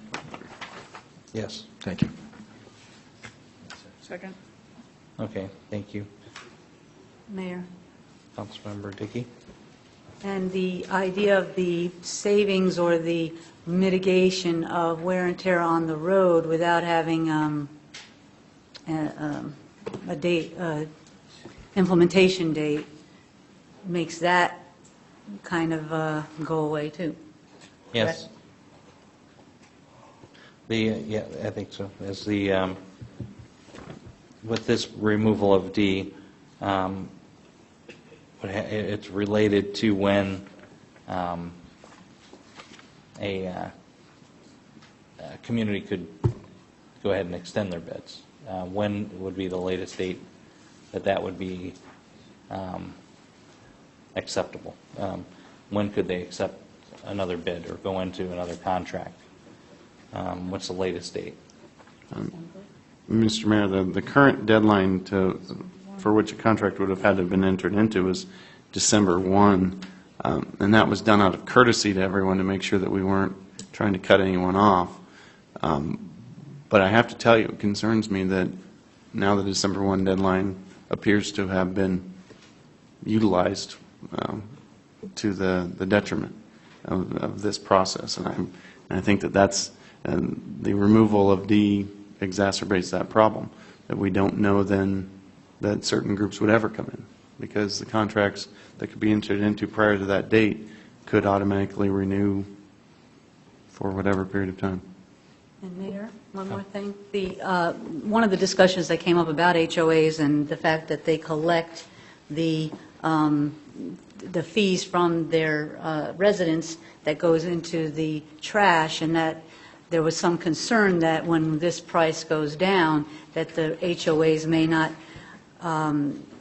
Yes. Thank you. Second. Okay, thank you. Mayor? Councilmember Dickey? And the idea of the savings or the mitigation of wear and tear on the road without having a date, implementation date, makes that kind of go away too. Yes. Yeah, I think so. As with this removal of D, it's related to when a community could go ahead and extend their bids. When would be the latest date that would be acceptable? When could they accept another bid or go into another contract? What's the latest date? Mr. Mayor, the current deadline for which a contract would have had to have been entered into was December 1, and that was done out of courtesy to everyone to make sure that we weren't trying to cut anyone off. But I have to tell you, it concerns me that now the December 1 deadline appears to have been utilized to the detriment of this process. And I think that the removal of D exacerbates that problem, that we don't know then that certain groups would ever come in, because the contracts that could be entered into prior to that date could automatically renew for whatever period of time. And Mayor, one more thing. One of the discussions that came up about HOAs and the fact that they collect the fees from their residents that goes into the trash, and that there was some concern that when this price goes down, that the HOAs may not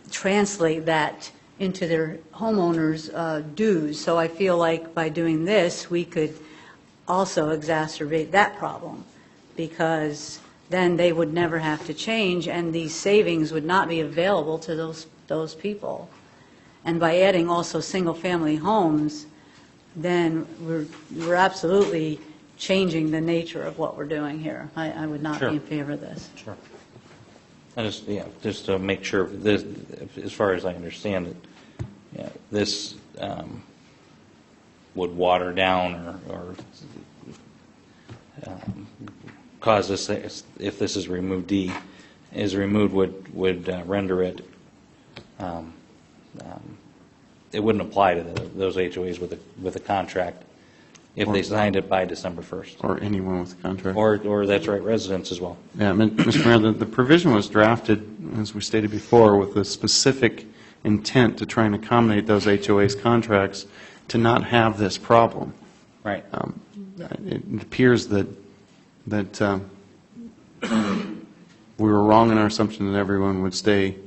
translate that into their homeowners' dues. So I feel like by doing this, we could also exacerbate that problem, because then they would never have to change, and these savings would not be available to those people. And by adding also single-family homes, then we're absolutely changing the nature of what we're doing here. I would not be in favor of this. Sure. Just to make sure, this, as far as I understand it, this would water down or cause this, if this is removed, D is removed, would render it, it wouldn't apply to those HOAs with a contract if they signed it by December 1st. Or anyone with a contract. Or that's right, residents as well. Yeah, Mr. Mayor, the provision was drafted, as we stated before, with a specific intent to try and accommodate those HOA's contracts to not have this problem. Right. It appears that we were wrong in our assumption that everyone would stay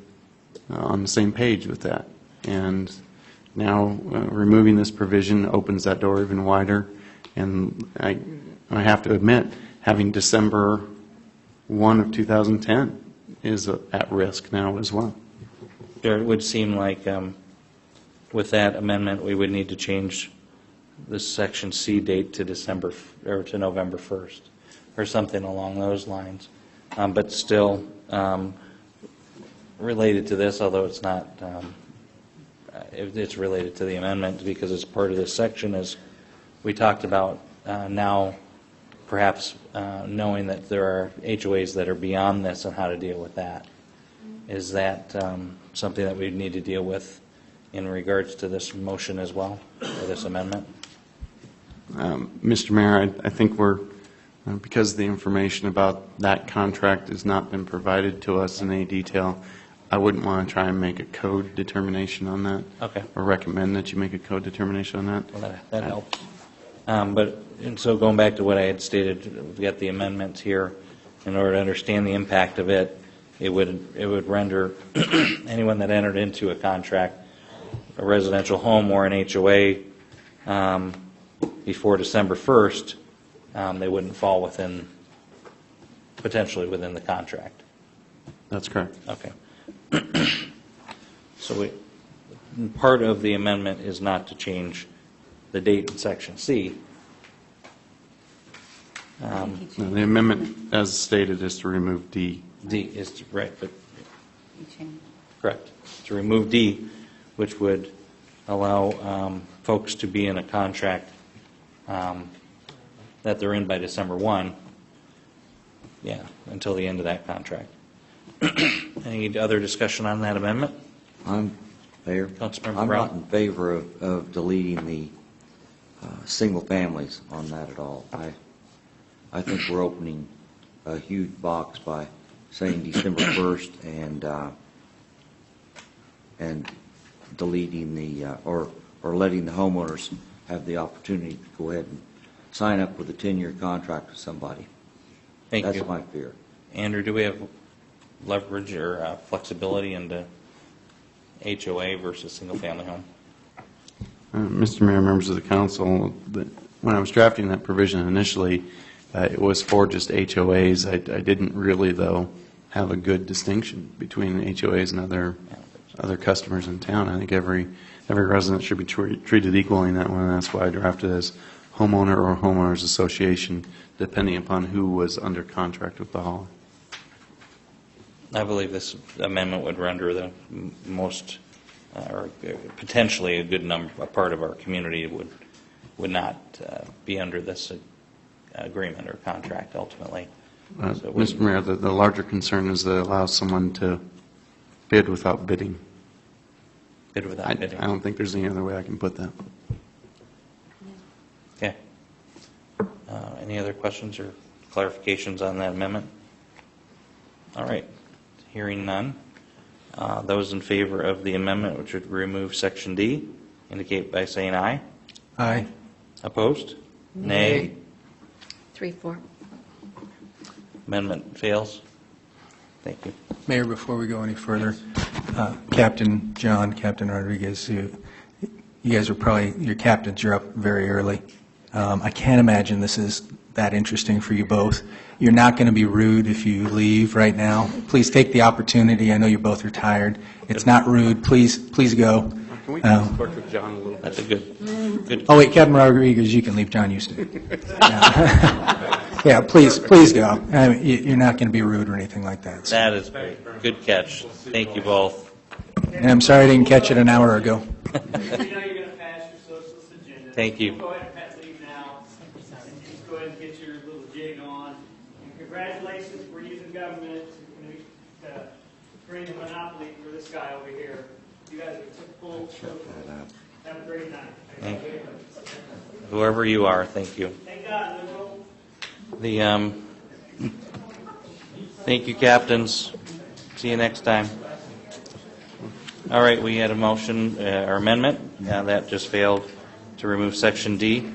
on the same page with that. And now removing this provision opens that door even wider. And I have to admit, having December 1 of 2010 is at risk now as well. It would seem like with that amendment, we would need to change the section C date to to November 1st, or something along those lines. But still related to this, although it's not, it's related to the amendment because it's part of this section, as we talked about now, perhaps knowing that there are HOAs that are beyond this and how to deal with that. Is that something that we need to deal with in regards to this motion as well, or this amendment? Mr. Mayor, I think we're, because the information about that contract has not been provided to us in any detail, I wouldn't want to try and make a code determination on that. Okay. Or recommend that you make a code determination on that. Well, that helps. And so going back to what I had stated, we've got the amendments here. In order to understand the impact of it, it would render anyone that entered into a contract, a residential home or an HOA, before December 1st, they wouldn't fall potentially within the contract. That's correct. Okay. So part of the amendment is not to change the date in Section C. No, the amendment, as stated, is to remove D. D is, right, but, correct, to remove D, which would allow folks to be in a contract that they're in by December 1, until the end of that contract. Any other discussion on that amendment? Mayor, Councilmember I'm Brown? not in favor of deleting the single families on that at all. I think we're opening a huge box by saying December 1st and deleting the, or letting the homeowners have the opportunity to go ahead and sign up with a 10-year contract with somebody. Thank you. That's my fear. Andrew, do we have leverage or flexibility into HOA versus single-family home? Mr. Mayor, members of the council, when I was drafting that provision initially, it was for just HOAs. I didn't really, though, have a good distinction between HOAs and other customers in town. I think every resident should be treated equally in that one, and that's why I drafted it as homeowner or homeowners association, depending upon who was under contract with the hauler. I believe this amendment would render the most, or potentially a good number, a part of our community would not be under this agreement or contract ultimately. So Mr. Mayor, the larger concern is that it allows someone to bid without bidding. Bid without bidding. I don't think there's any other way I can put that. Okay. Any other questions or clarifications on that amendment? All right. Hearing none. Those in favor of the amendment, which would remove Section D, indicate by saying aye. Aye. Opposed? Nay. 3-4. Amendment fails. Thank you. Mayor, before we go any further, Captain John, Captain Rodriguez, you guys are probably, your captains, you're up very early. I can't imagine this is that interesting for you both. You're not going to be rude if you leave right now. Please take the opportunity. I know you both are tired. It's not rude. Please go. Can we talk with John a little bit? That's a good. Oh, wait, Captain Rodriguez, you can leave. John used to. Yeah, please go. I mean, you're not going to be rude or anything like that. So. That is great. Good catch. Thank you both. And I'm sorry I didn't catch it an hour ago. Thank you. Go ahead and Pat leave now. Just go ahead and get your little jig on. And congratulations for using government to bring a monopoly for this guy over here. You guys are typical. Have a great night. Thank you. Whoever you are, thank you. Thank God, liberal. Thank you, captains. See you next time. All right, we had a motion, or amendment, that just failed to remove Section D.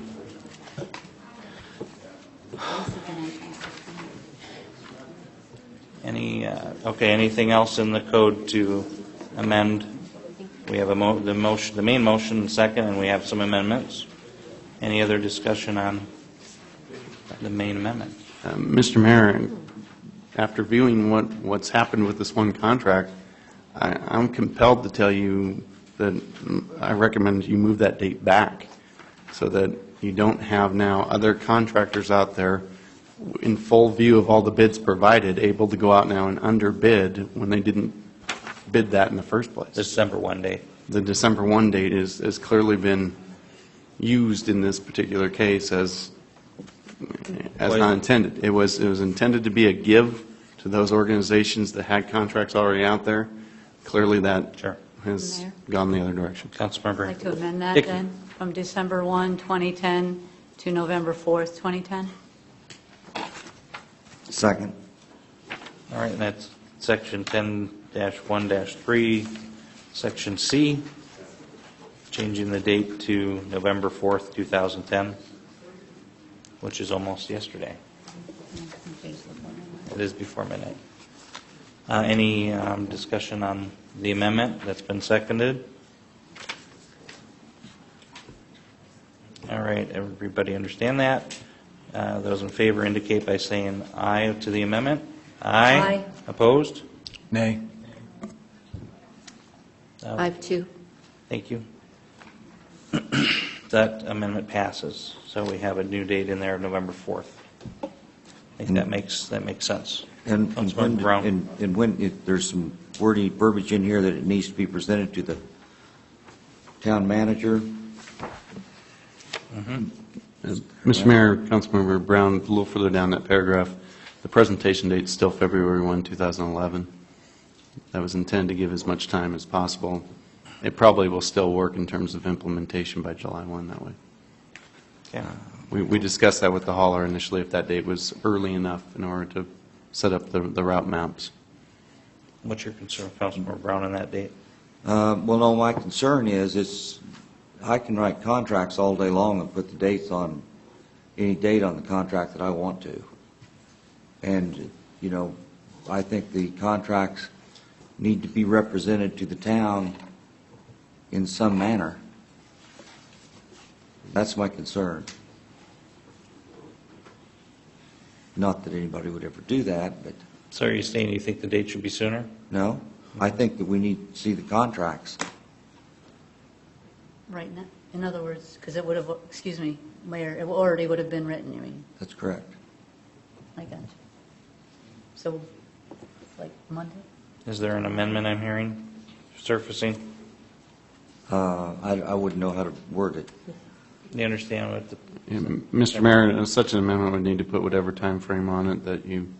Anything else in the code to amend? We have the main motion second, and we have some amendments. Any other discussion on the main amendment? Mr. Mayor, after viewing what's happened with this one contract, I'm compelled to tell you that I recommend you move that date back so that you don't have now other contractors out there in full view of all the bids provided, able to go out now and underbid when they didn't bid that in the first place. December 1 date. The December 1 date has clearly been used in this particular case as not intended. It was intended to be a give to those organizations that had contracts already out there. Clearly that has gone the other direction. Councilmember. I'd like to amend that Dickey. then, from December 1, 2010 to November 4th, 2010. Second. All right, and that's Section 10-1-3, Section C, changing the date to November 4th, 2010, which is almost yesterday. It is before midnight. Any discussion on the amendment that's been seconded? All right, everybody understand that? Those in favor indicate by saying aye to the amendment. Aye. Opposed? Nay. 5-2. Thank you. That amendment passes, so we have a new date in there, November 4th. I think that makes sense. And Councilmember Brown. when there's some verbiage in here that it needs to be presented to the town manager. Mr. Mayor, Councilmember Brown, a little further down that paragraph, the presentation date is still February 1, 2011. That was intended to give as much time as possible. It probably will still work in terms of implementation by July 1 that way. Yeah. We discussed that with the hauler initially, if that date was early enough in order to set up the route maps. What's your concern, Councilmember Brown, on that date? Well, no, my concern is I can write contracts all day long and put the dates on, any date on the contract that I want to. And, you know, I think the contracts need to be represented to the town in some manner. That's my concern. Not that anybody would ever do that, but... So are you saying you think the date should be sooner? No, I think that we need to see the contracts. Right now, in other words, because it would have, excuse me, Mayor, it already would have been written, you mean? That's correct. I got you. So, like Monday? Is there an amendment I'm hearing surfacing? I wouldn't know how to word it. You understand what the... Mr. Mayor, such an amendment would need to put whatever time frame on it that you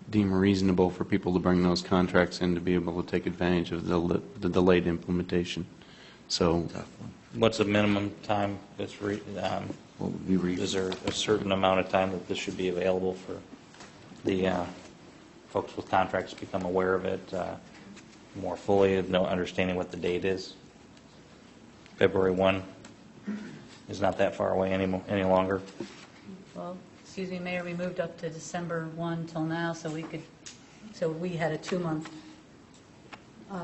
deem reasonable for people to bring those contracts in to be able to take advantage of the delayed implementation. So, What's the minimum time that's, is there a certain amount of time that this should be available for the folks with contracts to become aware of it more fully, no understanding what the date is? February 1 is not that far away any longer. Well, excuse me, Mayor, we moved up to December 1 till now, so we had a 2-month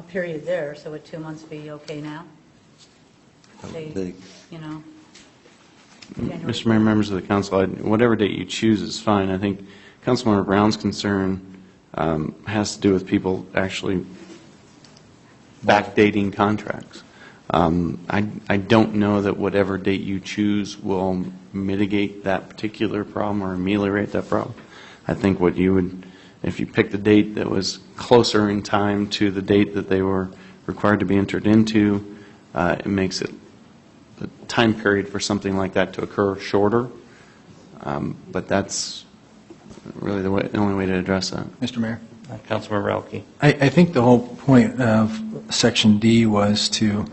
period there, so would 2 months be okay now? They, you know, January. Mr. Mayor, members of the council, whatever date you choose is fine. I think Councilmember Brown's concern has to do with people actually backdating contracts. I don't know that whatever date you choose will mitigate that particular problem or ameliorate that problem. I think what you would, if you picked a date that was closer in time to the date that they were required to be entered into, it makes it the time period for something like that to occur shorter. But that's really the only way to address that. Mr. Mayor? Councilmember Elke. I think the whole point of Section D was to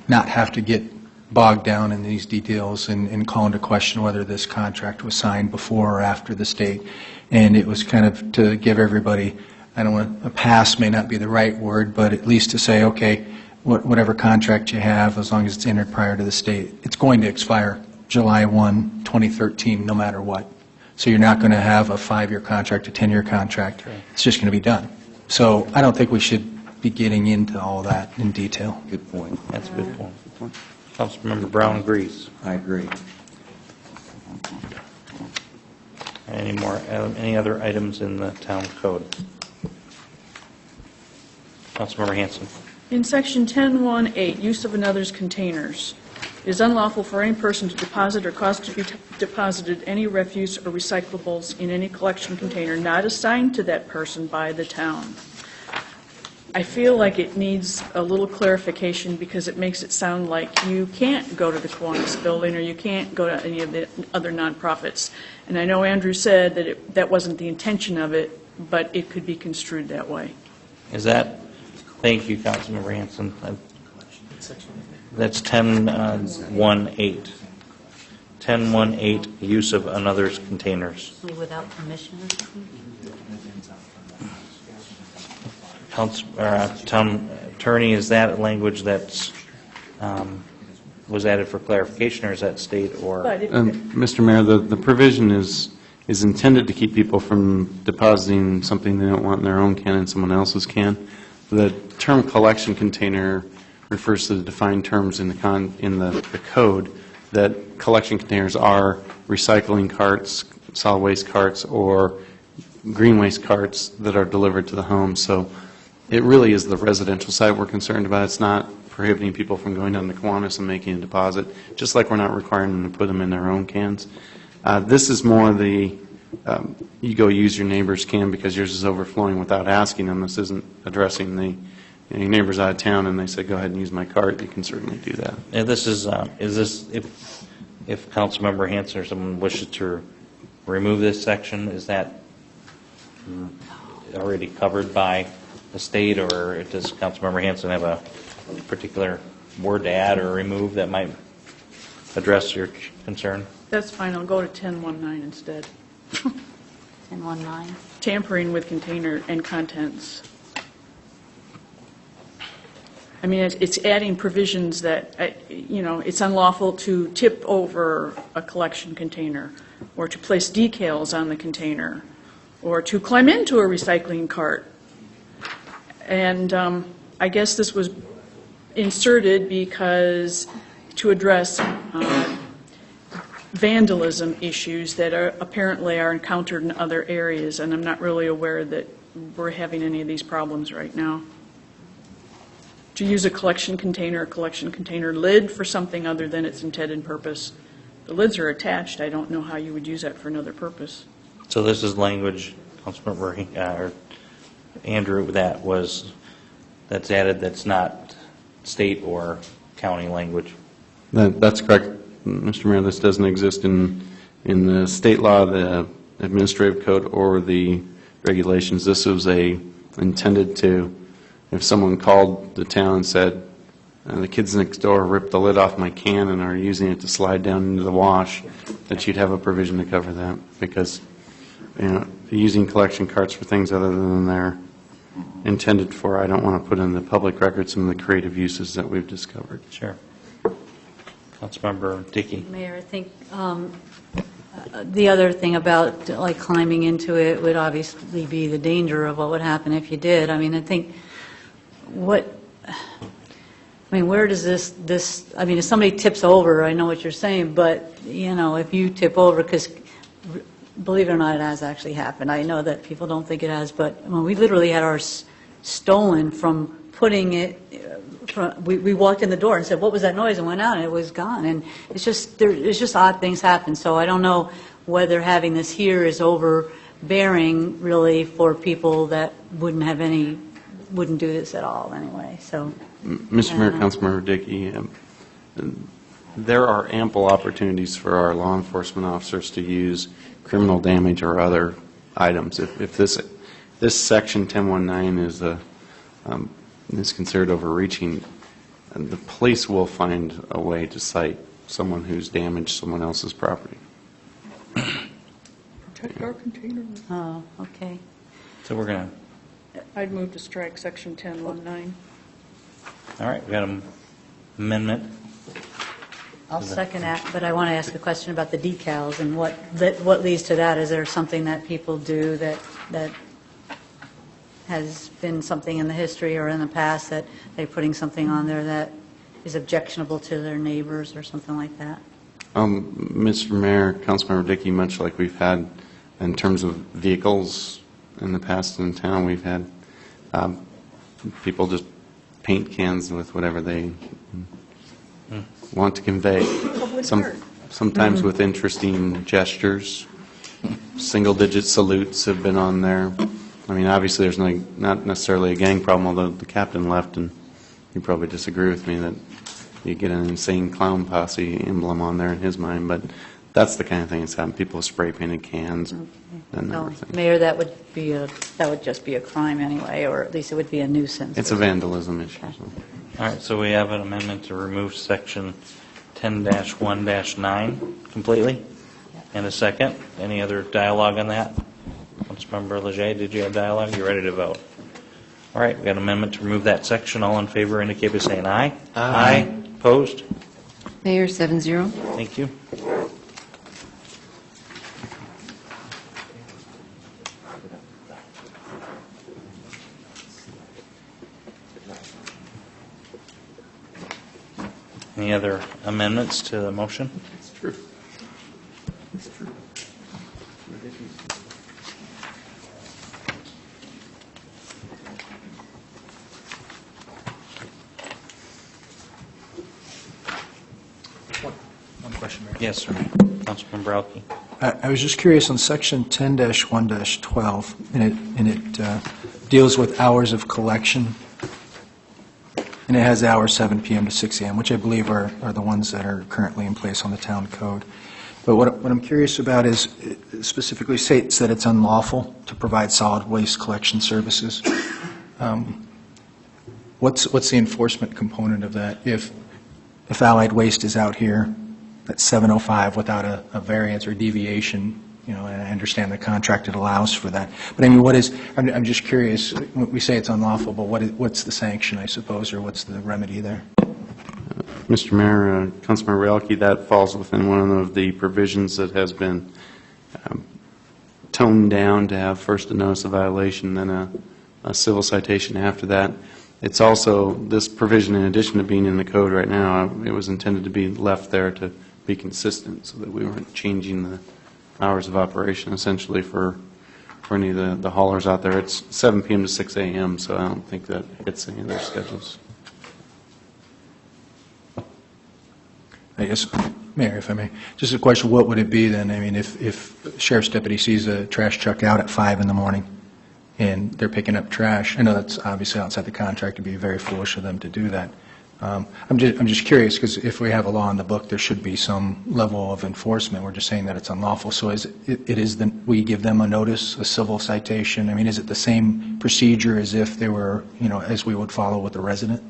not have to get bogged down in these details and call into question whether this contract was signed before or after this date. And it was kind of to give everybody, I don't want, a pass may not be the right word, but at least to say, okay, whatever contract you have, as long as it's entered prior to this date, it's going to expire July 1, 2013, no matter what. So you're not going to have a 5-year contract, a 10-year contract. It's just going to be done. So I don't think we should be getting into all that in detail. Good point. That's a good point. Councilmember Brown agrees. I agree. Any other items in the town code? Councilmember Hanson. In Section 10(1)(8), use of another's containers, it is unlawful for any person to deposit or cause to be deposited any refuse or recyclables in any collection container not assigned to that person by the town. I feel like it needs a little clarification because it makes it sound like you can't go to the Kiwanis building or you can't go to any of the other nonprofits. And I know Andrew said that that wasn't the intention of it, but it could be construed that way. Is that, thank you, Councilmember Hanson. That's 10(1)(8). 10(1)(8), use of another's containers. Without permission or something? Town attorney, is that language that's was added for clarification, or is that state or? Mr. Mayor, the provision is intended to keep people from depositing something they don't want in their own can in someone else's can. The term collection container refers to the defined terms in the code that collection containers are recycling carts, solid waste carts, or green waste carts that are delivered to the home. So it really is the residential side we're concerned about. It's not prohibiting people from going down to Kiwanis and making a deposit, just like we're not requiring them to put them in their own cans. This is more the, you go use your neighbor's can because yours is overflowing without asking them. This isn't addressing the, your neighbor's out of town and they say, go ahead and use my cart. You can certainly do that. And this is this, if Councilmember Hanson or someone wishes to remove this section, is that already covered by the state, or does Councilmember Hanson have a particular word to add or remove that might address your concern? That's fine, I'll go to 1019 instead. 1019? Tampering with container and contents. I mean, it's adding provisions that, you know, it's unlawful to tip over a collection container, or to place decals on the container, or to climb into a recycling cart. And I guess this was inserted because to address vandalism issues that apparently are encountered in other areas, and I'm not really aware that we're having any of these problems right now. To use a collection container lid for something other than its intended purpose. The lids are attached. I don't know how you would use that for another purpose. So this is language, Councilmember or Andrew, that's added that's not state or county language. That's correct, Mr. Mayor. This doesn't exist in the state law, the administrative code, or the regulations. This was intended to, if someone called the town and said, the kids next door ripped the lid off my can and are using it to slide down into the wash, that you'd have a provision to cover that, because, you know, using collection carts for things other than they're intended for, I don't want to put in the public record some of the creative uses that we've discovered. Sure. Councilmember Dickey. Mayor, I think the other thing about like climbing into it would obviously be the danger of what would happen if you did. I mean, I think where does this, I mean, if somebody tips over, I know what you're saying, but, you know, if you tip over, because believe it or not, it has actually happened. I know that people don't think it has, but when we literally had ours stolen from putting it, we walked in the door and said, what was that noise? And went out and it was gone. And it's just odd things happen. So I don't know whether having this here is overbearing really for people that wouldn't do this at all anyway. So, Mr. Mayor, Councilmember Dickey, there are ample opportunities for our law enforcement officers to use criminal damage or other items. If this section 1019 is considered overreaching, the police will find a way to cite someone who's damaged someone else's property. Protect our container. oh, okay. So we're going to, I'd move to strike section 1019. all right, we got an amendment. I'll second that, but I want to ask a question about the decals and what leads to that. Is there something that people do that has been something in the history or in the past that they're putting something on there that is objectionable to their neighbors or something like that? Mr. Mayor, Councilmember Dickey, much like we've had in terms of vehicles in the past in town, we've had people just paint cans with whatever they want to convey. Sometimes with interesting gestures. Single-digit salutes have been on there. I mean, obviously, there's not necessarily a gang problem, although the captain left, and you probably disagree with me that you get an insane clown posse emblem on there in his mind, but that's the kind of thing that's happened. People with spray-painted cans and everything. Mayor, that would just be a crime anyway, or at least it would be a nuisance. It's a vandalism issue. Okay. So. All right, so we have an amendment to remove section 10-1-9 completely. And a second. Any other dialogue on that? Councilmember Leger, did you have dialogue? You ready to vote? All right, we got an amendment to remove that section. All in favor indicate by saying aye. Aye. Opposed? Mayor, 7-0. Thank you. Any other amendments to the motion? It's true. It's true. Yes, sir. Councilman Borowski. I was just curious on section 10-1-12, and it deals with hours of collection, and it has hours 7 p.m. to 6 a.m., which I believe are the ones that are currently in place on the town code. But what I'm curious about is, it specifically states that it's unlawful to provide solid waste collection services. What's the enforcement component of that? If Allied Waste is out here at 7:05 without a variance or deviation, and I understand the contract, it allows for that. But I mean, I'm just curious, we say it's unlawful, but what's the sanction, I suppose, or what's the remedy there? Mr. Mayor, Councilmember Realke, that falls within one of the provisions that has been toned down to have first a notice of violation, then a civil citation after that. It's also, this provision, in addition to being in the code right now, it was intended to be left there to be consistent so that we weren't changing the hours of operation essentially for any of the haulers out there. It's 7 p.m. to 6 a.m., so I don't think that hits any of their schedules. I guess, Mayor, if I may, just a question, what would it be then? I mean, if a sheriff's deputy sees a trash truck out at 5 in the morning and they're picking up trash, I know that's obviously outside the contract, it'd be very foolish of them to do that. I'm just curious, because if we have a law in the book, there should be some level of enforcement. We're just saying that it's unlawful. So we give them a notice, a civil citation? I mean, is it the same procedure as if they were, as we would follow with a resident?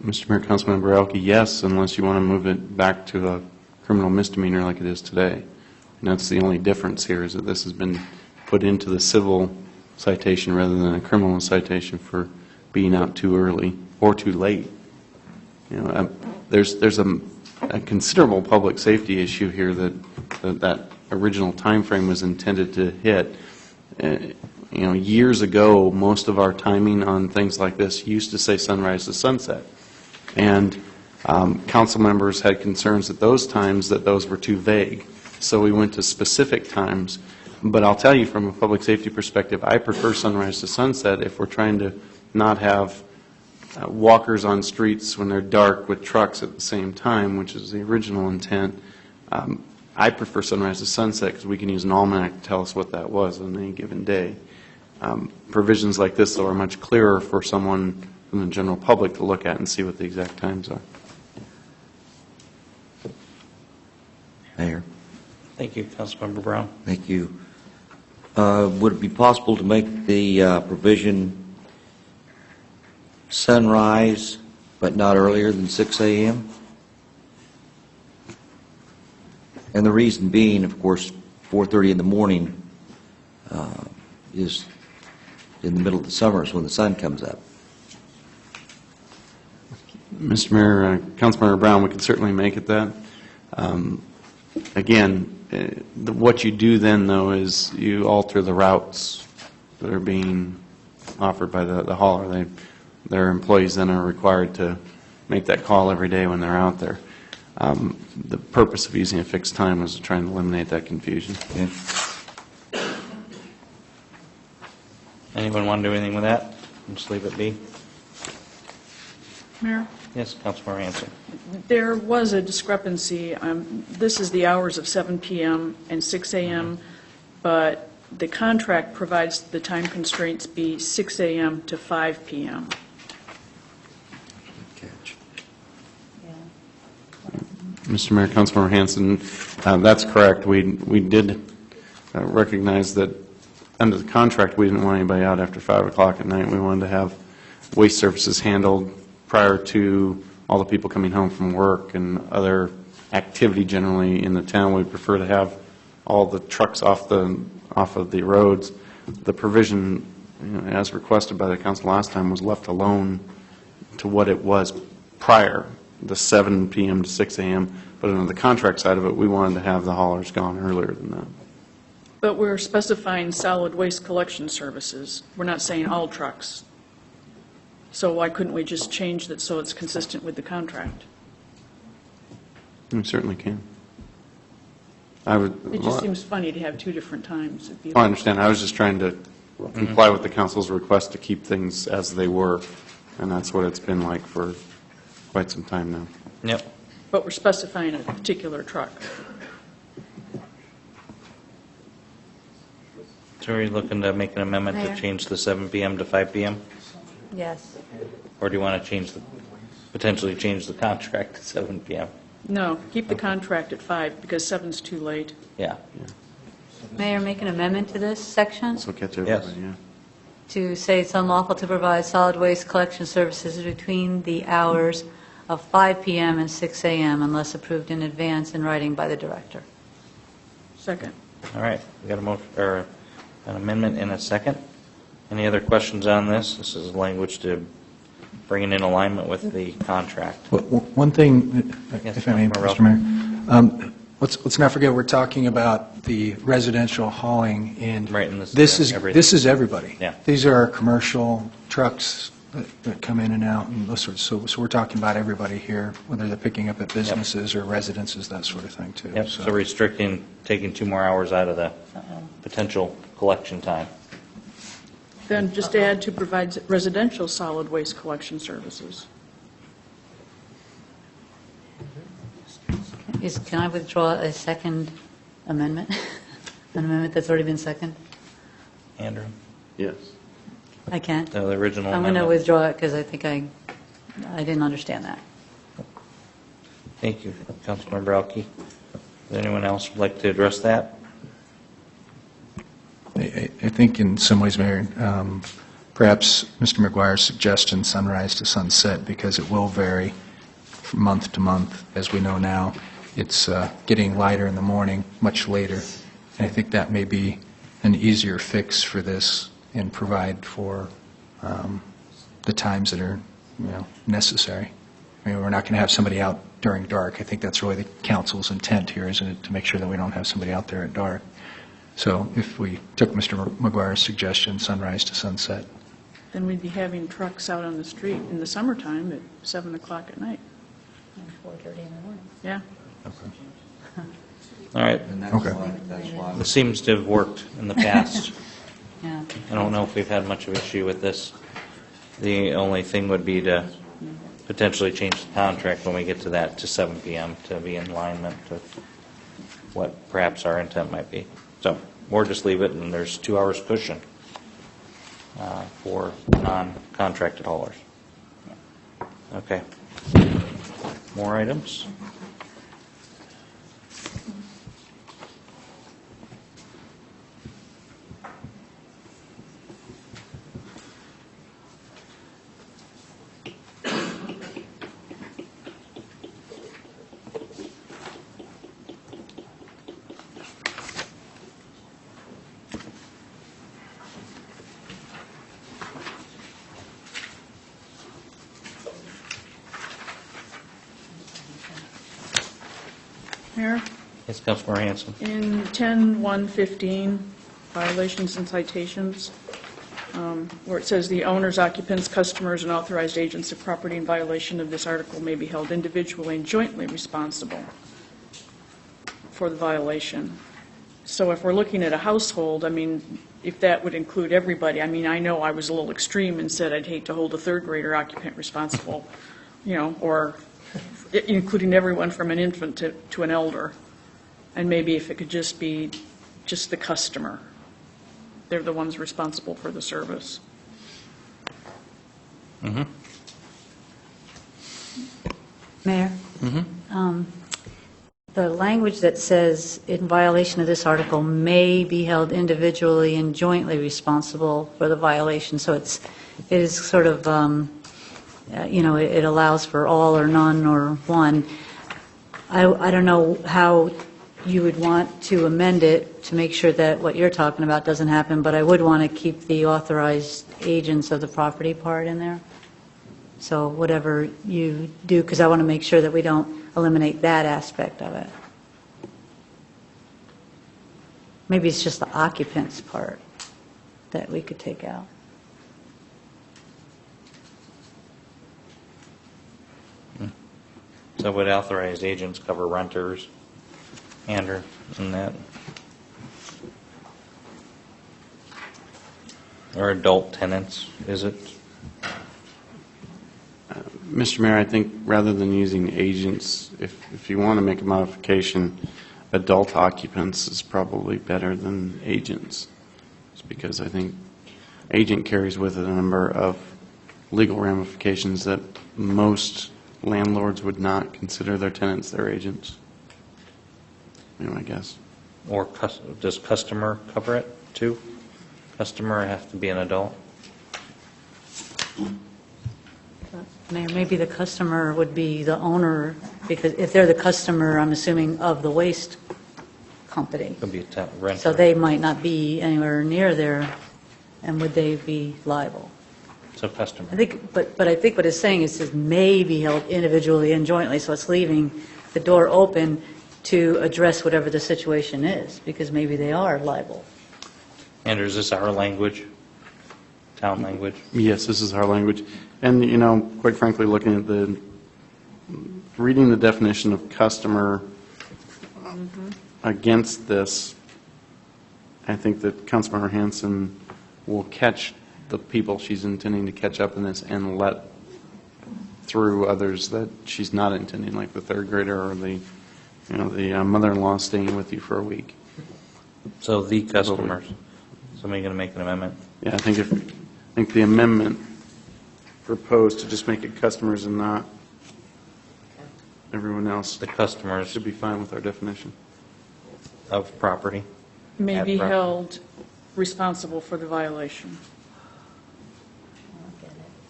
Mr. Mayor, Councilmember Realke, yes, unless you want to move it back to a criminal misdemeanor like it is today. And that's the only difference here, is that this has been put into the civil citation rather than a criminal citation for being out too early or too late. There's a considerable public safety issue here that original time frame was intended to hit. Years ago, most of our timing on things like this used to say sunrise to sunset. And council members had concerns at those times that those were too vague. So we went to specific times. But I'll tell you, from a public safety perspective, I prefer sunrise to sunset if we're trying to not have walkers on streets when they're dark with trucks at the same time, which is the original intent. I prefer sunrise to sunset because we can use an almanac to tell us what that was on any given day. Provisions like this, though, are much clearer for someone from the general public to look at and see what the exact times are. Mayor. Thank you, Councilmember Brown. Thank you. Would it be possible to make the provision sunrise, but not earlier than 6 a.m.? And the reason being, of course, 4:30 in the morning is in the middle of the summer, is when the sun comes up. Mr. Mayor, Councilmember Brown, we could certainly make it that. Again, what you do then, though, is you alter the routes that are being offered by the hauler. Their employees then are required to make that call every day when they're out there. The purpose of using a fixed time was to try and eliminate that confusion. Yeah. Anyone want to do anything with that? Just leave it be. Mayor? Yes, Councilmember Hanson. There was a discrepancy. This is the hours of 7 p.m. and 6 a.m., but the contract provides the time constraints be 6 a.m. to 5 p.m. Mr. Mayor, Councilmember Hanson, that's correct. We did recognize that under the contract, we didn't want anybody out after 5 o'clock at night. We wanted to have waste services handled prior to all the people coming home from work and other activity generally in the town. We prefer to have all the trucks off of the roads. The provision, as requested by the council last time, was left alone to what it was prior, the 7 p.m. to 6 a.m. But on the contract side of it, we wanted to have the haulers gone earlier than that. But we're specifying solid waste collection services. We're not saying all trucks. So why couldn't we just change that so it's consistent with the contract? We certainly can. It just seems funny to have two different times. I understand. I was just trying to comply with the council's request to keep things as they were, and that's what it's been like for quite some time now. Yep. but we're specifying a particular truck. So are you looking to make an amendment Mayor? to change the 7 PM to 5 PM? Yes. Or do you want to potentially change the contract to 7 PM? No, keep the contract at 5, because 7's too late. Yeah. Mayor, make an amendment to this section So catch Yes. everybody, yeah. to say it's unlawful to provide solid waste collection services between the hours of 5 PM and 6 AM unless approved in advance in writing by the director. Second. All right, we got a motion, or an amendment in a second. Any other questions on this? This is language to bring it in alignment with the contract. One thing, Yes, if I may, Councilman Mr. Mayor, let's not forget, we're talking about the residential hauling, and Right, and this this is is everything. everybody. Yeah. These are our commercial trucks that come in and out, and those sorts, so we're talking about everybody here, whether they're picking up at businesses or residences, that sort of thing, too. Yep, so restricting, taking 2 more hours out of the potential collection time. Then just add to provide residential solid waste collection services. Can I withdraw a second amendment? An amendment that's already been seconded? Andrew? Yes. I can't? The original I'm going to amendment. withdraw it because I think I didn't understand that. Thank you, Councilmember Elke. Does anyone else would like to address that? I think in some ways, Mayor, perhaps Mr. McGuire's suggestion, sunrise to sunset, because it will vary from month to month, as we know now. It's getting lighter in the morning, much later, and I think that may be an easier fix for this and provide for the times that are, necessary. I mean, we're not going to have somebody out during dark. I think that's really the council's intent here, isn't it, to make sure that we don't have somebody out there at dark. So if we took Mr. McGuire's suggestion, sunrise to sunset. Then we'd be having trucks out on the street in the summertime at 7 o'clock at night. 4:30 in the morning. Yeah. All right. Okay. This seems to have worked in the past. Yeah. I don't know if we've had much of an issue with this. The only thing would be to potentially change the contract when we get to that to 7 PM to be in alignment with what perhaps our intent might be. So, or just leave it and there's 2 hours cushion for non-contracted haulers. Okay. More items? Mayor? Yes, Councilmember Hanson. In 10-115, violations and citations, where it says the owners, occupants, customers, and authorized agents of property in violation of this article may be held individually and jointly responsible for the violation. So if we're looking at a household, I mean, if that would include everybody, I mean, I know I was a little extreme and said I'd hate to hold a third grader occupant responsible, or including everyone from an infant to an elder. And maybe if it could just be just the customer. They're the ones responsible for the service. Mm-hmm. Mayor? Mm-hmm. The language that says, in violation of this article, may be held individually and jointly responsible for the violation. So it is sort of, it allows for all or none or one. I don't know how you would want to amend it to make sure that what you're talking about doesn't happen, but I would want to keep the authorized agents of the property part in there. So whatever you do, because I want to make sure that we don't eliminate that aspect of it. Maybe it's just the occupants part that we could take out. So would authorized agents cover renters, Andrew, and that? Or adult tenants, is it? Mr. Mayor, I think rather than using agents, if you want to make a modification, adult occupants is probably better than agents. Just because I think agent carries with it a number of legal ramifications that most landlords would not consider their tenants their agents. I guess. Or does customer cover it too? Customer have to be an adult? Mayor, maybe the customer would be the owner, because if they're the customer, I'm assuming, of the waste company. Could be a renter. So they might not be anywhere near there, and would they be liable? So customer. I think, but I think what it's saying is it may be held individually and jointly, so it's leaving the door open to address whatever the situation is, because maybe they are liable. Andrew, is this our language? Town language? Yes, this is our language. And, quite frankly, looking at reading the definition of customer against this, I think that Councilmember Hanson will catch the people she's intending to catch up in this and let through others that she's not intending, like the third grader or the mother-in-law staying with you for a week. So the customers. Somebody going to make an amendment? Yeah, I think the amendment proposed to just make it customers and not everyone else. The customers. Should be fine with our definition. Of property. May At be property. held responsible for the violation.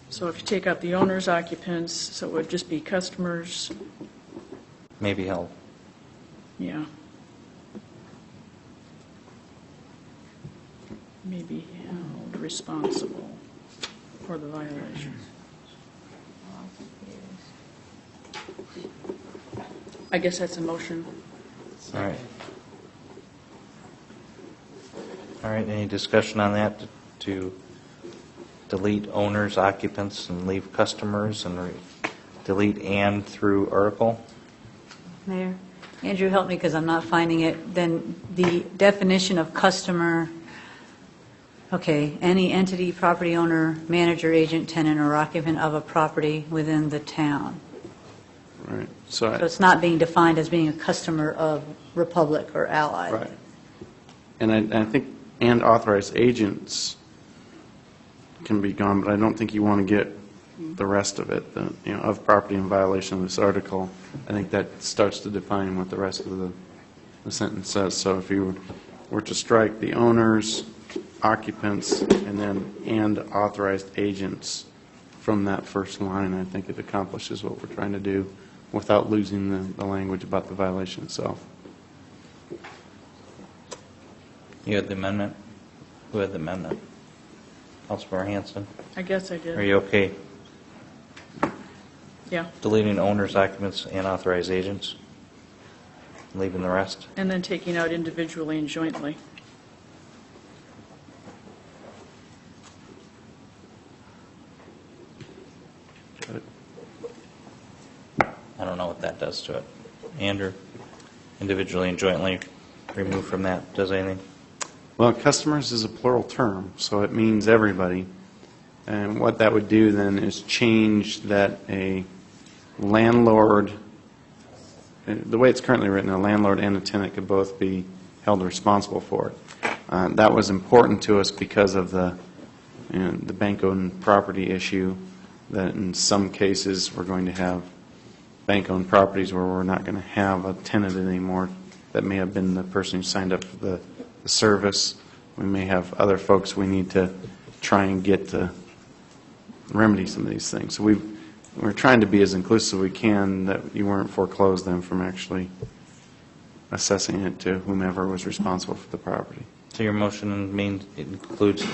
So if you take out the owner's occupants, so it would just be customers, May be held. yeah. May be held responsible for the violation. I guess that's a motion. All right. All right, any discussion on that to delete owners, occupants, and leave customers, and delete and through article? Mayor? Andrew, help me because I'm not finding it. Then the definition of customer, okay, any entity, property owner, manager, agent, tenant, or occupant of a property within the town. Right. So it's not being defined as being a customer of Republic or Allied. Right. And I think, and authorized agents can be gone, but I don't think you want to get the rest of it, of property in violation of this article. I think that starts to define what the rest of the sentence says. So if you were to strike the owners, occupants, and authorized agents from that first line, I think it accomplishes what we're trying to do without losing the language about the violation itself. You had the amendment? Who had the amendment? Councilmember Hanson? I guess I did. Are you okay Yeah. deleting owners, occupants, and authorized agents? Leaving the rest? And then taking out individually and jointly. I don't know what that does to it. Andrew, individually and jointly remove from that, does anything? Well, customers is a plural term, so it means everybody. And what that would do then is change that a landlord, the way it's currently written, a landlord and a tenant could both be held responsible for it. That was important to us because of the bank-owned property issue, that in some cases we're going to have bank-owned properties where we're not going to have a tenant anymore that may have been the person who signed up for the service. We may have other folks we need to try and get to remedy some of these things. So we're trying to be as inclusive as we can, that you weren't foreclosed them from actually assessing it to whomever was responsible for the property. So your motion includes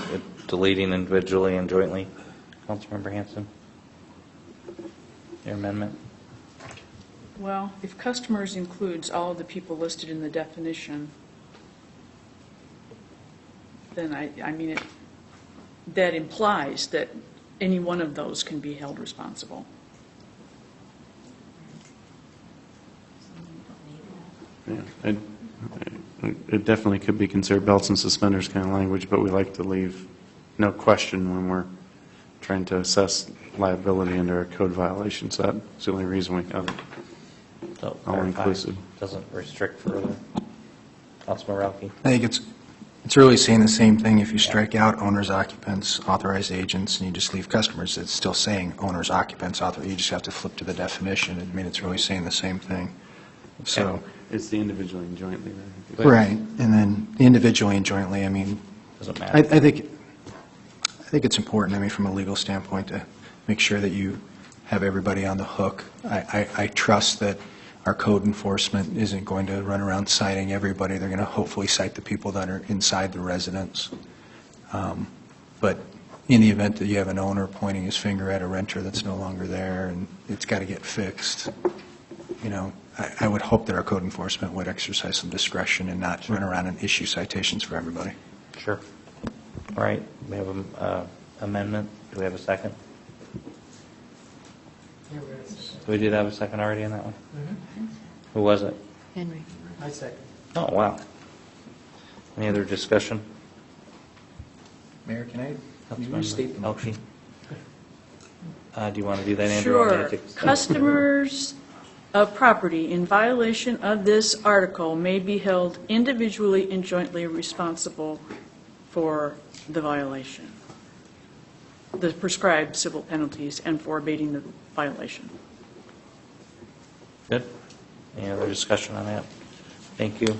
deleting individually and jointly? Councilmember Hanson? Your amendment? Well, if customers includes all of the people listed in the definition, then that implies that any one of those can be held responsible. Yeah, it definitely could be considered belts and suspenders kind of language, but we like to leave no question when we're trying to assess liability under a code violation. So that's the only reason we have it So all inclusive. doesn't restrict further. Councilmember Elke? I think it's really saying the same thing. If you strike out owners, occupants, authorized agents, and you just leave customers, it's still saying owners, occupants, you just have to flip to the definition. I mean, it's really saying the same thing. So, It's the individually and jointly, right? right, and then the individually and jointly, I mean, Doesn't I matter. think it's important, I mean, from a legal standpoint, to make sure that you have everybody on the hook. I trust that our code enforcement isn't going to run around citing everybody. They're going to hopefully cite the people that are inside the residence. But in the event that you have an owner pointing his finger at a renter that's no longer there and it's got to get fixed, you know, I would hope that our code enforcement would exercise some discretion and not run around and issue citations for everybody. Sure. All right, we have an amendment. Do we have a second? We did have a second already on that one? Who was it? Henry. I second. Oh, wow. Any other discussion? Mayor, can I Councilmember restate the motion? Do you want to do that, Andrew? Or Sure. may I take- Customers of property in violation of this article may be held individually and jointly responsible for the violation, the prescribed civil penalties, and for abating the violation. Good. Any other discussion on that? Thank you.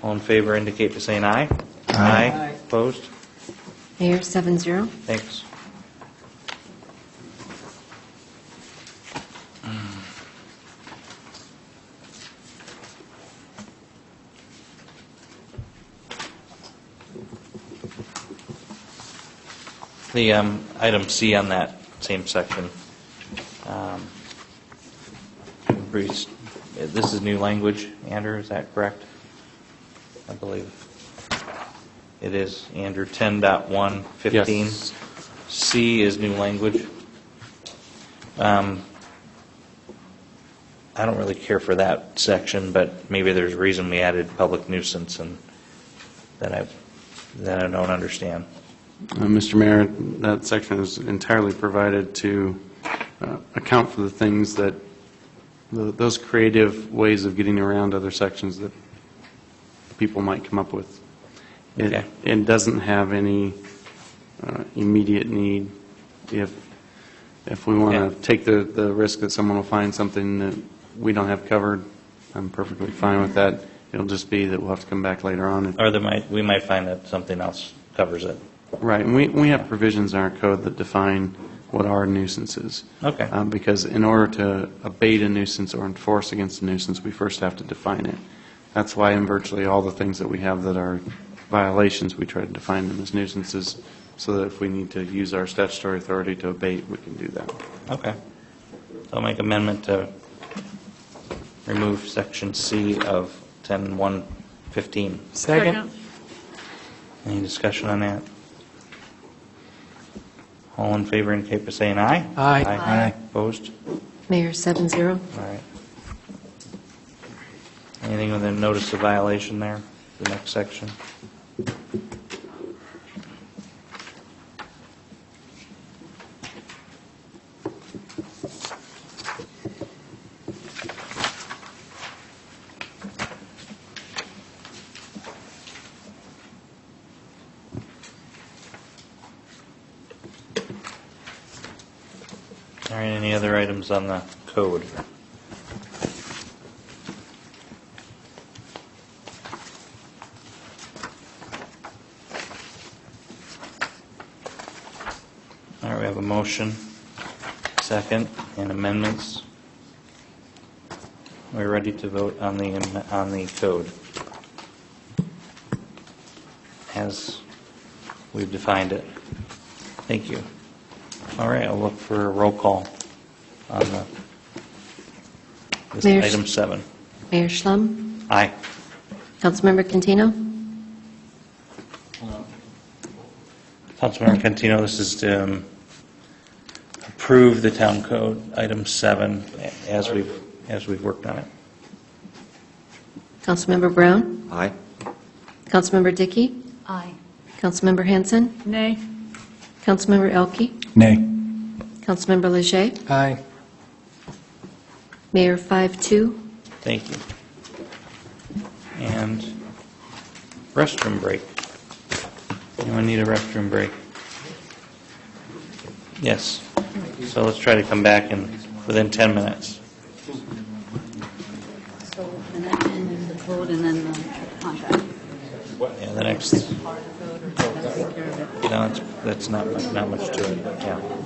All in favor indicate by saying aye. Aye. Opposed? Mayor, 7-0. Thanks. The item C on that same section, this is new language. Andrew, is that correct? I believe it is. Andrew, 10.115. Yes. C is new language. I don't really care for that section, but maybe there's a reason we added public nuisance and that I don't understand. Mr. Mayor, that section is entirely provided to account for the things that, those creative ways of getting around other sections that people might come up with. Okay. It doesn't have any immediate need. If we want to take the risk that someone will find something that we don't have covered, I'm perfectly fine with that. It'll just be that we'll have to come back later on. Or we might find that something else covers it. Right, and we have provisions in our code that define what are nuisances. Okay. Because in order to abate a nuisance or enforce against a nuisance, we first have to define it. That's why in virtually all the things that we have that are violations, we try to define them as nuisances, so that if we need to use our statutory authority to abate, we can do that. Okay. So I'll make amendment to remove section C of 10.115. Second. Any discussion on that? All in favor indicate by saying aye. Aye. Aye. Opposed? Mayor, 7-0. All right. Anything with a notice of violation there, the next section? All right, any other items on the code? All right, we have a motion, second, and amendments. We're ready to vote on the code as we've defined it. Thank you. All right, I'll look for a roll call on this Mayor item 7. Mayor Schlum? Aye. Councilmember Cantino? Councilmember Cantino, this is to approve the town code, item 7, as we've worked on it. Councilmember Brown? Aye. Councilmember Dickey? Aye. Councilmember Hanson? Nay. Councilmember Elke? Nay. Councilmember Leger? Aye. Mayor 5-2. Thank you. And restroom break. Anyone need a restroom break? Yes. So let's try to come back in within 10 minutes. So, and then the vote and then the contract. Yeah, the next. No, that's not much to it, but yeah.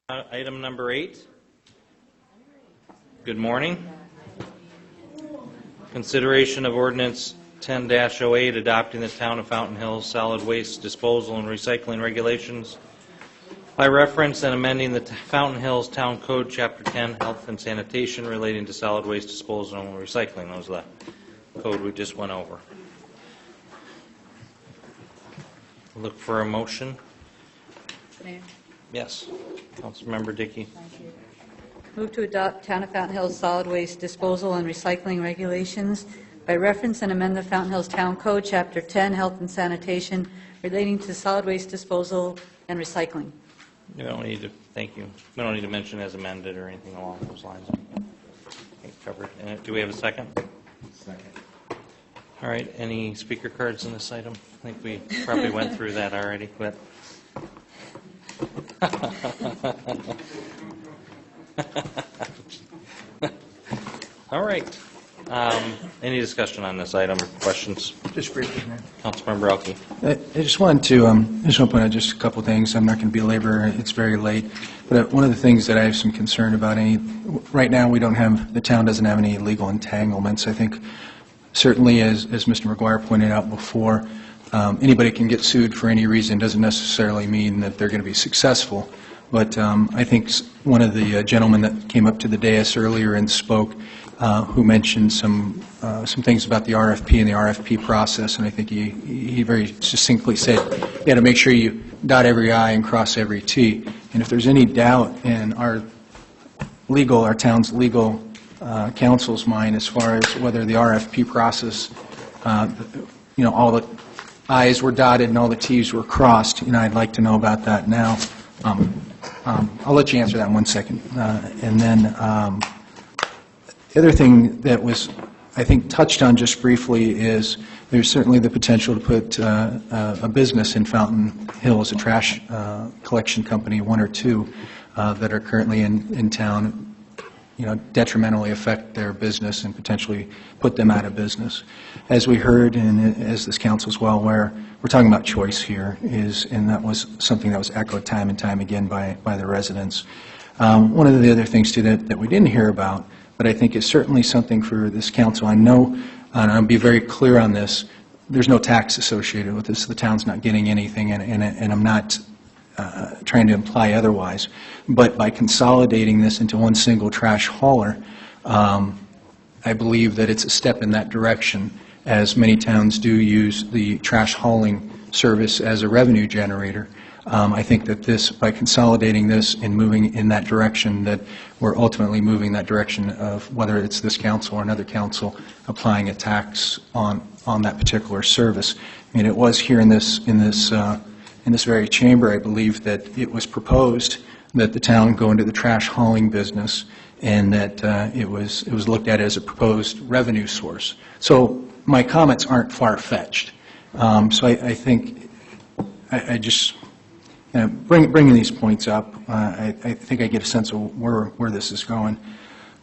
Item number 8. Good morning. Consideration of ordinance 10-08, adopting the Town of Fountain Hills solid waste disposal and recycling regulations by reference and amending the Fountain Hills Town Code, Chapter 10, Health and Sanitation relating to solid waste disposal and recycling. That was the code we just went over. Look for a motion. Mayor. Yes. Councilmember Dickey. Thank you. Move to adopt Town of Fountain Hills solid waste disposal and recycling regulations by reference and amend the Fountain Hills Town Code, Chapter 10, Health and Sanitation, relating to solid waste disposal and recycling. You don't need to, thank you. We don't need to mention as amended or anything along those lines. Okay, covered. Do we have a second? Second. All right, any speaker cards in this item? I think we probably went through that already, but. All right. Any discussion on this item or questions? Just briefly, Mayor. Councilmember Elke. I just wanted to point out just a couple things. I'm not going to belabor, it's very late. But one of the things that I have some concern about, right now the town doesn't have any legal entanglements. I think certainly, as Mr. McGuire pointed out before, anybody can get sued for any reason. Doesn't necessarily mean that they're going to be successful. But I think one of the gentlemen that came up to the dais earlier and spoke, who mentioned some things about the RFP and the RFP process, and I think he very succinctly said you got to make sure you dot every I and cross every T. And if there's any doubt in our town's legal counsel's mind as far as whether the RFP process, all the I's were dotted and all the T's were crossed, I'd like to know about that now. I'll let you answer that in 1 second. And then the other thing that was, I think, touched on just briefly is there's certainly the potential to put a business in Fountain Hills, a trash collection company, one or two, that are currently in town, detrimentally affect their business and potentially put them out of business. As we heard, and as this council is well aware, we're talking about choice here, and that was something that was echoed time and time again by the residents. One of the other things, too, that we didn't hear about, but I think is certainly something for this council. I know, and I'll be very clear on this, there's no tax associated with this. The town's not getting anything, and I'm not trying to imply otherwise. But by consolidating this into one single trash hauler, I believe that it's a step in that direction, as many towns do use the trash hauling service as a revenue generator. I think that by consolidating this and moving in that direction, that we're ultimately moving that direction of whether it's this council or another council applying a tax on that particular service. It was here in this very chamber, I believe, that it was proposed that the town go into the trash hauling business, and that it was looked at as a proposed revenue source. So my comments aren't far-fetched. So I think I just bringing these points up, I think I get a sense of where this is going.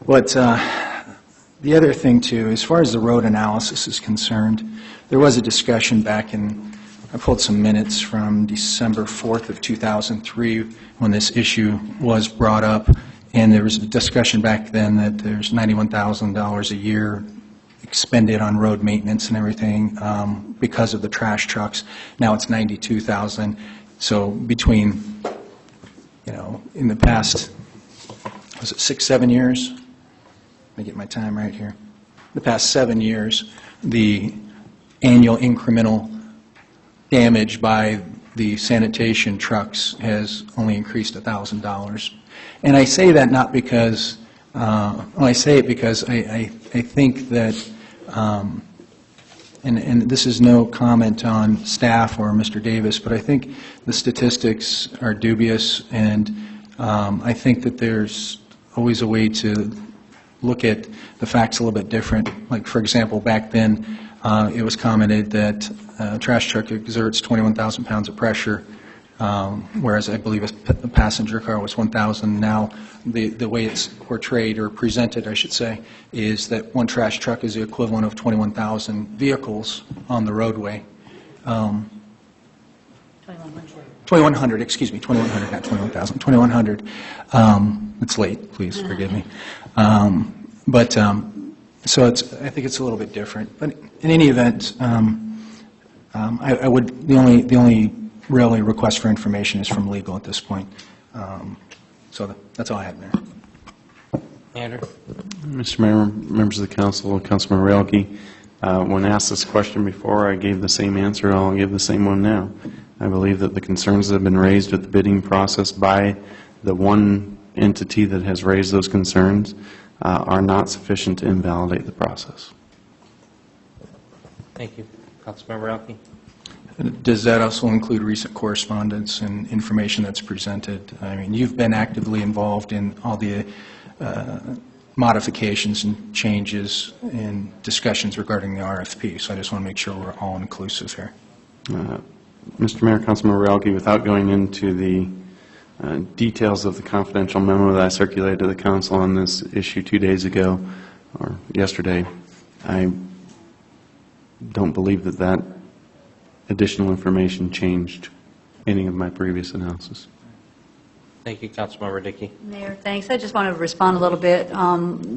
But the other thing, too, as far as the road analysis is concerned, there was a discussion back I pulled some minutes from December 4th of 2003 when this issue was brought up, and there was a discussion back then that there's $91,000 a year expended on road maintenance and everything because of the trash trucks. Now it's $92,000. So between, in the past, was it 6-7 years? Let me get my time right here. The past 7 years, the annual incremental damage by the sanitation trucks has only increased $1,000. And I say that not because, I say it because I think that, and this is no comment on staff or Mr. Davis, but I think the statistics are dubious, and I think that there's always a way to look at the facts a little bit different. Like, for example, back then, it was commented that a trash truck exerts 21,000 pounds of pressure, whereas I believe a passenger car was 1,000. Now, the way it's portrayed or presented, I should say, is that one trash truck is the equivalent of 21,000 vehicles on the roadway. 2,100, excuse me, 2,100, not 21,000, 2,100. It's late, please forgive me. So I think it's a little bit different. But in any event, I would, the only really request for information is from legal at this point. So that's all I have, Mayor. Andrew? Mr. Mayor, members of the council, Councilman Raelke, when asked this question before, I gave the same answer. I'll give the same one now. I believe that the concerns that have been raised with the bidding process by the one entity that has raised those concerns are not sufficient to invalidate the process. Thank you. Councilmember Elke? Does that also include recent correspondence and information that's presented? I mean, you've been actively involved in all the modifications and changes and discussions regarding the RFP, so I just want to make sure we're all inclusive here. Mr. Mayor, Councilman Raelke, without going into the details of the confidential memo that I circulated to the council on this issue 2 days ago, or yesterday, I don't believe that that additional information changed any of my previous analysis. Thank you, Councilmember Dickey. Mayor, thanks. I just want to respond a little bit.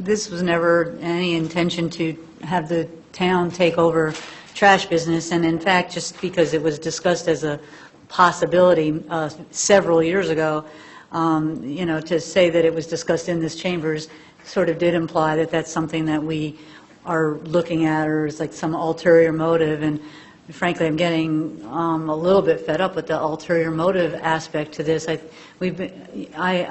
This was never any intention to have the town take over trash business, and in fact, just because it was discussed as a possibility several years ago, to say that it was discussed in this chambers sort of did imply that that's something that we are looking at, or is like some ulterior motive. And frankly, I'm getting a little bit fed up with the ulterior motive aspect to this. I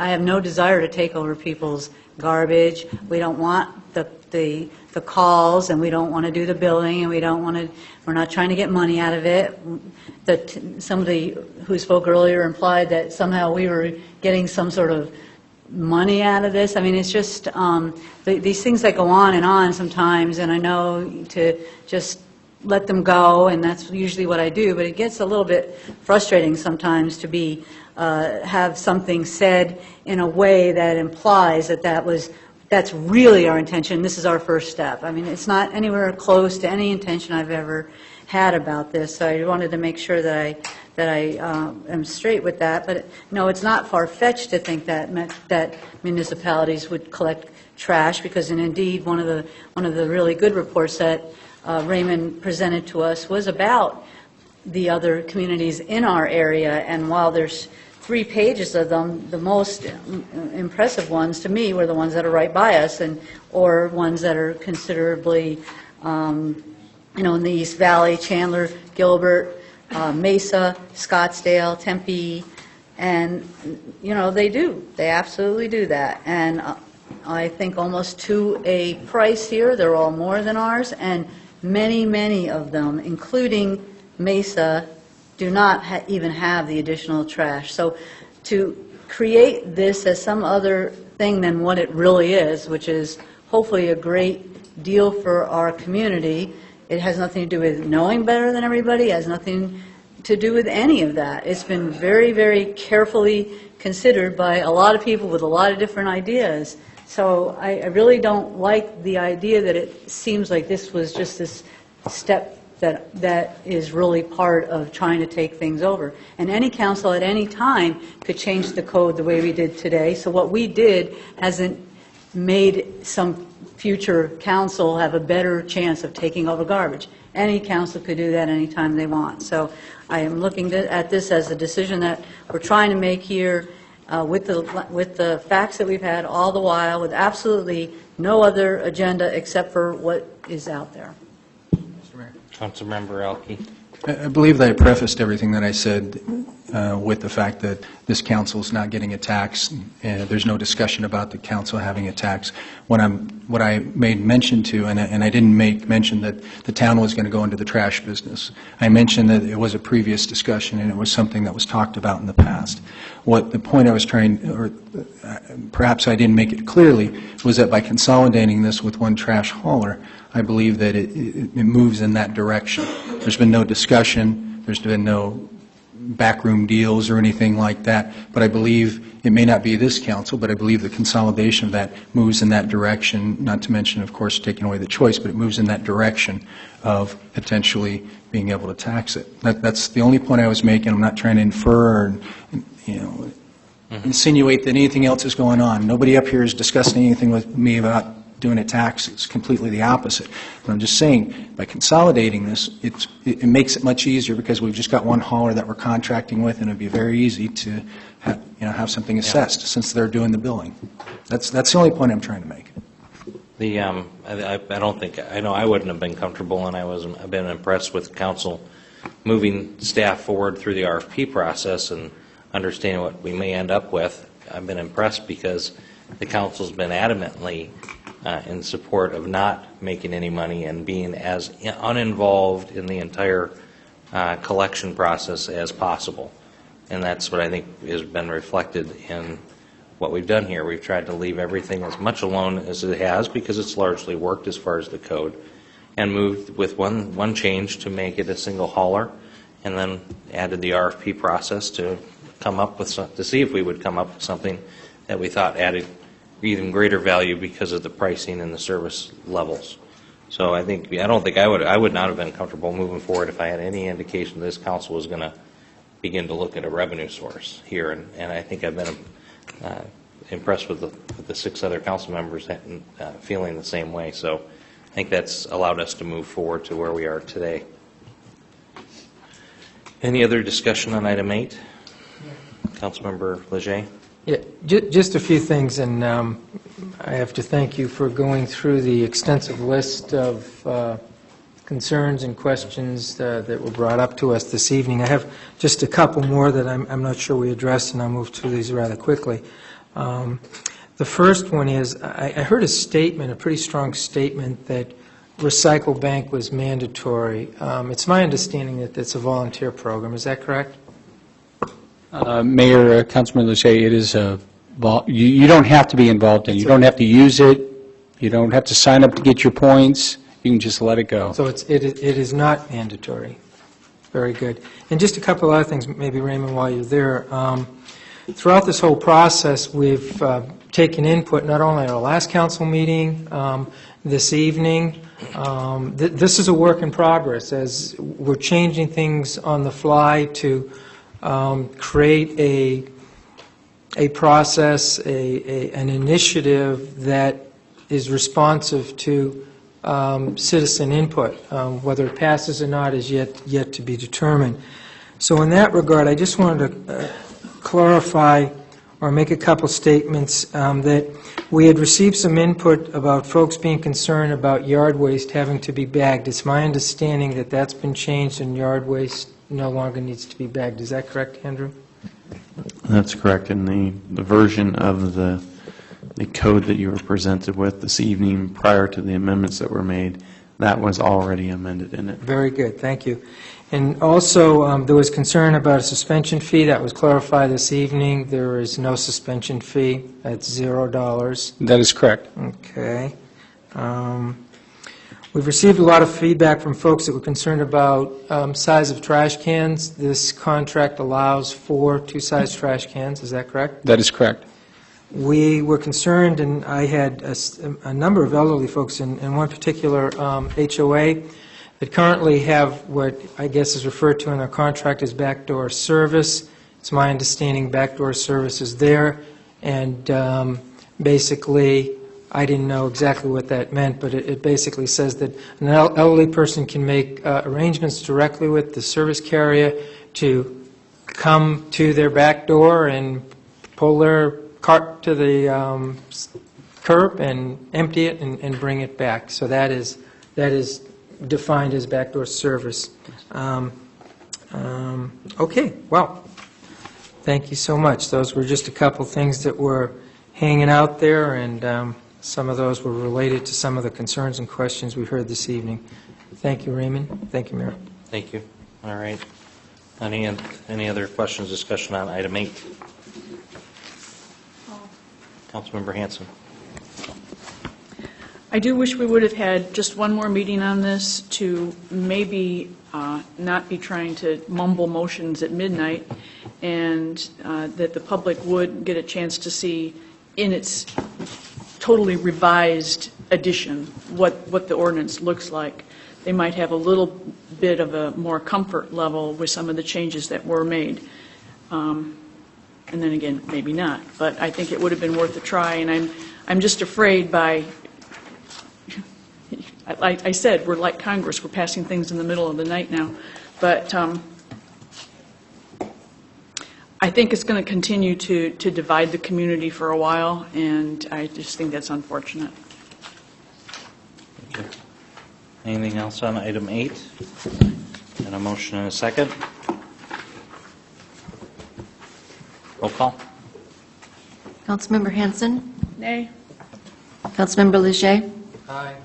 have no desire to take over people's garbage. We don't want the calls, and we don't want to do the billing, and we're not trying to get money out of it. Somebody who spoke earlier implied that somehow we were getting some sort of money out of this. I mean, it's just these things that go on sometimes, and I know to just let them go, and that's usually what I do, but it gets a little bit frustrating sometimes to have something said in a way that implies that's really our intention. This is our first step. I mean, it's not anywhere close to any intention I've ever had about this, so I wanted to make sure that I am straight with that. But no, it's not far-fetched to think that municipalities would collect trash, because indeed one of the really good reports that Raymond presented to us was about the other communities in our area, and while there's 3 pages of them, the most impressive ones to me were the ones that are right by us, or ones that are considerably, in the East Valley, Chandler, Gilbert, Mesa, Scottsdale, Tempe, and, they absolutely do that. And I think almost to a price here, they're all more than ours, and many, many of them, including Mesa, do not even have the additional trash. So to create this as some other thing than what it really is, which is hopefully a great deal for our community, it has nothing to do with knowing better than everybody, it has nothing to do with any of that. It's been very, very carefully considered by a lot of people with a lot of different ideas. So I really don't like the idea that it seems like this was just this step that is really part of trying to take things over. And any council at any time could change the code the way we did today. So what we did hasn't made some future council have a better chance of taking over garbage. Any council could do that anytime they want. So I am looking at this as a decision that we're trying to make here with the facts that we've had all the while, with absolutely no other agenda except for what is out there. Councilmember Elke? I believe that I prefaced everything that I said with the fact that this council is not getting a tax. There's no discussion about the council having a tax. What I made mention to, and I didn't make mention that the town was going to go into the trash business. I mentioned that it was a previous discussion and it was something that was talked about in the past. What the point I was trying, or perhaps I didn't make it clearly, was that by consolidating this with one trash hauler, I believe that it moves in that direction. There's been no discussion. There's been no backroom deals or anything like that, but I believe it may not be this council, but I believe the consolidation of that moves in that direction, not to mention, of course, taking away the choice, but it moves in that direction of potentially being able to tax it. That's the only point I was making. I'm not trying to infer or, insinuate that anything else is going on. Nobody up here is discussing anything with me about doing a tax. It's completely the opposite. But I'm just saying, by consolidating this, it makes it much easier because we've just got one hauler that we're contracting with, and it'd be very easy to have something assessed since they're doing the billing. That's the only point I'm trying to make. I don't think, I know I wouldn't have been comfortable, and I've been impressed with council moving staff forward through the RFP process and understanding what we may end up with. I've been impressed because the council's been adamantly in support of not making any money and being as uninvolved in the entire collection process as possible. And that's what I think has been reflected in what we've done here. We've tried to leave everything as much alone as it has because it's largely worked as far as the code, and moved with one change to make it a single hauler, and then added the RFP process to come up with to see if we would come up with something that we thought added even greater value because of the pricing and the service levels. So I don't think I would not have been comfortable moving forward if I had any indication this council was going to begin to look at a revenue source here, and I think I've been impressed with the 6 other council members feeling the same way. So I think that's allowed us to move forward to where we are today. Any other discussion on item 8? Councilmember Leger? Yeah, just a few things, and I have to thank you for going through the extensive list of concerns and questions that were brought up to us this evening. I have just a couple more that I'm not sure we addressed, and I'll move through these rather quickly. The first one is, I heard a statement, a pretty strong statement, that Recycle Bank was mandatory. It's my understanding that it's a volunteer program. Is that correct? Mayor, Councilman Leger, it is you don't have to be involved in it. You don't have to use it. You don't have to sign up to get your points. You can just let it go. So it is not mandatory. Very good. And just a couple other things, maybe, Raymond, while you're there. Throughout this whole process, we've taken input not only at our last council meeting this evening. This is a work in progress as we're changing things on the fly to create a process, an initiative that is responsive to citizen input. Whether it passes or not is yet to be determined. So in that regard, I just wanted to clarify or make a couple statements that we had received some input about folks being concerned about yard waste having to be bagged. It's my understanding that that's been changed and yard waste no longer needs to be bagged. Is that correct, Andrew? That's correct. In the version of the code that you were presented with this evening prior to the amendments that were made, that was already amended in it. Very good. Thank you. And also, there was concern about a suspension fee. That was clarified this evening. There is no suspension fee. It's $0. That is correct. Okay. We've received a lot of feedback from folks that were concerned about size of trash cans. This contract allows for 2-size trash cans. Is that correct? That is correct. We were concerned, and I had a number of elderly folks in one particular HOA that currently have what I guess is referred to in their contract as backdoor service. It's my understanding backdoor service is there, and basically, I didn't know exactly what that meant, but it basically says that an elderly person can make arrangements directly with the service carrier to come to their back door and pull their cart to the curb and empty it and bring it back. So that is defined as backdoor service. Okay, well, thank you so much. Those were just a couple things that were hanging out there, and some of those were related to some of the concerns and questions we heard this evening. Thank you, Raymond. Thank you, Mayor. Thank you. All right. Any other questions, discussion on item 8? Councilmember Hanson. I I do wish we would have had just one more meeting on this to maybe not be trying to mumble motions at midnight, and that the public would get a chance to see in its totally revised edition what the ordinance looks like. They might have a little bit of a more comfort level with some of the changes that were made. And then again, maybe not. But I think it would have been worth a try, and I'm just afraid by, I said, we're like Congress, we're passing things in the middle of the night now. But I think it's going to continue to divide the community for a while, and I just think that's unfortunate. Thank you. Anything else on item 8? And a motion and a second. Roll call. Councilmember Hanson? Nay. Councilmember Leger? Aye.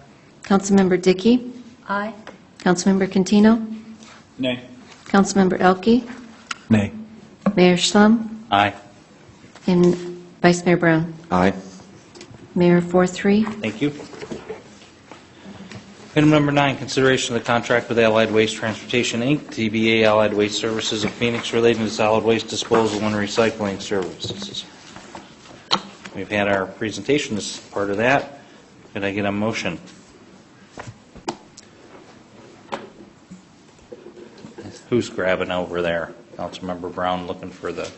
Councilmember Dickey? Aye. Councilmember Quintino? Nay. Councilmember Elke? Nay. Mayor Schlum? Aye. And Vice Mayor Brown? Aye. Mayor 4-3. Thank you. Item number 9, consideration of the contract with Allied Waste Transportation, Inc., DBA Allied Waste Services of Phoenix relating to solid waste disposal and recycling services. We've had our presentation as part of that. Could I get a motion? Who's grabbing over there? Councilmember Brown looking for the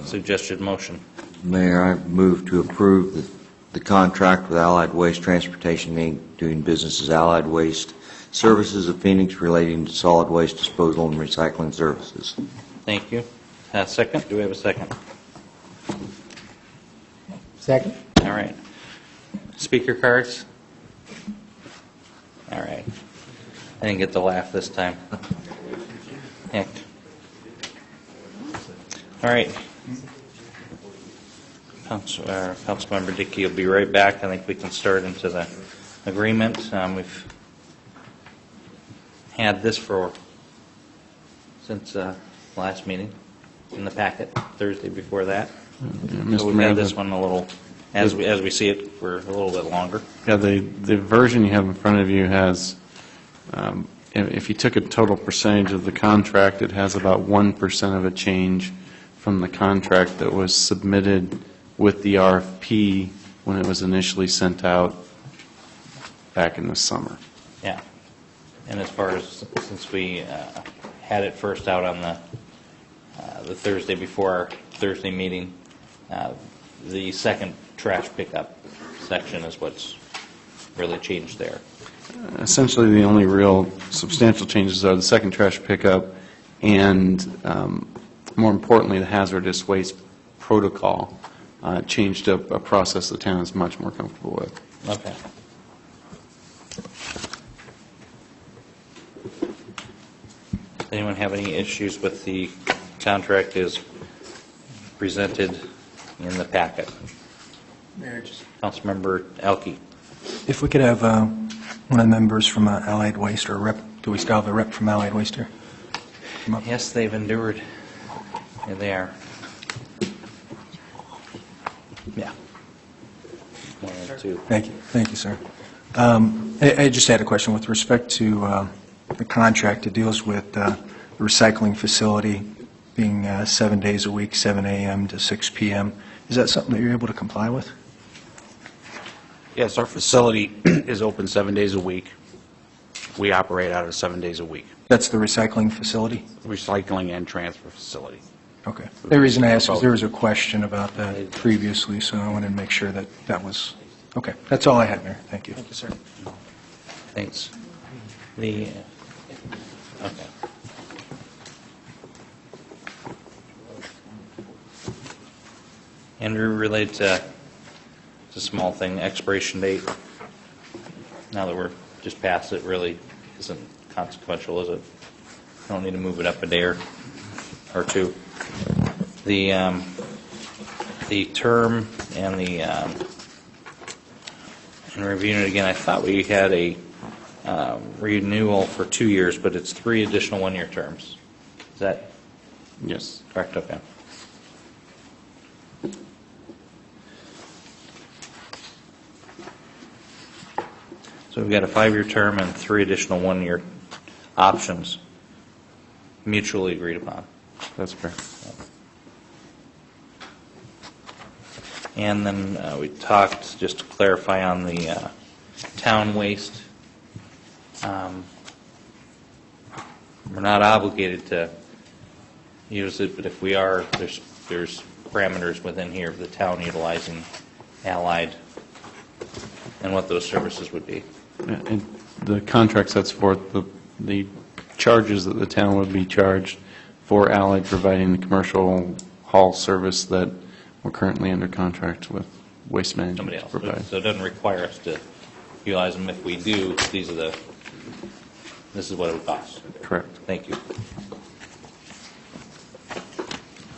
suggested motion. Mayor, I move to approve the contract with Allied Waste Transportation, Inc., doing business as Allied Waste Services of Phoenix relating to solid waste disposal and recycling services. Thank you. Second? Do we have a second? Second? All right. Speaker cards? All right. I didn't get the laugh this time. Heck. All right. Councilmember Dickey will be right back. I think we can start into the agreement. We've had this since last meeting in the packet, Thursday before that. So we've had this one a little, as we see it, for a little bit longer. Yeah, the version you have in front of you has, if you took a total percentage of the contract, it has about 1% of a change from the contract that was submitted with the RFP when it was initially sent out back in the summer. Yeah. And as far as, since we had it first out on the Thursday before our Thursday meeting, the second trash pickup section is what's really changed there. Essentially, the only real substantial changes are the second trash pickup and, more importantly, the hazardous waste protocol changed up a process the town is much more comfortable with. Okay. Does anyone have any issues with the contract as presented in the packet? Mayor, just Councilmember Elke. if we could have one of the members from Allied Waste, or a rep, do we still have a rep from Allied Waste here? Yes, they've endured. Here they are. Yeah. One and two. Thank you, sir. I just had a question with respect to the contract. It deals with the recycling facility being 7 days a week, 7 a.m. to 6 p.m. Is that something that you're able to comply with? Yes, our facility is open 7 days a week. We operate out of 7 days a week. That's the recycling facility? Recycling and transfer facility. Okay. The reason I asked is there was a question about that previously, so I wanted to make sure that that was, okay. That's all I had, Mayor. Thank you. Thank you, sir. Thanks. Okay. Andrew, related to, it's a small thing, expiration date. Now that we're just past it, really isn't consequential, is it? Don't need to move it up a day or two. The term and and reviewing it again, I thought we had a renewal for 2 years, but it's 3 additional one-year terms. Is that Yes. correct? Okay. So we've got a 5-year term and 3 additional 1-year options mutually agreed upon. That's fair. And then we talked, just to clarify, on the town waste. We're not obligated to use it, but if we are, there's parameters within here of the town utilizing Allied and what those services would be. And the contract sets forth the charges that the town would be charged for Allied providing the commercial haul service that we're currently under contract with Waste Management Somebody to else. provide. So it doesn't require us to utilize them. If we do, this is what it would cost. Correct. Thank you.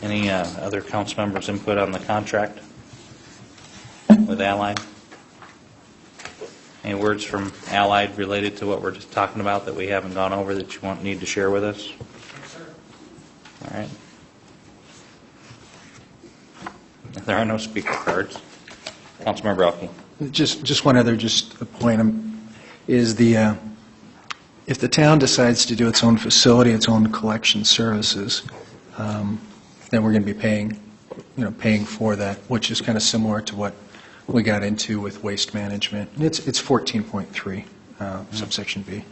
Any other council members' input on the contract with Allied? Any words from Allied related to what we're just talking about that we haven't gone over that you need to share with us? All right. If there are no speaker cards, Councilmember Elke. Just one other point is if the town decides to do its own facility, its own collection services, then we're going to be paying for that, which is kind of similar to what we got into with waste management. It's 14.3, subsection B,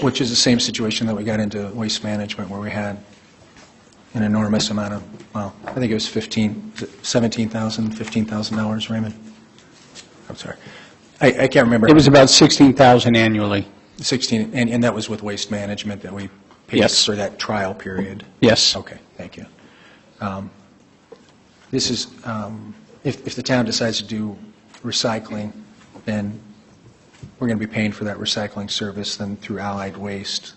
which is the same situation that we got into waste management, where we had an enormous amount of, well, I think it was $17,000, $15,000, Raymond? I'm sorry. I can't remember. It was about $16,000 annually. 16, and that was with waste management that we paid Yes. for that trial period? Yes. Okay, thank you. This is, if the town decides to do recycling, then we're going to be paying for that recycling service then through Allied Waste.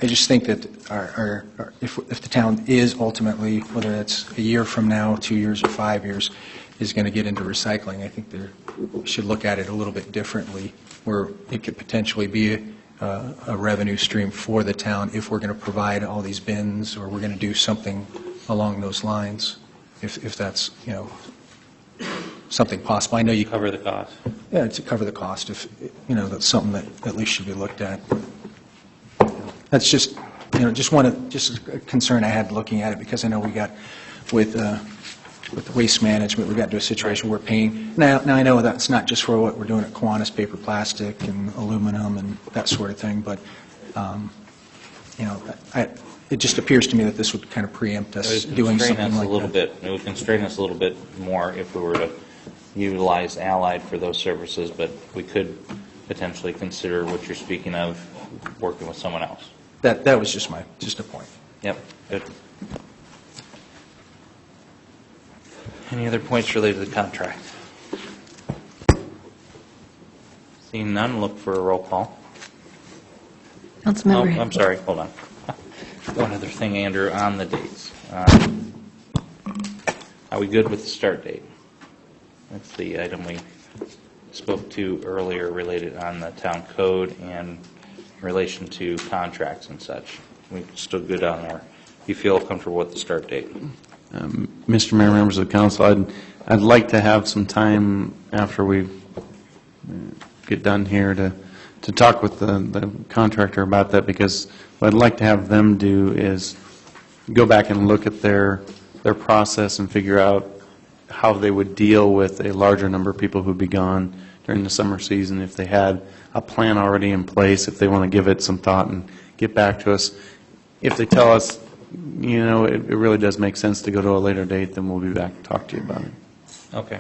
I just think that if the town is ultimately, whether it's a year from now, 2 years, or 5 years, is going to get into recycling, I think we should look at it a little bit differently, where it could potentially be a revenue stream for the town if we're going to provide all these bins, or we're going to do something along those lines, if that's, something possible. I know you cover the cost. Yeah, to cover the cost, if, that's something that at least should be looked at. That's just a concern I had looking at it, because I know we got with waste management, we got into a situation where we're paying. Now I know that's not just for what we're doing at Kiwanis, paper, plastic, and aluminum, and that sort of thing, but, it just appears to me that this would kind of preempt us doing something like that. It would constrain us a little bit more if we were to utilize Allied for those services, but we could potentially consider what you're speaking of, working with someone else. That was just a point. Yep, good. Any other points related to the contract? Seeing none, look for a roll call. Councilmember. Oh, I'm sorry, hold on. One other thing, Andrew, on the dates. Are we good with the start date? That's the item we spoke to earlier related on the town code and in relation to contracts and such. We still good on there. You feel comfortable with the start date? Mr. Mayor, members of the council, I'd like to have some time after we get done here to talk with the contractor about that, because what I'd like to have them do is go back and look at their process and figure out how they would deal with a larger number of people who'd be gone during the summer season, if they had a plan already in place, if they want to give it some thought and get back to us. If they tell us, it really does make sense to go to a later date, then we'll be back to talk to you about it. Okay.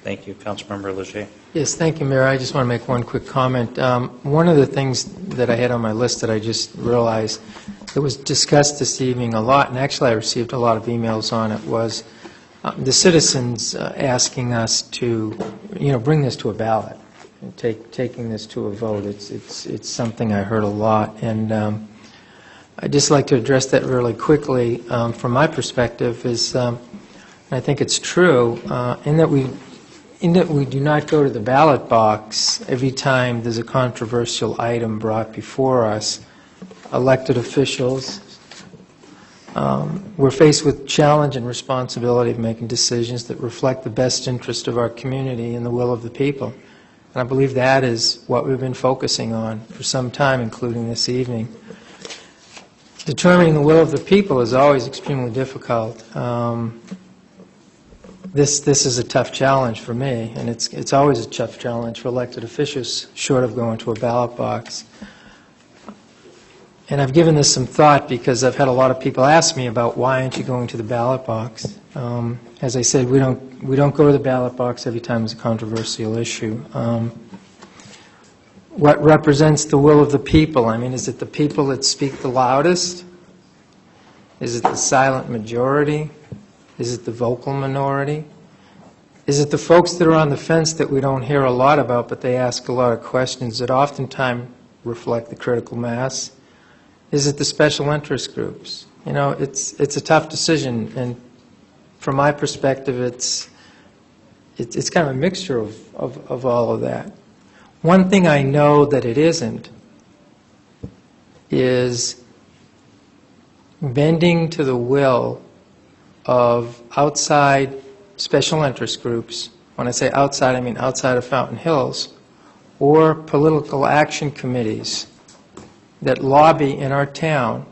Thank you. Councilmember Leger. Yes, thank you, Mayor. I just want to make one quick comment. One of the things that I had on my list that I just realized that was discussed this evening a lot, and actually I received a lot of emails on it, was the citizens asking us to, bring this to a ballot, and taking this to a vote. It's something I heard a lot, and I'd just like to address that really quickly. From my perspective, is I think it's true in that we do not go to the ballot box every time there's a controversial item brought before us. Elected officials We're faced with challenge and responsibility of making decisions that reflect the best interest of our community and the will of the people. And I believe that is what we've been focusing on for some time, including this evening. Determining the will of the people is always extremely difficult. This is a tough challenge for me, and it's always a tough challenge for elected officials, short of going to a ballot box. And I've given this some thought because I've had a lot of people ask me about why aren't you going to the ballot box. As I said, we don't go to the ballot box every time there's a controversial issue. What represents the will of the people? I mean, is it the people that speak the loudest? Is it the silent majority? Is it the vocal minority? Is it the folks that are on the fence that we don't hear a lot about, but they ask a lot of questions that oftentimes reflect the critical mass? Is it the special interest groups? You know, it's a tough decision, and from my perspective, it's kind of a mixture of all of that. One thing I know that it isn't is bending to the will of outside special interest groups. When I say outside, I mean outside of Fountain Hills, or political action committees that lobby in our town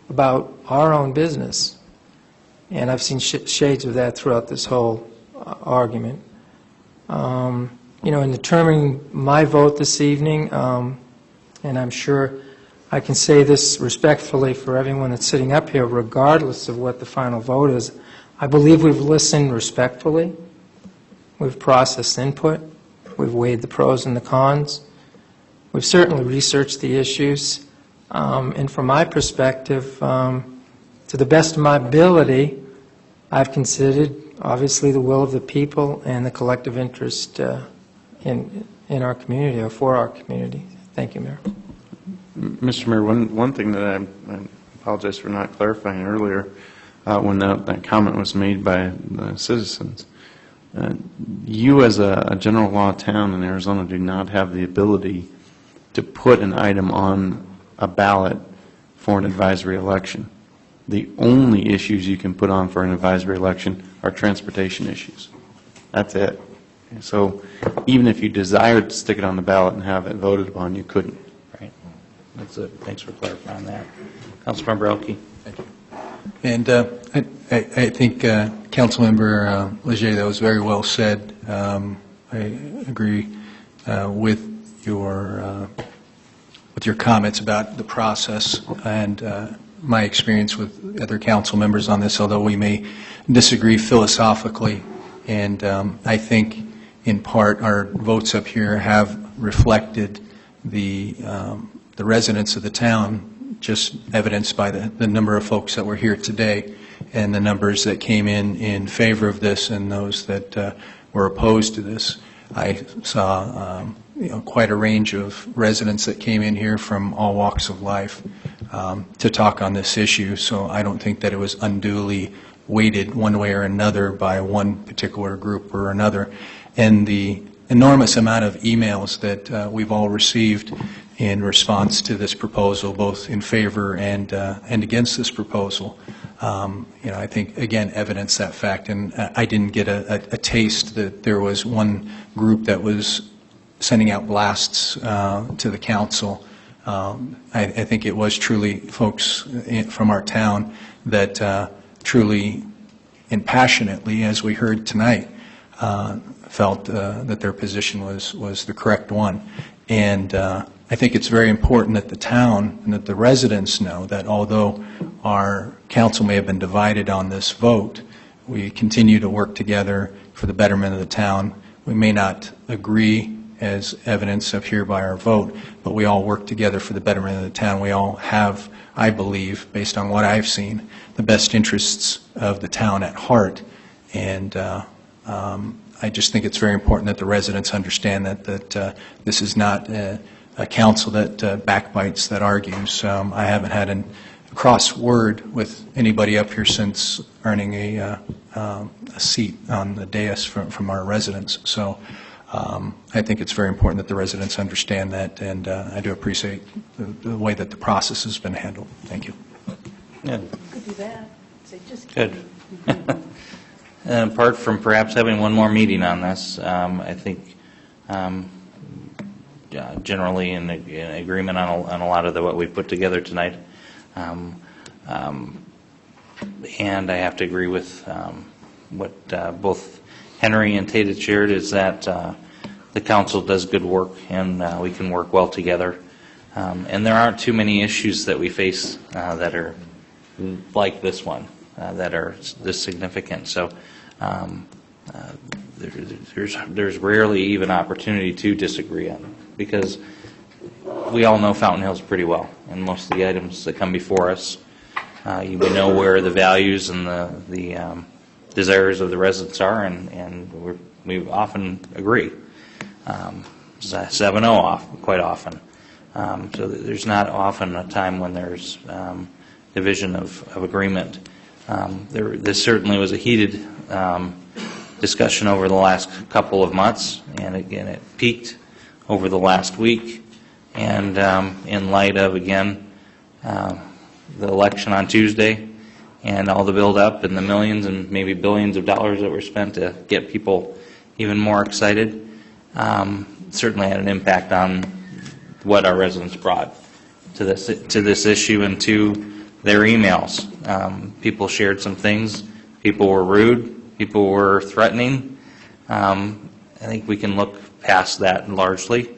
about our own business. And I've seen shades of that throughout this whole argument. You know, in determining my vote this evening, and I'm sure I can say this respectfully for everyone that's sitting up here, regardless of what the final vote is, I believe we've listened respectfully, we've processed input, we've weighed the pros and the cons, we've certainly researched the issues, and from my perspective, to the best of my ability, I've considered, obviously, the will of the people and the collective interest in our community, or for our community. Thank you, Mayor. Mr. Mayor, one thing that I apologize for not clarifying earlier when that comment was made by the citizens. You, as a general law town in Arizona, do not have the ability to put an item on a ballot for an advisory election. The only issues you can put on for an advisory election are transportation issues. That's it. So even if you desired to stick it on the ballot and have it voted upon, you couldn't. Right. That's it. Thanks for clarifying that. Councilmember Elke. Thank you. And I think Councilmember Leger, that was very well said. I agree with your comments about the process and my experience with other council members on this, although we may disagree philosophically. And I think, in part, our votes up here have reflected the residents of the town, just evidenced by the number of folks that were here today and the numbers that came in favor of this and those that were opposed to this. I saw quite a range of residents that came in here from all walks of life to talk on this issue, so I don't think that it was unduly weighted one way or another by one particular group or another. And the enormous amount of emails that we've all received in response to this proposal, both in favor and against this proposal, I think, again, evidence that fact. And I didn't get a taste that there was one group that was sending out blasts to the council. I think it was truly folks from our town that truly and passionately, as we heard tonight, felt that their position was the correct one. And I think it's very important that the town and that the residents know that although our council may have been divided on this vote, we continue to work together for the betterment of the town. We may not agree, as evidence of here by our vote, but we all work together for the betterment of the town. We all have, I believe, based on what I've seen, the best interests of the town at heart. And I just think it's very important that the residents understand that this is not a council that backbites, that argues. I haven't had a cross word with anybody up here since earning a seat on the dais from our residents. So I think it's very important that the residents understand that, and I do appreciate the way that the process has been handled. Thank you. Good. You could do that. Say, just Good. kidding. And apart from perhaps having one more meeting on this, I think generally in agreement on a lot of what we've put together tonight. And I have to agree with what both Henry and Tate had shared, is that the council does good work and we can work well together. And there aren't too many issues that we face that are like this one, that are this significant. So there's rarely even opportunity to disagree on it, because we all know Fountain Hills pretty well, and most of the items that come before us, we know where the values and the desires of the residents are, and we often agree. 7-0 off quite often. So there's not often a time when there's division of agreement. This certainly was a heated discussion over the last couple of months, and again, it peaked over the last week. And in light of, again, the election on Tuesday and all the build-up and the millions and maybe billions of dollars that were spent to get people even more excited, certainly had an impact on what our residents brought to this issue and to their emails. People shared some things. People were rude. People were threatening. I think we can look past that largely.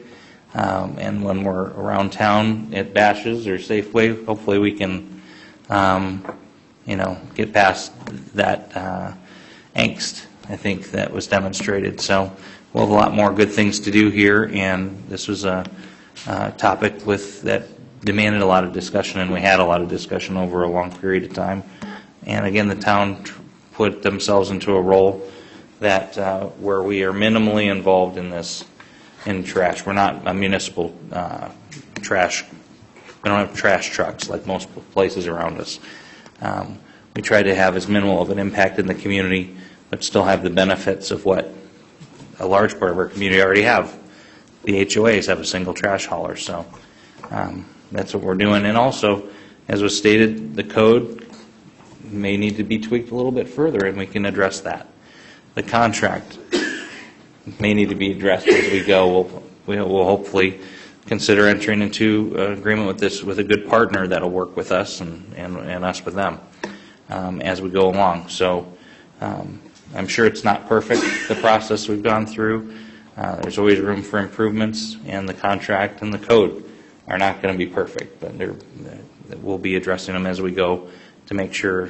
And when we're around town at Bashes or Safeway, hopefully we can, get past that angst, I think, that was demonstrated. So we'll have a lot more good things to do here, and this was a topic that demanded a lot of discussion, and we had a lot of discussion over a long period of time. And again, the town put themselves into a role that where we are minimally involved in this, in trash. We're not a municipal trash. We don't have trash trucks like most places around us. We try to have as minimal of an impact in the community, but still have the benefits of what a large part of our community already have. The HOAs have a single trash hauler, so that's what we're doing. And also, as was stated, the code may need to be tweaked a little bit further, and we can address that. The contract may need to be addressed as we go. We'll hopefully consider entering into an agreement with a good partner that'll work with us and us with them as we go along. So I'm sure it's not perfect, the process we've gone through. There's always room for improvements, and the contract and the code are not going to be perfect, but we'll be addressing them as we go to make sure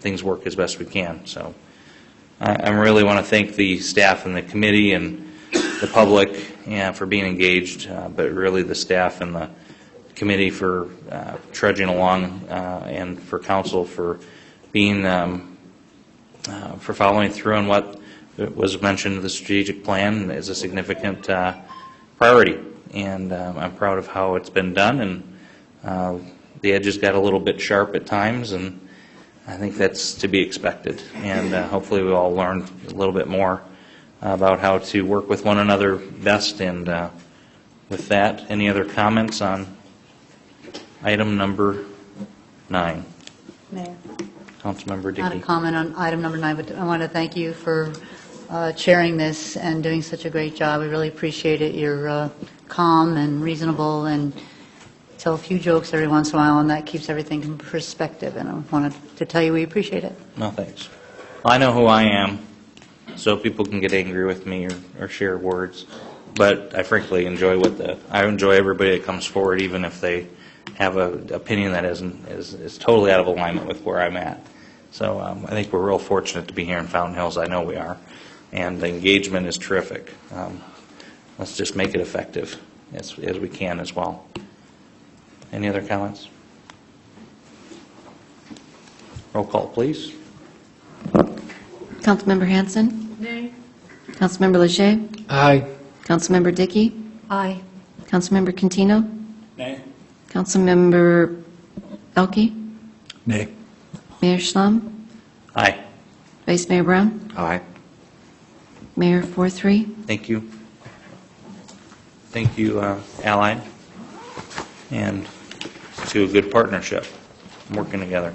things work as best we can. So I really want to thank the staff and the committee and the public for being engaged, but really the staff and the committee for trudging along, and for council for being for following through on what was mentioned in the strategic plan as a significant priority. And I'm proud of how it's been done, and the edges got a little bit sharp at times, and I think that's to be expected. And hopefully we all learned a little bit more about how to work with one another best. And with that, any other comments on item number 9? Mayor. Councilmember Dickey. Not a comment on item number 9, but I want to thank you for chairing this and doing such a great job. We really appreciate it. You're calm and reasonable and tell a few jokes every once in a while, and that keeps everything in perspective. And I wanted to tell you we appreciate it. No, thanks. Well, I know who I am, so people can get angry with me or share words. But I frankly enjoy I enjoy everybody that comes forward, even if they have an opinion that is totally out of alignment with where I'm at. So I think we're real fortunate to be here in Fountain Hills. I know we are. And the engagement is terrific. Let's just make it effective as we can as well. Any other comments? Roll call, please. Councilmember Hanson? Nay. Councilmember Leger? Aye. Councilmember Dickey? Aye. Councilmember Cantino? Nay. Councilmember Elke? Nay. Mayor Schlamm? Aye. Vice Mayor Brown? Aye. Mayor 4-3. Thank you. Thank you, Allied, and to a good partnership. working together.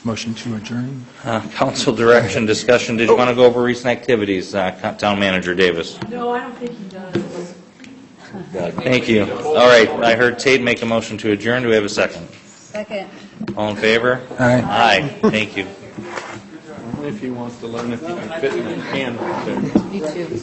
Motion to adjourn? Council direction discussion. Did you want to go over recent activities, Town Manager Davis? No, I don't think he does. Thank you. All right, I heard Tate make a motion to adjourn. Do we have a second? Second. All in favor? Aye. Aye. Thank you. Only if he wants to learn if he can fit in a can. Me too.